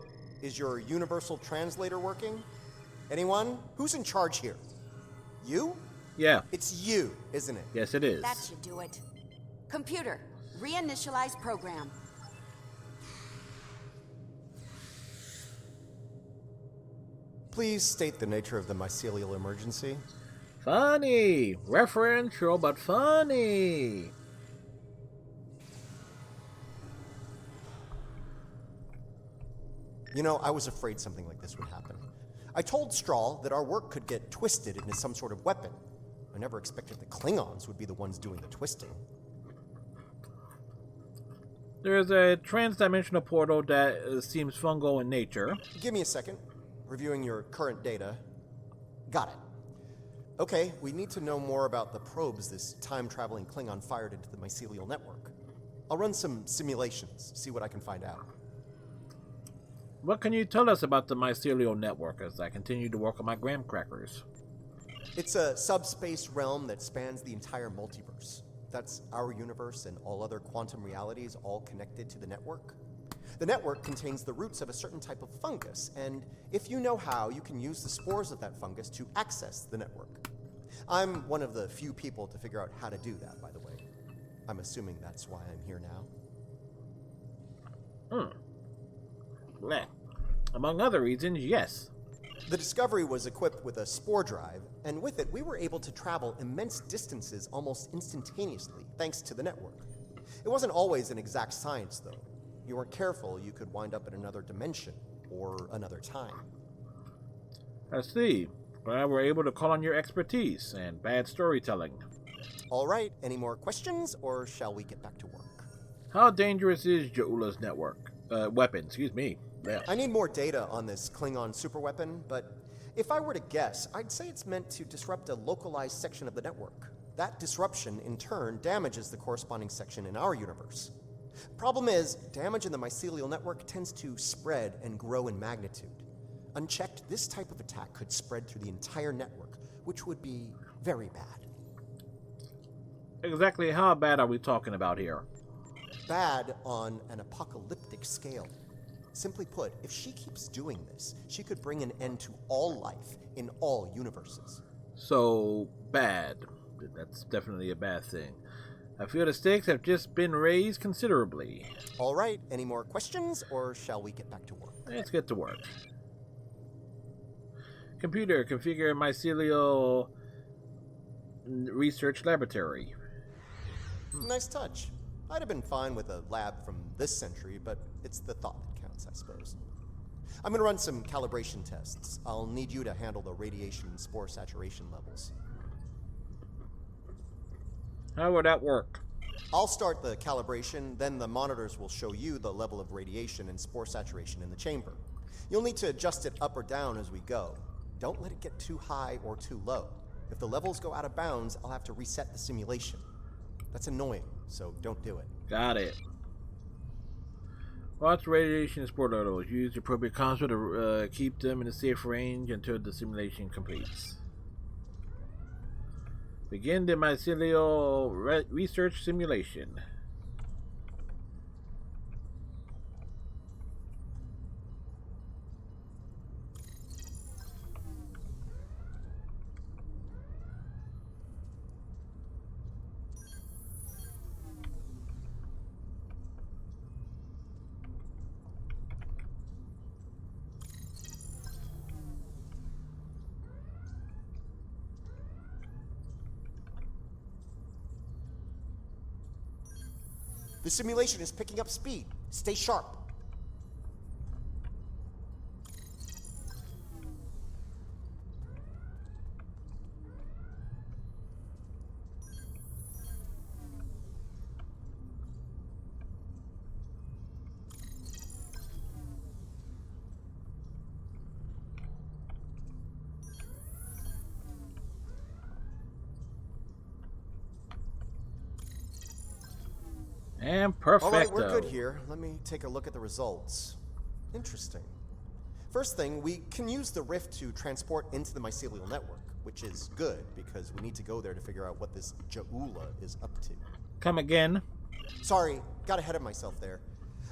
Speaker 15: Is your universal translator working? Anyone? Who's in charge here? You?
Speaker 1: Yeah.
Speaker 15: It's you, isn't it?
Speaker 1: Yes, it is.
Speaker 21: That should do it. Computer, reinitialize program.
Speaker 15: Please state the nature of the mycelial emergency.
Speaker 1: Funny. Referential, but funny.
Speaker 15: You know, I was afraid something like this would happen. I told Strahl that our work could get twisted into some sort of weapon. I never expected the Klingons would be the ones doing the twisting.
Speaker 1: There's a trans-dimensional portal that seems fungal in nature.
Speaker 15: Give me a second. Reviewing your current data. Got it. Okay, we need to know more about the probes this time-traveling Klingon fired into the mycelial network. I'll run some simulations, see what I can find out.
Speaker 1: What can you tell us about the mycelial network as I continue to work on my graham crackers?
Speaker 15: It's a subspace realm that spans the entire multiverse. That's our universe and all other quantum realities all connected to the network. The network contains the roots of a certain type of fungus, and if you know how, you can use the spores of that fungus to access the network. I'm one of the few people to figure out how to do that, by the way. I'm assuming that's why I'm here now.
Speaker 1: Well, among other reasons, yes.
Speaker 15: The Discovery was equipped with a spore drive, and with it, we were able to travel immense distances almost instantaneously, thanks to the network. It wasn't always an exact science, though. If you weren't careful, you could wind up in another dimension, or another time.
Speaker 1: I see. Well, we're able to call on your expertise and bad storytelling.
Speaker 15: All right, any more questions, or shall we get back to work?
Speaker 1: How dangerous is Ja'ula's network? Weapon, excuse me. Yeah.
Speaker 15: I need more data on this Klingon superweapon, but if I were to guess, I'd say it's meant to disrupt a localized section of the network. That disruption, in turn, damages the corresponding section in our universe. Problem is, damage in the mycelial network tends to spread and grow in magnitude. Unchecked, this type of attack could spread through the entire network, which would be very bad.
Speaker 1: Exactly how bad are we talking about here?
Speaker 15: Bad on an apocalyptic scale. Simply put, if she keeps doing this, she could bring an end to all life in all universes.
Speaker 1: So, bad. That's definitely a bad thing. I feel the stakes have just been raised considerably.
Speaker 15: All right, any more questions, or shall we get back to work?
Speaker 1: Let's get to work. Computer, configure mycelial research laboratory.
Speaker 15: Nice touch. I'd have been fine with a lab from this century, but it's the thought that counts, I suppose. I'm going to run some calibration tests. I'll need you to handle the radiation and spore saturation levels.
Speaker 1: How would that work?
Speaker 15: I'll start the calibration, then the monitors will show you the level of radiation and spore saturation in the chamber. You'll need to adjust it up or down as we go. Don't let it get too high or too low. If the levels go out of bounds, I'll have to reset the simulation. That's annoying, so don't do it.
Speaker 1: Got it. Watch radiation spore levels. Use the appropriate console to keep them in a safe range until the simulation completes. Begin the mycelial research simulation.
Speaker 15: The simulation is picking up speed. Stay sharp.
Speaker 1: And perfecto.
Speaker 15: All right, we're good here. Let me take a look at the results. Interesting. First thing, we can use the rift to transport into the mycelial network, which is good because we need to go there to figure out what this Ja'ula is up to.
Speaker 1: Come again.
Speaker 15: Sorry, got ahead of myself there.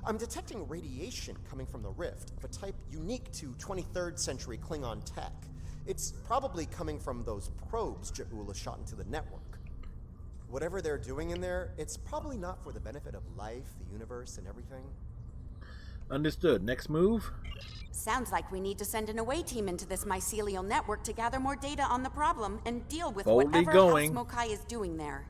Speaker 15: I'm detecting radiation coming from the rift of a type unique to 23rd century Klingon tech. It's probably coming from those probes Ja'ula shot into the network. Whatever they're doing in there, it's probably not for the benefit of life, the universe, and everything.
Speaker 1: Understood. Next move?
Speaker 21: Sounds like we need to send an away team into this mycelial network to gather more data on the problem and deal with whatever House Mokai is doing there.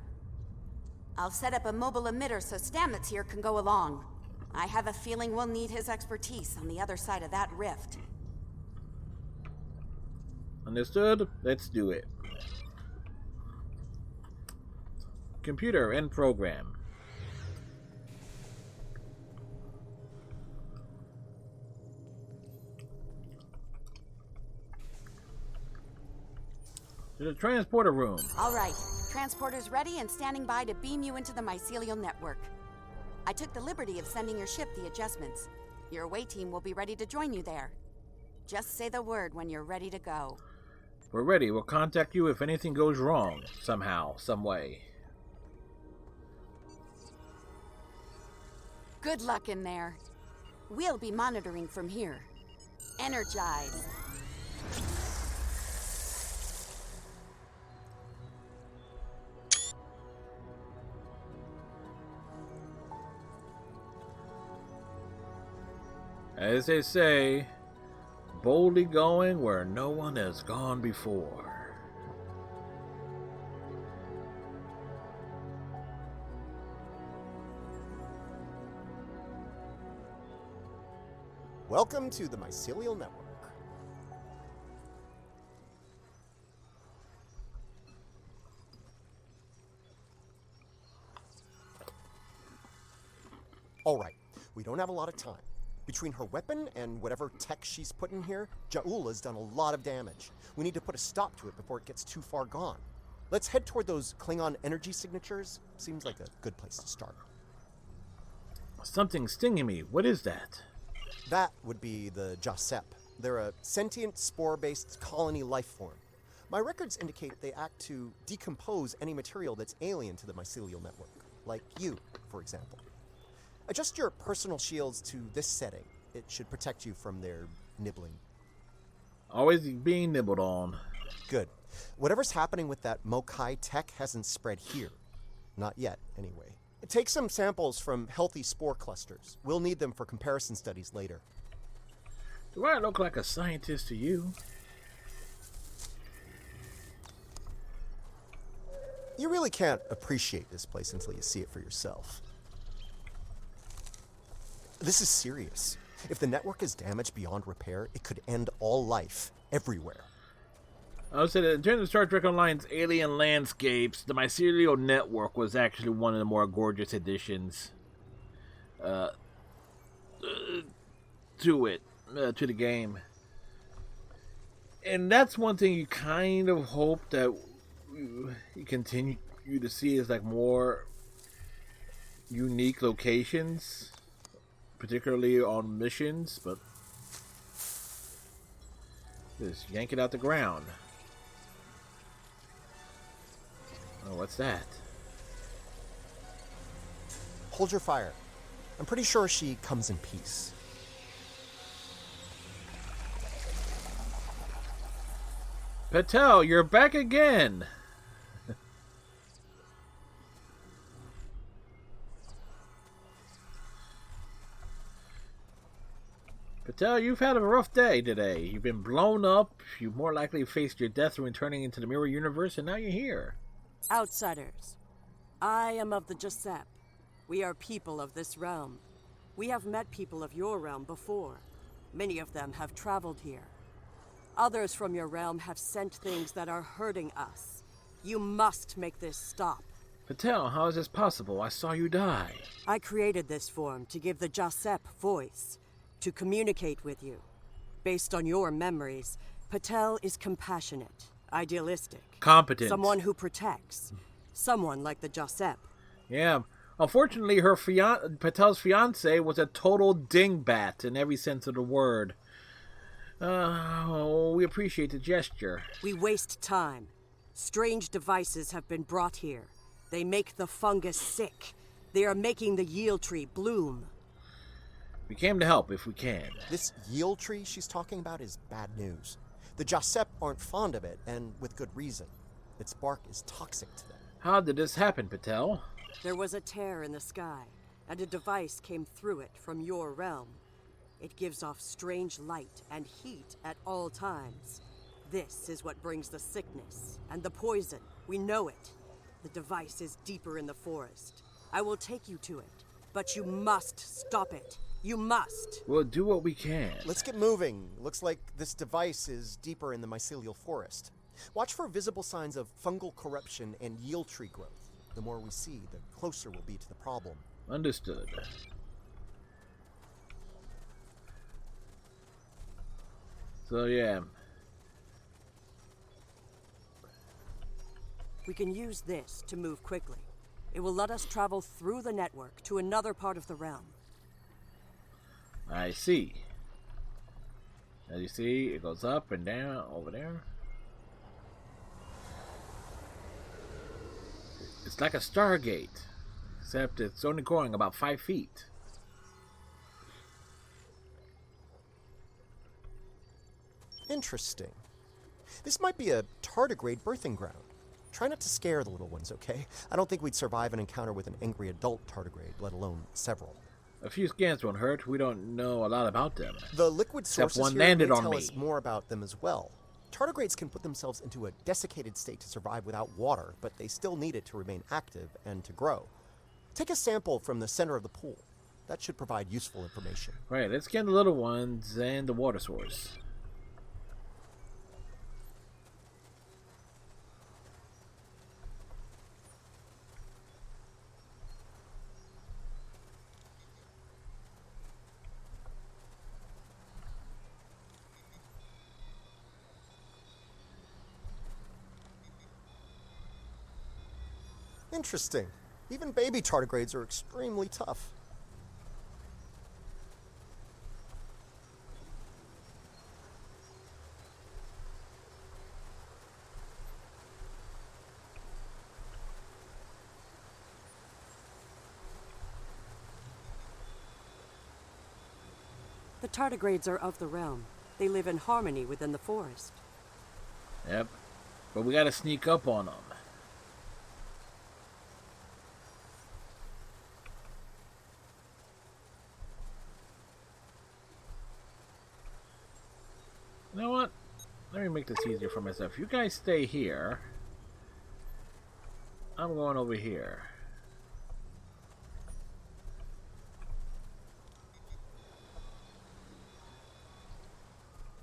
Speaker 21: I'll set up a mobile emitter so Stamets here can go along. I have a feeling we'll need his expertise on the other side of that rift.
Speaker 1: Understood. Let's do it. Computer, end program. To the transporter room.
Speaker 21: All right. Transporter's ready and standing by to beam you into the mycelial network. I took the liberty of sending your ship the adjustments. Your away team will be ready to join you there. Just say the word when you're ready to go.
Speaker 1: We're ready. We'll contact you if anything goes wrong. Somehow. Some way.
Speaker 21: Good luck in there. We'll be monitoring from here. Energize.
Speaker 1: As they say, boldly going where no one has gone before.
Speaker 15: Welcome to the Mycelial Network. All right, we don't have a lot of time. Between her weapon and whatever tech she's put in here, Ja'ula's done a lot of damage. We need to put a stop to it before it gets too far gone. Let's head toward those Klingon energy signatures. Seems like a good place to start.
Speaker 1: Something stinging me. What is that?
Speaker 15: That would be the Jasep. They're a sentient, spore-based colony life form. My records indicate they act to decompose any material that's alien to the mycelial network, like you, for example. Adjust your personal shields to this setting. It should protect you from their nibbling.
Speaker 1: Always being nibbled on.
Speaker 15: Good. Whatever's happening with that Mokai tech hasn't spread here. Not yet, anyway. Take some samples from healthy spore clusters. We'll need them for comparison studies later.
Speaker 1: Do I look like a scientist to you?
Speaker 15: You really can't appreciate this place until you see it for yourself. This is serious. If the network is damaged beyond repair, it could end all life, everywhere.
Speaker 1: I would say that in terms of Star Trek Online's alien landscapes, the Mycelial Network was actually one of the more gorgeous additions to the game. And that's one thing you kind of hope that you continue to see is like more unique locations, particularly on missions, but just yank it out the ground. Oh, what's that?
Speaker 15: Hold your fire. I'm pretty sure she comes in peace.
Speaker 1: Patel, you're back again! Patel, you've had a rough day today. You've been blown up, you more likely faced your death returning into the mirror universe, and now you're here.
Speaker 11: Outsiders. I am of the Jasep. We are people of this realm. We have met people of your realm before. Many of them have traveled here. Others from your realm have sent things that are hurting us. You must make this stop.
Speaker 1: Patel, how is this possible? I saw you die.
Speaker 11: I created this form to give the Jasep voice, to communicate with you. Based on your memories, Patel is compassionate, idealistic.
Speaker 1: Competent.
Speaker 11: Someone who protects. Someone like the Jasep.
Speaker 1: Yeah. Unfortunately, her Patel's fiancé was a total dingbat in every sense of the word. We appreciate the gesture.
Speaker 11: We waste time. Strange devices have been brought here. They make the fungus sick. They are making the yield tree bloom.
Speaker 1: We came to help if we can.
Speaker 15: This yield tree she's talking about is bad news. The Jasep aren't fond of it, and with good reason. Its bark is toxic to them.
Speaker 1: How did this happen, Patel?
Speaker 11: There was a tear in the sky, and a device came through it from your realm. It gives off strange light and heat at all times. This is what brings the sickness and the poison. We know it. The device is deeper in the forest. I will take you to it, but you must stop it. You must.
Speaker 1: We'll do what we can.
Speaker 15: Let's get moving. Looks like this device is deeper in the mycelial forest. Watch for visible signs of fungal corruption and yield tree growth. The more we see, the closer we'll be to the problem.
Speaker 1: Understood. So yeah.
Speaker 11: We can use this to move quickly. It will let us travel through the network to another part of the realm.
Speaker 1: I see. As you see, it goes up and down over there. It's like a Stargate, except it's only going about 5 feet.
Speaker 15: Interesting. This might be a tardigrade birthing ground. Try not to scare the little ones, okay? I don't think we'd survive an encounter with an angry adult tardigrade, let alone several.
Speaker 1: A few scans won't hurt. We don't know a lot about them.
Speaker 15: The liquid sources
Speaker 1: one
Speaker 15: here
Speaker 1: landed
Speaker 15: may
Speaker 1: on
Speaker 15: tell
Speaker 1: me.
Speaker 15: us more about them as well. Tardigrades can put themselves into a desiccated state to survive without water, but they still need it to remain active and to grow. Take a sample from the center of the pool. That should provide useful information.
Speaker 1: Right, let's scan the little ones and the water source.
Speaker 15: Interesting. Even baby tardigrades are extremely tough.
Speaker 11: The tardigrades are of the realm. They live in harmony within the forest.
Speaker 1: Yep. But we gotta sneak up on them. You know what? Let me make this easier for myself. You guys stay here. I'm going over here.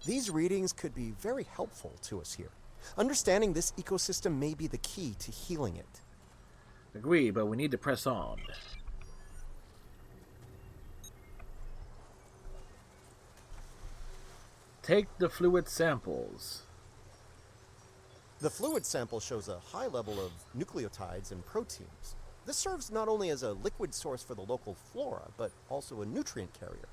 Speaker 15: These readings could be very helpful to us here. Understanding this ecosystem may be the key to healing it.
Speaker 1: Agreed, but we need to press on. Take the fluid samples.
Speaker 15: The fluid sample shows a high level of nucleotides and proteins. This serves not only as a liquid source for the local flora, but also a nutrient carrier.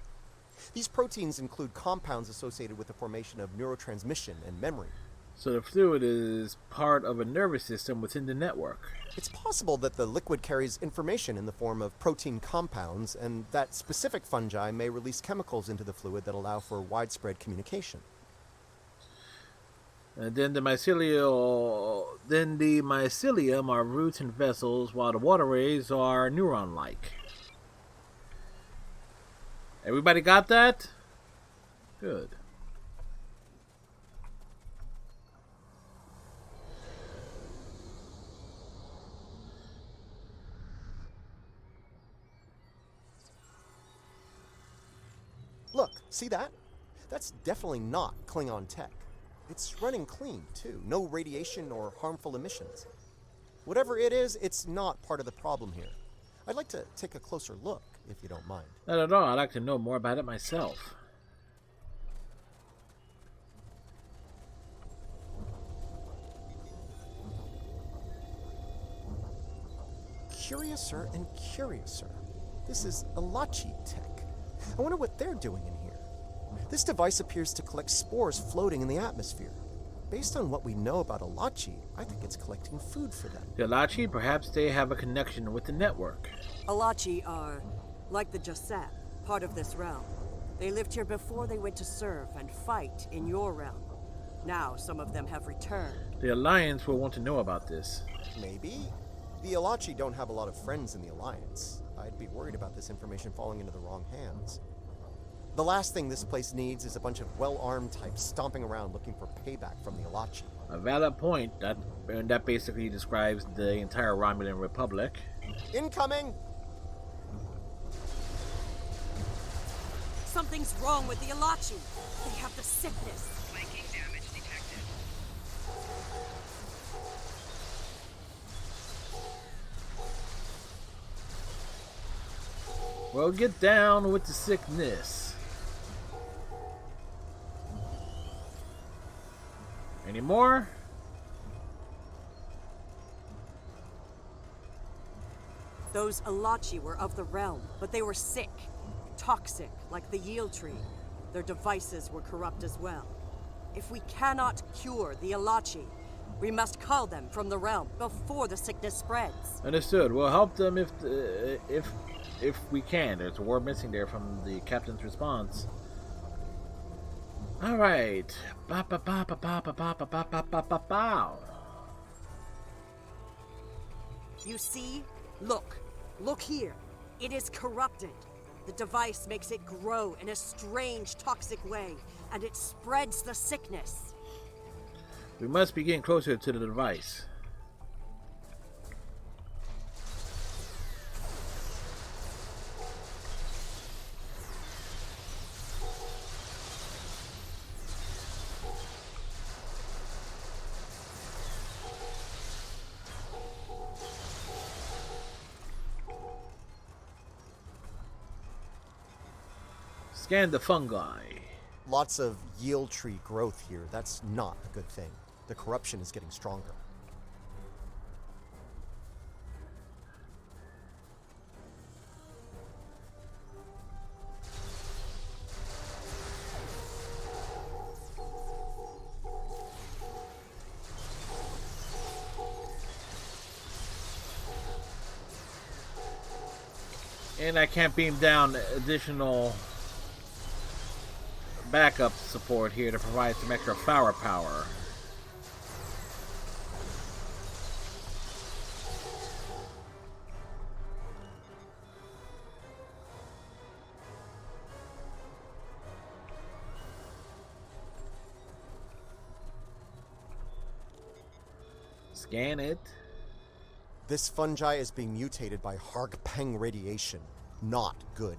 Speaker 15: These proteins include compounds associated with the formation of neurotransmission and memory.
Speaker 1: So the fluid is part of a nervous system within the network.
Speaker 15: It's possible that the liquid carries information in the form of protein compounds, and that specific fungi may release chemicals into the fluid that allow for widespread communication.
Speaker 1: And then the mycelium are roots and vessels, while the waterways are neuron-like. Everybody got that? Good.
Speaker 15: Look, see that? That's definitely not Klingon tech. It's running clean, too. No radiation or harmful emissions. Whatever it is, it's not part of the problem here. I'd like to take a closer look, if you don't mind.
Speaker 1: Not at all. I'd like to know more about it myself.
Speaker 15: Curiouser and curiouser. This is Elachi tech. I wonder what they're doing in here. This device appears to collect spores floating in the atmosphere. Based on what we know about Elachi, I think it's collecting food for them.
Speaker 1: The Elachi, perhaps they have a connection with the network.
Speaker 11: Elachi are, like the Jasap, part of this realm. They lived here before they went to serve and fight in your realm. Now some of them have returned.
Speaker 1: The Alliance will want to know about this.
Speaker 15: Maybe? The Elachi don't have a lot of friends in the Alliance. I'd be worried about this information falling into the wrong hands. The last thing this place needs is a bunch of well-armed types stomping around looking for payback from the Elachi.
Speaker 1: A valid point. That basically describes the entire Romulan Republic.
Speaker 15: Incoming!
Speaker 11: Something's wrong with the Elachi. They have the sickness.
Speaker 7: Flanking damage detected.
Speaker 1: Well, get down with the sickness. Any more?
Speaker 11: Those Alachi were of the realm, but they were sick. Toxic, like the yield tree. Their devices were corrupt as well. If we cannot cure the Alachi, we must cull them from the realm before the sickness spreads.
Speaker 1: Understood. We'll help them if we can. There's a word missing there from the captain's response. All right. Ba ba ba ba ba ba ba ba ba ba ba ba ba.
Speaker 11: You see? Look. Look here. It is corrupted. The device makes it grow in a strange, toxic way, and it spreads the sickness.
Speaker 1: We must be getting closer to the device. Scan the fungi.
Speaker 15: Lots of yield tree growth here. That's not a good thing. The corruption is getting stronger.
Speaker 1: And I can't beam down additional backup support here to provide some extra firepower. Scan it.
Speaker 15: This fungi is being mutated by Harkpeng radiation. Not good.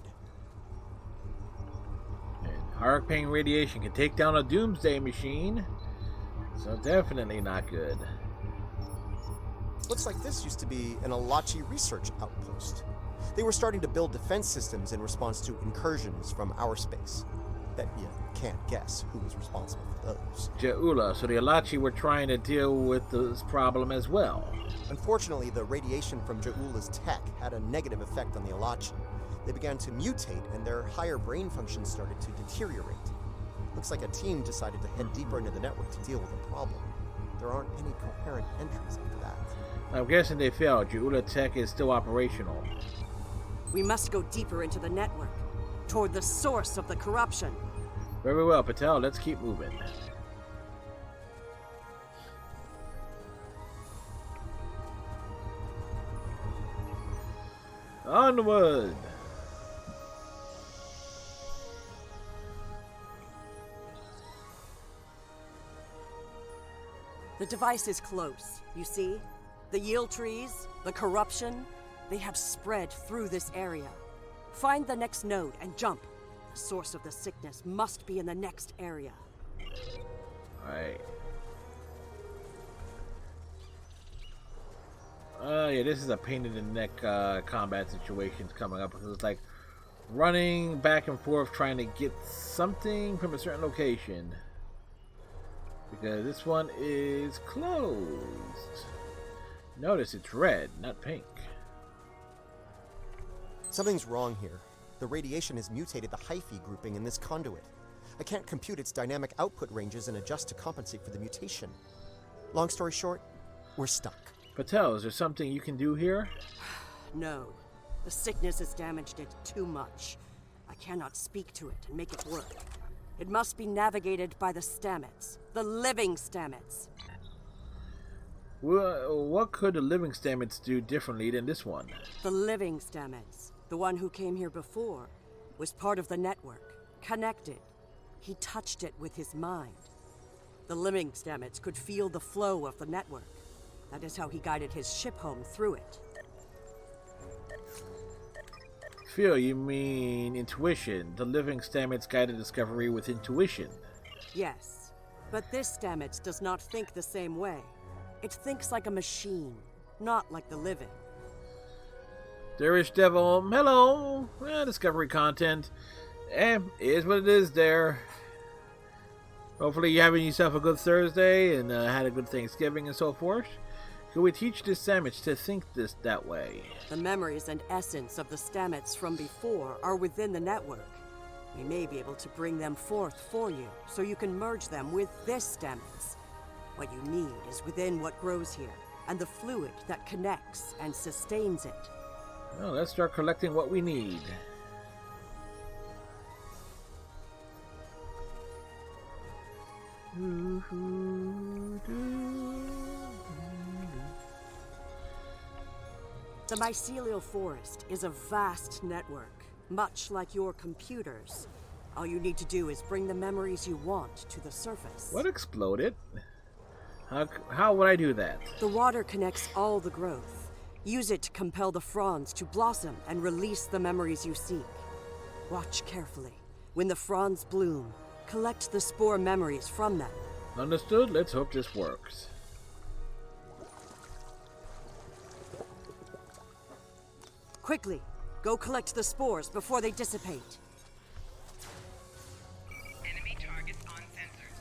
Speaker 1: Harkpeng radiation can take down a doomsday machine, so definitely not good.
Speaker 15: Looks like this used to be an Alachi research outpost. They were starting to build defense systems in response to incursions from our space. Bet you can't guess who was responsible for those.
Speaker 1: Ja'ula, so the Alachi were trying to deal with this problem as well.
Speaker 15: Unfortunately, the radiation from Ja'ula's tech had a negative effect on the Alachi. They began to mutate, and their higher brain functions started to deteriorate. Looks like a team decided to head deeper into the network to deal with the problem. There aren't any coherent entries after that.
Speaker 1: I'm guessing they failed. Ja'ula tech is still operational.
Speaker 11: We must go deeper into the network, toward the source of the corruption.
Speaker 1: Very well, Patel. Let's keep moving. Onward!
Speaker 11: The device is close, you see? The yield trees, the corruption, they have spread through this area. Find the next node and jump. The source of the sickness must be in the next area.
Speaker 1: Alright. Yeah, this is a pain in the neck combat situations coming up because it's like running back and forth trying to get something from a certain location. Because this one is closed. Notice it's red, not pink.
Speaker 15: Something's wrong here. The radiation has mutated the hyphae grouping in this conduit. I can't compute its dynamic output ranges and adjust to compensate for the mutation. Long story short, we're stuck.
Speaker 1: Patel, is there something you can do here?
Speaker 11: No. The sickness has damaged it too much. I cannot speak to it and make it work. It must be navigated by the Stamets. The living Stamets.
Speaker 1: Well, what could the living Stamets do differently than this one?
Speaker 11: The living Stamets, the one who came here before, was part of the network, connected. He touched it with his mind. The living Stamets could feel the flow of the network. That is how he guided his ship home through it.
Speaker 1: Feel, you mean intuition. The living Stamets guided discovery with intuition.
Speaker 11: Yes, but this Stamets does not think the same way. It thinks like a machine, not like the living.
Speaker 1: Derish Devil, hello! Discovery content. Is what it is there. Hopefully you're having yourself a good Thursday and had a good Thanksgiving and so forth. Could we teach the Stamets to think that way?
Speaker 11: The memories and essence of the Stamets from before are within the network. We may be able to bring them forth for you, so you can merge them with this Stamets. What you need is within what grows here, and the fluid that connects and sustains it.
Speaker 1: Well, let's start collecting what we need.
Speaker 11: The mycelial forest is a vast network, much like your computers. All you need to do is bring the memories you want to the surface.
Speaker 1: What exploded? How would I do that?
Speaker 11: The water connects all the growth. Use it to compel the fronds to blossom and release the memories you seek. Watch carefully. When the fronds bloom, collect the spore memories from them.
Speaker 1: Understood. Let's hope this works.
Speaker 11: Quickly, go collect the spores before they dissipate.
Speaker 7: Enemy targets on sensors.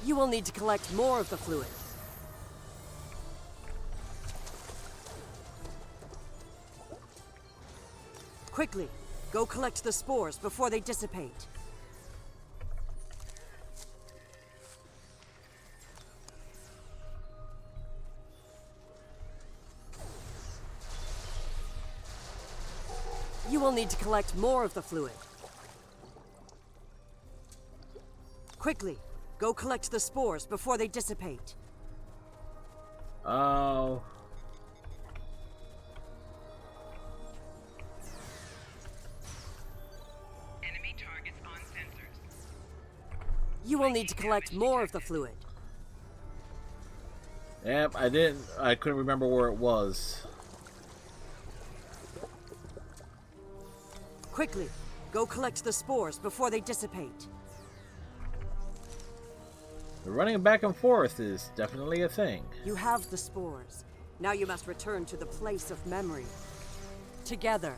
Speaker 11: You will need to collect more of the fluid. Quickly, go collect the spores before they dissipate. You will need to collect more of the fluid. Quickly, go collect the spores before they dissipate.
Speaker 1: Oh.
Speaker 7: Enemy targets on sensors.
Speaker 11: You will need to collect more of the fluid.
Speaker 1: Yep, I couldn't remember where it was.
Speaker 11: Quickly, go collect the spores before they dissipate.
Speaker 1: The running back and forth is definitely a thing.
Speaker 11: You have the spores. Now you must return to the place of memory. Together,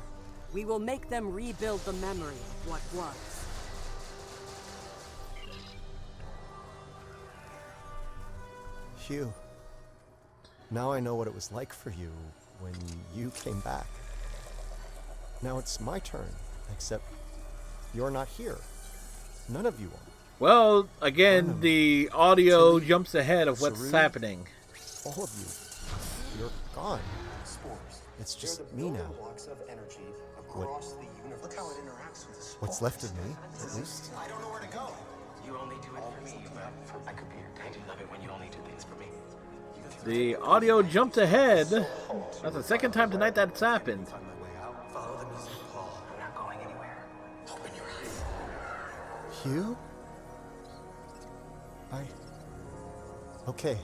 Speaker 11: we will make them rebuild the memory of what was.
Speaker 15: Hugh, now I know what it was like for you when you came back. Now it's my turn, except you're not here. None of you are.
Speaker 1: Well, again, the audio jumps ahead of what's happening.
Speaker 15: All of you. You're gone. It's just me now. What's left of me, at least?
Speaker 12: I don't know where to go. You only do it for me, but I could be your dad. I do love it when you only do things for me.
Speaker 1: The audio jumped ahead. That's the second time tonight that's happened.
Speaker 12: Follow the music, Paul. I'm not going anywhere. Open your eyes.
Speaker 15: Hugh? Okay.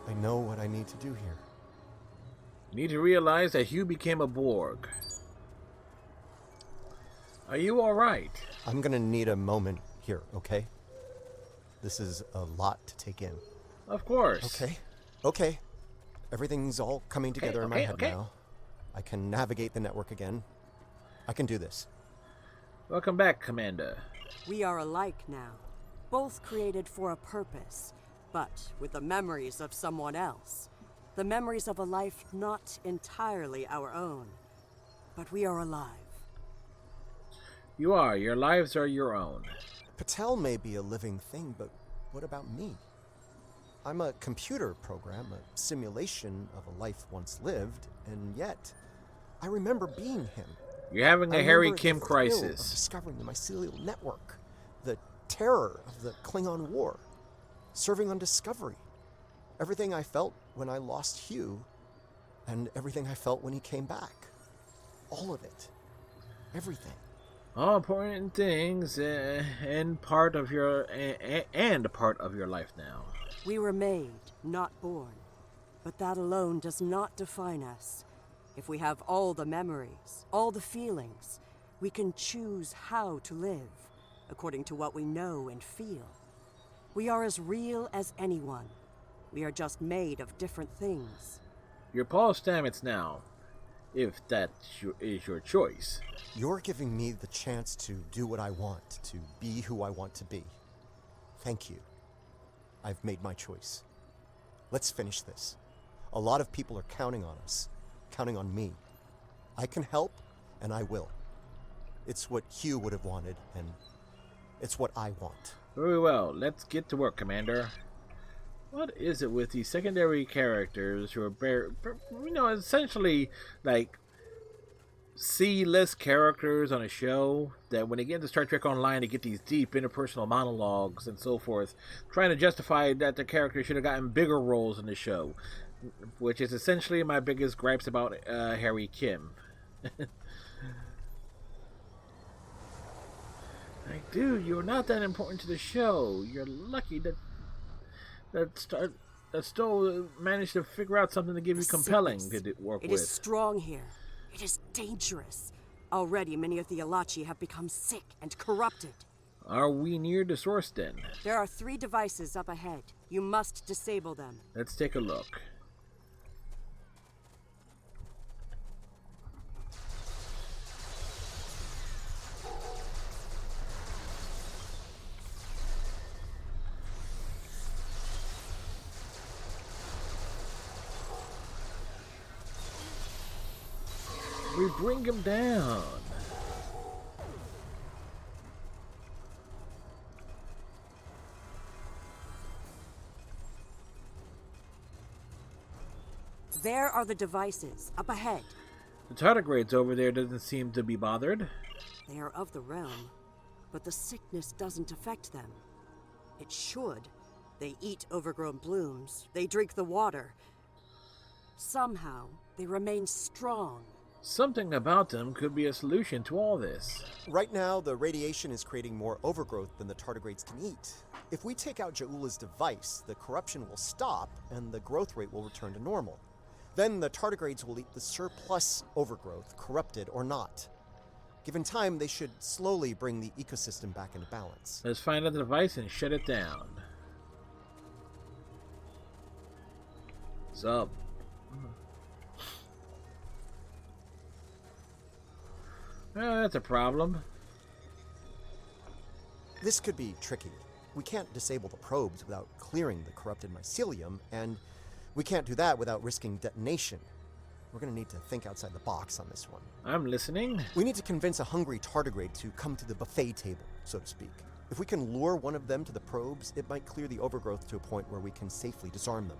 Speaker 15: I know what I need to do here.
Speaker 1: You need to realize that Hugh became a Borg. Are you alright?
Speaker 15: I'm gonna need a moment here, okay? This is a lot to take in.
Speaker 1: Of course.
Speaker 15: Okay. Everything's all coming together in my head now. I can navigate the network again. I can do this.
Speaker 1: Welcome back, Commander.
Speaker 11: We are alike now, both created for a purpose, but with the memories of someone else. The memories of a life not entirely our own. But we are alive.
Speaker 1: You are. Your lives are your own.
Speaker 15: Patel may be a living thing, but what about me? I'm a computer program, a simulation of a life once lived, and yet I remember being him.
Speaker 1: You're having a Harry Kim crisis.
Speaker 15: Of discovering the mycelial network, the terror of the Klingon War, serving on Discovery, everything I felt when I lost Hugh, and everything I felt when he came back. All of it. Everything.
Speaker 1: All important things and part of your life now.
Speaker 11: We were made, not born. But that alone does not define us. If we have all the memories, all the feelings, we can choose how to live, according to what we know and feel. We are as real as anyone. We are just made of different things.
Speaker 1: You're Paul Stamets now. if that is your choice.
Speaker 15: You're giving me the chance to do what I want, to be who I want to be. Thank you. I've made my choice. Let's finish this. A lot of people are counting on us, counting on me. I can help, and I will. It's what Hugh would have wanted, and it's what I want.
Speaker 1: Very well, let's get to work, Commander. What is it with these secondary characters who are, essentially like C-list characters on a show that when they get into Star Trek Online, they get these deep interpersonal monologues and so forth, trying to justify that the characters should have gotten bigger roles in the show, which is essentially my biggest gripes about Harry Kim. Like, dude, you're not that important to the show. You're lucky that Stowe managed to figure out something to give you compelling to work with.
Speaker 11: It is strong here. It is dangerous. Already, many of the Alachi have become sick and corrupted.
Speaker 1: Are we near the source then?
Speaker 11: There are 3 devices up ahead. You must disable them.
Speaker 1: Let's take a look. We bring him down.
Speaker 11: There are the devices, up ahead.
Speaker 1: The tardigrades over there doesn't seem to be bothered.
Speaker 11: They are of the realm, but the sickness doesn't affect them. It should. They eat overgrown blooms. They drink the water. Somehow, they remain strong.
Speaker 1: Something about them could be a solution to all this.
Speaker 15: Right now, the radiation is creating more overgrowth than the tardigrades can eat. If we take out Ja'ula's device, the corruption will stop and the growth rate will return to normal. Then the tardigrades will eat the surplus overgrowth, corrupted or not. Given time, they should slowly bring the ecosystem back into balance.
Speaker 1: Let's find out the device and shut it down. What's up? Well, that's a problem.
Speaker 15: This could be tricky. We can't disable the probes without clearing the corrupted mycelium, and we can't do that without risking detonation. We're going to need to think outside the box on this one.
Speaker 1: I'm listening.
Speaker 15: We need to convince a hungry tardigrade to come to the buffet table, so to speak. If we can lure one of them to the probes, it might clear the overgrowth to a point where we can safely disarm them.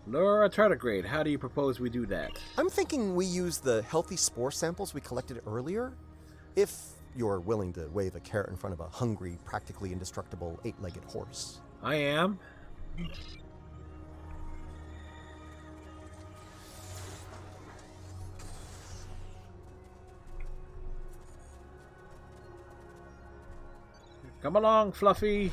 Speaker 1: Lure a tardigrade. How do you propose we do that?
Speaker 15: I'm thinking we use the healthy spore samples we collected earlier. If you're willing to wave a carrot in front of a hungry, practically indestructible 8-legged horse.
Speaker 1: I am. Come along, Fluffy.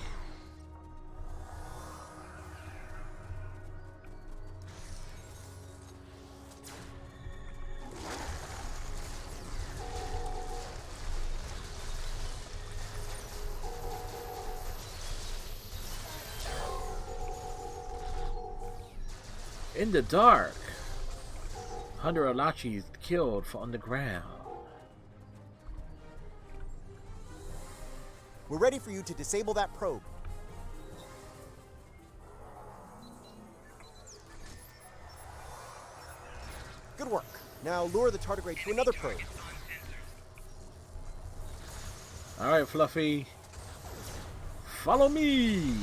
Speaker 1: In the dark, 100 Alachis killed on the ground.
Speaker 15: We're ready for you to disable that probe. Good work. Now lure the tardigrade to another probe.
Speaker 1: Alright, Fluffy. Follow me!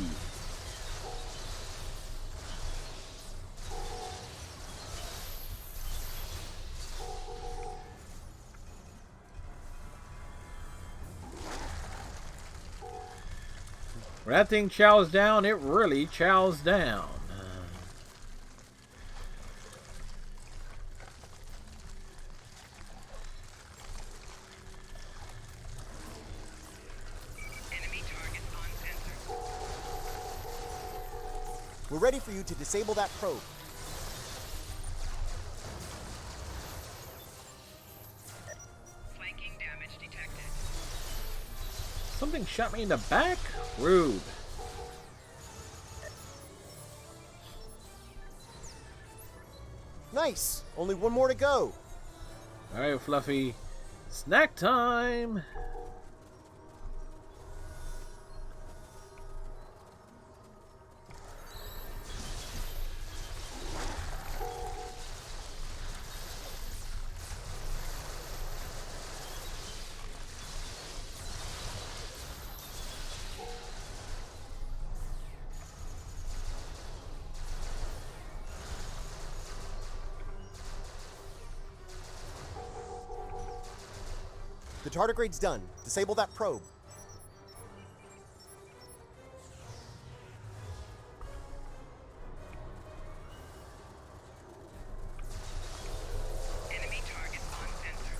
Speaker 1: When that thing chows down, it really chows down.
Speaker 15: We're ready for you to disable that probe.
Speaker 7: Flanking damage detected.
Speaker 1: Something shot me in the back? Rude.
Speaker 15: Nice! Only one more to go.
Speaker 1: Alright, Fluffy. Snack time!
Speaker 15: The tardigrade's done. Disable that probe.
Speaker 14: Enemy target uncensored.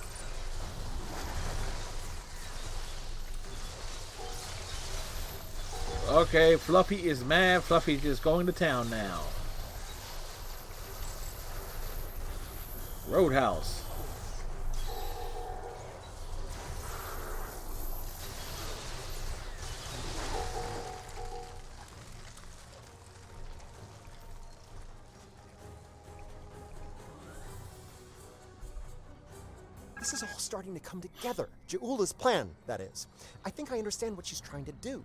Speaker 1: Okay, Fluffy is mad. Fluffy's just going to town now. Roadhouse.
Speaker 15: This is all starting to come together. Ja'ula's plan, that is. I think I understand what she's trying to do.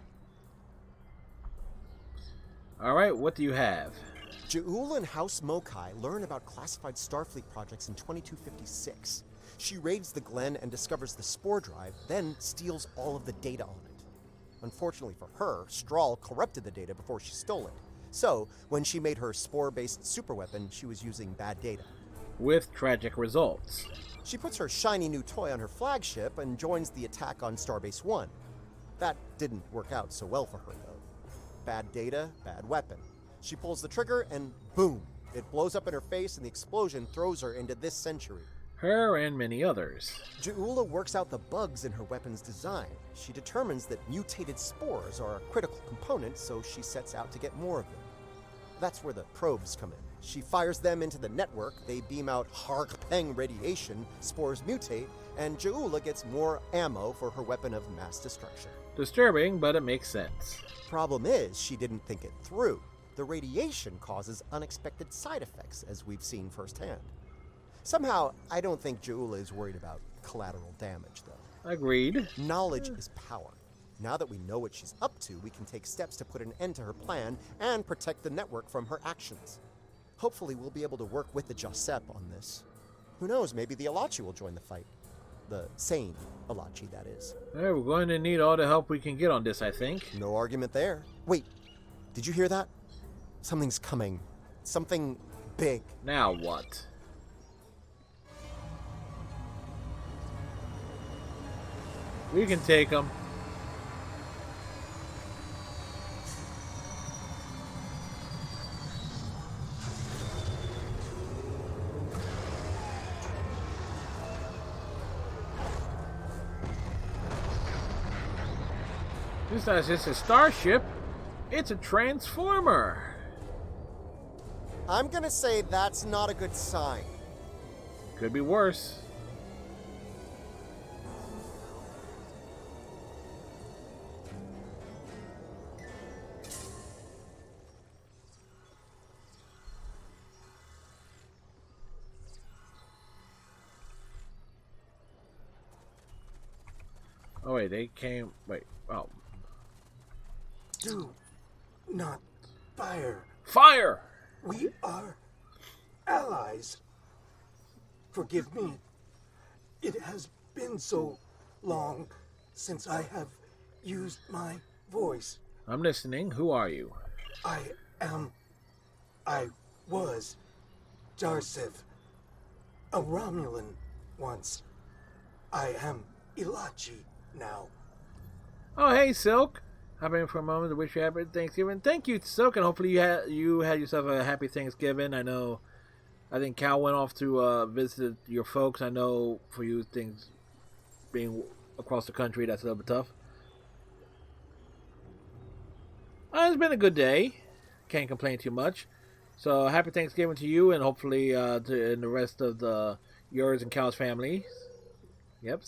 Speaker 1: Alright, what do you have?
Speaker 15: Ja'ula and House Mokai learn about classified Starfleet projects in 2256. She raids the Glen and discovers the spore drive, then steals all of the data on it. Unfortunately for her, Strahl corrupted the data before she stole it. So, when she made her spore-based superweapon, she was using bad data.
Speaker 1: With tragic results.
Speaker 15: She puts her shiny new toy on her flagship and joins the attack on Starbase 1. That didn't work out so well for her, though. Bad data, bad weapon. She pulls the trigger and boom! It blows up in her face and the explosion throws her into this century.
Speaker 1: Her and many others.
Speaker 15: Ja'ula works out the bugs in her weapon's design. She determines that mutated spores are a critical component, so she sets out to get more of them. That's where the probes come in. She fires them into the network, they beam out Harg-Peng radiation, spores mutate, and Ja'ula gets more ammo for her weapon of mass destruction.
Speaker 1: Disturbing, but it makes sense.
Speaker 15: Problem is, she didn't think it through. The radiation causes unexpected side effects, as we've seen firsthand. Somehow, I don't think Ja'ula is worried about collateral damage, though.
Speaker 1: Agreed.
Speaker 15: Knowledge is power. Now that we know what she's up to, we can take steps to put an end to her plan and protect the network from her actions. Hopefully, we'll be able to work with the Josep on this. Who knows, maybe the Alachi will join the fight. The sane Alachi, that is.
Speaker 1: Hey, we're going to need all the help we can get on this, I think.
Speaker 15: No argument there. Wait, did you hear that? Something's coming. Something big.
Speaker 1: Now what? We can take them. This is not just a starship, it's a transformer.
Speaker 15: I'm gonna say that's not a good sign.
Speaker 1: Could be worse. Oh wait, they came. Wait, oh.
Speaker 17: Do not fire.
Speaker 1: Fire!
Speaker 17: We are allies. Forgive me. It has been so long since I have used my voice.
Speaker 1: I'm listening. Who are you?
Speaker 17: I was Jarsev, a Romulan once. I am Ilachi now.
Speaker 1: Oh, hey, Silk. Hop in for a moment to wish you happy Thanksgiving. Thank you, Silk, and hopefully you had yourself a happy Thanksgiving. I think Cal went off to visit your folks. I know for you, things being across the country, that's a little bit tough. It's been a good day. Can't complain too much. So happy Thanksgiving to you, and hopefully to the rest of yours and Cal's family. Yep.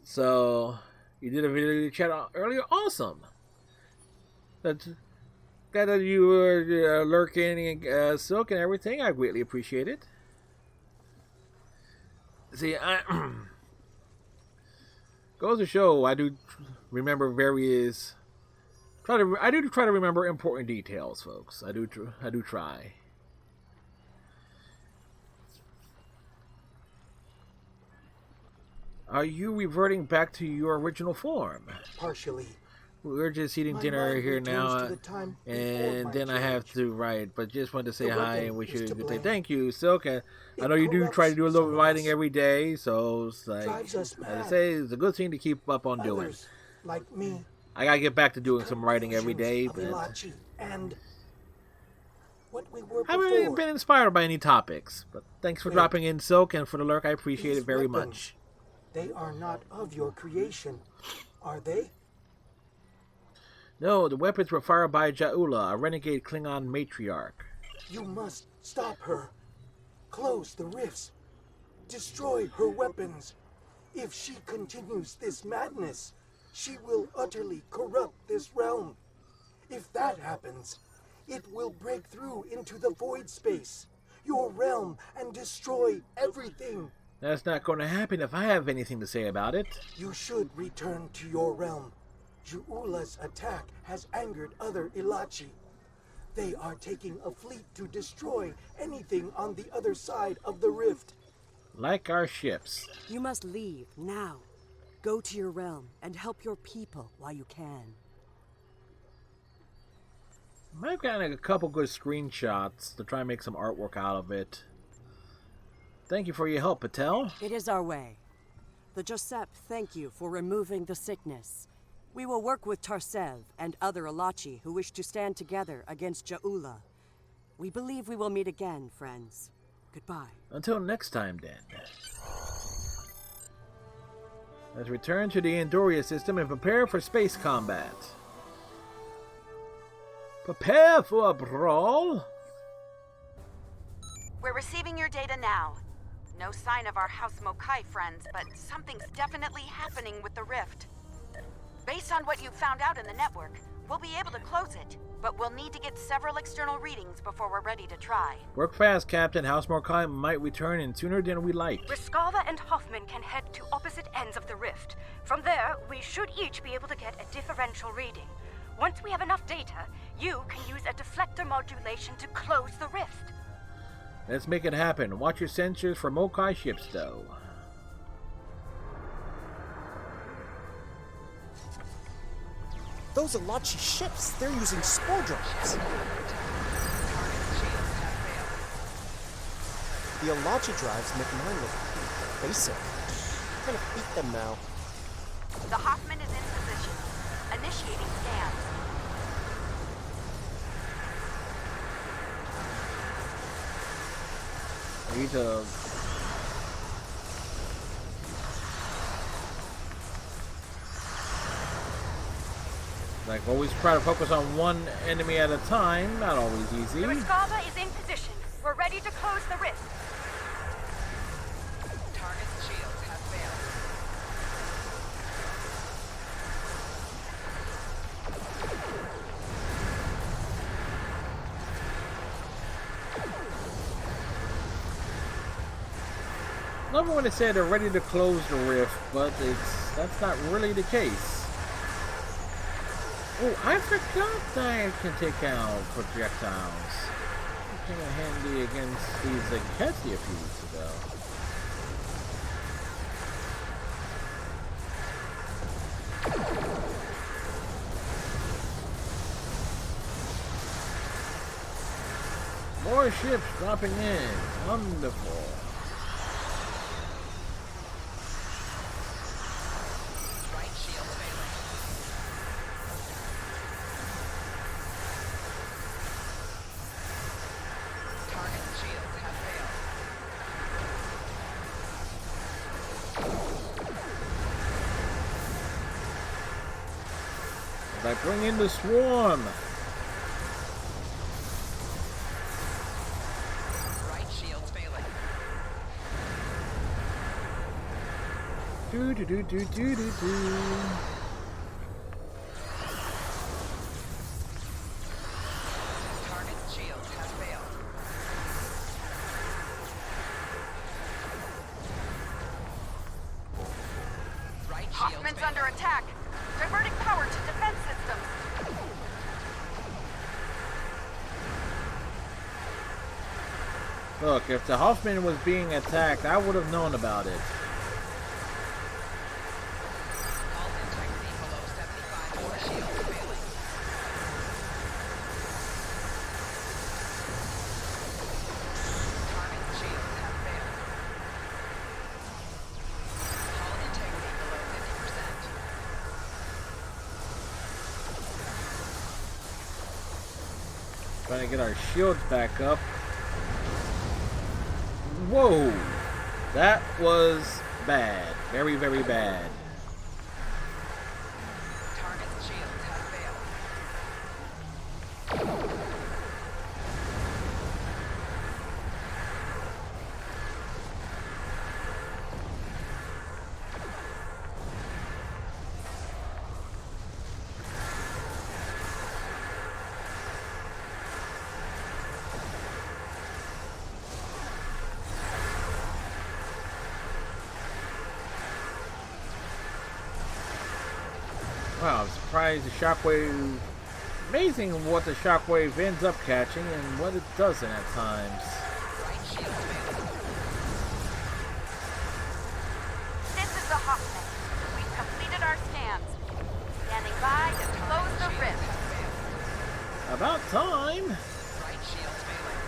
Speaker 1: So you did a video chat earlier. Awesome. That you were lurking and Silk and everything. I greatly appreciate it. See, I goes to show I do remember various. I do try to remember important details, folks. I do try. Are you reverting back to your original form?
Speaker 17: Partially.
Speaker 1: We're just eating dinner here now, and then I have to write. But just wanted to say hi and wish you a good day. Thank you, Silk. I know you do try to do a little writing every day, so it's like, as I say, it's a good thing to keep up on doing.
Speaker 17: Like me.
Speaker 1: I gotta get back to doing some writing every day, but
Speaker 17: and what we were
Speaker 1: I haven't really been inspired by any topics. But thanks for dropping in, Silk, and for the lurk. I appreciate it very much.
Speaker 17: They are not of your creation, are they?
Speaker 1: No, the weapons were fired by Ja'ula, a renegade Klingon matriarch.
Speaker 17: You must stop her. Close the rifts. Destroy her weapons. If she continues this madness, she will utterly corrupt this realm. If that happens, it will break through into the void space, your realm, and destroy everything.
Speaker 1: That's not going to happen if I have anything to say about it.
Speaker 17: You should return to your realm. Ja'ula's attack has angered other Ilachi. They are taking a fleet to destroy anything on the other side of the rift.
Speaker 1: Like our ships.
Speaker 11: You must leave now. Go to your realm and help your people while you can.
Speaker 1: I've got a couple good screenshots to try and make some artwork out of it. Thank you for your help, Patel.
Speaker 11: It is our way. The Josep thank you for removing the sickness. We will work with Tarsev and other Ilachi who wish to stand together against Ja'ula. We believe we will meet again, friends. Goodbye.
Speaker 1: Until next time, then. Let's return to the Andoria system and prepare for space combat. Prepare for a brawl?
Speaker 21: We're receiving your data now. No sign of our House Mokai friends, but something's definitely happening with the rift. Based on what you found out in the network, we'll be able to close it, but we'll need to get several external readings before we're ready to try.
Speaker 1: Work fast, Captain. House Mokai might return in sooner than we like.
Speaker 14: Riskava and Hoffman can head to opposite ends of the rift. From there, we should each be able to get a differential reading. Once we have enough data, you can use a deflector modulation to close the rift.
Speaker 1: Let's make it happen. Watch your sensors for Mokai ships, though.
Speaker 15: Those Ilachi ships, they're using spore drives. The Ilachi drives make mine look pretty basic. I'm gonna beat them now.
Speaker 21: The Hoffman is in position. Initiating scans.
Speaker 1: I need to... Like, always try to focus on one enemy at a time. Not always easy.
Speaker 14: The Riskava is in position. We're ready to close the rift.
Speaker 7: Target's shields have failed.
Speaker 1: Love it when it said they're ready to close the rift, but that's not really the case. Oh, I forgot that I can take out projectiles. It came in handy against these Zeketi a few weeks ago. More ships dropping in. Wonderful. Like, bring in the swarm.
Speaker 7: Right shield's failing.
Speaker 1: Do do do do do do do.
Speaker 7: Target's shields have failed.
Speaker 21: equipment's under attack. Diverting power to defense systems.
Speaker 1: Look, if the Hoffman was being attacked, I would have known about it. Trying to get our shields back up. Whoa! That was bad. Very, very bad.
Speaker 7: Target's shields have failed.
Speaker 1: Wow, I'm surprised the shockwave. Amazing what the shockwave ends up catching and what it doesn't at times.
Speaker 21: This is the Hoffman. We've completed our scans. Standing by to close the rift.
Speaker 1: About time.
Speaker 7: Right shields failing.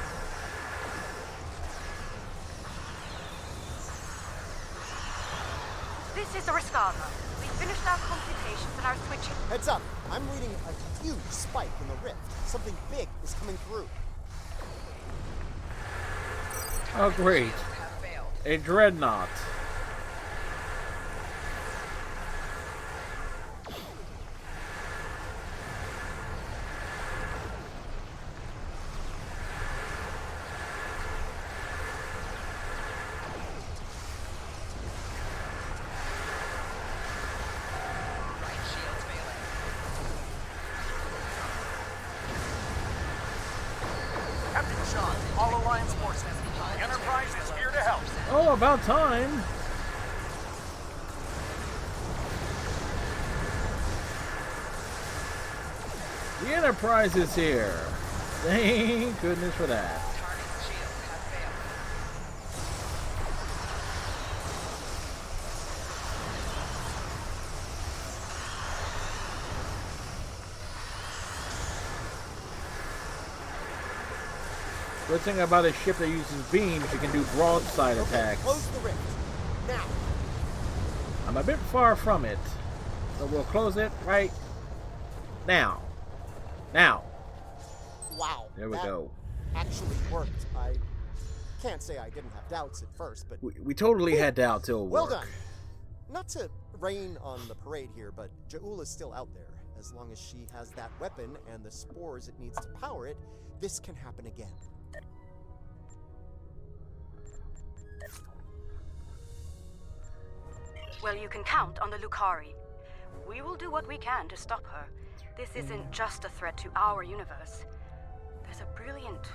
Speaker 14: This is the Riskava. We finished our computations and are switching.
Speaker 15: Heads up! I'm reading a huge spike in the rift. Something big is coming through.
Speaker 1: Oh, great. A dreadnought.
Speaker 2: All Alliance forces. The Enterprise is here to help.
Speaker 1: Oh, about time. The Enterprise is here. Thank goodness for that. Good thing about a ship that uses beams, you can do broadside attacks.
Speaker 15: Close the rift. Now.
Speaker 1: I'm a bit far from it, so we'll close it right now. Now.
Speaker 15: Wow.
Speaker 1: There we go.
Speaker 15: Actually worked. I can't say I didn't have doubts at first, but
Speaker 1: We totally had doubts it'll
Speaker 15: well
Speaker 1: work.
Speaker 15: done. Not to rain on the parade here, but Ja'ula's still out there. As long as she has that weapon and the spores it needs to power it, this can happen again.
Speaker 14: Well, you can count on the Lukari. We will do what we can to stop her. This isn't just a threat to our universe. There's a brilliant,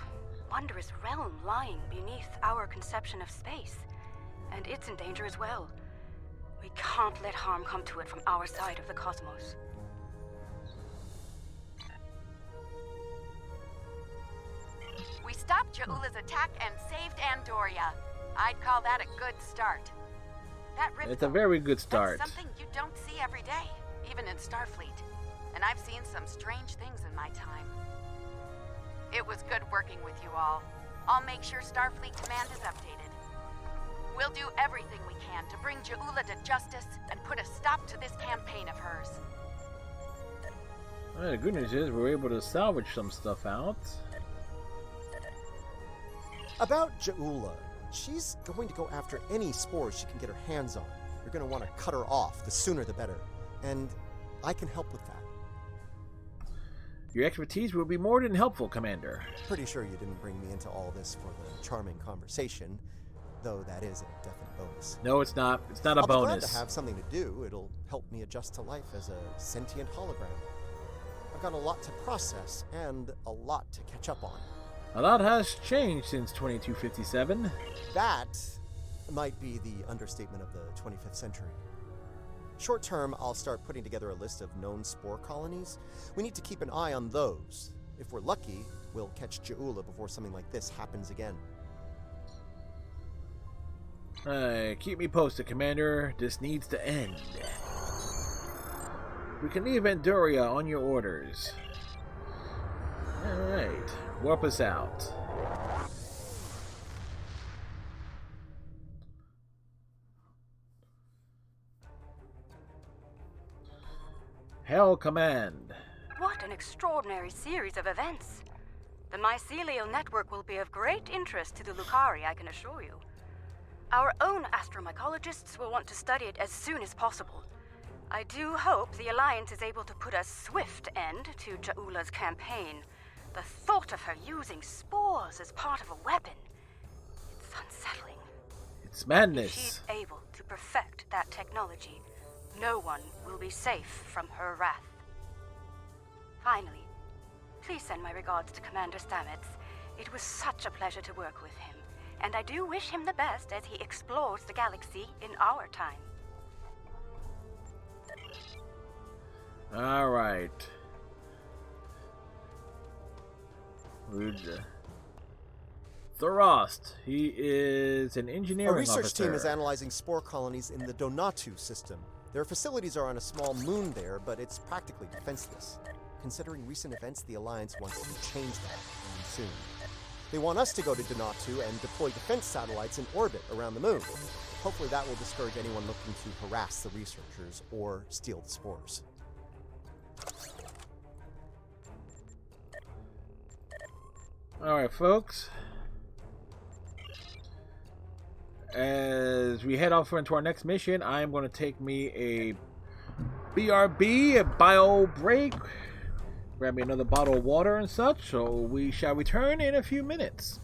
Speaker 14: wondrous realm lying beneath our conception of space. And it's in danger as well. We can't let harm come to it from our side of the cosmos.
Speaker 21: We stopped Ja'ula's attack and saved Andoria. I'd call that a good start. That rift,
Speaker 1: It's a very good start.
Speaker 21: That's something you don't see every day, even in Starfleet. And I've seen some strange things in my time. It was good working with you all. I'll make sure Starfleet Command is updated. We'll do everything we can to bring Ja'ula to justice and put a stop to this campaign of hers.
Speaker 1: Well, the good news is we're able to salvage some stuff out.
Speaker 15: About Ja'ula, she's going to go after any spores she can get her hands on. You're going to want to cut her off. The sooner the better. And I can help with that.
Speaker 1: Your expertise will be more than helpful, Commander.
Speaker 15: Pretty sure you didn't bring me into all this for the charming conversation, though that is a definite bonus.
Speaker 1: No, it's not. It's not a
Speaker 15: I'll be
Speaker 1: bonus.
Speaker 15: glad to have something to do. It'll help me adjust to life as a sentient hologram. I've got a lot to process and a lot to catch up on.
Speaker 1: A lot has changed since 2257.
Speaker 15: That might be the understatement of the 25th century. Short term, I'll start putting together a list of known spore colonies. We need to keep an eye on those. If we're lucky, we'll catch Ja'ula before something like this happens again.
Speaker 1: Keep me posted, Commander. This needs to end. We can leave Andoria on your orders. Alright, warp us out. Hell Command.
Speaker 14: What an extraordinary series of events. The mycelial network will be of great interest to the Lucari, I can assure you. Our own astromycologists will want to study it as soon as possible. I do hope the Alliance is able to put a swift end to Ja'ula's campaign. The thought of her using spores as part of a weapon, it's unsettling.
Speaker 1: It's madness.
Speaker 14: If she's able to perfect that technology, no one will be safe from her wrath. Finally, please send my regards to Commander Stamets. It was such a pleasure to work with him, and I do wish him the best as he explores the galaxy in our time.
Speaker 1: Alright. Thorast. He is an engineering
Speaker 15: officer. Our research
Speaker 1: officer.
Speaker 15: team is analyzing spore colonies in the Donatu system. Their facilities are on a small moon there, but it's practically defenseless. Considering recent events, the Alliance wants to change that soon. They want us to go to Donatu and deploy defense satellites in orbit around the moon. Hopefully that will discourage anyone looking to harass the researchers or steal the spores.
Speaker 1: Alright, folks. As we head off into our next mission, I am going to take me a BRB, a bio break, grab me another bottle of water and such, so we shall return in a few minutes.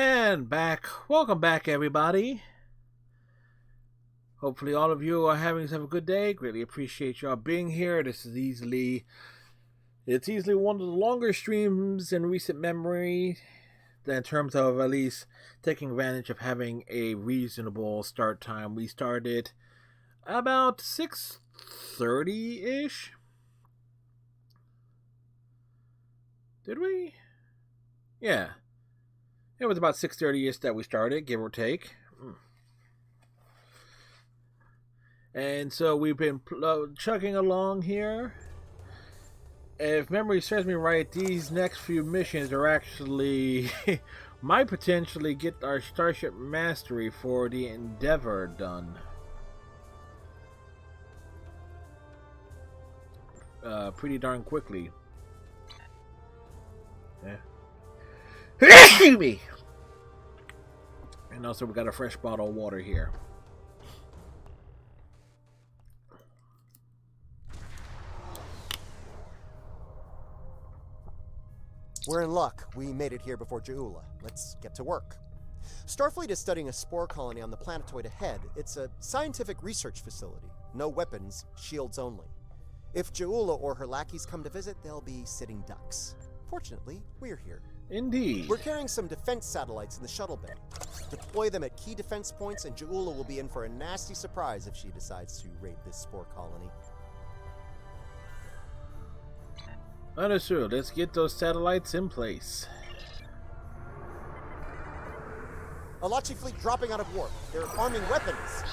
Speaker 1: And back. Welcome back, everybody. Hopefully all of you are having a good day. Greatly appreciate y'all being here. This is easily one of the longer streams in recent memory, in terms of at least taking advantage of having a reasonable start time. We started about 6:30-ish. Did we? Yeah. It was about 6:30-ish that we started, give or take. And so we've been chugging along here. If memory serves me right, these next few missions are actually might potentially get our Starship Mastery for the Endeavor done. Pretty darn quickly. Yeah. Excuse me. And also we got a fresh bottle of water here.
Speaker 15: We're in luck. We made it here before Ja'ula. Let's get to work. Starfleet is studying a spore colony on the planetoid ahead. It's a scientific research facility. No weapons, shields only. If Ja'ula or her lackeys come to visit, they'll be sitting ducks. Fortunately, we're here.
Speaker 1: Indeed.
Speaker 15: We're carrying some defense satellites in the shuttle bay. Deploy them at key defense points, and Ja'ula will be in for a nasty surprise if she decides to raid this spore colony.
Speaker 1: Understood. Let's get those satellites in place.
Speaker 15: Alachi fleet dropping out of warp. They're arming weapons.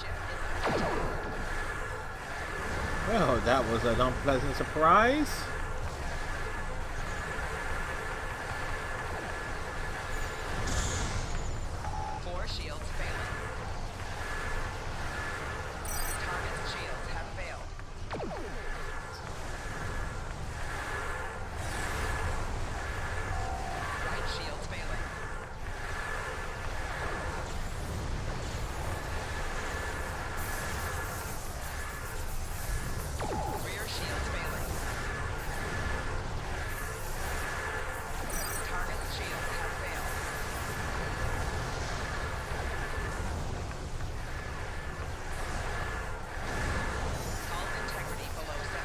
Speaker 1: Well, that was an unpleasant surprise.
Speaker 7: Four shields failing. Target's shields have failed. Right shields failing. Rear shields failing. Target's shields have failed. Hull integrity below 75%.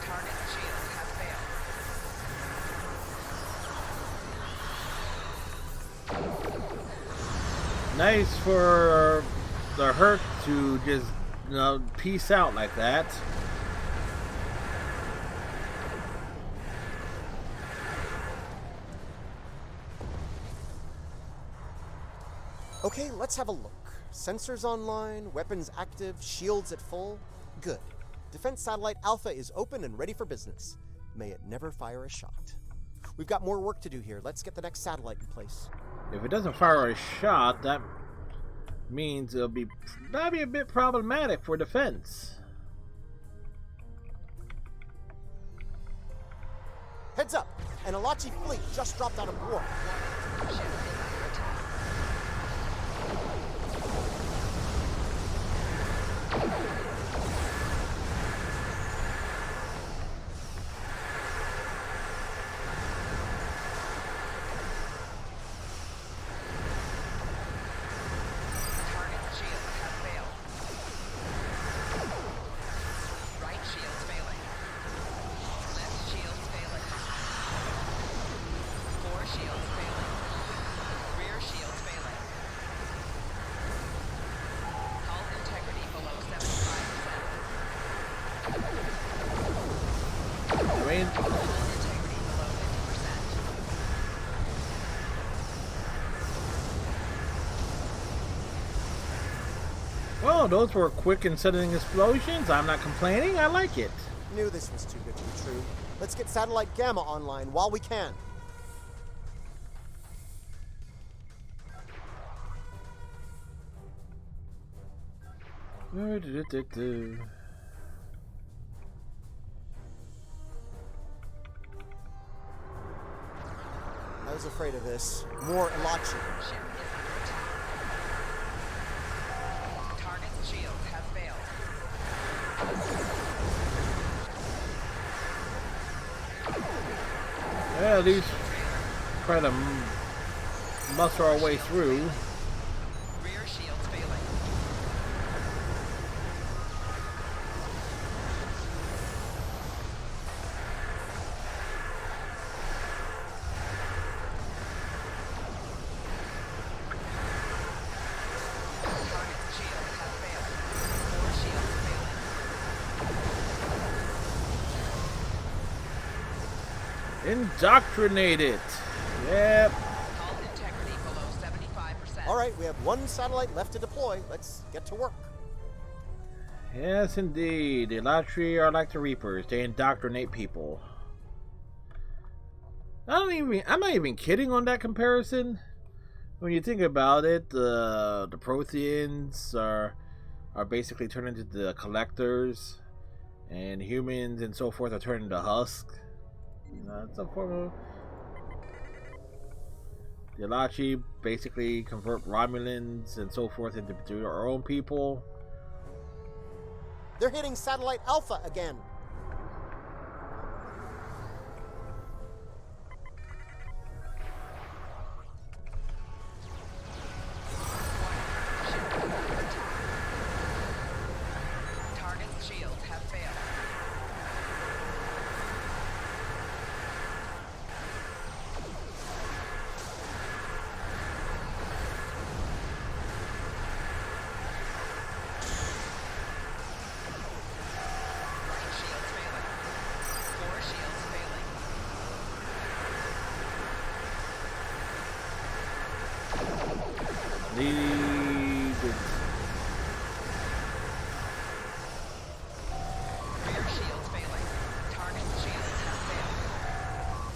Speaker 7: Target's shields have failed.
Speaker 1: Nice for the Hurt to just, peace out like that.
Speaker 15: Okay, let's have a look. Sensors online, weapons active, shields at full. Good. Defense Satellite Alpha is open and ready for business. May it never fire a shot. We've got more work to do here. Let's get the next satellite in place.
Speaker 1: If it doesn't fire a shot, that means that'd be a bit problematic for defense.
Speaker 15: Heads up! An Alachi fleet just dropped out of warp.
Speaker 7: Target's shields have failed. Right shields failing. Left shields failing. Four shields failing. Rear shields failing. Hull integrity below 75%. Hull integrity below 50%.
Speaker 1: Well, those were quick and sudden explosions. I'm not complaining. I like it.
Speaker 15: Knew this was too good to be true. Let's get Satellite Gamma online while we can. I was afraid of this. More Elachi.
Speaker 7: Target's shields have failed.
Speaker 1: Yeah, at least try to muster our way through.
Speaker 7: Rear shields failing. Target's shields have failed. More shields failing.
Speaker 1: Indoctrinated. Yep.
Speaker 7: Hull integrity below 75%.
Speaker 15: All right, we have one satellite left to deploy. Let's get to work.
Speaker 1: Yes, indeed. The Elachi are like the Reapers. They indoctrinate people. I'm not even kidding on that comparison. When you think about it, the Protheans are basically turned into the collectors, and humans and so forth are turned into husk. That's a form of... The Elachi basically convert Romulans and so forth into our own people.
Speaker 15: They're hitting Satellite Alpha again.
Speaker 7: Target's shields have failed. Right shields failing. 4 shields failing. Rear shields failing. Target's shields have failed.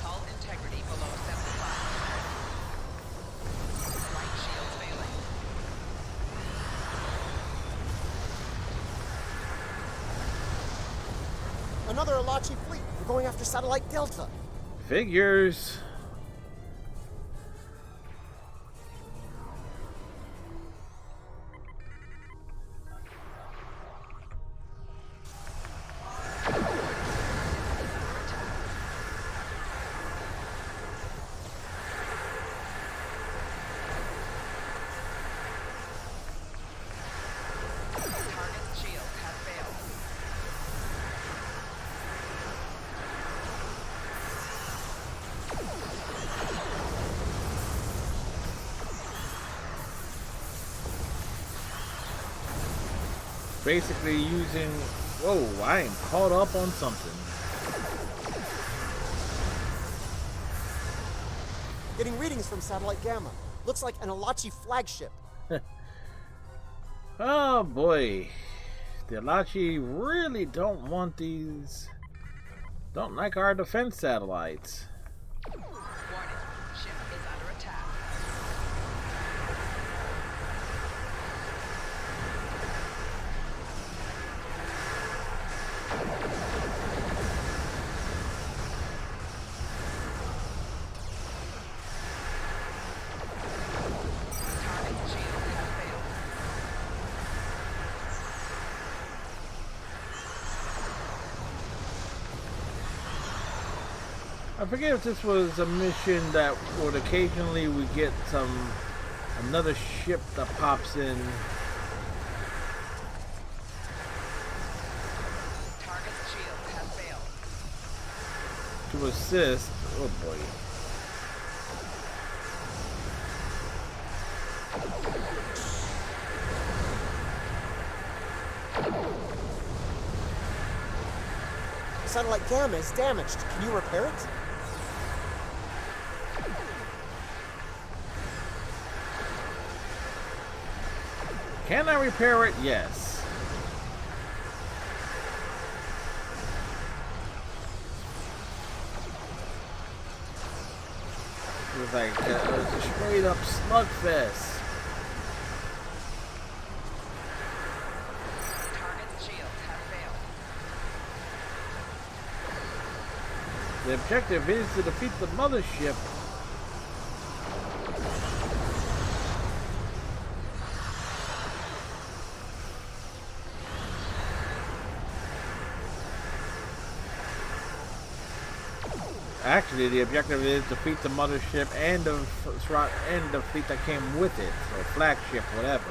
Speaker 7: Hull integrity below 75%. Right shields failing.
Speaker 15: Another Elachi fleet. We're going after Satellite Delta.
Speaker 1: Figures.
Speaker 7: Target's shields have failed.
Speaker 1: Basically using... Whoa, I am caught up on something.
Speaker 15: Getting readings from Satellite Gamma. Looks like an Elachi flagship.
Speaker 1: Oh boy. The Elachi really don't want these... Don't like our defense satellites.
Speaker 7: Warning. Ship is under attack. Target's shields have failed.
Speaker 1: I forget if this was a mission that would occasionally we get another ship that pops in
Speaker 7: Target's shields have failed.
Speaker 1: to assist. Oh boy.
Speaker 15: Satellite Gamma is damaged. Can you repair it?
Speaker 1: Can I repair it? Yes. It was like a straight up slugfest.
Speaker 7: Target's shields have failed.
Speaker 1: The objective is to defeat the mothership. Actually, the objective is to defeat the mothership and the fleet that came with it, or flagship, whatever.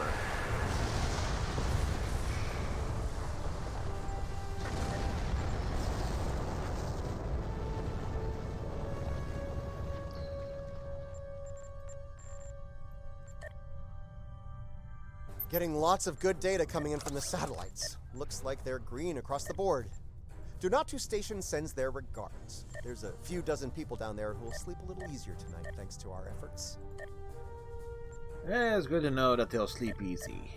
Speaker 15: Getting lots of good data coming in from the satellites. Looks like they're green across the board. Donatu Station sends their regards. There's a few dozen people down there who will sleep a little easier tonight thanks to our efforts.
Speaker 1: Yeah, it's good to know that they'll sleep easy.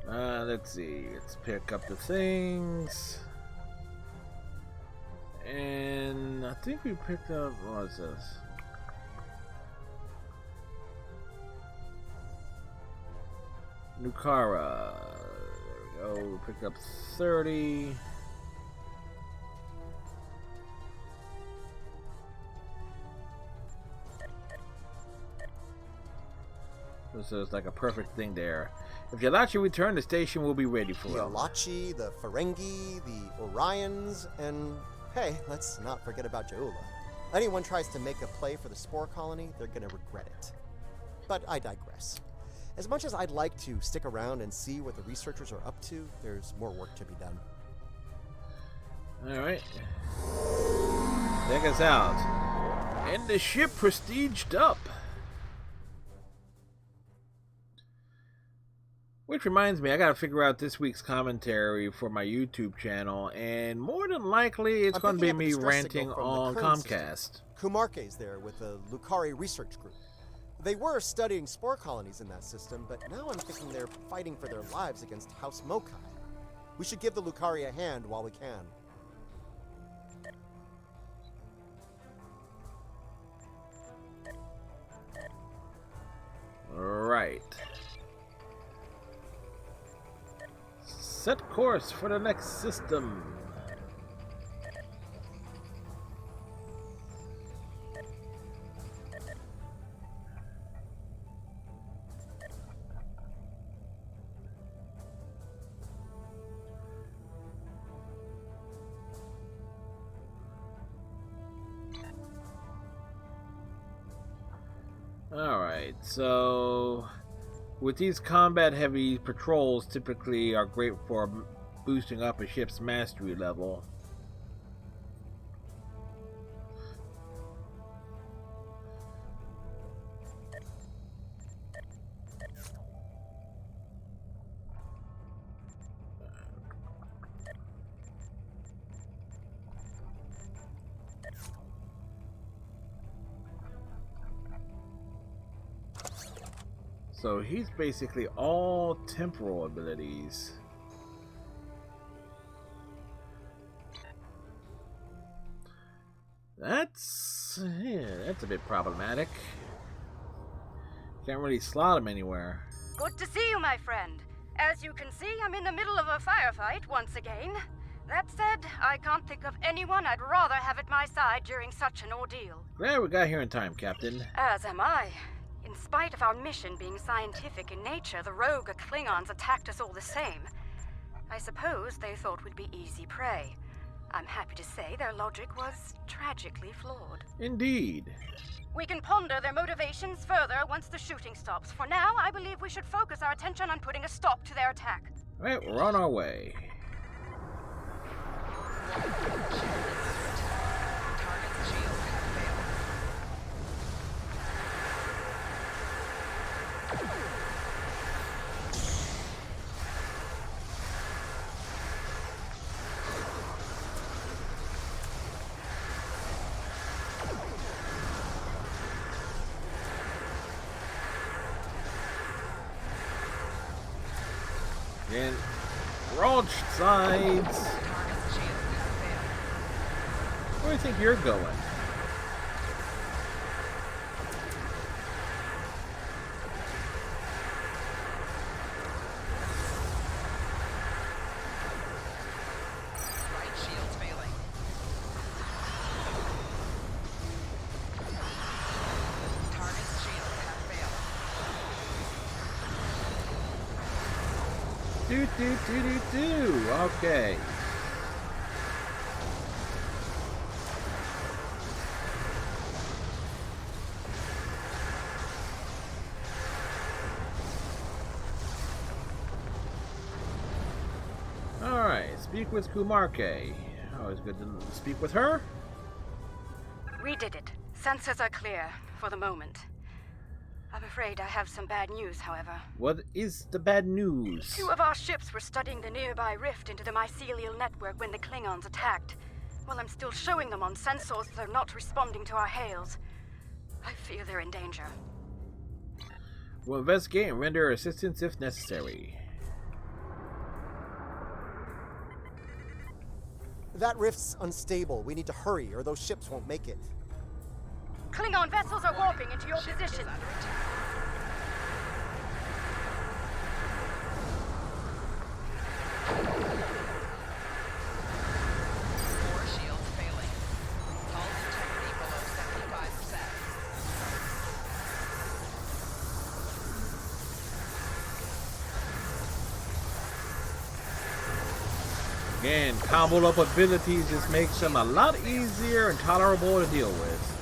Speaker 1: Let's see. Let's pick up the things. And I think we picked up, what is this? Nukara. There we go. We picked up 30. This is like a perfect thing there. If Yalachi return, the station will be ready for
Speaker 15: the
Speaker 1: him.
Speaker 15: Yalachi, the Ferengi, the Orions, and hey, let's not forget about Jaula. Anyone tries to make a play for the Spore Colony, they're gonna regret it. But I digress. As much as I'd like to stick around and see what the researchers are up to, there's more work to be done.
Speaker 1: Alright. Check us out. And the ship prestiged up. Which reminds me, I gotta figure out this week's commentary for my YouTube channel, and more than likely it's gonna be me ranting on Comcast.
Speaker 15: Kumarke's there with the Lukari research group. They were studying spore colonies in that system, but now I'm thinking they're fighting for their lives against House Mokai. We should give the Lukari a hand while we can.
Speaker 1: Right. Set course for the next system. Alright, so with these combat-heavy patrols typically are great for boosting up a ship's mastery level. So he's basically all temporal abilities. That's a bit problematic. Can't really slot him anywhere.
Speaker 14: Good to see you, my friend. As you can see, I'm in the middle of a firefight once again. That said, I can't think of anyone I'd rather have at my side during such an ordeal.
Speaker 1: Glad we got here in time, Captain.
Speaker 14: As am I. In spite of our mission being scientific in nature, the rogue Klingons attacked us all the same. I suppose they thought we'd be easy prey. I'm happy to say their logic was tragically flawed.
Speaker 1: Indeed.
Speaker 14: We can ponder their motivations further once the shooting stops. For now, I believe we should focus our attention on putting a stop to their attack.
Speaker 1: Alright, we're on our way. And roach sides. Where do you think you're going?
Speaker 7: Right shield's failing. Target's shields have failed.
Speaker 1: Okay. Alright, speak with Kumarke. Always good to speak with her.
Speaker 14: We did it. Sensors are clear, for the moment. I'm afraid I have some bad news, however.
Speaker 1: What is the bad news?
Speaker 14: 2 of our ships were studying the nearby rift into the mycelial network when the Klingons attacked. While I'm still showing them on sensors, they're not responding to our hails. I fear they're in danger.
Speaker 1: We'll investigate and render assistance if necessary.
Speaker 15: That rift's unstable. We need to hurry, or those ships won't make it.
Speaker 14: Klingon vessels are warping into your position.
Speaker 7: Core shields failing. Hull integrity below 75%.
Speaker 1: Again, comboed up abilities just makes them a lot easier and tolerable to deal with.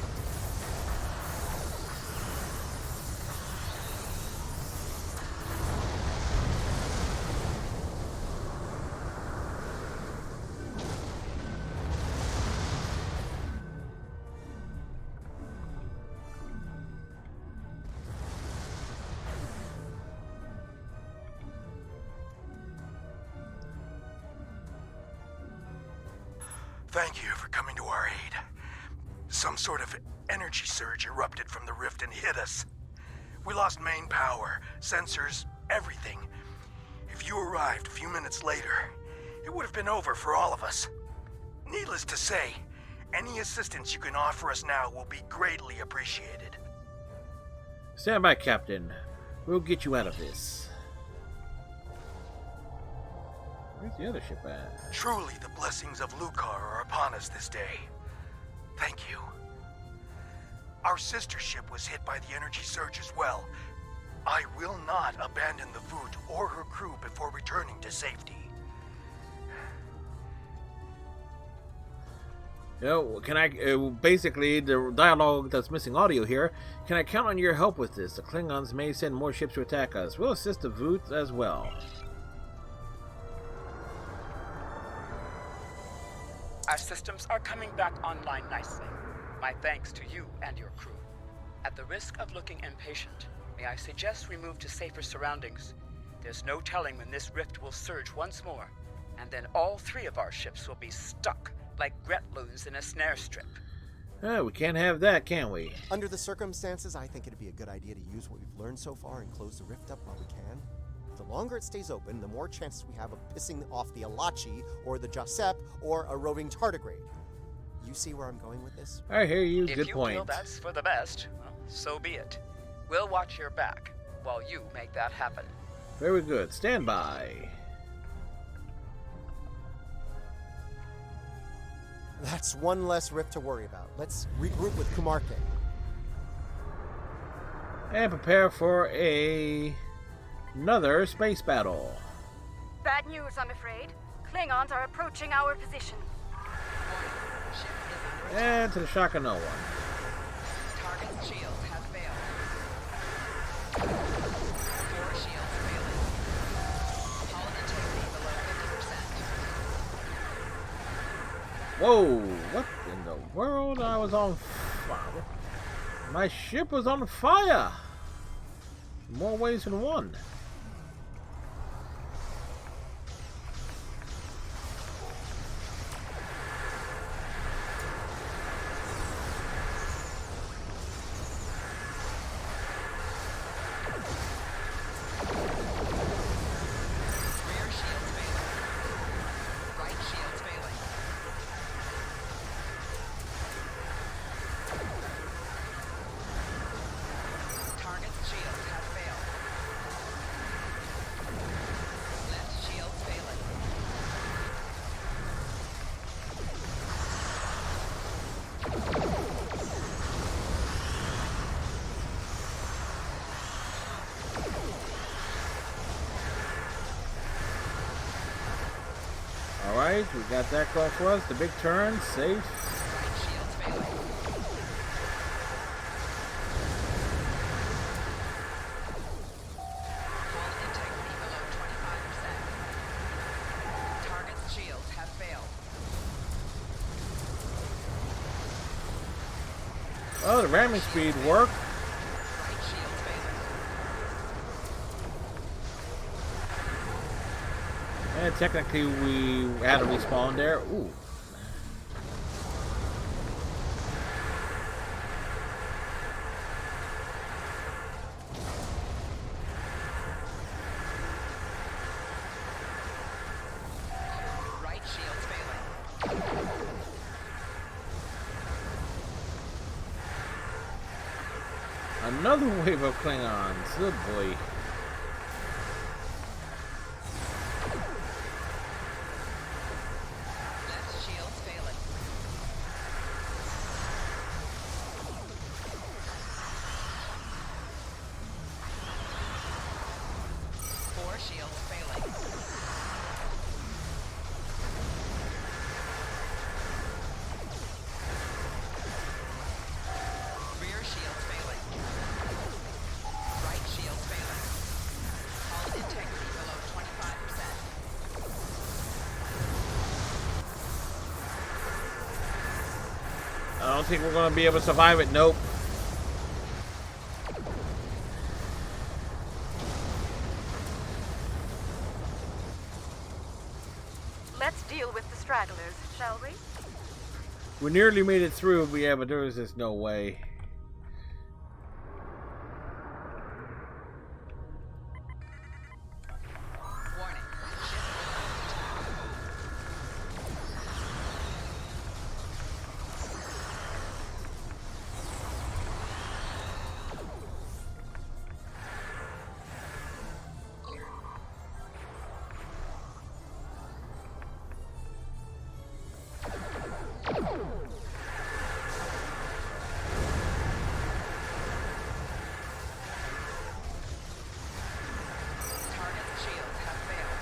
Speaker 8: Thank you for coming to our aid. Some sort of energy surge erupted from the rift and hit us. We lost main power, sensors, everything. If you arrived a few minutes later, it would have been over for all of us. Needless to say, any assistance you can offer us now will be greatly appreciated.
Speaker 1: Stand by, Captain. We'll get you out of this. Where's the other ship at?
Speaker 8: Truly, the blessings of Lucar are upon us this day. Thank you. Our sister ship was hit by the energy surge as well. I will not abandon the Voot or her crew before returning to safety.
Speaker 1: You know, can I, basically, the dialogue that's missing audio here, can I count on your help with this? The Klingons may send more ships to attack us. We'll assist the Voot as well.
Speaker 16: Our systems are coming back online nicely. My thanks to you and your crew. At the risk of looking impatient, may I suggest we move to safer surroundings? There's no telling when this rift will surge once more, and then all 3 of our ships will be stuck like Gretloons in a snare strip.
Speaker 1: We can't have that, can we?
Speaker 15: Under the circumstances, I think it'd be a good idea to use what we've learned so far and close the rift up while we can. The longer it stays open, the more chances we have of pissing off the Alachi, or the Josep, or a roving tardigrade. You see where I'm going with this?
Speaker 1: I hear you.
Speaker 16: If
Speaker 1: Good
Speaker 16: you
Speaker 1: point.
Speaker 16: feel that's for the best, well, so be it. We'll watch your back while you make that happen.
Speaker 1: Very good. Stand by.
Speaker 15: That's one less rift to worry about. Let's regroup with Kumarke.
Speaker 1: And prepare for another space battle.
Speaker 14: Bad news, I'm afraid. Klingons are approaching our position.
Speaker 1: And to the shock of no one.
Speaker 7: Target shields have failed. 4 shields failing. Hull integrity below 50%.
Speaker 1: Whoa! What in the world? I was on fire. My ship was on fire! More ways than one.
Speaker 7: Rear shields failing. Right shields failing. Target shields have failed.
Speaker 1: Alright, we got that going for us. The big turn, safe.
Speaker 7: Right shields failing. Hull integrity below 25%. Target's shields have failed.
Speaker 1: Oh, the ramming speed worked.
Speaker 7: Right shields failing.
Speaker 1: And technically we had a respawn there. Ooh.
Speaker 7: Right shields failing.
Speaker 1: Another wave of Klingons. Good boy.
Speaker 7: Left shields failing. Four shields failing. Rear shields failing. Right shields failing. Hull integrity below 25%.
Speaker 1: I don't think we're going to be able to survive it. Nope.
Speaker 14: Let's deal with the stragglers, shall we?
Speaker 1: We nearly made it through, but yeah, but there was just no way.
Speaker 7: Warning. Ship below attack. Target's shields have failed.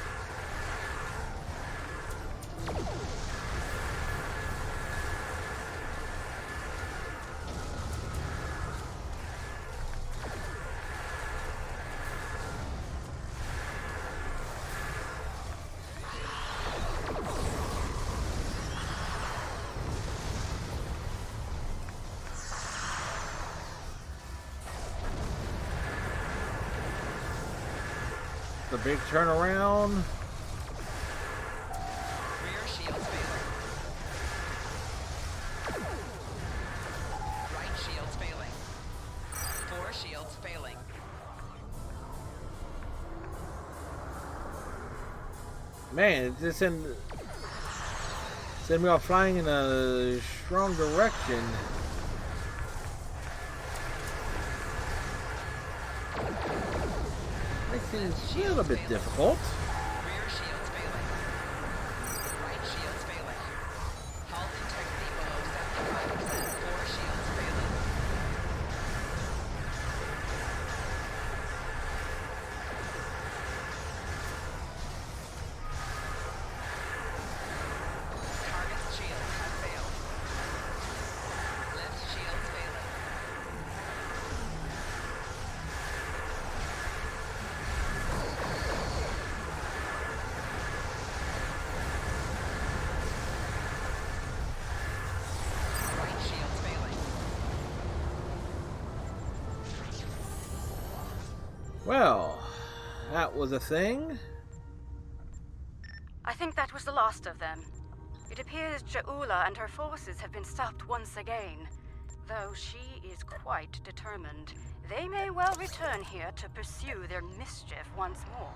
Speaker 1: The big turnaround.
Speaker 7: Rear shields failing. Right shields failing. Four shields failing.
Speaker 1: Man, it just send me off flying in a strong direction. Makes things a little bit difficult.
Speaker 7: Rear shields failing. Right shields failing. Hull integrity below 75%. Four shields failing. Target's shields have failed. Left shields failing. Right shields failing.
Speaker 1: Well, that was a thing.
Speaker 14: I think that was the last of them. It appears Ja'ula and her forces have been stopped once again. Though she is quite determined. They may well return here to pursue their mischief once more.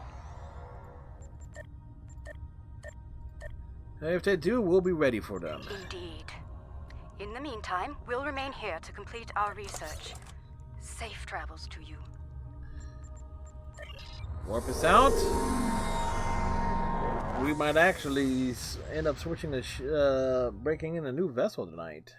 Speaker 1: If they do, we'll be ready for them.
Speaker 14: Indeed. In the meantime, we'll remain here to complete our research. Safe travels to you.
Speaker 1: Warp us out. We might actually end up switching to breaking in a new vessel tonight.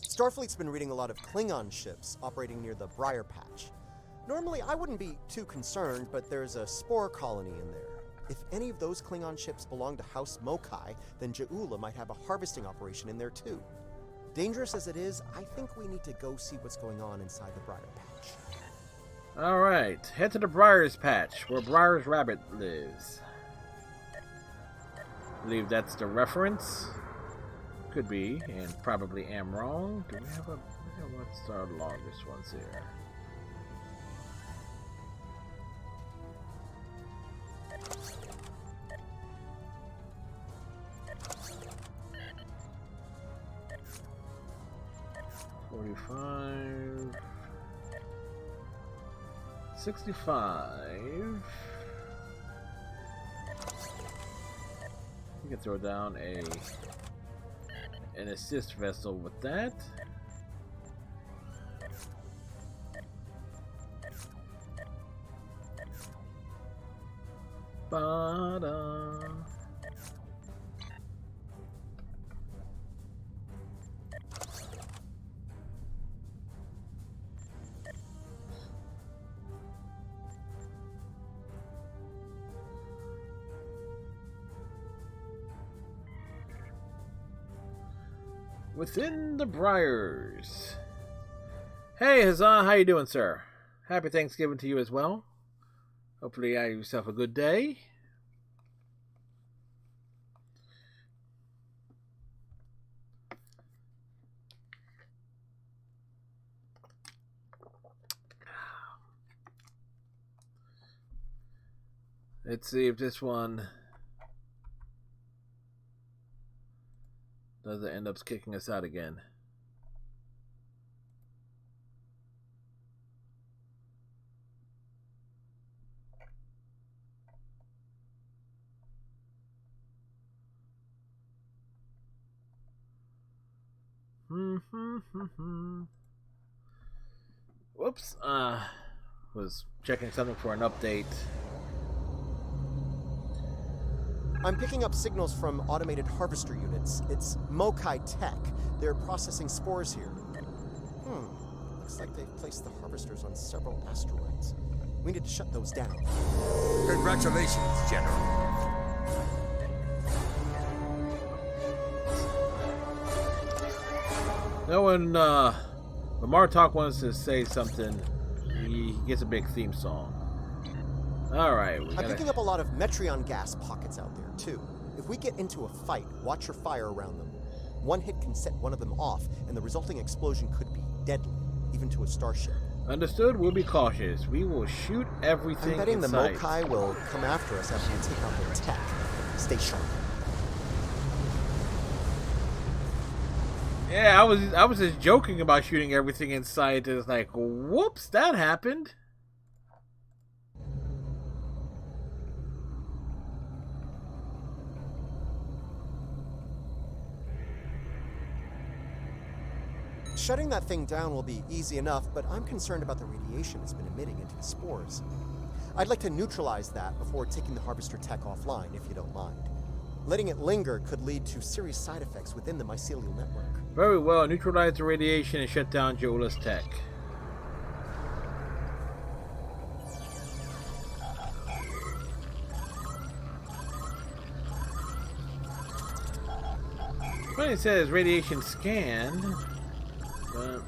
Speaker 15: Starfleet's been reading a lot of Klingon ships operating near the Briar Patch. Normally, I wouldn't be too concerned, but there's a spore colony in there. If any of those Klingon ships belong to House Mokai, then Ja'ula might have a harvesting operation in there too. Dangerous as it is, I think we need to go see what's going on inside the Briar Patch.
Speaker 1: Alright, head to the Briar's Patch, where Briar's Rabbit lives. I believe that's the reference. Could be, and probably am wrong. Do we have a... What's our longest ones here? $45... $65... We can throw down an assist vessel with that. Ba-da. Within the Briars. Hey Hazan, how you doing, sir? Happy Thanksgiving to you as well. Hopefully you have yourself a good day. Let's see if this one doesn't end up kicking us out again. Whoops. Was checking something for an update.
Speaker 15: I'm picking up signals from automated harvester units. It's Mokai Tech. They're processing spores here. Looks like they've placed the harvesters on several asteroids. We need to shut those down.
Speaker 6: Congratulations, General.
Speaker 1: No one, when Martok wants to say something, he gets a big theme song. Alright,
Speaker 15: I'm picking up a lot of Metreon gas pockets out there, too. If we get into a fight, watch your fire around them. One hit can set one of them off, and the resulting explosion could be deadly, even to a starship.
Speaker 1: Understood, we'll be cautious. We will shoot everything
Speaker 15: I'm betting
Speaker 1: in
Speaker 15: the
Speaker 1: sight.
Speaker 15: Mokai will come after us after we take out their tech. Stay sharp.
Speaker 1: Yeah, I was just joking about shooting everything in sight. It's like, whoops, that happened.
Speaker 15: Shutting that thing down will be easy enough, but I'm concerned about the radiation it's been emitting into the spores. I'd like to neutralize that before taking the harvester tech offline, if you don't mind. Letting it linger could lead to serious side effects within the mycelial network.
Speaker 1: Very well, neutralize the radiation and shut down Ja'ula's tech. Well, it says radiation scanned, but...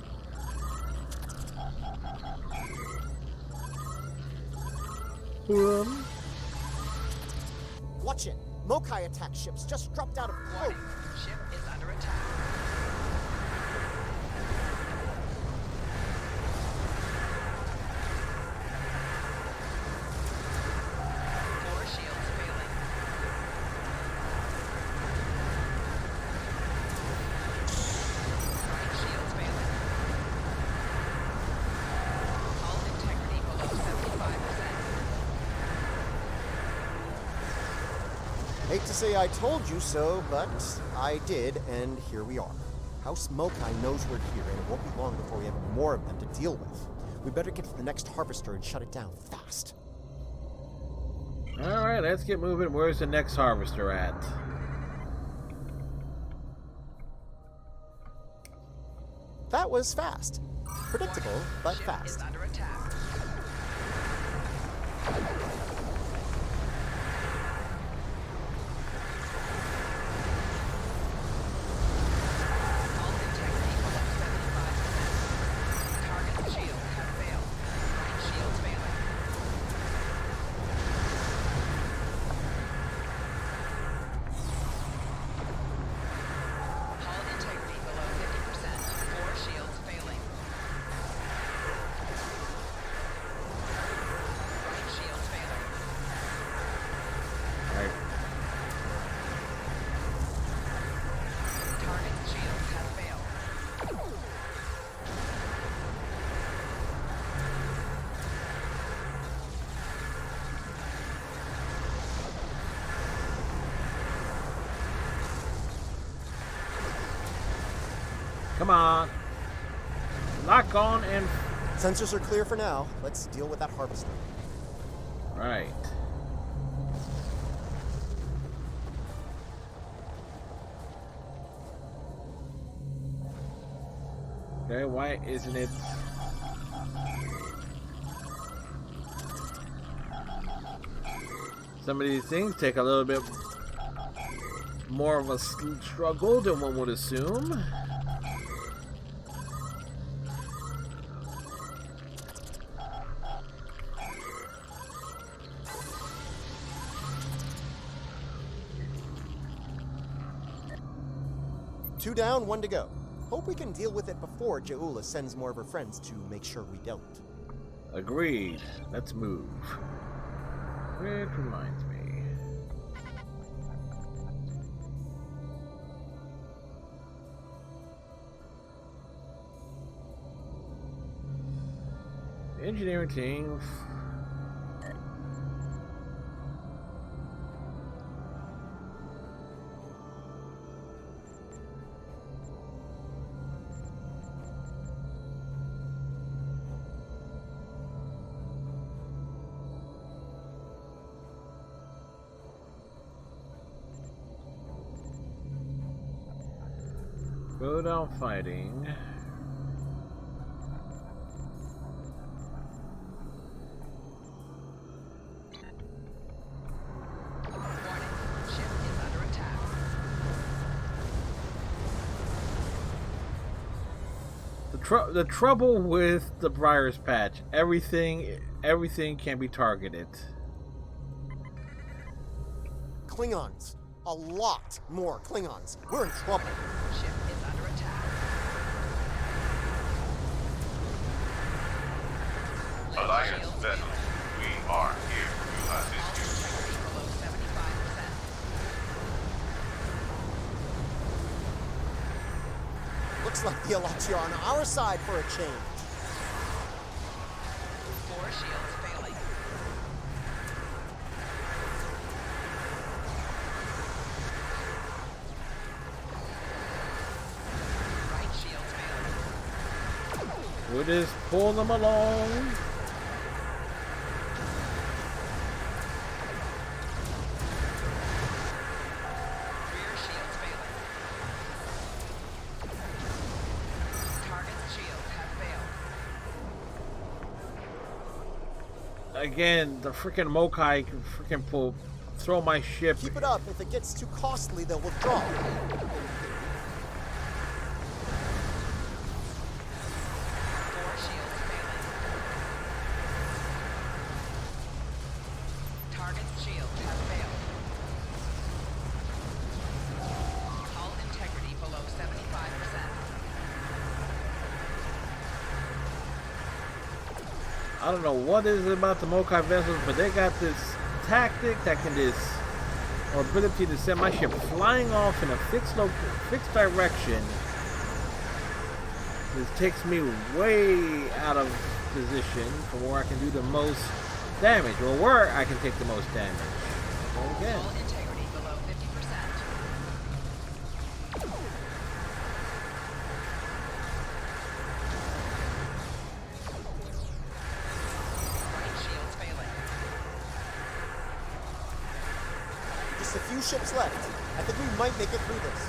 Speaker 15: Watch it! Mokai attack ships just dropped out of...
Speaker 7: Warning. Ship is under attack. Core shields failing. Right shields failing. Hull integrity below 75%.
Speaker 15: Hate to say I told you so, but I did, and here we are. House Mokai knows we're here, and it won't be long before we have more of them to deal with. We better get to the next harvester and shut it down fast.
Speaker 1: Alright, let's get moving. Where's the next harvester at?
Speaker 15: That was fast. Predictable, but fast.
Speaker 7: Is under attack.
Speaker 1: Come on. Lock on and...
Speaker 15: Sensors are clear for now. Let's deal with that harvester.
Speaker 1: Right. Okay, why isn't it... Some of these things take a little bit more of a struggle than one would assume.
Speaker 15: Two down, one to go. Hope we can deal with it before Ja'ula sends more of her friends to make sure we don't.
Speaker 1: Agreed. Let's move. Which reminds me. The engineering team. Go down fighting. The trouble with the Briar's Patch, everything can be targeted.
Speaker 15: Klingons. A lot more Klingons. We're in trouble.
Speaker 7: Ship is under attack.
Speaker 5: Alliance vessels, we are here to assist you.
Speaker 7: Below 75%.
Speaker 15: Looks like the Alachia are on our side for a change.
Speaker 7: 4 shields failing. Right shields failing.
Speaker 1: We'll just pull them along.
Speaker 7: Rear shields failing. Target's shields have failed.
Speaker 1: Again, the freaking Mokai can freaking throw my ship.
Speaker 15: Keep it up. If it gets too costly, they'll withdraw.
Speaker 7: 4 shields failing. Target's shields have failed. Hull integrity below 75%.
Speaker 1: I don't know what is it about the Mokai vessels, but they got this tactic that can just, or ability to send my ship flying off in a fixed direction. This takes me way out of position from where I can do the most damage, or where I can take the most damage. So again.
Speaker 7: Hull integrity below 50%. Right shields failing.
Speaker 15: Just a few ships left. I think we might make it through this.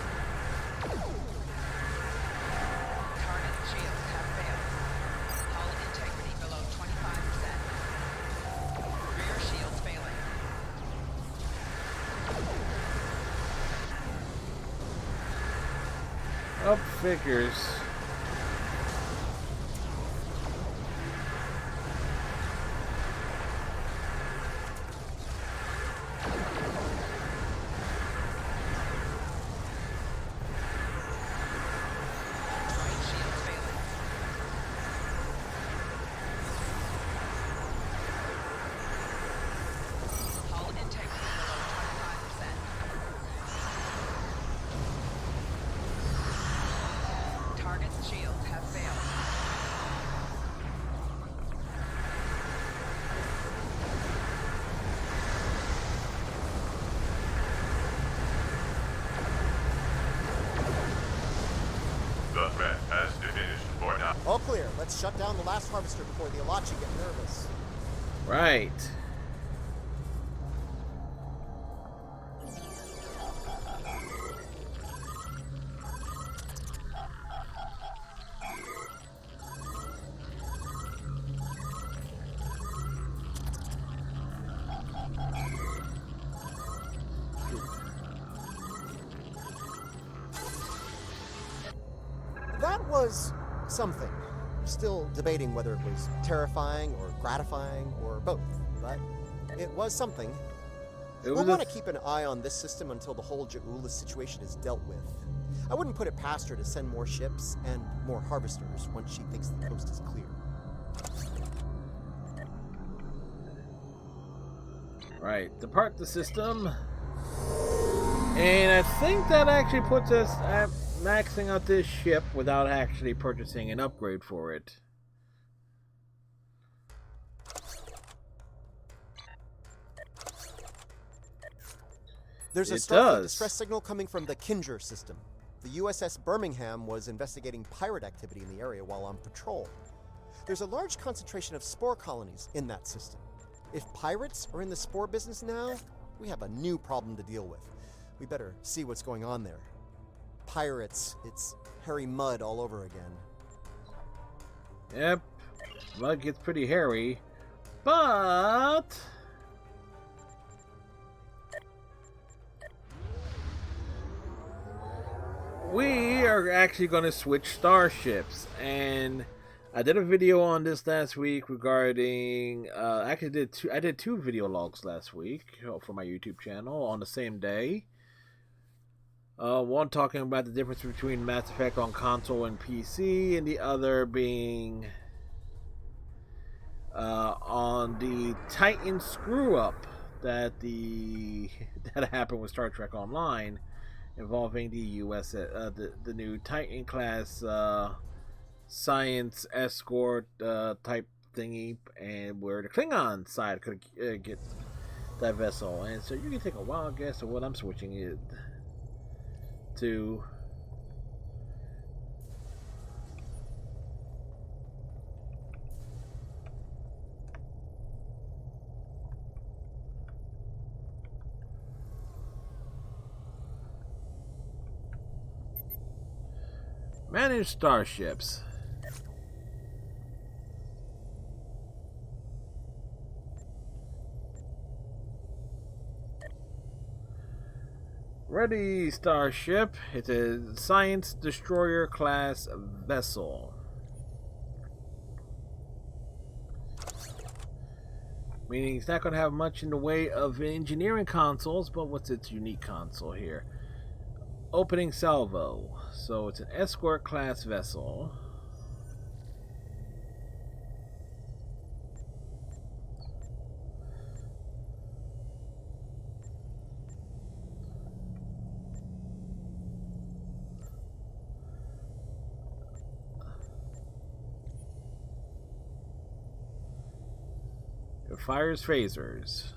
Speaker 7: Target's shields have failed. Hull integrity below 25%. Rear shields failing.
Speaker 1: Up figures.
Speaker 7: Right shields failing. Hull integrity below 25%. Target's shields have failed.
Speaker 5: The threat
Speaker 15: shut down the last harvester before the Alachi get nervous.
Speaker 1: Right.
Speaker 15: That was something. Still debating whether it was terrifying or gratifying or both, but it was something. We'll want to keep an eye on this system until the whole Ja'ula situation is dealt with. I wouldn't put it past her to send more ships and more harvesters once she thinks the coast is clear.
Speaker 1: Right, depart the system. And I think that actually puts us at maxing out this ship without actually purchasing an upgrade for it.
Speaker 15: There's a Starfleet distress signal coming from the Kinger system. The USS Birmingham was investigating pirate activity in the area while on patrol. There's a large concentration of spore colonies in that system. If pirates are in the spore business now, we have a new problem to deal with. We better see what's going on there. Pirates, it's hairy mud all over again.
Speaker 1: Yep, mud gets pretty hairy, but we are actually going to switch starships, and I did a video on this last week regarding. I did two video logs last week for my YouTube channel on the same day. One talking about the difference between Mass Effect on console and PC, and the other being on the Titan screw up that happened with Star Trek Online, involving the the new Titan class science escort type thingy, and where the Klingon side could get that vessel. And so you can take a wild guess of what I'm switching it to. Manage starships. Ready, starship. It's a science destroyer class vessel. Meaning it's not going to have much in the way of engineering consoles, but what's its unique console here? Opening salvo. So it's an escort class vessel. It fires phasers.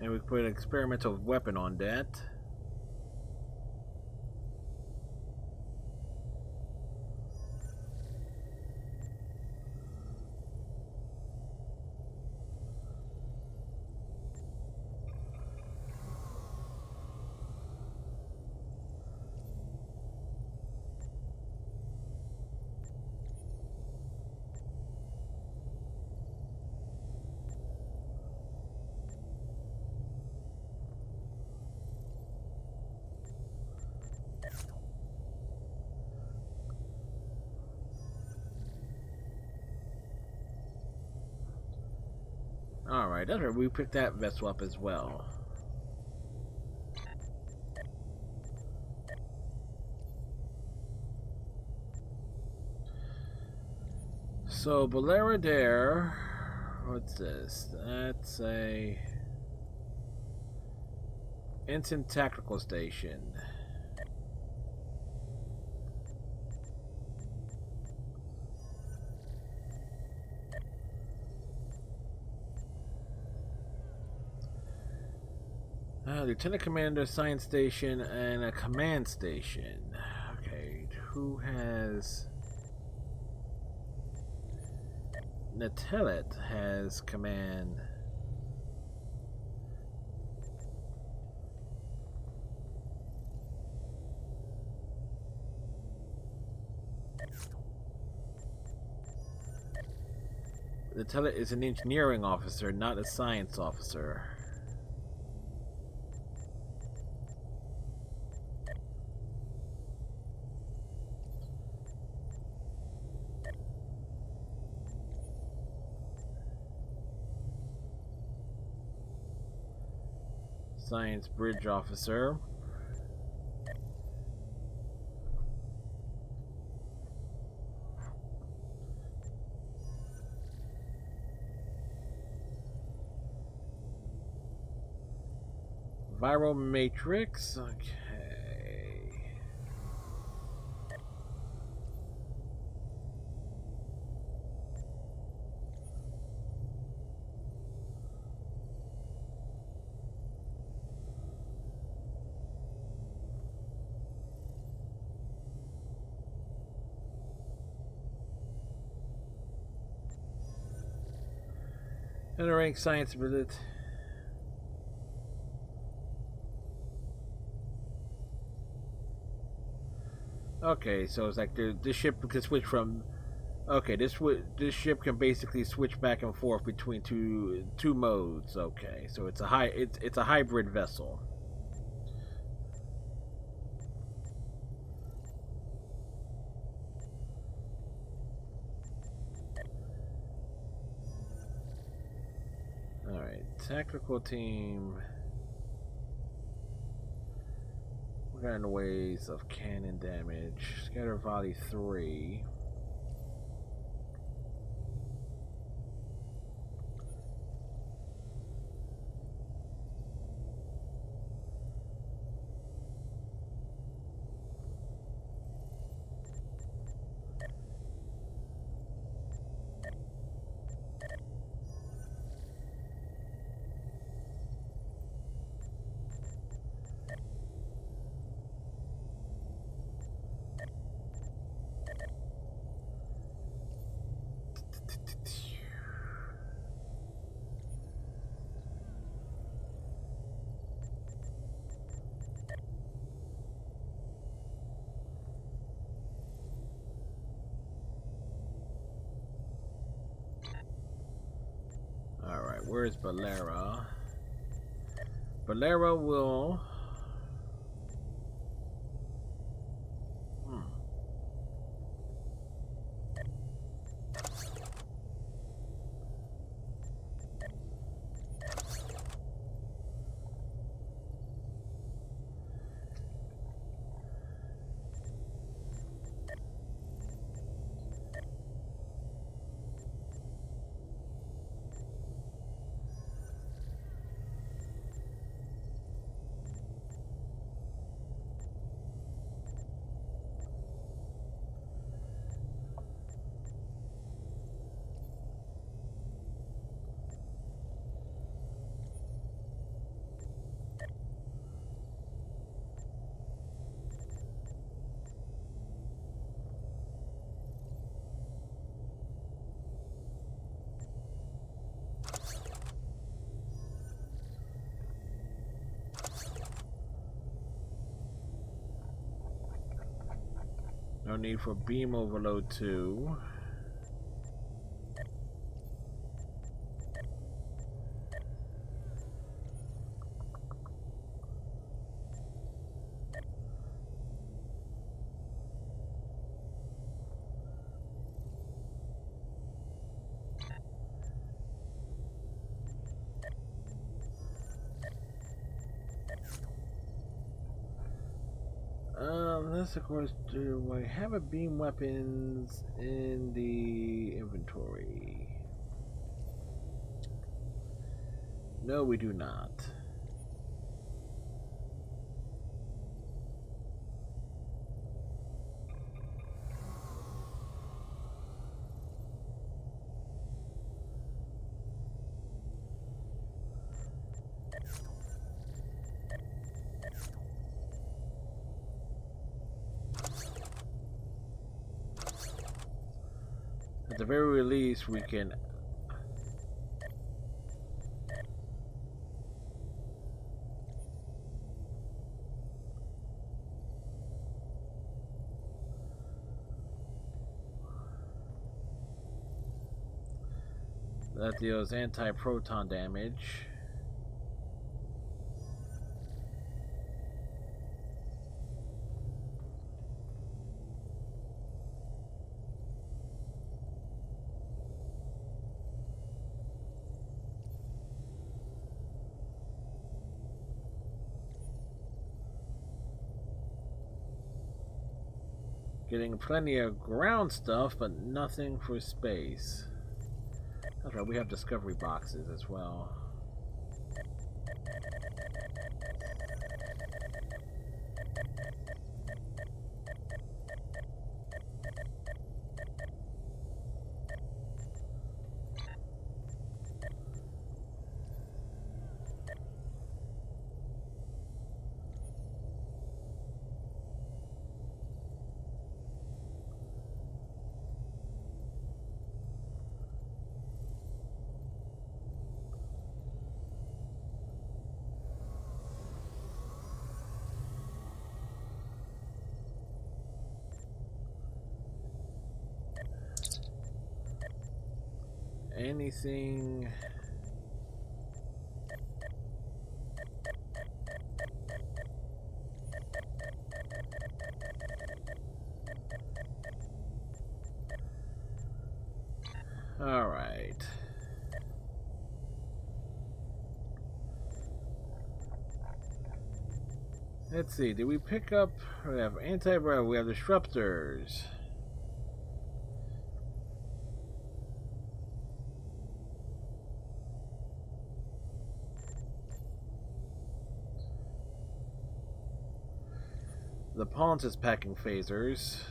Speaker 1: And we put an experimental weapon on that. Alright, that's right. We picked that vessel up as well. So, Bolera there. What's this? That's a Ensign Tactical Station. Lieutenant Commander Science Station and a Command Station. Okay, who has... Natelet has command. Natelet is an engineering officer, not a science officer. Science bridge officer. Viral matrix. Okay. Entering science visit. Okay, so it's like this ship can switch from. Okay, this ship can basically switch back and forth between two modes. Okay, so it's a hybrid vessel. Tactical team. We're got in the ways of cannon damage. Scatter volley 3. Alright, where's Bolera? Bolera will... need for beam overload 2. This of course, do I have a beam weapons in the inventory? No, we do not. At the very least, we can that deals anti-proton damage. Getting plenty of ground stuff, but nothing for space. That's right, we have discovery boxes as well. Anything? All right. Let's see. Did we pick up? We have anti-braille. We have disruptors. The Pawns is packing phasers.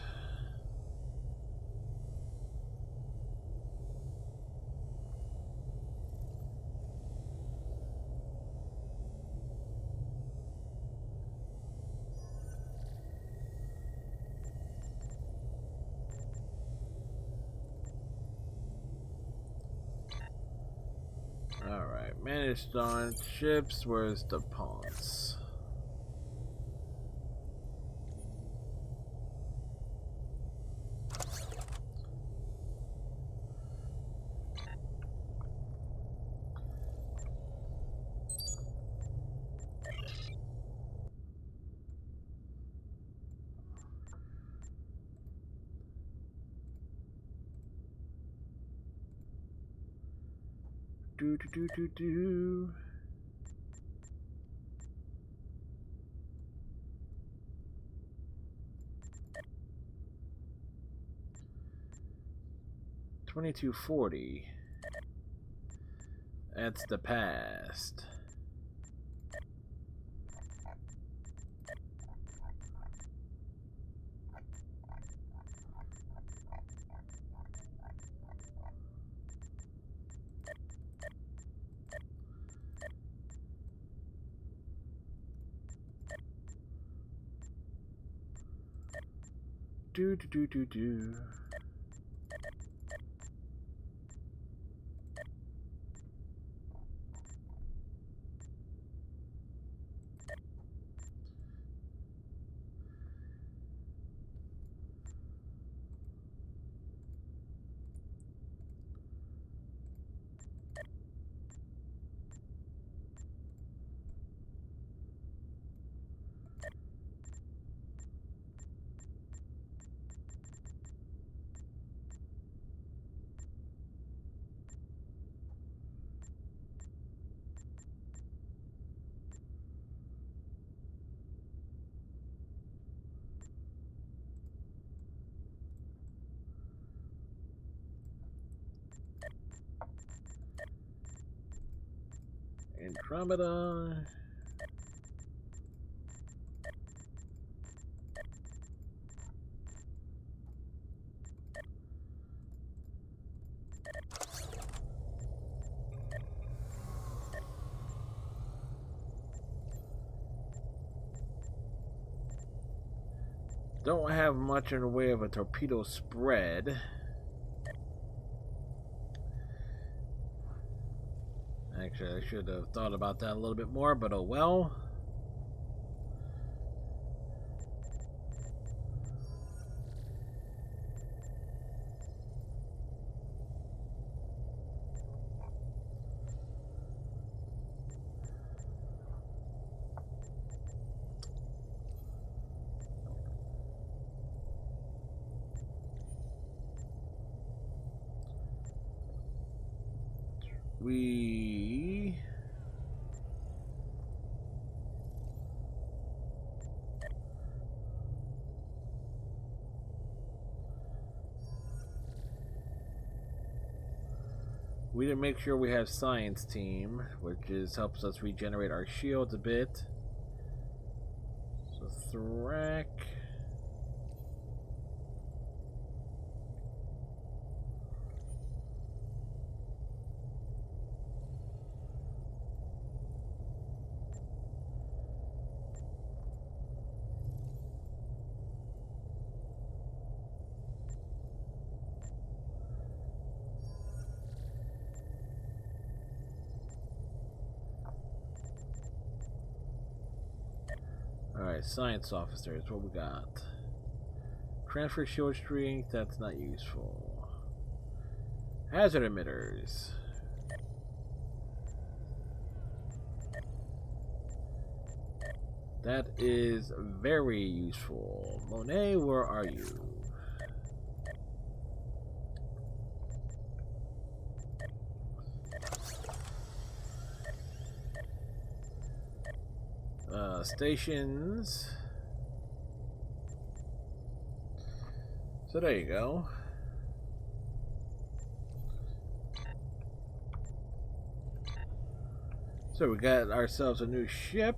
Speaker 1: Alright, managed on ships. Where's the Pawns? Do. 2240. That's the past. Do. Andromeda. Don't have much in the way of a torpedo spread. Actually, I should have thought about that a little bit more, but oh well. We didn't make sure we have science team, which helps us regenerate our shields a bit. So Thrak. Alright, science officers, what we got? Transfer shield strength, that's not useful. Hazard emitters. That is very useful. Monet, where are you? Stations. So there you go. So we got ourselves a new ship.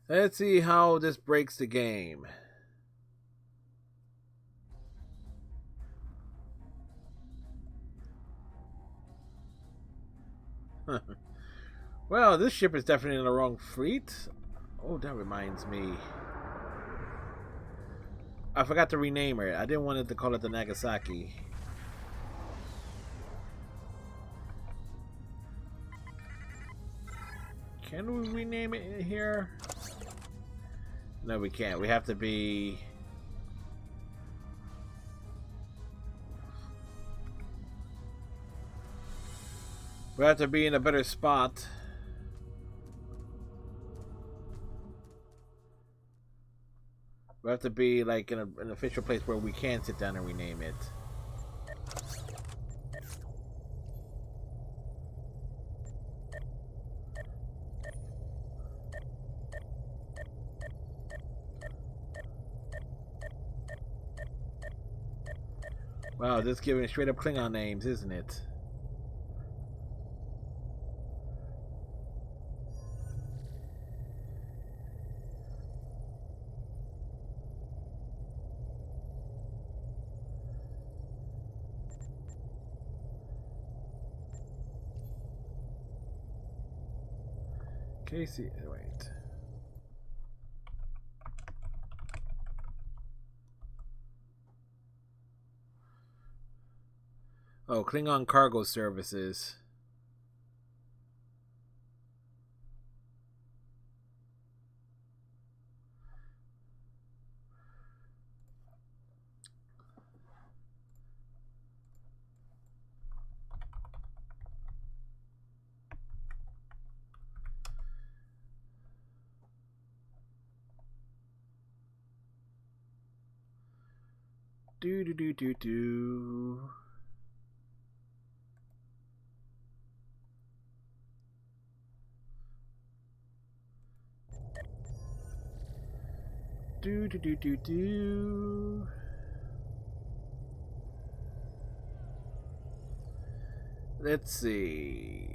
Speaker 1: Let's see how this breaks the game. Well, this ship is definitely in the wrong fleet. Oh, that reminds me. I forgot to rename her. I didn't want it to call it the Nagasaki. Can we rename it here? No, we can't. We have to be... We have to be in a better spot. We have to be like in an official place where we can sit down and rename it. Wow, this is giving straight up Klingon names, isn't it? Casey, wait. Oh, Klingon Cargo Services. Do. Let's see.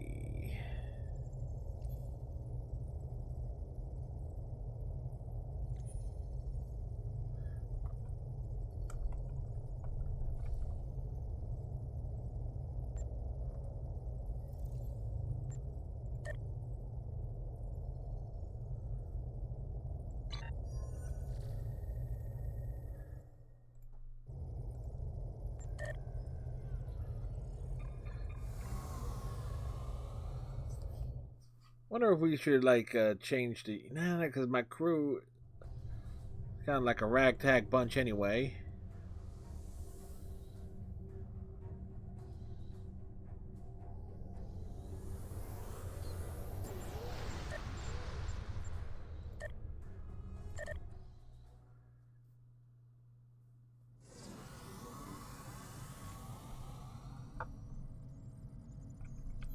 Speaker 1: Wonder if we should like change the because my crew is kind of like a ragtag bunch anyway.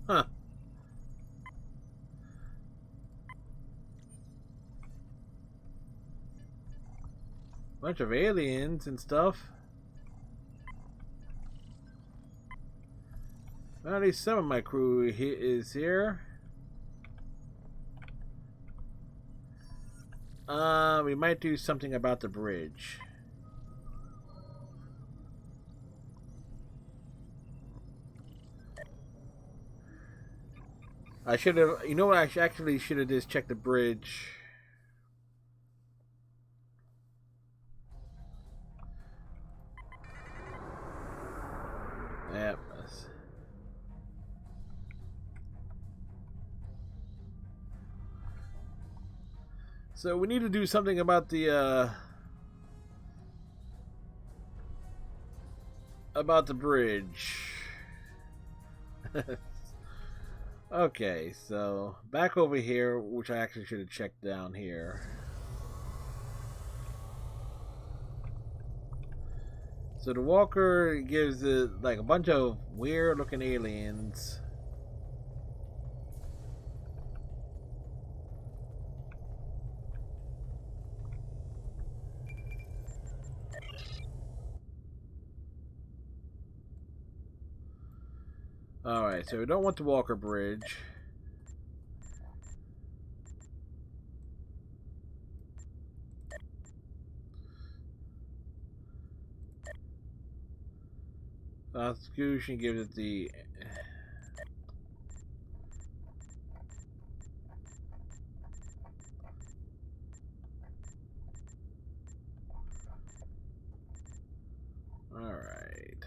Speaker 1: Huh. Bunch of aliens and stuff. Well, at least some of my crew is here. We might do something about the bridge. I should have, you know what, I actually should have just checked the bridge. Yep. So we need to do something about the bridge. Okay, so back over here, which I actually should have checked down here. So the walker gives it like a bunch of weird looking aliens. Alright, so we don't want the walker bridge. Constitution gives it the alright.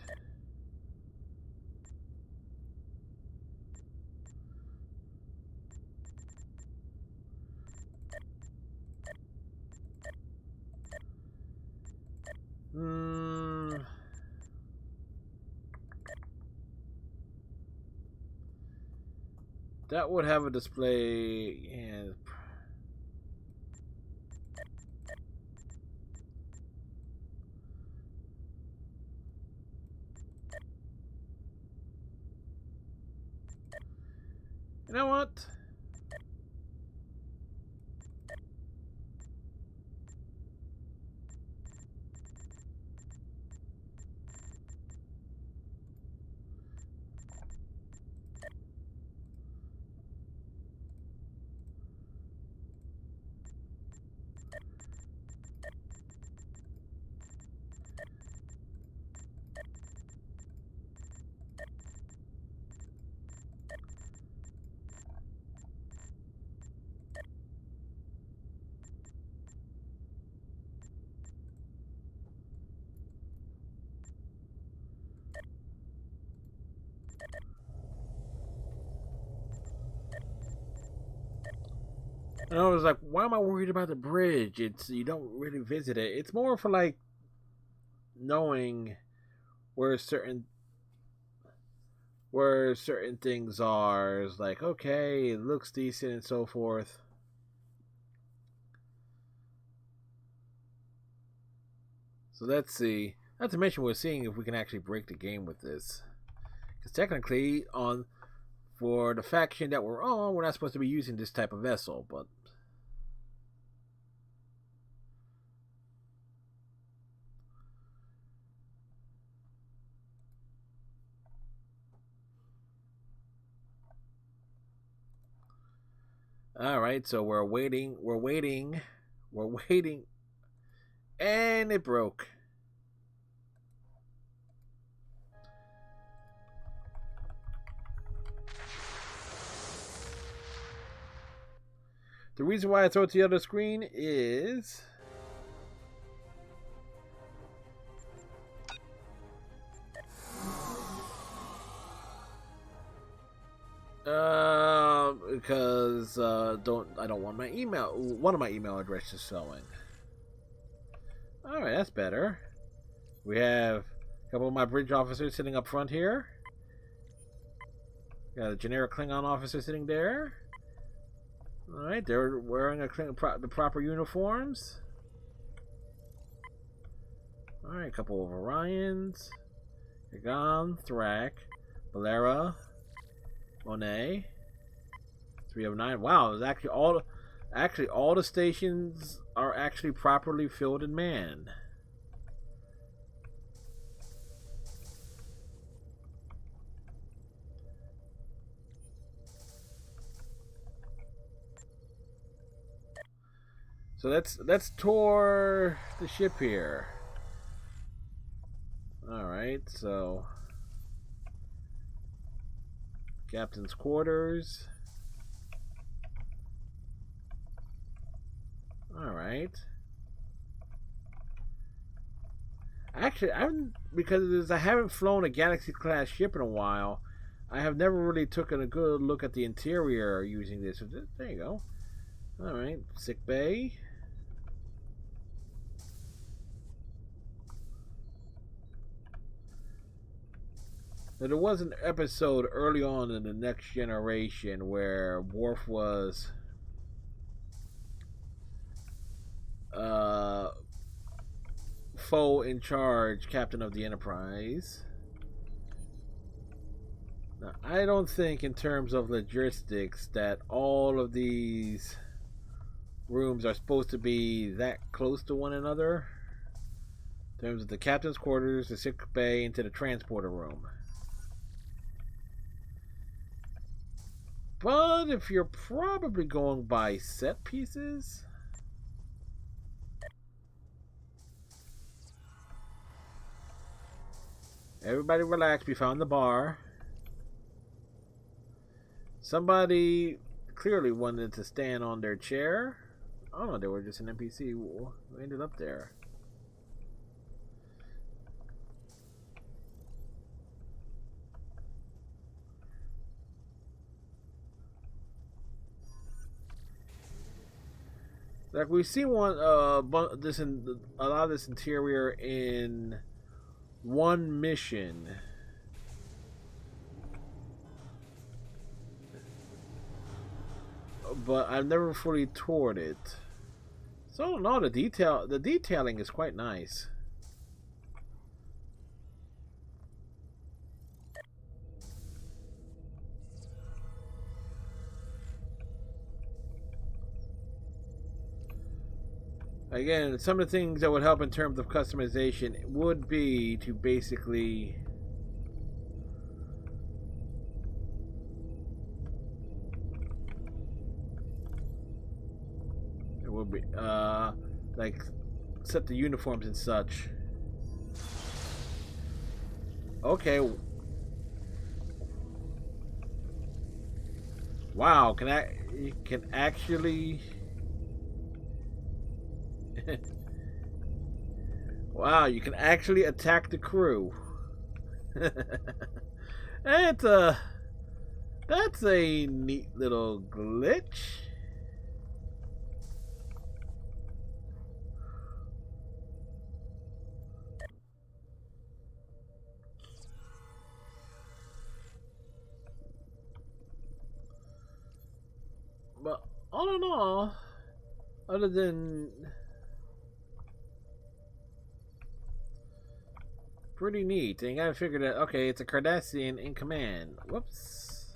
Speaker 1: That would have a display and you know what? And I was like, why am I worried about the bridge? It's, you don't really visit it. It's more for like knowing where certain things are. It's like, okay, it looks decent and so forth. So let's see. Not to mention, we're seeing if we can actually break the game with this. Because technically, for the faction that we're on, we're not supposed to be using this type of vessel, but All right, so we're waiting, and it broke. The reason why I throw it to the other screen is because I don't want my one of my email addresses showing. All right, that's better. We have a couple of my bridge officers sitting up front here. Got a generic Klingon officer sitting there. All right, they're wearing the proper uniforms. All right, a couple of Orions. Kagan, Thrak, Valera, Monet. 309. Wow, it's actually all the stations are actually properly filled and manned. So let's tour the ship here. All right, so captain's quarters. All right. Actually, because I haven't flown a Galaxy class ship in a while, I have never really taken a good look at the interior using this. So there you go. All right, sick bay. Now, there was an episode early on in the Next Generation where Worf was Foe in charge, captain of the Enterprise. Now, I don't think in terms of logistics that all of these rooms are supposed to be that close to one another. In terms of the captain's quarters, the sick bay, into the transporter room. But if you're probably going by set pieces, everybody relax. We found the bar. Somebody clearly wanted to stand on their chair. Oh no, they were just an NPC who ended up there. Like we see one, a lot of this interior in one mission. But I've never fully toured it. So no, the detailing is quite nice. Again, some of the things that would help in terms of customization would be to basically like set the uniforms and such. Okay. Wow, you can actually wow, you can actually attack the crew. That's a neat little glitch. But all in all, other than pretty neat. And you gotta figure that, okay, it's a Cardassian in command. Whoops.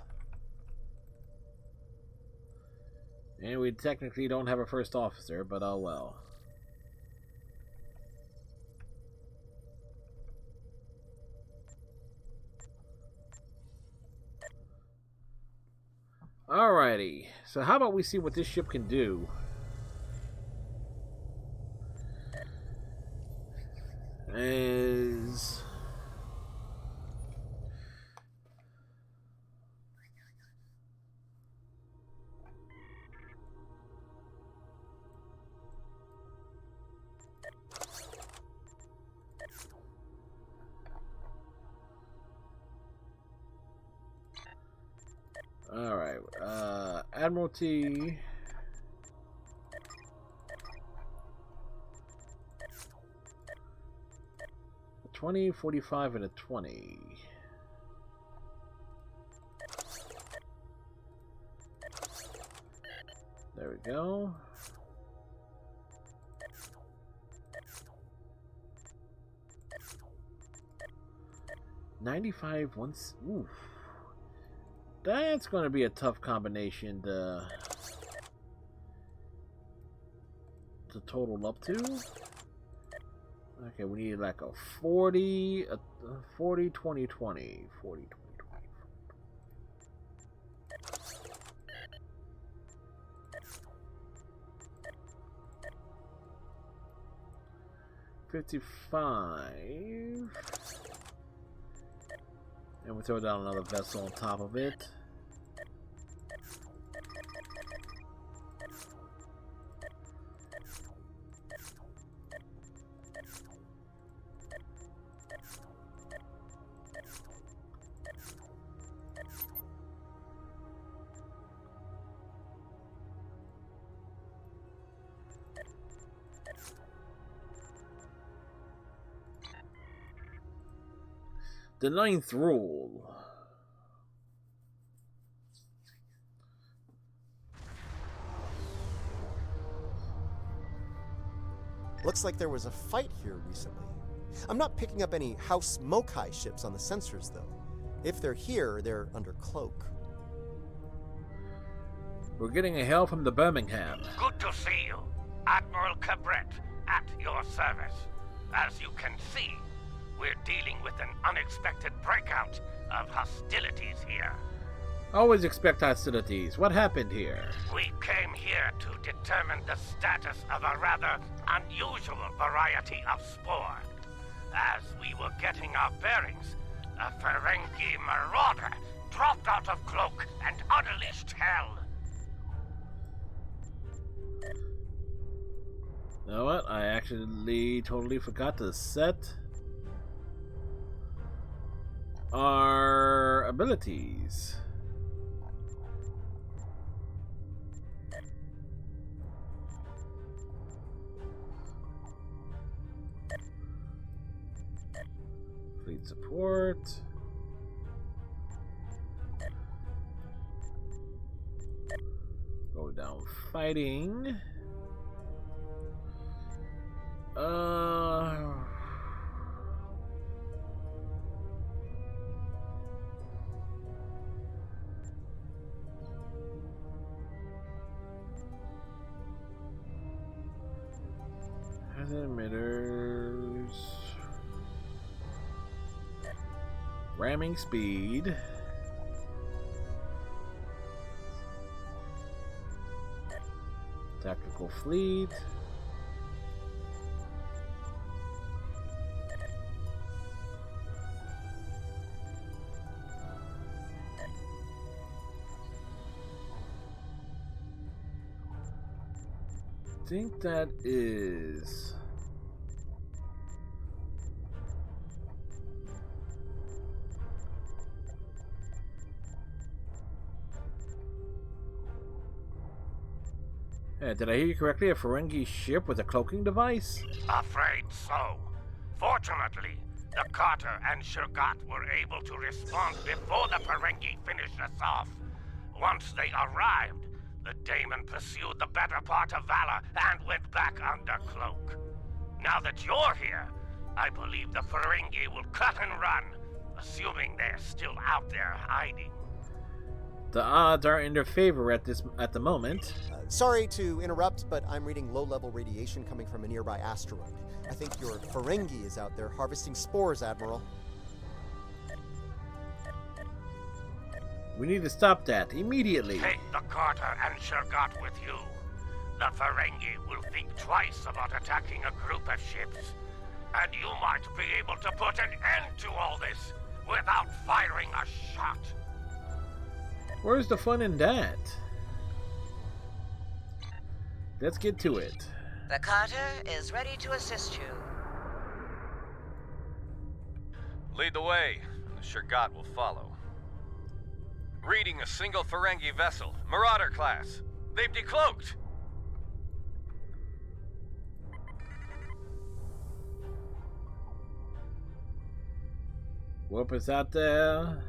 Speaker 1: And we technically don't have a first officer, but oh well. Alrighty. So how about we see what this ship can do? Is... Alright, Admiralty. A 20, 45, and a 20. There we go. $95 once. Oof. That's going to be a tough combination to total up to. Okay, we need like a 40, 40, 20, 20, 40, 20, 20. 55. And we throw down another vessel on top of it. The ninth rule.
Speaker 15: Looks like there was a fight here recently. I'm not picking up any House Mokai ships on the sensors, though. If they're here, they're under cloak.
Speaker 1: We're getting a hail from the Birmingham.
Speaker 5: Good to see you. Admiral Cabret, at your service. As you can see, we're dealing with an unexpected breakout of hostilities here.
Speaker 1: Always expect hostilities. What happened here?
Speaker 5: We came here to determine the status of a rather unusual variety of spore. As we were getting our bearings, a Ferengi marauder dropped out of cloak and unleashed hell.
Speaker 1: You know what? I actually totally forgot to set our abilities. Fleet support. Go down fighting. Hazard emitters. Ramming speed. Tactical fleet. I think that is did I hear you correctly? A Ferengi ship with a cloaking device?
Speaker 5: Afraid so. Fortunately, the Carter and Shurgat were able to respond before the Ferengi finished us off. Once they arrived, the Daemon pursued the better part of Valor and went back under cloak. Now that you're here, I believe the Ferengi will cut and run, assuming they're still out there hiding.
Speaker 1: The odds are in their favor at the moment.
Speaker 15: Sorry to interrupt, but I'm reading low-level radiation coming from a nearby asteroid. I think your Ferengi is out there harvesting spores, Admiral.
Speaker 1: We need to stop that immediately.
Speaker 5: Take the Carter and Shergat with you. The Ferengi will think twice about attacking a group of ships. And you might be able to put an end to all this without firing a shot.
Speaker 1: Where's the fun in that? Let's get to it.
Speaker 13: The Carter is ready to assist you.
Speaker 18: Lead the way, and the Shergat will follow. Reading a single Ferengi vessel, Marauder class. They've decloaked.
Speaker 1: Warp is out there.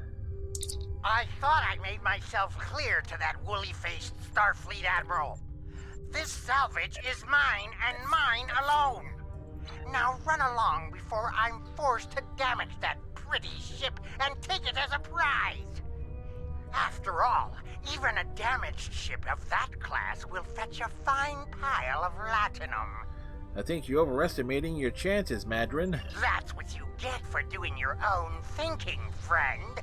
Speaker 12: I thought I made myself clear to that woolly-faced Starfleet Admiral. This salvage is mine and mine alone. Now run along before I'm forced to damage that pretty ship and take it as a prize. After all, even a damaged ship of that class will fetch a fine pile of latinum.
Speaker 1: I think you're overestimating your chances, Madron.
Speaker 12: That's what you get for doing your own thinking, friend.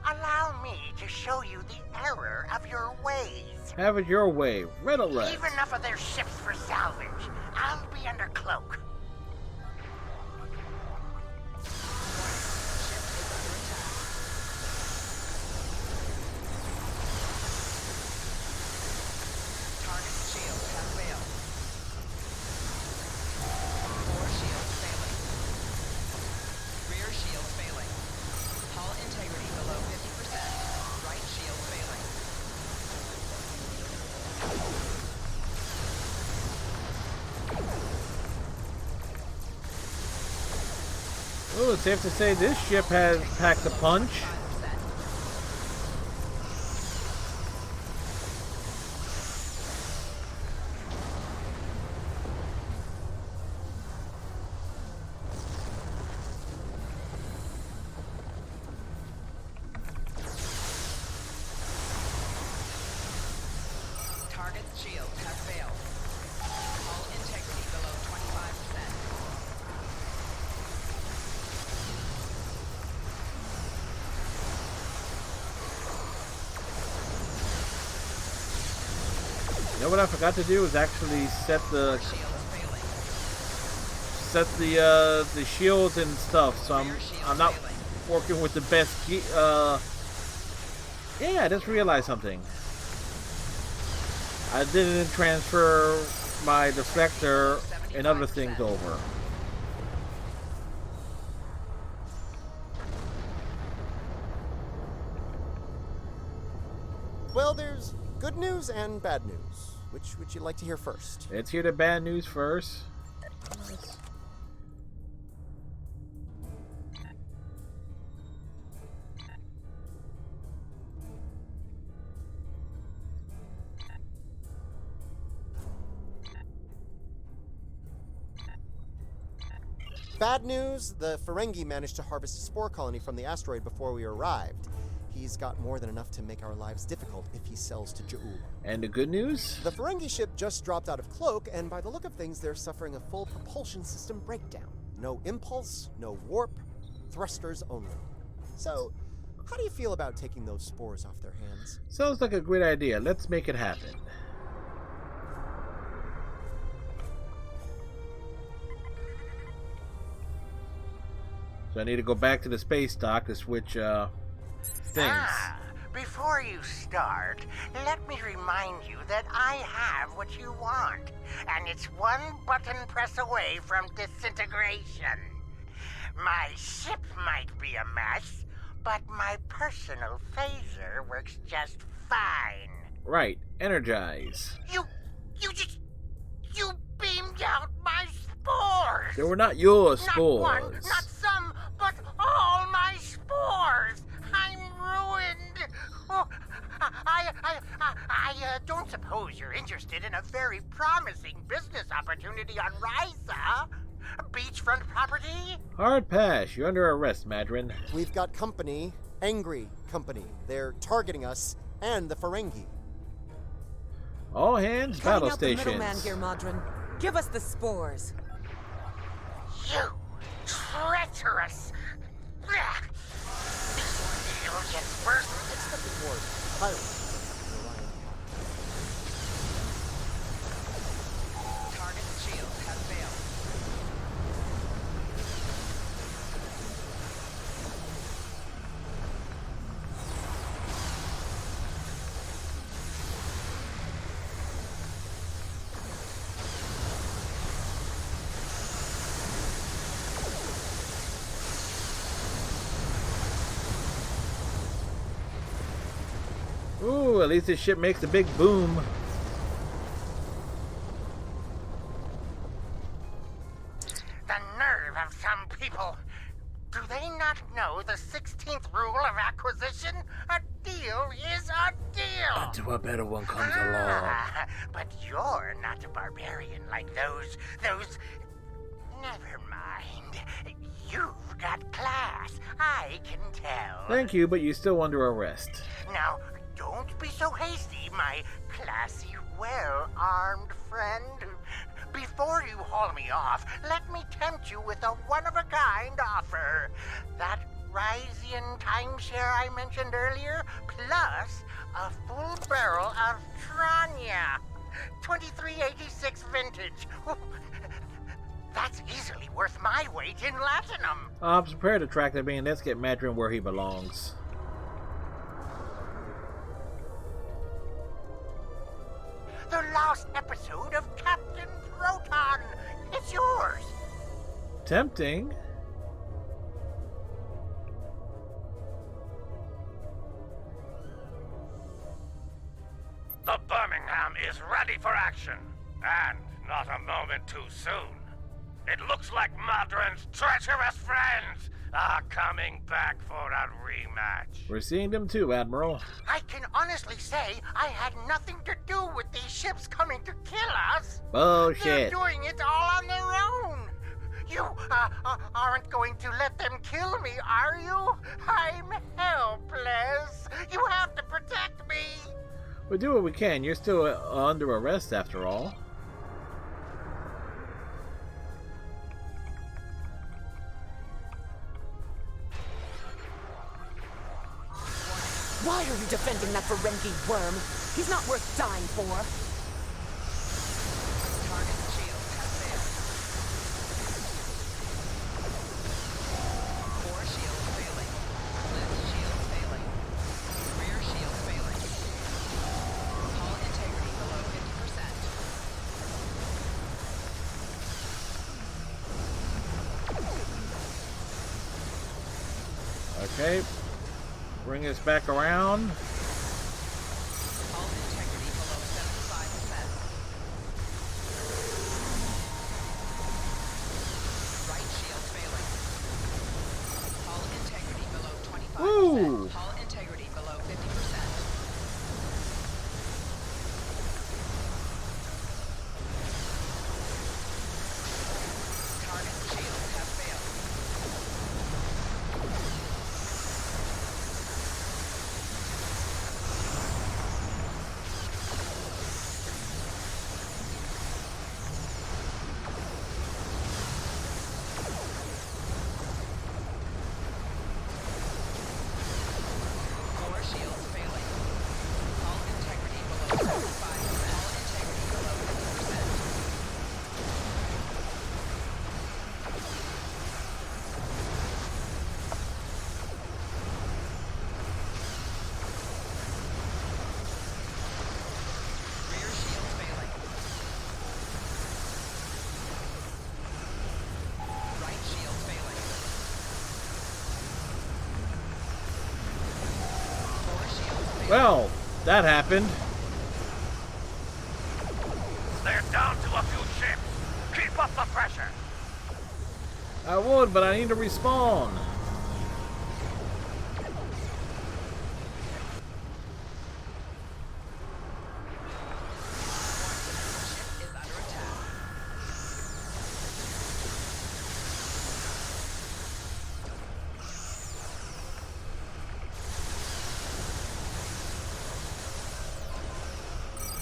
Speaker 12: Allow me to show you the error of your ways.
Speaker 1: Have it your way. Red alert.
Speaker 12: Leave enough of their ships for salvage. I'll be under cloak.
Speaker 1: Oh, it's safe to say this ship has packed a punch.
Speaker 7: Target's shields have failed. Hull integrity below 25%.
Speaker 1: You know what I forgot to do is actually set the shields and stuff, so I'm not working with the best yeah, I just realized something. I didn't transfer my deflector and other things over.
Speaker 15: Well, there's good news and bad news. Which would you like to hear first?
Speaker 1: Let's hear the bad news first.
Speaker 15: Bad news, the Ferengi managed to harvest a spore colony from the asteroid before we arrived. He's got more than enough to make our lives difficult if he sells to Ja'ula.
Speaker 1: And the good news?
Speaker 15: The Ferengi ship just dropped out of cloak, and by the look of things, they're suffering a full propulsion system breakdown. No impulse, no warp, thrusters only. So, how do you feel about taking those spores off their hands?
Speaker 1: Sounds like a great idea. Let's make it happen. So I need to go back to the space dock to switch things.
Speaker 12: Before you start, let me remind you that I have what you want, and it's one button press away from disintegration. My ship might be a mess, but my personal phaser works just fine.
Speaker 1: Right, energize.
Speaker 12: You beamed out my spores!
Speaker 1: They were not your
Speaker 12: Not
Speaker 1: spores.
Speaker 12: one, not some, but all my spores! I'm ruined! Oh, I don't suppose you're interested in a very promising business opportunity on Risa? Beachfront property?
Speaker 1: Hard pass. You're under arrest, Madron.
Speaker 15: We've got company, angry company. They're targeting us and the Ferengi.
Speaker 1: All hands, battle
Speaker 19: Cutting out
Speaker 1: stations.
Speaker 19: the middleman here, Madron. Give us the spores.
Speaker 12: You treacherous! These aliens burst
Speaker 15: expected more pilots.
Speaker 7: Target's shield has failed.
Speaker 1: Ooh, at least this ship makes a big boom.
Speaker 12: The nerve of some people. Do they not know the 16th rule of acquisition? A deal is a deal!
Speaker 1: Until a better one comes along.
Speaker 12: But you're not a barbarian like those... Never mind. You've got class. I can tell.
Speaker 1: Thank you, but you're still under arrest.
Speaker 12: Now, don't be so hasty, my classy, well-armed friend. Before you haul me off, let me tempt you with a one-of-a-kind offer. That Ryzian timeshare I mentioned earlier, plus a full barrel of Tranya. 2386 vintage. That's easily worth my weight in latinum.
Speaker 1: I'm prepared to track that being. Let's get Madron where he belongs.
Speaker 12: The last episode of Captain Proton. It's yours.
Speaker 1: Tempting.
Speaker 5: The Birmingham is ready for action, and not a moment too soon. It looks like Madron's treacherous friends are coming back for a rematch.
Speaker 1: We're seeing them too, Admiral.
Speaker 12: I can honestly say I had nothing to do with these ships coming to kill us.
Speaker 1: Bullshit.
Speaker 12: They're doing it all on their own. You aren't going to let them kill me, are you? I'm helpless. You have to protect me.
Speaker 1: We'll do what we can. You're still under arrest after all.
Speaker 19: Why are you defending that Ferengi worm? He's not worth dying for.
Speaker 7: Target's shield has failed. Core shield failing. Lift shield failing. Rear shield failing. Hull integrity below 50%.
Speaker 1: Okay. Bring us back around.
Speaker 7: Hull integrity below 75%. Right shield failing. Hull integrity below 25%.
Speaker 1: Woo!
Speaker 7: Hull integrity below 50%. Target shield has failed. Core shields failing. Hull integrity below 75%. Hull integrity below 50%. Rear shields failing. Right shield failing. Core shields failing.
Speaker 1: Well, that happened.
Speaker 5: They're down to a few ships. Keep up the pressure.
Speaker 1: I would, but I need to respawn.
Speaker 7: Ship is under attack.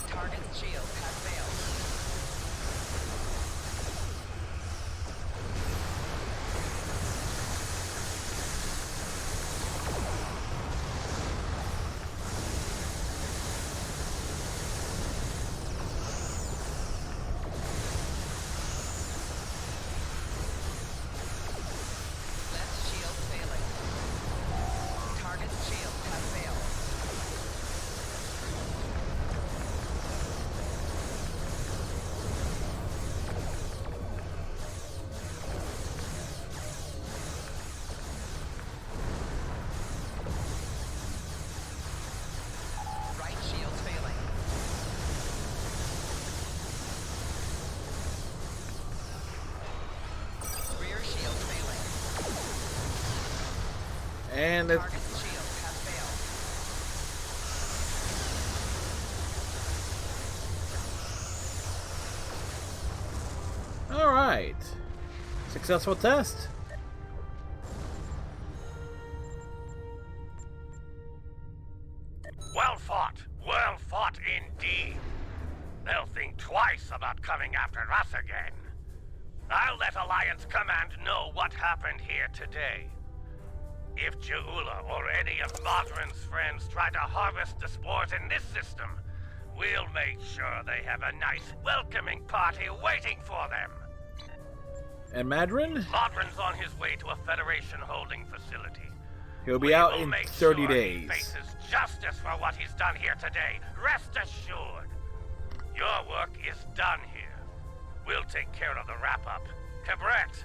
Speaker 7: Target's shield has failed.
Speaker 1: And
Speaker 7: Target's shield has failed.
Speaker 1: All right. Successful test.
Speaker 5: Well fought indeed. They'll think twice about coming after us again. I'll let Alliance Command know what happened here today. If Je'ula or any of Modron's friends try to harvest the spores in this system, we'll make sure they have a nice welcoming party waiting for them.
Speaker 1: And Madron?
Speaker 5: Modron's on his way to a Federation holding facility.
Speaker 1: He'll be out in 30 days.
Speaker 5: He faces justice for what he's done here today. Rest assured. Your work is done here. We'll take care of the wrap-up. Cabret,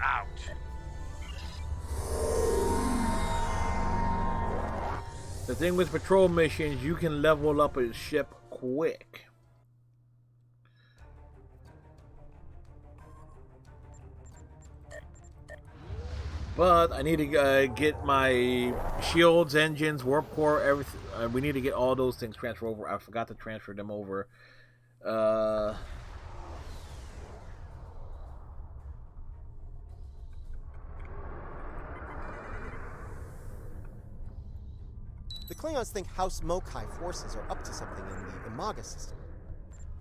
Speaker 5: out.
Speaker 1: The thing with patrol missions, you can level up a ship quick. But I need to get my shields, engines, warp core, everything. We need to get all those things transferred over. I forgot to transfer them over.
Speaker 15: The Klingons think House Mokai forces are up to something in the Imaga system.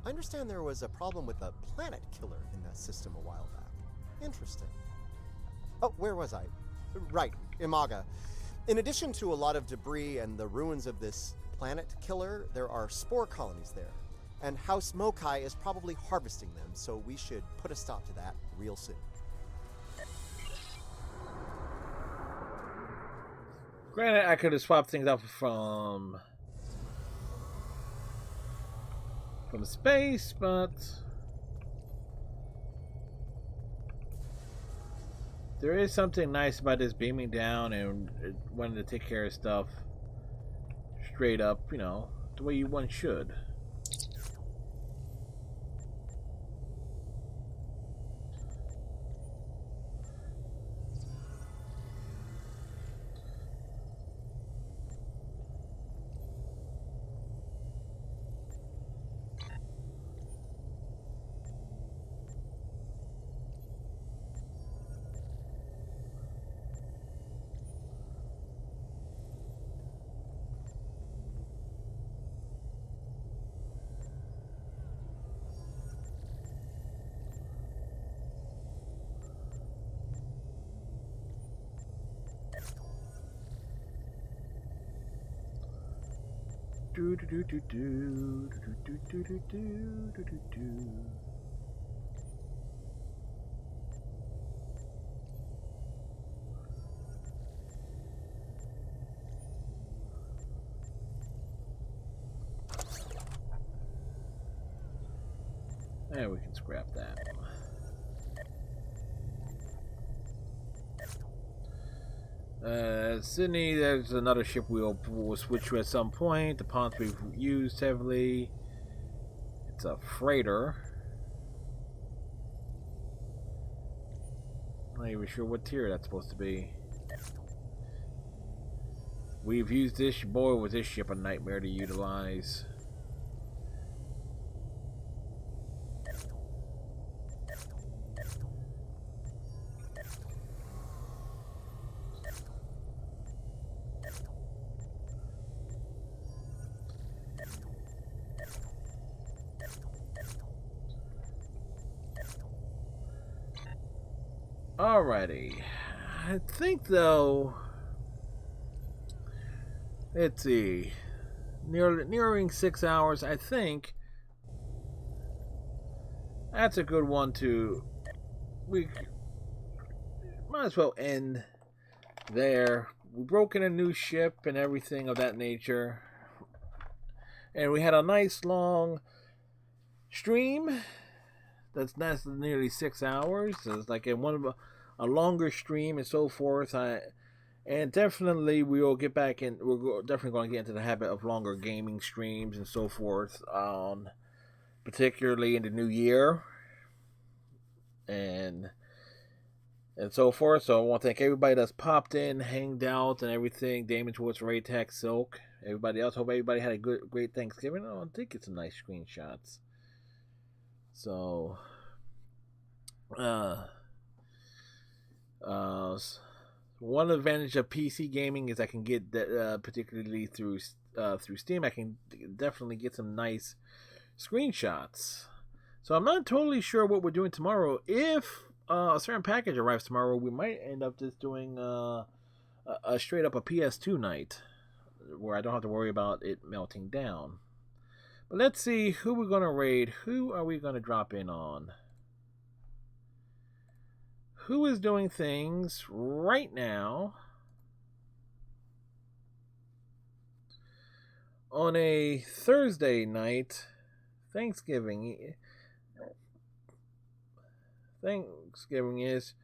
Speaker 15: I understand there was a problem with a planet killer in that system a while back. Interesting. Oh, where was I? Right, Imaga. In addition to a lot of debris and the ruins of this planet killer, there are spore colonies there. And House Mokai is probably harvesting them, so we should put a stop to that real soon.
Speaker 1: Granted, I could have swapped things out from space, but there is something nice about this beaming down and wanting to take care of stuff straight up, you know, the way one should. Do do do do do do do do do do do do. And we can scrap that. Sydney, there's another ship we'll switch to at some point. The Ponce we've used heavily. It's a freighter. I'm not even sure what tier that's supposed to be. We've used this, boy, was this ship a nightmare to utilize. Alrighty. I think, though, let's see, nearing 6 hours, I think that's a good one to, we might as well end there. We broke in a new ship and everything of that nature, and we had a nice long stream. That's nearly 6 hours. So it's like a longer stream and so forth. And definitely we'll get back in. We're definitely going to get into the habit of longer gaming streams and so forth. Particularly in the new year. And and so forth. So I want to thank everybody that's popped in, hanged out, and everything. Damon towards Raytech, Silk, everybody else. Hope everybody had a great Thanksgiving. I think it's some nice screenshots. So, one advantage of PC gaming is I can get that, particularly through Steam. I can definitely get some nice screenshots. So I'm not totally sure what we're doing tomorrow. If a certain package arrives tomorrow, we might end up just doing a straight up a PS2 night where I don't have to worry about it melting down. But let's see who we're going to raid. Who are we going to drop in on? Who is doing things right now on a Thursday night? Thanksgiving is,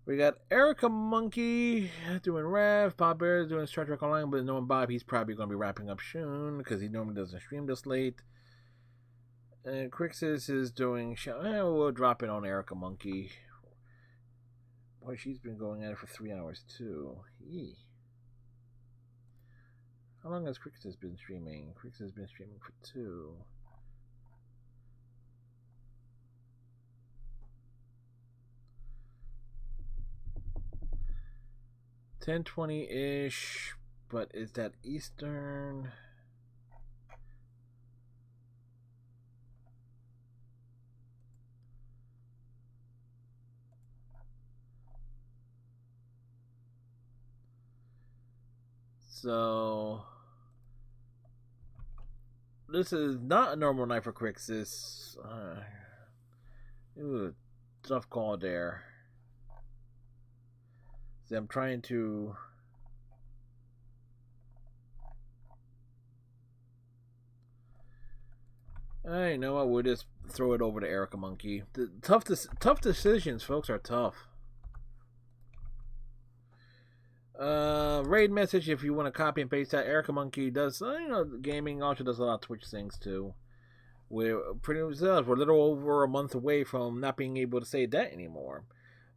Speaker 1: we got Erica Monkey doing Rev, Bob Bear doing Star Trek Online, but knowing Bob, he's probably going to be wrapping up soon because he normally doesn't stream this late. And Crixus is doing we'll drop in on Erica Monkey. Boy, she's been going at it for 3 hours too. Yee. How long has Crixus been streaming? Crixus has been streaming for 2. $10:20-ish, but is that Eastern? So this is not a normal night for Crixus. Ooh, tough call there. See, I'm trying to. I know I would just throw it over to Erica Monkey. The tough decisions, folks, are tough. Raid message if you want to copy and paste that. Erica Monkey does, gaming, also does a lot of Twitch things too. We're pretty much, we're a little over a month away from not being able to say that anymore.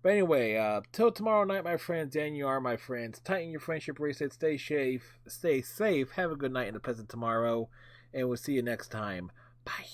Speaker 1: But anyway, till tomorrow night, my friends, and you are my friends. Tighten your friendship bracelet, stay safe, have a good night and a pleasant tomorrow, and we'll see you next time. Bye.